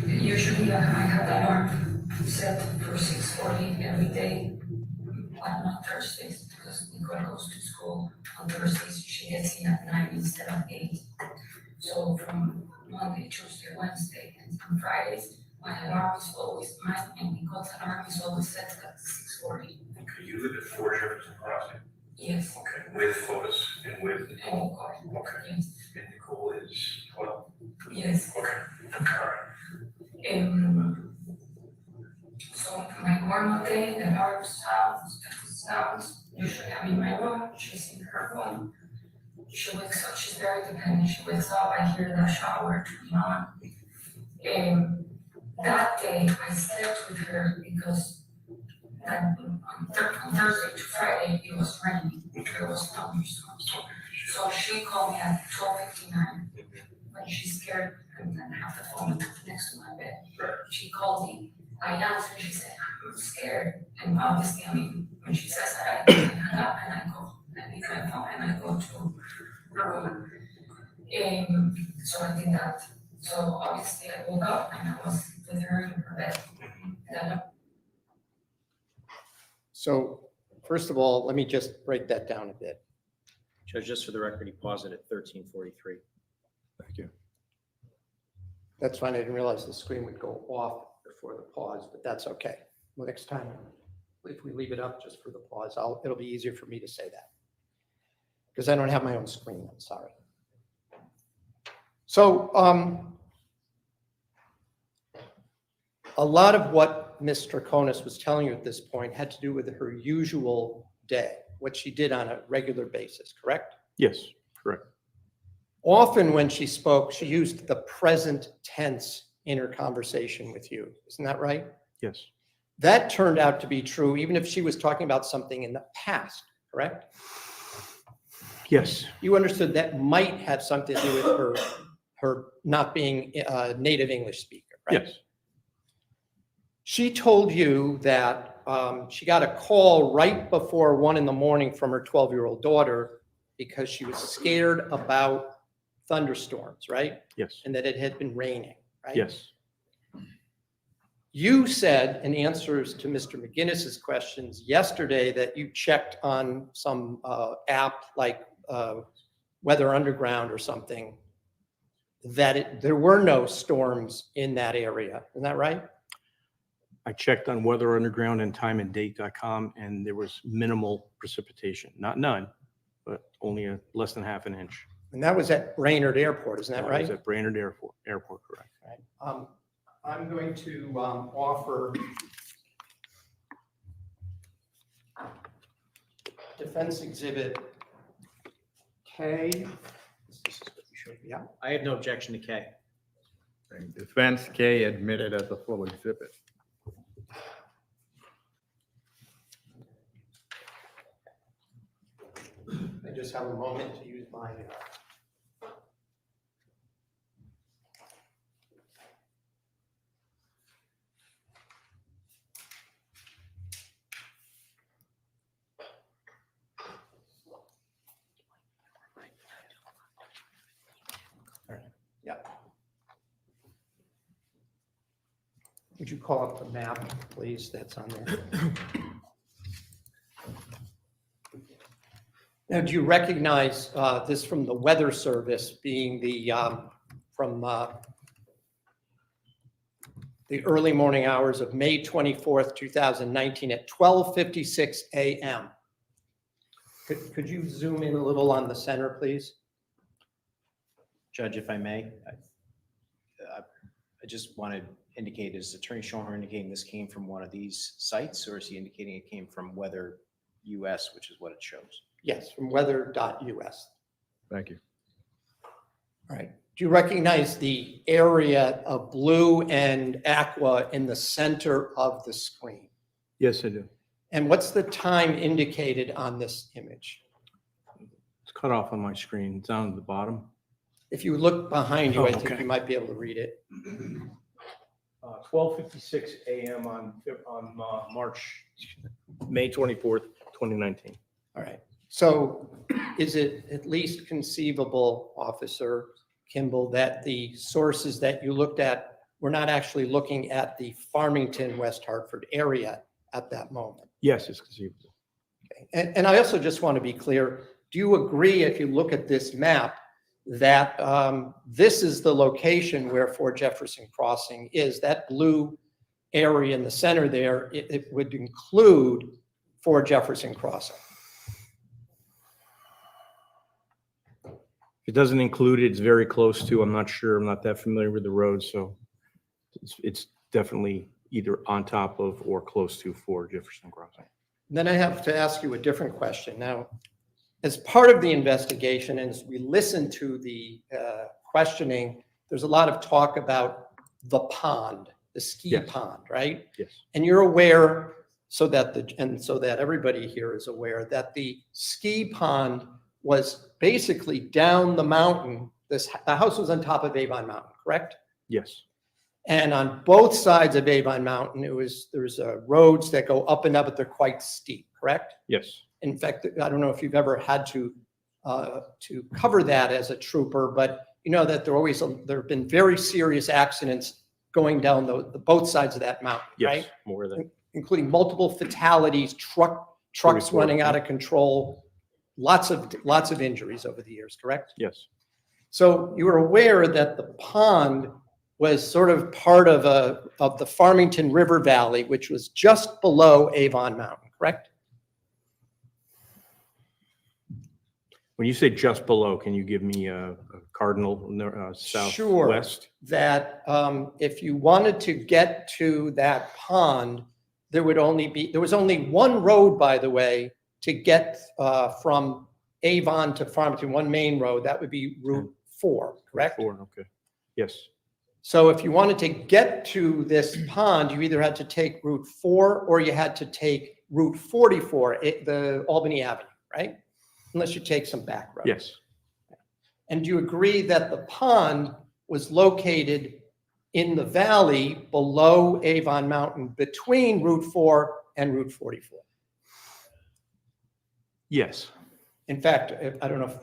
Usually I have the alarm set for 6:40 every day, but not Thursdays, because Nicole goes to school on Thursdays, she gets in at 9 instead of 8. So from Monday, Tuesday, Wednesday, and on Fridays, my alarm is always, mine and Nicole's alarm is always set at 6:40. Okay, you live at 4 Jefferson Crossing? Yes. Okay, with Photus and with And Nicole? Nicole. Okay. Yes. And Nicole is 12? Yes. Okay, all right. So my normal day, the alarm sounds, usually I'm in my room, she's in her room. She wakes up, she's very dependent, she wakes up, I hear the shower turning on. That day, I slept with her because on Thursday to Friday, it was raining, there was thunderstorms. So she called me at 12:59 when she's scared and then have the phone next to my bed. She called me, I answered, she said, I'm scared. And obviously, I mean, when she says that, I hang up and I go, I pick my phone and I go to her room. So I did that So obviously I woke up and I was with her in her bed. And I So first of all, let me just break that down a bit. Judge, just for the record, he paused it at 13:43. Thank you. That's fine. I didn't realize the screen would go off before the pause, but that's okay. Well, next time, if we leave it up just for the pause, it'll be easier for me to say that. Because I don't have my own screen, I'm sorry. So a lot of what Ms. Troconis was telling you at this point had to do with her usual day, what she did on a regular basis, correct? Yes, correct. Often when she spoke, she used the present tense in her conversation with you. Isn't that right? Yes. That turned out to be true, even if she was talking about something in the past, correct? Yes. You understood that might have something to do with her not being a native English speaker, right? Yes. She told you that she got a call right before 1 a.m. from her 12-year-old daughter because she was scared about thunderstorms, right? Yes. And that it had been raining, right? Yes. You said in answers to Mr. McGinnis's questions yesterday that you checked on some app like Weather Underground or something, that there were no storms in that area. Isn't that right? I checked on Weather Underground and timeanddate.com, and there was minimal precipitation. Not none, but only less than half an inch. And that was at Brainerd Airport, isn't that That right? was at Brainerd Airport, correct. Right. I'm going to offer Defense Exhibit K. This is what you showed me, yeah. I have no objection to K. Defense K admitted as a full exhibit. I just have a moment to use my. All right. Yeah. Would you call up the map, please? That's on there. Now, do you recognize this from the Weather Service being from the early morning hours of May 24th, 2019 at 12:56 a.m.? Could you zoom in a little on the center, please? Judge, if I may, I just want to indicate, is Attorney Schoenherr indicating this came from one of these sites, or is he indicating it came from Weather US, which is what it shows? Yes, from weather.us. Thank you. All right. Do you recognize the area of blue and aqua in the center of the screen? Yes, I do. And what's the time indicated on this image? It's cut off on my screen. It's down at the bottom. If you look behind you, I think okay. you might be able to read it. 12:56 a.m. on May 24th, 2019. All right. So is it at least conceivable, Officer Kimball, that the sources that you looked at were not actually looking at the Farmington, West Hartford area at that moment? Yes, it's conceivable. Okay. And I also just want to be clear, do you agree, if you look at this map, that this is the location where Fort Jefferson Crossing is? That blue area in the center there, it would include Fort Jefferson Crossing. If it doesn't include it, it's very close to. I'm not sure. I'm not that familiar with the road, so it's definitely either on top of or close to Fort Jefferson Crossing. Then I have to ask you a different question. Now, as part of the investigation, and as we listen to the questioning, there's a lot of talk about the pond, the ski Yes. pond, right? Yes. And you're aware, so that everybody here is aware, that the ski pond was basically down the mountain. The house was on top of Avon Mountain, correct? Yes. And on both sides of Avon Mountain, there's roads that go up and up, but they're quite steep, correct? Yes. In fact, I don't know if you've ever had to cover that as a trooper, but you know that there have been very serious accidents going down the both sides of that mountain, right? Yes, more than, Including multiple fatalities, trucks report, running out yeah. of control, lots of injuries over the years, correct? yes, So you were aware that the pond was sort of part of the Farmington River Valley, which was just below Avon Mountain, correct? when you say just below, can you give me a cardinal Sure. southwest? That if you wanted to get to that pond, there was only one road, by the way, to get from Avon to Farmington, one main road. That would be Route 4, correct? 4, okay, yes, So if you wanted to get to this pond, you either had to take Route 4 or you had to take Route 44, the Albany Avenue, right? Unless you take some back roads. yes, And do you agree that the pond was located in the valley below Avon Mountain between Route 4 and Route 44? yes. In fact, I don't know if,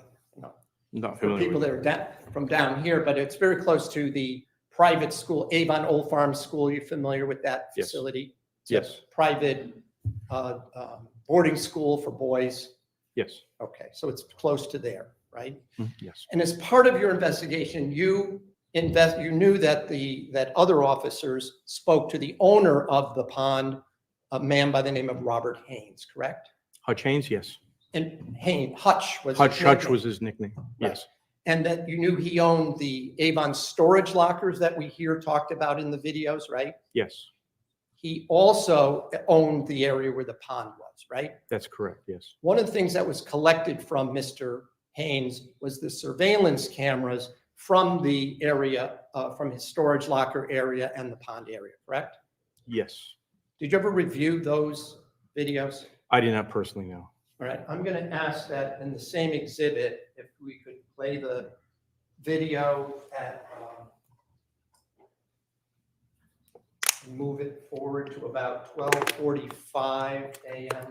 Not for familiar people with that are from down here, but it's very close to the private school, Avon Old Farm School. You're familiar with that Yes. facility? It's a Yes. Private boarding school for boys. Yes, Okay, so it's close to there, right? yes, And as part of your investigation, you knew that that other officers spoke to the owner of the pond, a man by the name of Robert Haynes, correct? Hutch Haynes, yes. And Hutch was his Hutch nickname. was his nickname, yes, And that you knew he owned the Avon storage lockers that we hear talked about in the videos, right? yes, He also owned the area where the pond was, right? that's correct, yes, One of the things that was collected from Mr. Haynes was the surveillance cameras from the area, from his storage locker area and the pond area, correct? yes. Did you ever review those videos? I did not personally know. All right, I'm going to ask that in the same exhibit, if we could play the video at, move it forward to about 12:45 a.m.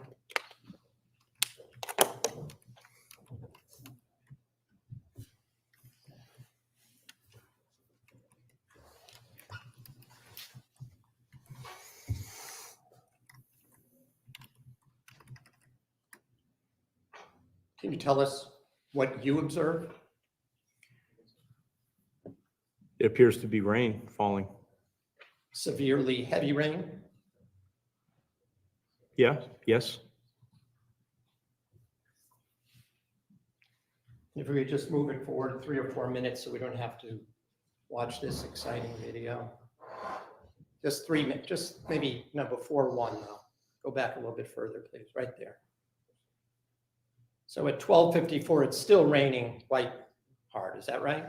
Can you tell us what you observed? It appears to be rain falling. Severely heavy rain? Yeah, yes, If we could just move it forward 3 or 4 minutes so we don't have to watch this exciting video. Just 3 minutes, just maybe, no, before 1 though. Go back a little bit further, please, right there. So at 12:54, it's still raining quite hard, is that right?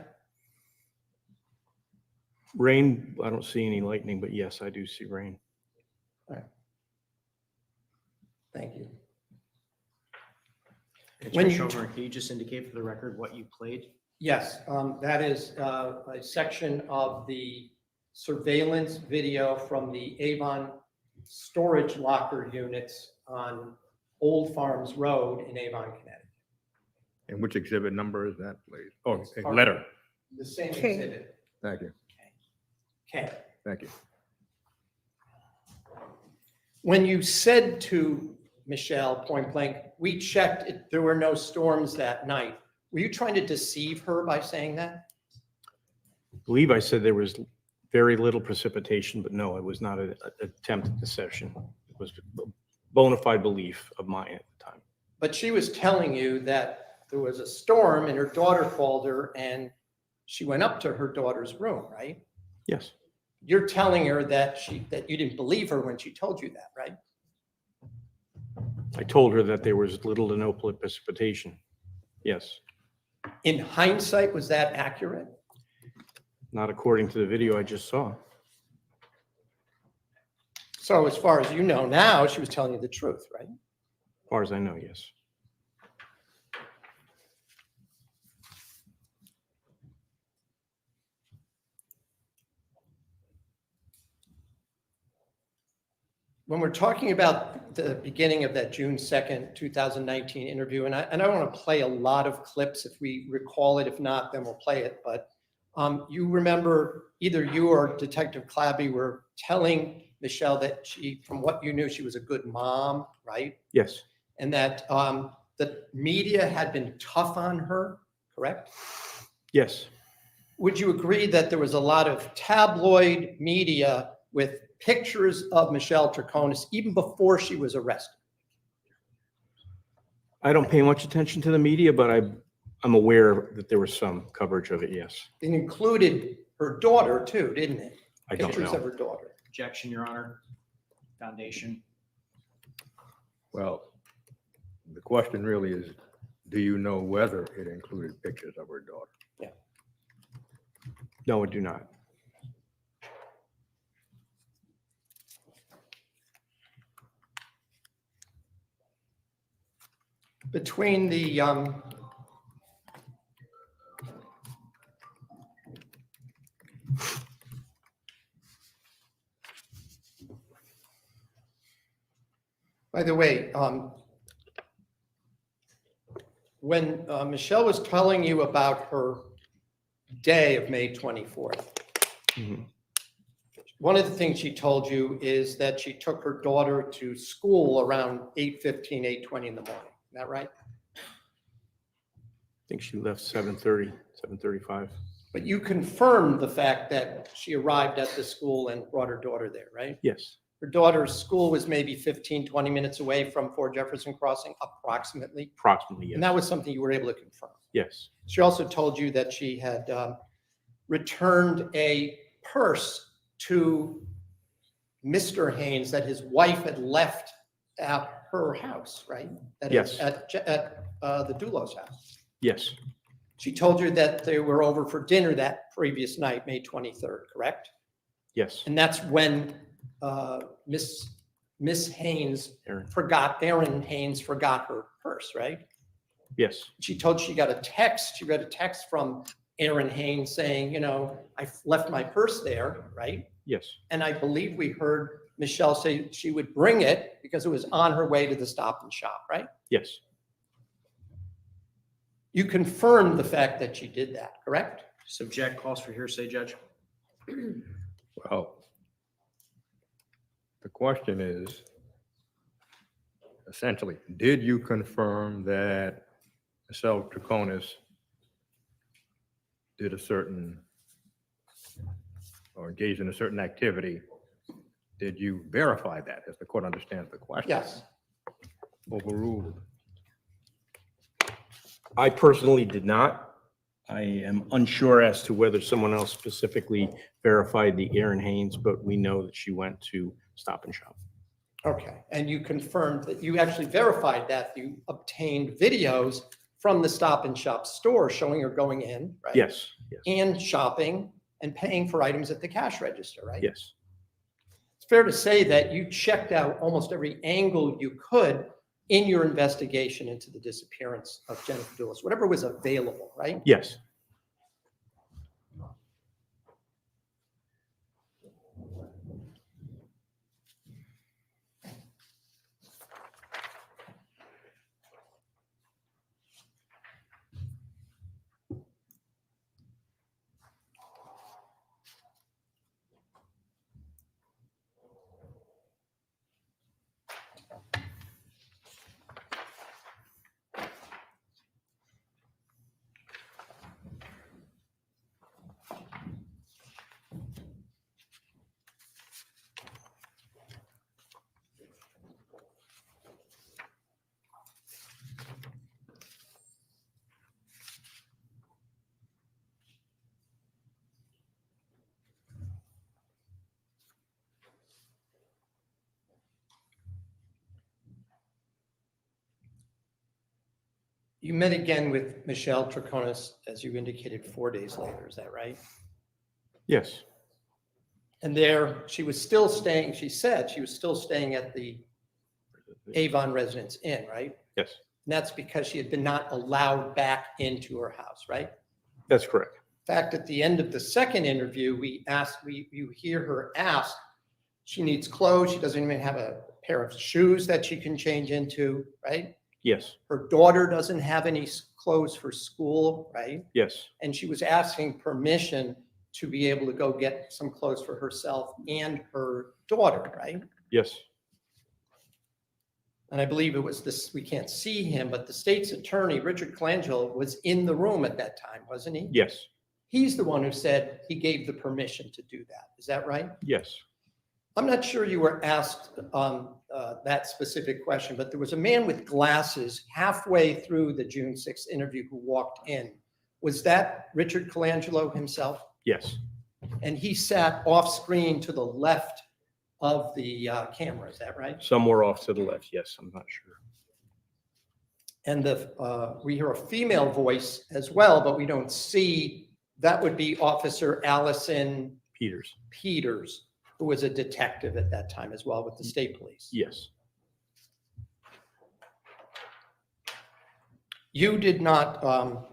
rain, I don't see any lightning, but yes, I do see rain. Thank you. When can you just indicate for the record what you played? Yes, that is a section of the surveillance video from the Avon storage locker units on Old Farms Road in Avon, Connecticut. And which exhibit number is that, please? Oh, It's a part- letter. The same Okay. exhibit. Thank you, Okay. thank you. When you said to Michelle point blank, we checked, there were no storms that night, were you trying to deceive her by saying that? I believe I said there was very little precipitation, but no, it was not an attempt at deception. It was a bona fide belief of mine at the time. But she was telling you that there was a storm and her daughter called her and she went up to her daughter's room, right? Yes, You're telling her that you didn't believe her when she told you that, right? I told her that there was little to no precipitation. Yes, In hindsight, was that accurate? not according to the video I just saw. So as far as you know now, she was telling you the truth, right? As far as I know, yes. when we're talking about the beginning of that June 2nd, 2019 interview, and I want to play a lot of clips if we recall it. If not, then we'll play it. But you remember either you or Detective Clabby were telling Michelle that she, from what you knew, she was a good mom, right? Yes. And that the media had been tough on her, correct? Yes. Would you agree that there was a lot of tabloid media with pictures of Michelle Troconis even before she was arrested? I don't pay much attention to the media, but I'm aware that there was some coverage of it, yes. It included her daughter too, didn't it? I don't Pictures of know. her daughter. Objection, Your Honor. Foundation. Well, the question really is, do you know whether it included pictures of her daughter? Yeah. No, I do not. Between the by the way, when Michelle was telling you about her day of May 24th, Mhm. one of the things she told you is that she took her daughter to school around 8:15, 8:20 in the morning. Is that right? I think she left 7:30, 7:35. But you confirmed the fact that she arrived at the school and brought her daughter there, right? Yes. Her daughter's school was maybe 15, 20 minutes away from Fort Jefferson Crossing, approximately. Approximately, yes. And that was something you were able to confirm. Yes. She also told you that she had returned a purse to Mr. Haynes that his wife had left at her house, right? That is, Yes. at the Dulos house. Yes. She told you that they were over for dinner that previous night, May 23rd, correct? Yes. And that's when Miss Haynes Erin Haynes forgot her purse, right? Yes. She told she got a text. She read a text from Erin Haynes saying, you know, I left my purse there, right? Yes. And I believe we heard Michelle say she would bring it because it was on her way to the Stop and Shop, right? Yes. You confirmed the fact that she did that, correct? Subject calls for hearsay, Judge. Well, the question is, essentially, did you confirm that Michelle Troconis did a certain or engaged in a certain activity? Did you verify that, as the court understands the question? Yes. Overruled. I personally did not. I am unsure as to whether someone else specifically verified the Erin Haynes, but we know that she went to Stop and Shop. Okay. And you confirmed that you actually verified that you obtained videos from the Stop and Shop store showing her going in, right? Yes. Yes. And shopping and paying for items at the cash register, right? Yes. It's fair to say that you checked out almost every angle you could in your investigation into the disappearance of Jennifer Dulos, whatever was available, right? Yes. You met again with Michelle Troconis, as you indicated, 4 days later, is that right? Yes. And there, she was still staying, she said she was still staying at the Avon Residence Inn, right? Yes. And that's because she had been not allowed back into her house, right? That's correct. In fact, at the end of the second interview, you hear her ask, She needs clothes. She doesn't even have a pair of shoes that she can change into, right? Yes, Her daughter doesn't have any clothes for school, right? yes, And she was asking permission to be able to go get some clothes for herself and her daughter, right? yes, And I believe it was this, we can't see him, but the state's attorney, Richard Colangelo, was in the room at that time, wasn't he? yes, He's the one who said he gave the permission to do that. Is that right? yes. I'm not sure you were asked that specific question, but there was a man with glasses halfway through the June 6th interview who walked in. Was that Richard Colangelo himself? Yes, And he sat off screen to the left of the camera, is that right? somewhere off to the left. Yes, I'm not sure. And we hear a female voice as well, but we don't see, that would be Officer Allison Peters. who was a detective at that time as well with the state police. Yes, You did not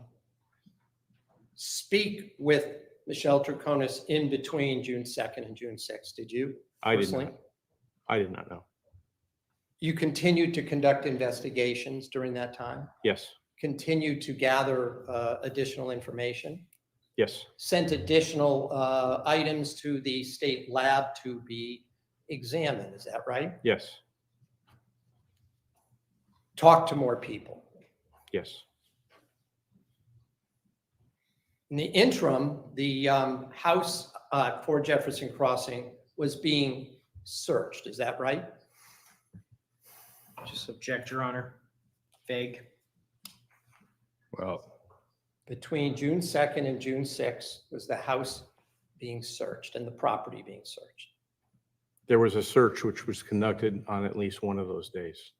speak with Michelle Troconis in between June 2nd and June 6th, did you? I did personally? not. I did not know. You continued to conduct investigations during that time, Yes, continued to gather additional information, yes, sent additional items to the state lab to be examined, is that right? yes, Talk to more people. yes, In the interim, the house for Jefferson Crossing was being searched, is that right? Just object, Your Honor. Vague. Well, Between June 2nd and June 6th was the house being searched and the property being searched. there was a search which was conducted on at least one of those days.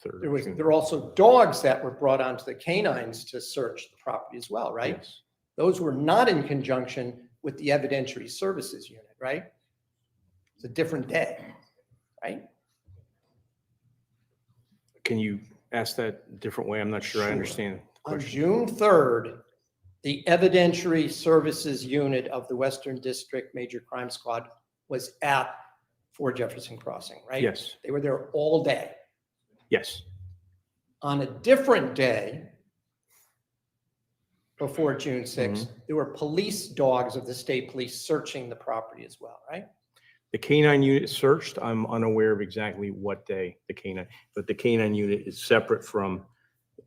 There were also dogs that were brought onto the canines to search the property as well, right? Yes. Those were not in conjunction with the evidentiary services unit, right? It's a different day, right? Can you ask that a different way? I'm not sure I Sure. understand. the On question. June 3rd, the evidentiary services unit of the Western District Major Crime Squad was at Fort Jefferson Crossing, right? Yes, They were there all day. yes, On a different day, before June 6th, there were police dogs of the state police searching the property as well, right? the canine unit searched. I'm unaware of exactly what day the canine, but the canine unit is separate from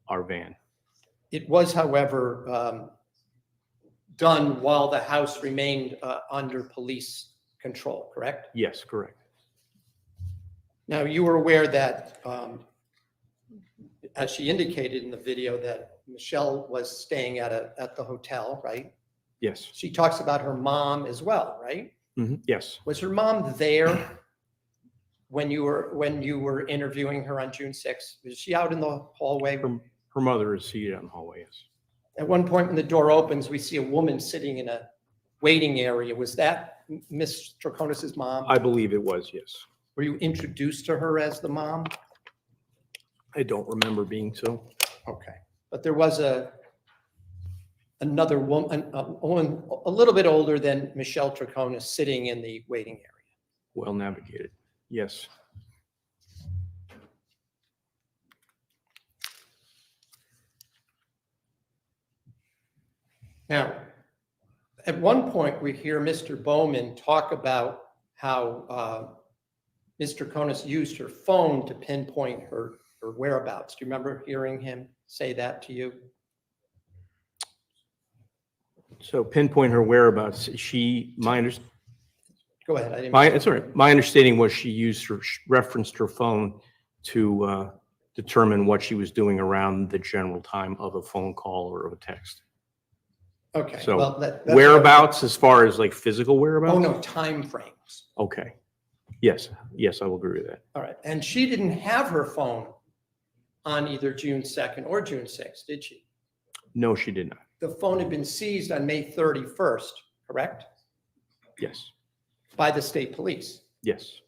our van. It was, however, done while the house remained under police control, correct? Yes, correct. Now, you were aware that, as she indicated in the video, that Michelle was staying at the hotel, right? Yes, She talks about her mom as well, right? yes, Was her mom there when you were interviewing her on June 6th? Was she out in the hallway? her mother is seated in the hallway. Yes, At one point when the door opens, we see a woman sitting in a waiting area. Was that Miss Troconis's mom? I believe it was. Yes, Were you introduced to her as the mom? I don't remember being so. Okay, but there was another woman, a little bit older than Michelle Troconis sitting in the waiting area. Well navigated. Yes, Now, at one point, we hear Mr. Bowman talk about how Ms. Troconis used her phone to pinpoint her whereabouts. Do you remember hearing him say that to you? so pinpoint her whereabouts. Go ahead. I didn't. It's all right. My understanding was she referenced her phone to determine what she was doing around the general time of a phone call or of a text. Okay. So well, that's whereabouts as far as like physical whereabouts? Oh, no, time frames. Okay. Yes, I will agree with that. All right. And she didn't have her phone on either June 2nd or June 6th, did she? No, she did not. The phone had been seized on May 31st, correct? Yes, By the state police. yes.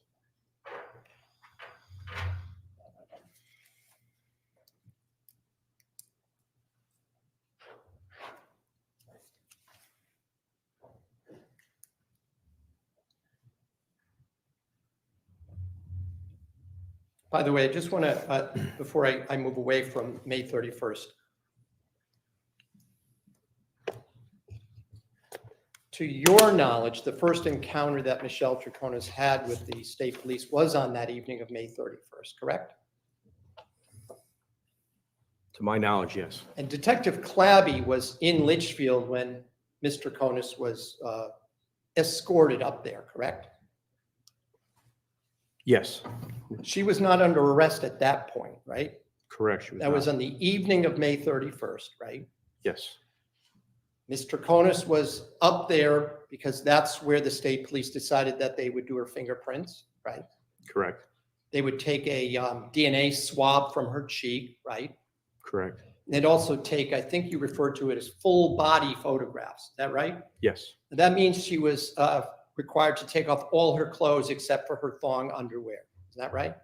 By the way, I just want to, before I move away from May 31st, to your knowledge, the first encounter that Michelle Troconis had with the state police was on that evening of May 31st, correct? To my knowledge, yes. And Detective Clabby was in Litchfield when Ms. Troconis was escorted up there, correct? Yes, She was not under arrest at that point, right? correct. She That was not. on the evening of May 31st, right? Yes, Ms. Troconis was up there because that's where the state police decided that they would do her fingerprints, right? correct, They would take a DNA swab from her cheek, right? correct. They'd also take, I think you referred to it as full body photographs, is that right? Yes, That means she was required to take off all her clothes except for her thong underwear, is that right?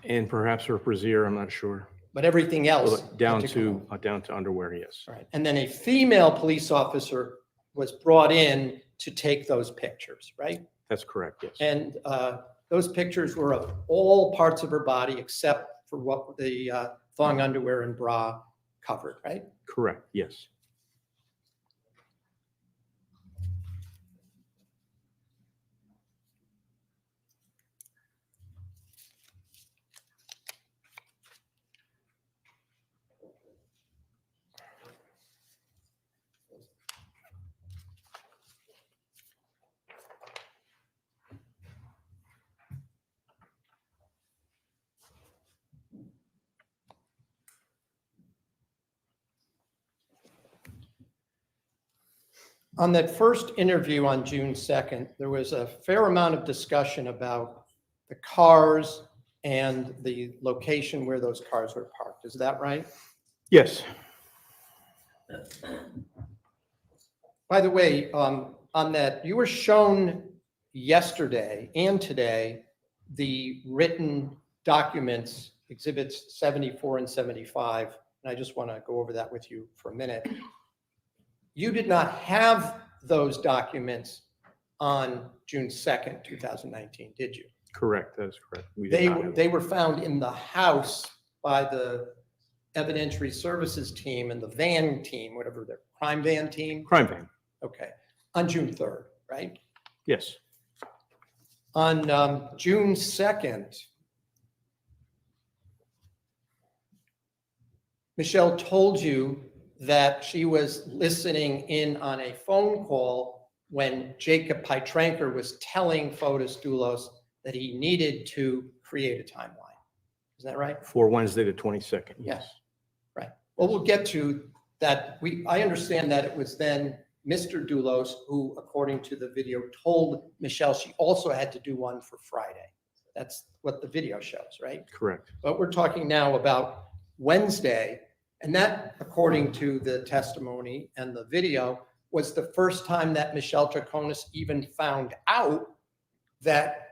and perhaps her brassiere, I'm not sure. But everything else. Well, down had come to underwear, yes. off. Right, and then a female police officer was brought in to take those pictures, right? That's correct, yes. And those pictures were of all parts of her body except for what the thong underwear and bra covered, right? Correct, yes. On that first interview on June 2nd, there was a fair amount of discussion about the cars and the location where those cars were parked. Is that right? Yes, By the way, on that, you were shown yesterday and today the written documents, exhibits 74 and 75. And I just want to go over that with you for a minute. You did not have those documents on June 2nd, 2019, did you? correct, that is correct. We did not have- They were found in the house by the evidentiary services team and the van team, whatever the crime van team. Crime van, Okay, on June 3rd, right? yes, On June 2nd, Michelle told you that she was listening in on a phone call when Jacob Pietranker was telling Photus Dulos that he needed to create a timeline. Is that right? for Wednesday, the 22nd, yes. Right. Well, we'll get to that. I understand that it was then Mr. Dulos who, according to the video, told Michelle she also had to do one for Friday. That's what the video shows, right? Correct, But we're talking now about Wednesday, and that, according to the testimony and the video, was the first time that Michelle Troconis even found out that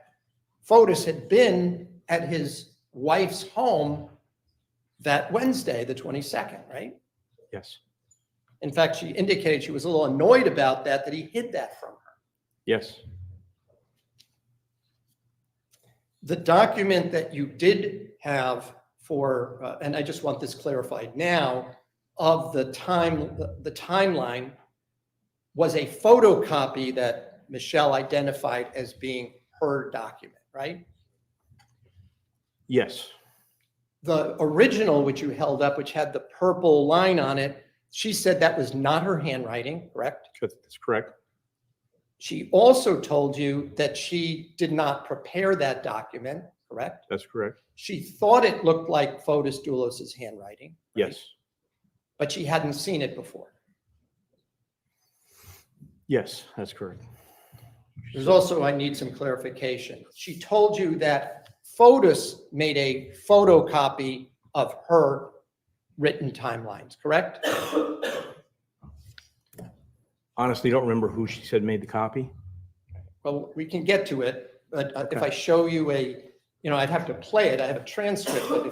Photus had been at his wife's home that Wednesday, the 22nd, right? yes, In fact, she indicated she was a little annoyed about that he hid that from her. yes, The document that you did have for, and I just want this clarified now, of the timeline was a photocopy that Michelle identified as being her document, right? yes, The original, which you held up, which had the purple line on it, she said that was not her handwriting, correct? that's correct, She also told you that she did not prepare that document, correct? that's correct, She thought it looked like Photus Dulos's handwriting. right? yes, But she hadn't seen it before. yes, that's correct. There's also, I need some clarification. She told you that Photus made a photocopy of her written timelines, correct? Honestly, don't remember who she said made the copy. Well, we can get to it, but if Okay. I show you I'd have to play it. I have a transcript, but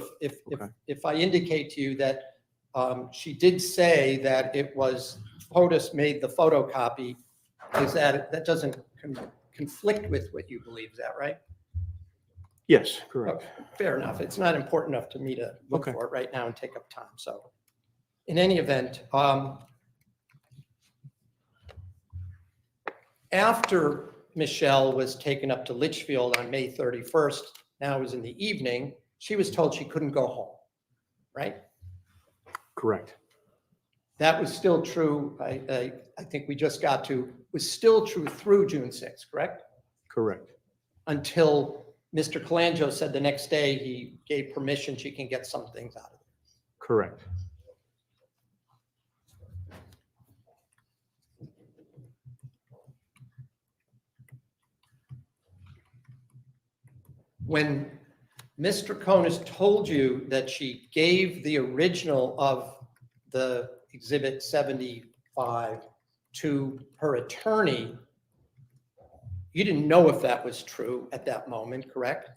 Okay. if I indicate to you that she did say that it was Photus made the photocopy, that doesn't conflict with what you believe. Is that right? Yes, correct. Fair enough. It's not important enough to me to look Okay. for it right now and take up time. So in any event, after Michelle was taken up to Litchfield on May 31st, now it was in the evening, she was told she couldn't go home, right? Correct. That was still true. I think we just got to, was still true through June 6th, correct? Correct. Until Mr. Colangelo said the next day he gave permission, she can get some things out of it. Correct. When Ms. Troconis told you that she gave the original of the Exhibit 75 to her attorney, you didn't know if that was true at that moment, correct?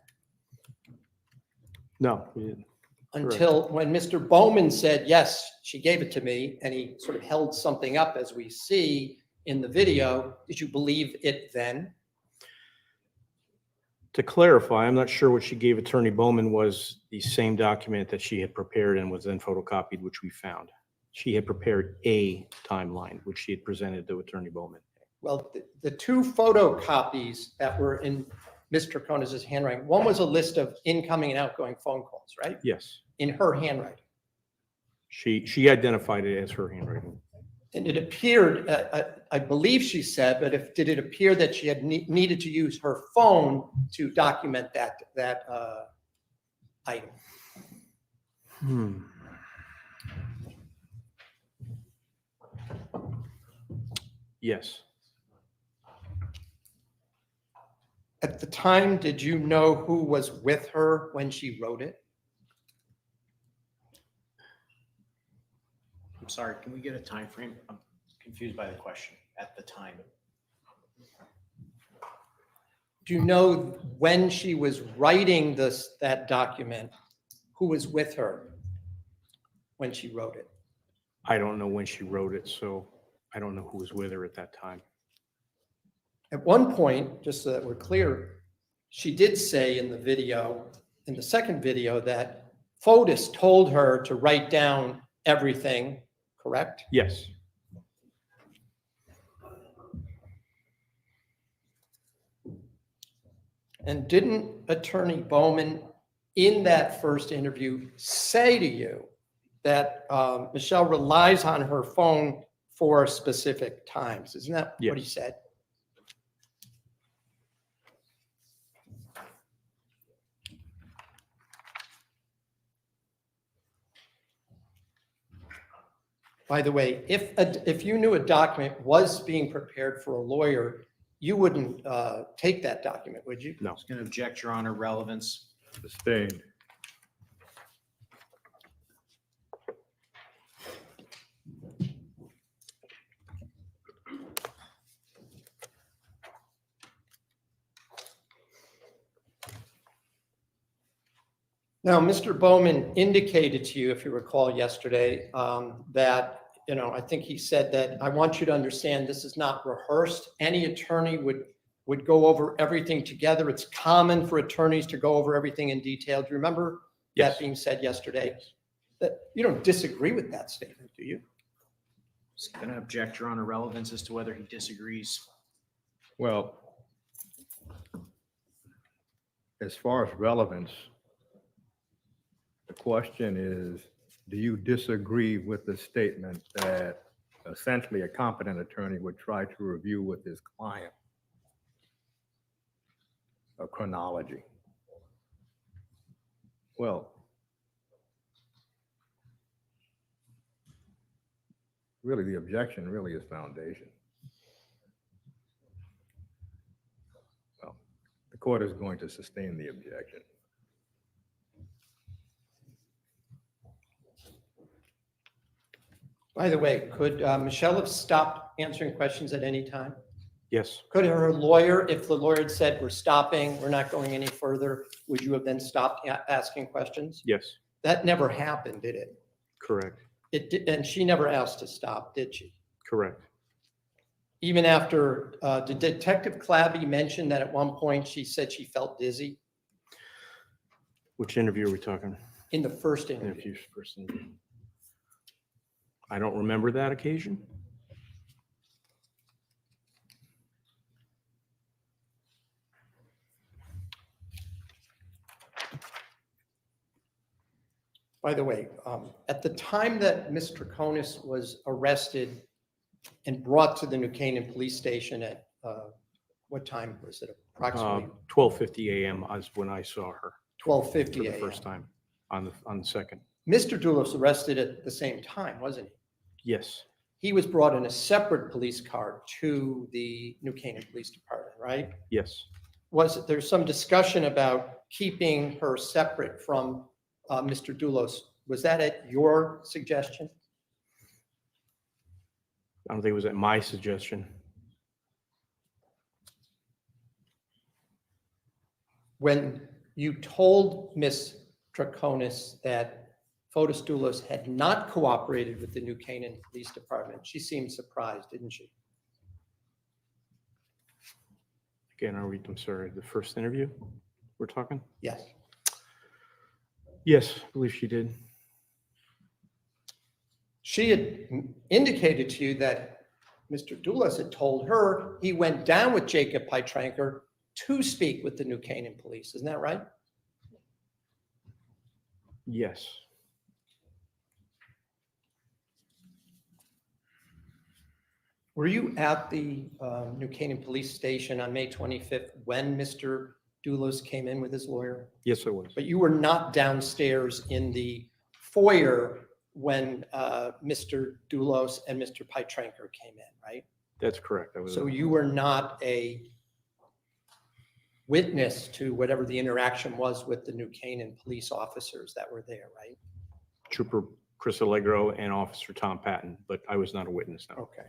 No, we didn't. Until when Mr. Bowman said, yes, she gave it to me, and he sort of held something up as we see in the video. Did you believe it then? To clarify, I'm not sure what she gave Attorney Bowman was the same document that she had prepared and was then photocopied, which we found. She had prepared a timeline, which she had presented to Attorney Bowman. Well, the two photocopies that were in Ms. Troconis's handwriting, one was a list of incoming and outgoing phone calls, right? Yes. In her handwriting. She identified it as her handwriting. And it appeared, I believe she said, but did it appear that she had needed to use her phone to document that item? Yes. At the time, did you know who was with her when she wrote it? I'm sorry, can we get a time frame? I'm confused by the question. At the time. Do you know when she was writing that document, who was with her when she wrote it? I don't know when she wrote it, so I don't know who was with her at that time. At one point, just so that we're clear, she did say in the video, in the second video, that Photus told her to write down everything, correct? Yes. And didn't Attorney Bowman in that first interview say to you that Michelle relies on her phone for specific times? Isn't that what he said? By the way, if you knew a document was being prepared for a lawyer, you wouldn't take that document, would you? No. I was going to object, Your Honor, relevance. Sustained. Now, Mr. Bowman indicated to you, if you recall yesterday, that, I think he said that, I want you to understand this is not rehearsed. Any attorney would go over everything together. It's common for attorneys to go over everything in detail. Do you remember that being said yesterday? That you don't disagree with that statement, do you? I was going to object, Your Honor, relevance as to whether he disagrees. Well, as far as relevance, the question is, do you disagree with the statement that essentially a competent attorney would try to review with his client a chronology? Well, really the objection really is foundation. Well, the court is going to sustain the objection. By the way, could Michelle have stopped answering questions at any time? Yes. Could her lawyer, if the lawyer had said, we're stopping, we're not going any further, would you have then stopped asking questions? Yes. That never happened, did it? Correct. It did, and she never asked to stop, did she? Correct. Even after, did Detective Clabby mention that at one point she said she felt dizzy Which interview are we talking? in the first interview? Interview, first interview. I don't remember that occasion. By the way, at the time that Ms. Troconis was arrested and brought to the New Canaan Police Station at, what time was it? Approximately 12:50 a.m. is when I saw her 12:50 for the a.m. first time on the second. Mr. Dulos arrested at the same time, wasn't he? Yes, He was brought in a separate police car to the New Canaan Police Department, right? yes. There's some discussion about keeping her separate from Mr. Dulos. Was that at your suggestion? I don't think it was at my suggestion. When you told Ms. Troconis that Photus Dulos had not cooperated with the New Canaan Police Department, she seemed surprised, didn't she? Again, I'm sorry, the first interview we're talking? Yes. Yes, I believe she did. She had indicated to you that Mr. Dulos had told her he went down with Jacob Pytranker to speak with the New Canaan Police. Isn't that right? Yes. Were you at the New Canaan Police Station on May 25th when Mr. Dulos came in with his lawyer? Yes, I was. But you were not downstairs in the foyer when Mr. Dulos and Mr. Pytranker came in, right? That's correct. I was. So you were not a witness to whatever the interaction was with the New Canaan police officers that were there, right? Trooper Chris Allegro and Officer Tom Patton, but I was not a witness. No. Okay.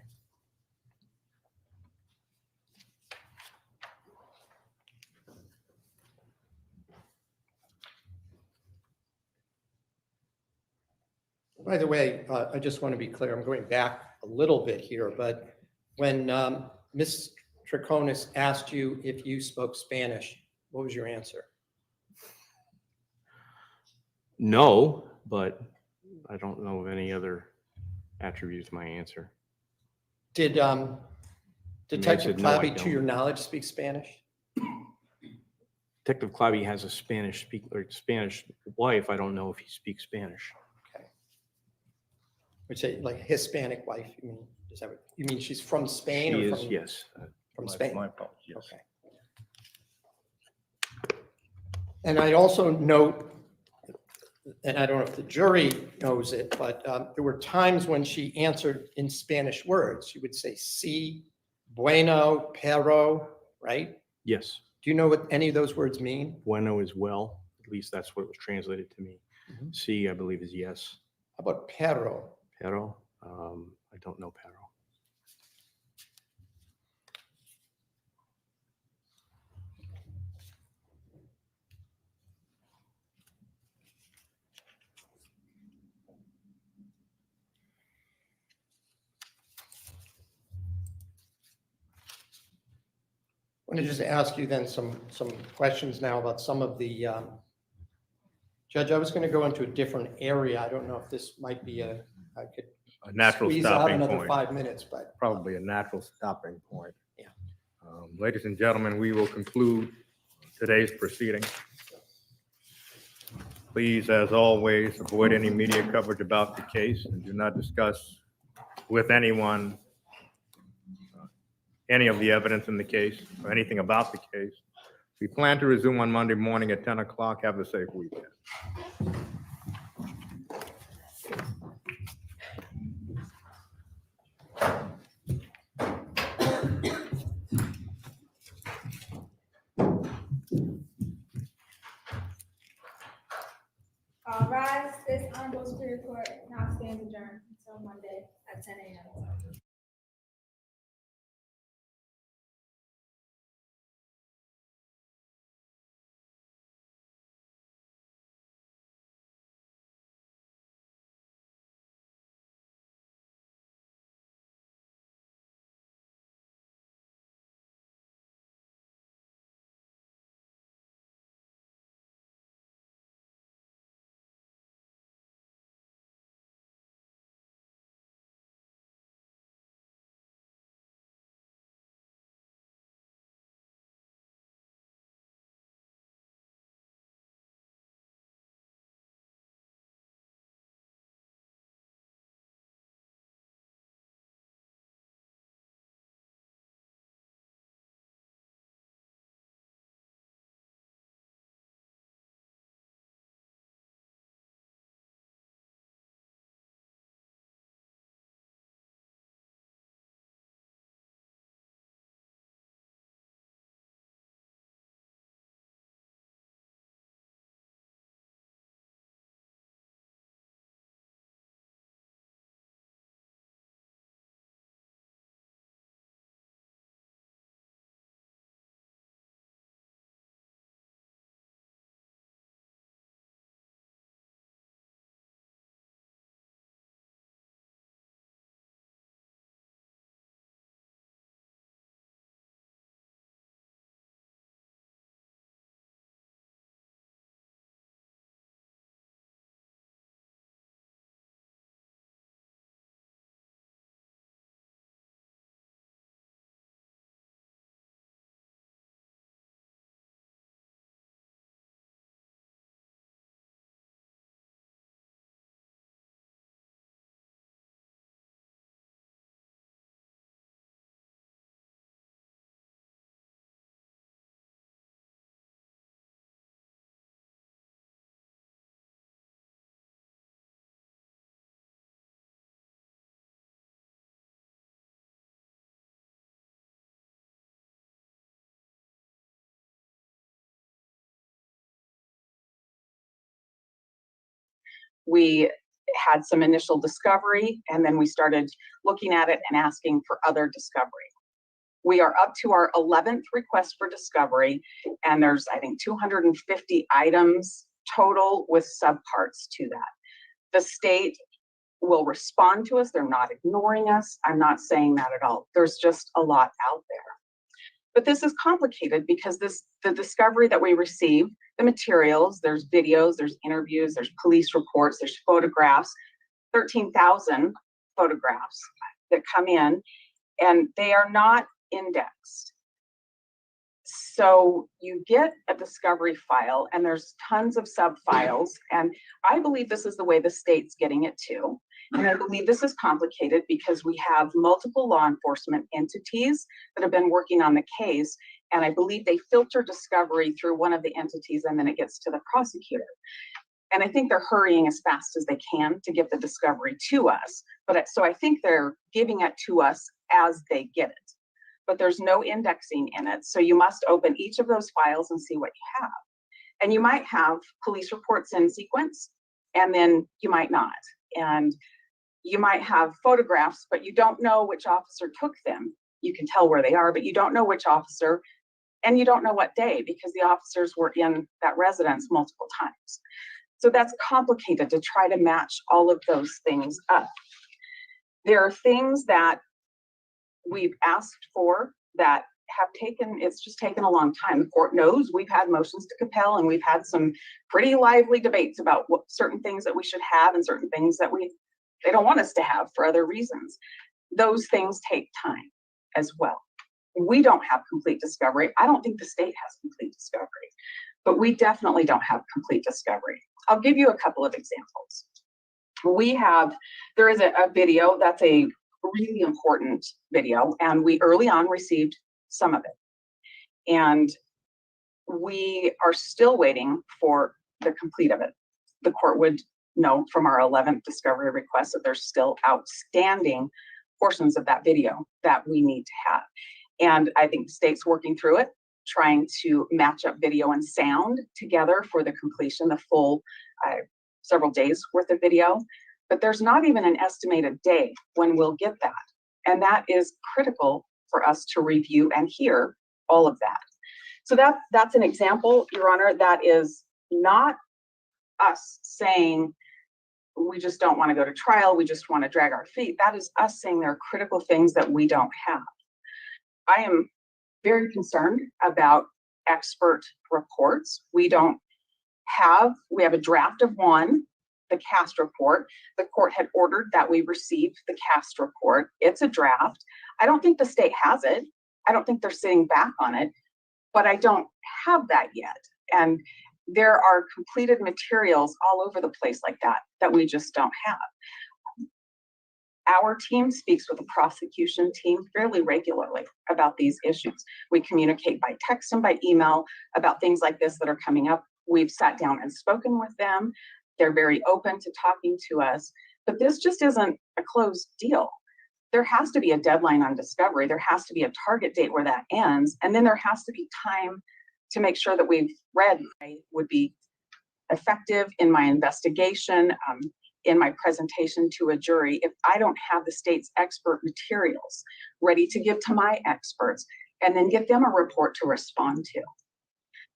By the way, I just want to be clear, I'm going back a little bit here, but when Ms. Troconis asked you if you spoke Spanish, what was your answer? No, but I don't know of any other attributes to my answer. Did Detective said, "No, I Clabby, to don't." your knowledge, speak Spanish? Detective Clabby has a Spanish wife. I don't know if he speaks Spanish. Okay. Would say like Hispanic wife, you mean, is that what, you mean she's from Spain? She or is, from, yes. From Spain? My fault, yes. Okay. And I'd also note, and I don't know if the jury knows it, but there were times when she answered in Spanish words. She would say, sí, bueno, pero, right? Yes. Do you know what any of those words mean? Bueno is well. At least that's what it was translated to me. Mhm. Sí, I believe, is yes. How about pero? Pero, I don't know pero. I want to just ask you then some questions now about some of the, Judge, I was going to go into a different area. I don't know if this might be I could A natural squeeze out stopping another point. 5 minutes, but. Probably a natural stopping point. Yeah. Ladies and gentlemen, we will conclude today's proceeding. Please, as always, avoid any media coverage about the case and do not discuss with anyone any of the evidence in the case or anything about the case. We plan to resume on Monday morning at 10 o'clock. Have a safe weekend. Rise, this honorable Superior Court now stands adjourned until Monday at 10 a.m. We had some initial discovery, and then we started looking at it and asking for other discovery. We are up to our 11th request for discovery, and there's, I think, 250 items total with subparts to that. The state will respond to us. They're not ignoring us. I'm not saying that at all. There's just a lot out there. But this is complicated because the discovery that we receive, the materials, there's videos, there's interviews, there's police reports, there's photographs, 13,000 photographs that come in, and they are not indexed. So you get a discovery file and there's tons of sub-files, and I believe this is the way the state's getting it too. And I believe this is complicated because we have multiple law enforcement entities that have been working on the case, and I believe they filter discovery through one of the entities and then it gets to the prosecutor. And I think they're hurrying as fast as they can to get the discovery to us. So I think they're giving it to us as they get it. But there's no indexing in it. So you must open each of those files and see what you have. And you might have police reports in sequence, and then you might not. And you might have photographs, but you don't know which officer took them. You can tell where they are, but you don't know which officer, and you don't know what day because the officers were in that residence multiple times. So that's complicated to try to match all of those things up. There are things that we've asked for that have taken, it's just taken a long time. The court knows we've had motions to compel, and we've had some pretty lively debates about what certain things that we should have and certain things that they don't want us to have for other reasons. Those things take time as well. We don't have complete discovery. I don't think the state has complete discovery, but we definitely don't have complete discovery. I'll give you a couple of examples. There is a video that's a really important video, and we early on received some of it. And we are still waiting for the complete of it. The court would know from our 11th discovery request that there's still outstanding portions of that video that we need to have. And I think the state's working through it, trying to match up video and sound together for the completion, the full several days worth of video. But there's not even an estimated day when we'll get that. And that is critical for us to review and hear all of that. So that's an example, Your Honor, that is not us saying we just don't want to go to trial, we just want to drag our feet. That is us saying there are critical things that we don't have. I am very concerned about expert reports. We have a draft of one, the cast report. The court had ordered that we receive the cast report. It's a draft. I don't think the state has it. I don't think they're sitting back on it, but I don't have that yet. And there are completed materials all over the place like that we just don't have. Our team speaks with the prosecution team fairly regularly about these issues. We communicate by text and by email about things like this that are coming up. We've sat down and spoken with them. They're very open to talking to us, but this just isn't a closed deal. There has to be a deadline on discovery. There has to be a target date where that ends. And then there has to be time to make sure that we've read. I would be effective in my investigation, in my presentation to a jury, if I don't have the state's expert materials ready to give to my experts and then give them a report to respond to.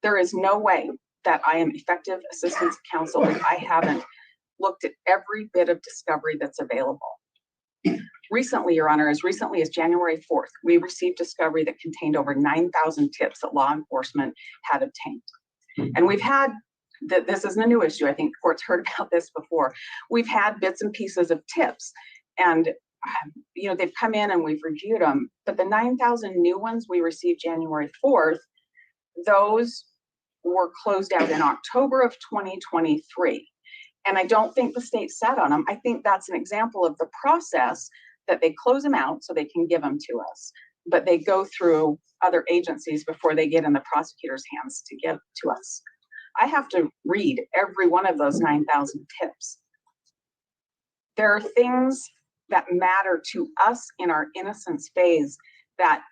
There is no way that I am effective assistance counsel if I haven't looked at every bit of discovery that's available. Recently, Your Honor, as recently as January 4th, we received discovery that contained over 9,000 tips that law enforcement had obtained. And we've had, this isn't a new issue, I think the court's heard about this before. We've had bits and pieces of tips, and they've come in and we've reviewed them, but the 9,000 new ones we received January 4th, those were closed out in October of 2023. And I don't think the state sat on them. I think that's an example of the process that they close them out so they can give them to us, but they go through other agencies before they get in the prosecutor's hands to give to us. I have to read every one of those 9,000 tips. There are things that matter to us in our innocence phase that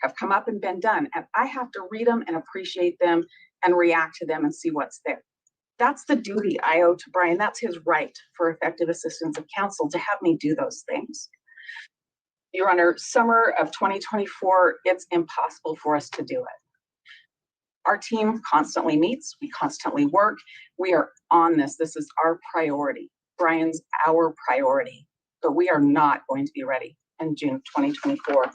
have come up and been done, and I have to read them and appreciate them and react to them and see what's there. That's the duty I owe to Brian. That's his right for effective assistance of counsel to have me do those things. Your Honor, summer of 2024, it's impossible for us to do it. Our team constantly meets, we constantly work. We are on this. This is our priority. Brian's our priority, but we are not going to be ready in June of 2024.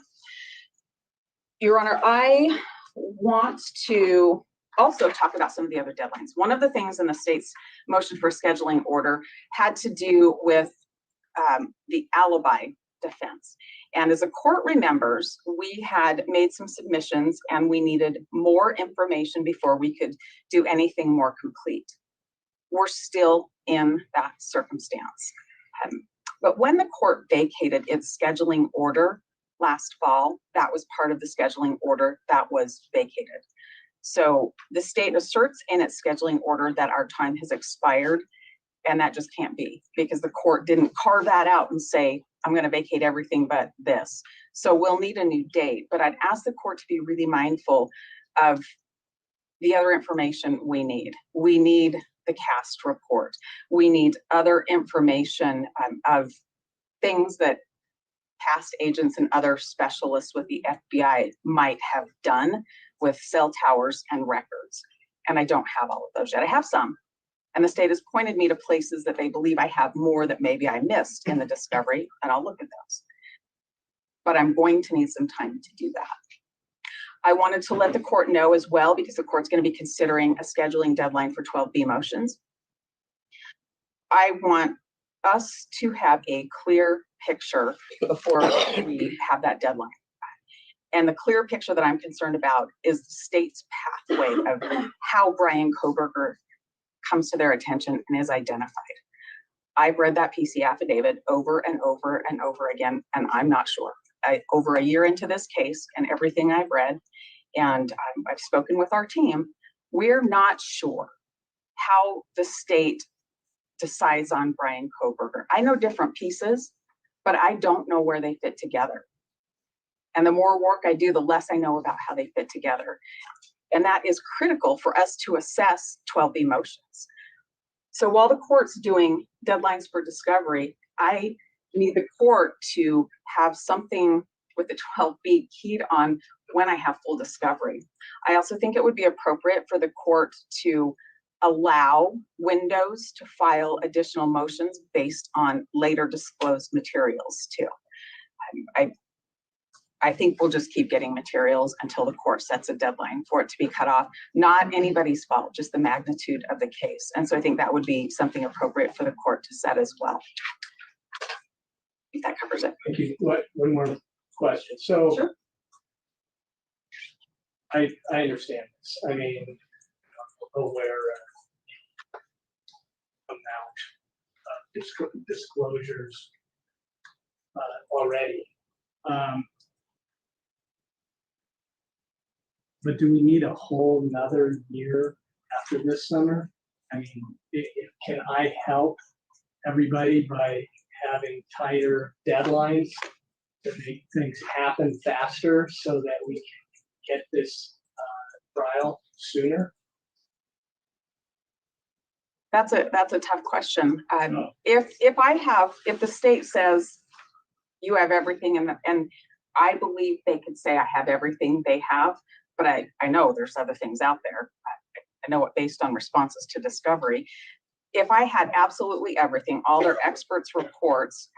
Your Honor, I want to also talk about some of the other deadlines. One of the things in the state's motion for scheduling order had to do with the alibi defense. And as the court remembers, we had made some submissions and we needed more information before we could do anything more complete. We're still in that circumstance. But when the court vacated its scheduling order last fall, that was part of the scheduling order that was vacated. So the state asserts in its scheduling order that our time has expired, and that just can't be because the court didn't carve that out and say, I'm going to vacate everything but this. So we'll need a new date, but I'd ask the court to be really mindful of the other information we need. We need the cast report. We need other information of things that past agents and other specialists with the FBI might have done with cell towers and records. And I don't have all of those yet. I have some. And the state has pointed me to places that they believe I have more that maybe I missed in the discovery, and I'll look at those. But I'm going to need some time to do that. I wanted to let the court know as well, because the court's going to be considering a scheduling deadline for 12B motions. I want us to have a clear picture before we have that deadline. And the clear picture that I'm concerned about is the state's pathway of how Brian Kohberger comes to their attention and is identified. I've read that PC affidavit over and over and over again, and I'm not sure. Over a year into this case and everything I've read, and I've spoken with our team, we're not sure how the state decides on Brian Kohberger. I know different pieces, but I don't know where they fit together. And the more work I do, the less I know about how they fit together. And that is critical for us to assess 12B motions. So while the court's doing deadlines for discovery, I need the court to have something with the 12B keyed on when I have full discovery. I also think it would be appropriate for the court to allow windows to file additional motions based on later disclosed materials too. I think we'll just keep getting materials until the court sets a deadline for it to be cut off. Not anybody's fault, just the magnitude of the case. And so I think that would be something appropriate for the court to set as well. I think that covers it. Thank you. One more question. So sure. I understand this. I mean, I'm aware of amount of disclosures already. But do we need a whole nother year after this summer? I mean, can I help everybody by having tighter deadlines to make things happen faster so that we can get this trial sooner? That's a tough question. If the state says you have everything, and I believe they could say I have everything they have, but I know there's other things out there. I know it based on responses to discovery. If I had absolutely everything, all their experts' reports,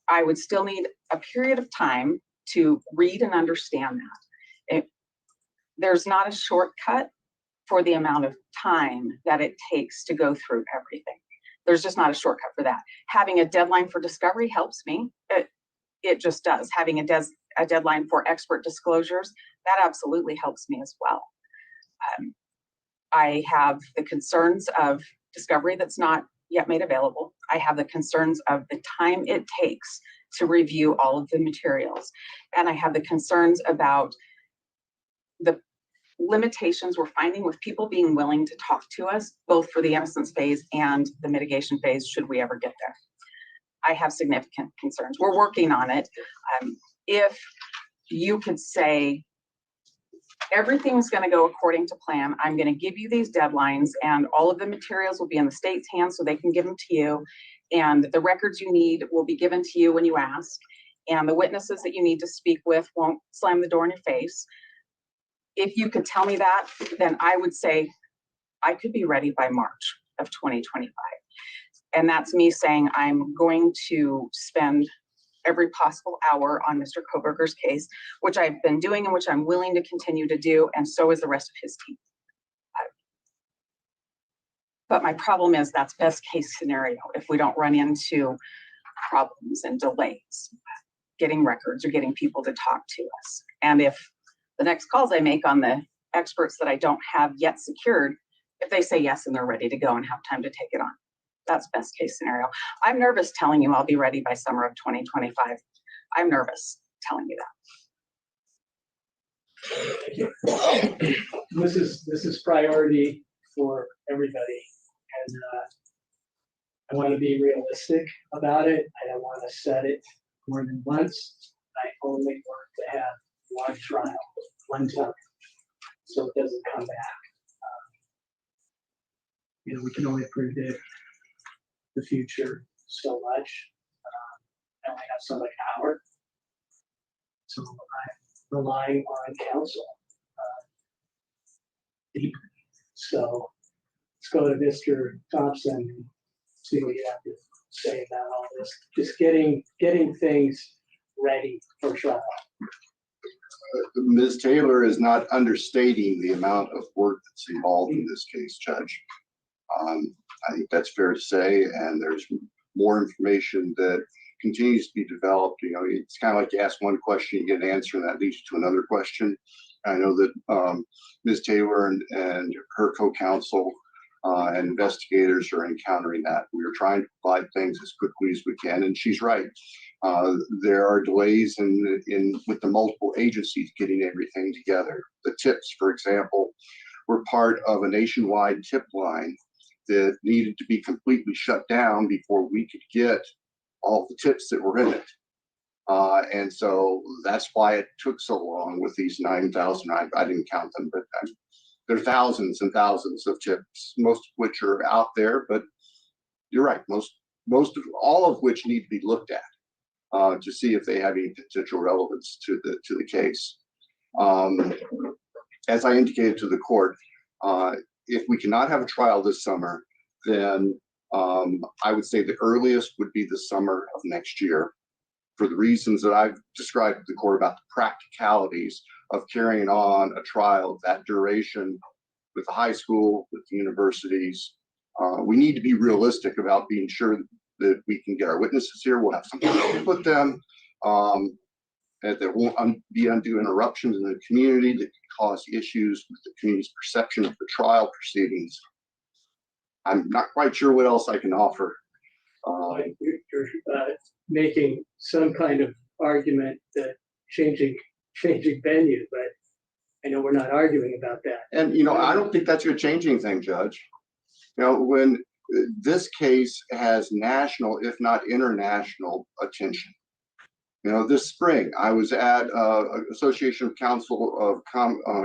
I would still need a period of time to read and understand that. There's not a shortcut for the amount of time that it takes to go through everything. There's just not a shortcut for that. Having a deadline for discovery helps me. It just does. Having a deadline for expert disclosures, that absolutely helps me as well. I have the concerns of discovery that's not yet made available. I have the concerns of the time it takes to review all of the materials. And I have the concerns about the limitations we're finding with people being willing to talk to us, both for the innocence phase and the mitigation phase, should we ever get there. I have significant concerns. We're working on it. If you could say everything's going to go according to plan. I'm going to give you these deadlines, and all of the materials will be in the state's hands so they can give them to you. And the records you need will be given to you when you ask. And the witnesses that you need to speak with won't slam the door in your face. If you could tell me that, then I would say I could be ready by March of 2025. And that's me saying I'm going to spend every possible hour on Mr. Koberger's case, which I've been doing and which I'm willing to continue to do, and so is the rest of his team. But my problem is that's best case scenario if we don't run into problems and delays getting records or getting people to talk to us. And if the next calls I make on the experts that I don't have yet secured, if they say yes and they're ready to go and have time to take it on, that's best case scenario. I'm nervous telling you I'll be ready by summer of 2025. I'm nervous telling you that. This is priority for everybody, and I want to be realistic about it. I don't want to set it more than once. I only want to have one trial, one time, so it doesn't come back. We can only predict the future so much. I only have so much power, so I'm relying on counsel deeply. So let's go to Mr. Thompson and see what you have to say about all this. Just getting things ready for trial. Ms. Taylor is not understating the amount of work that's involved in this case, Judge. I think that's fair to say, and there's more information that continues to be developed. It's kind of like you ask one question, you get an answer, and that leads you to another question. I know that Ms. Taylor and her co-counsel and investigators are encountering that. We are trying to provide things as quickly as we can, and she's right. There are delays with the multiple agencies getting everything together. The tips, for example, were part of a nationwide tip line that needed to be completely shut down before we could get all the tips that were in it. And so that's why it took so long with these 9,000, I didn't count them, but there are thousands and thousands of tips, most of which are out there, but you're right, all of which need to be looked at to see if they have any potential relevance to the case. As I indicated to the court, if we cannot have a trial this summer, then I would say the earliest would be the summer of next year, for the reasons that I've described to the court about the practicalities of carrying on a trial of that duration with the high school, with the universities. We need to be realistic about being sure that we can get our witnesses here. We'll have something to put them, that there won't be undue interruptions in the community that can cause issues with the community's perception of the trial proceedings. I'm not quite sure what else I can offer. You're making some kind of argument that changing venue, but I know we're not arguing about that. And I don't think that's going to change anything, Judge. When this case has national, if not international, attention. This spring, I was at Association of Council of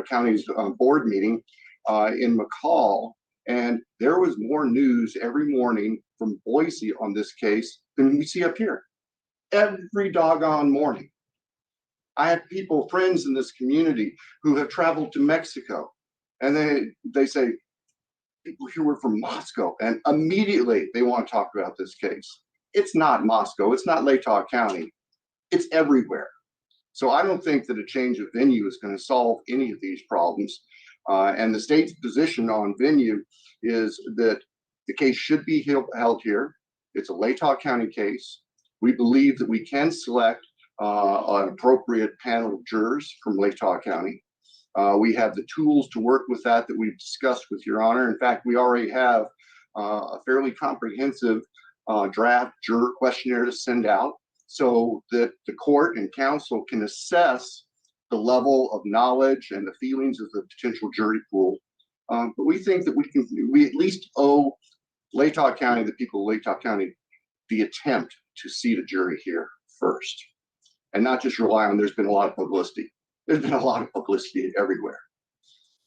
Counties board meeting in McCall, and there was more news every morning from Boise on this case than we see up here. Every doggone morning. I have friends in this community who have traveled to Mexico, and they say, people here were from Moscow, and immediately they want to talk about this case. It's not Moscow, it's not Latah County. It's everywhere. So I don't think that a change of venue is going to solve any of these problems. And the state's position on venue is that the case should be held here. It's a Latah County case. We believe that we can select an appropriate panel of jurors from Latah County. We have the tools to work with that we've discussed with Your Honor. In fact, we already have a fairly comprehensive draft juror questionnaire to send out, so that the court and counsel can assess the level of knowledge and the feelings of the potential jury pool. But we think that we at least owe Latah County, the people of Latah County, the attempt to seat a jury here first, and not just rely on, there's been a lot of publicity. There's been a lot of publicity everywhere.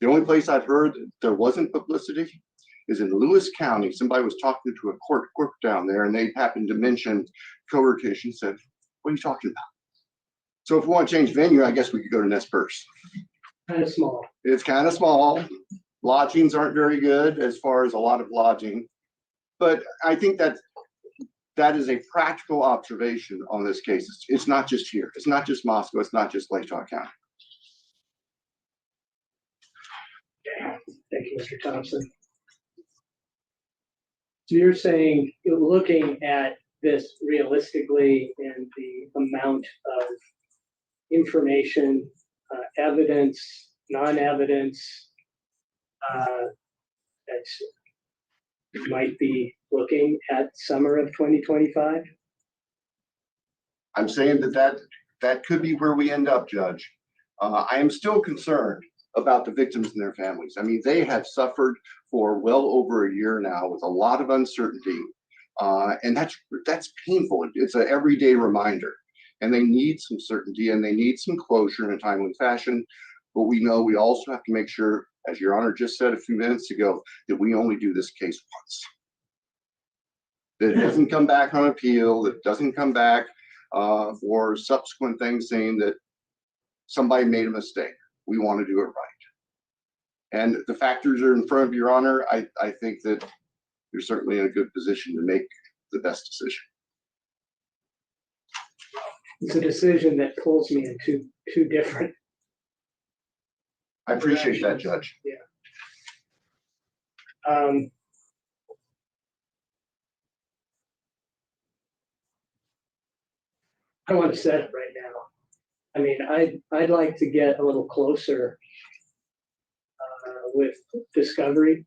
The only place I've heard that there wasn't publicity is in Lewis County. Somebody was talking to a court down there, and they happened to mention co-rotation. Said, "What are you talking about?" So if we want to change venue, I guess we could go to Nez Perce. Kind of small. It's kind of small. Lodgings aren't very good as far as a lot of lodging, but I think that is a practical observation on this case. It's not just here. It's not just Moscow. It's not just Lake Charles County. Thank you, Mr. Thompson. So you're saying, looking at this realistically and the amount of information, evidence, non-evidence, that might be looking at summer of 2025? I'm saying that could be where we end up, Judge. I am still concerned about the victims and their families. I mean, they have suffered for well over a year now with a lot of uncertainty, and that's painful. It's an everyday reminder, and they need some certainty and they need some closure in a timely fashion. But we know we also have to make sure, as Your Honor just said a few minutes ago, that we only do this case once. That it doesn't come back on appeal, that it doesn't come back for subsequent things saying that somebody made a mistake. We want to do it right. And the factors are in front of Your Honor. I think that you're certainly in a good position to make the best decision. It's a decision that pulls me in two different. I appreciate that, Judge. Yeah. I want to set it right now. I mean, I'd like to get a little closer with discovery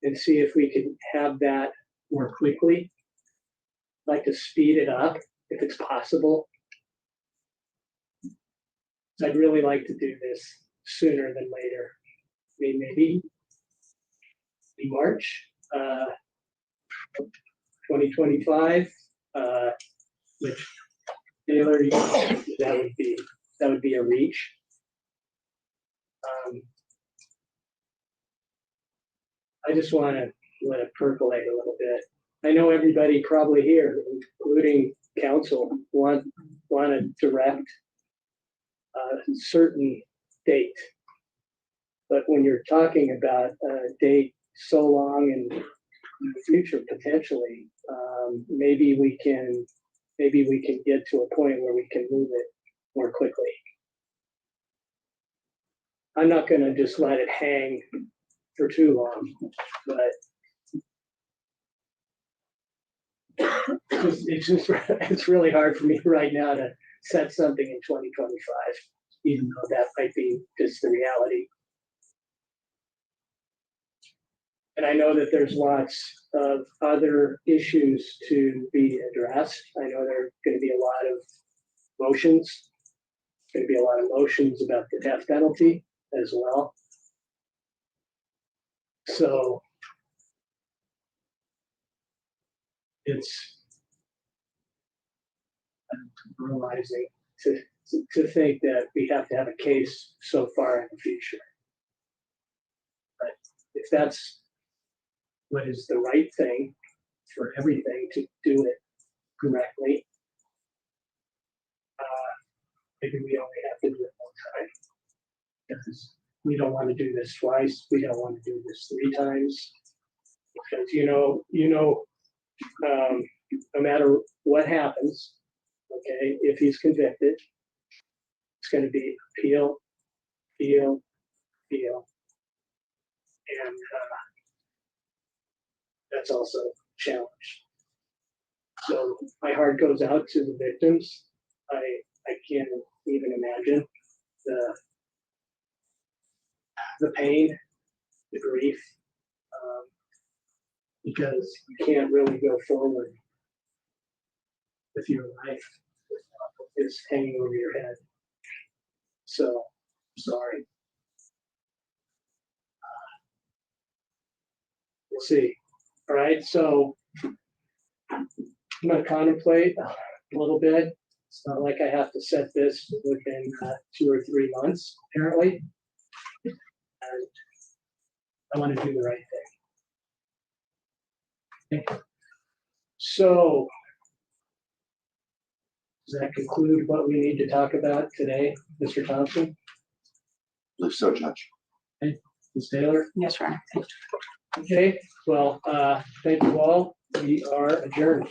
and see if we can have that more quickly. I'd like to speed it up if it's possible. I'd really like to do this sooner than later. I mean, maybe in March 2025, which Taylor, that would be a reach. I just want to let it percolate a little bit. I know everybody probably here, including counsel, want a direct, certain date. But when you're talking about a date so long in the future, potentially, maybe we can get to a point where we can move it more quickly. I'm not going to just let it hang for too long, but it's really hard for me right now to set something in 2025, even though that might be just the reality. And I know that there's lots of other issues to be addressed. I know there are going to be a lot of motions. Going to be a lot of motions about the death penalty as well. So I'm realizing to think that we have to have a case so far in the future. But if that's what is the right thing for everything to do it correctly, maybe we only have to do it one time. Because we don't want to do this twice. We don't want to do this 3 times. Because no matter what happens, okay, if he's convicted, it's going to be appeal, and that's also a challenge. So my heart goes out to the victims. I can't even imagine the pain, the grief, because you can't really go forward with your life without this hanging over your head. So, sorry. We'll see. All right, so I'm going to contemplate a little bit. It's not like I have to set this within 2 or 3 months, apparently. And I want to do the right thing. Okay. So, does that conclude what we need to talk about today, Mr. Thompson? Believe so, Judge. Okay, Ms. Taylor? Yes, sir. Okay, well, thank you all. We are adjourned.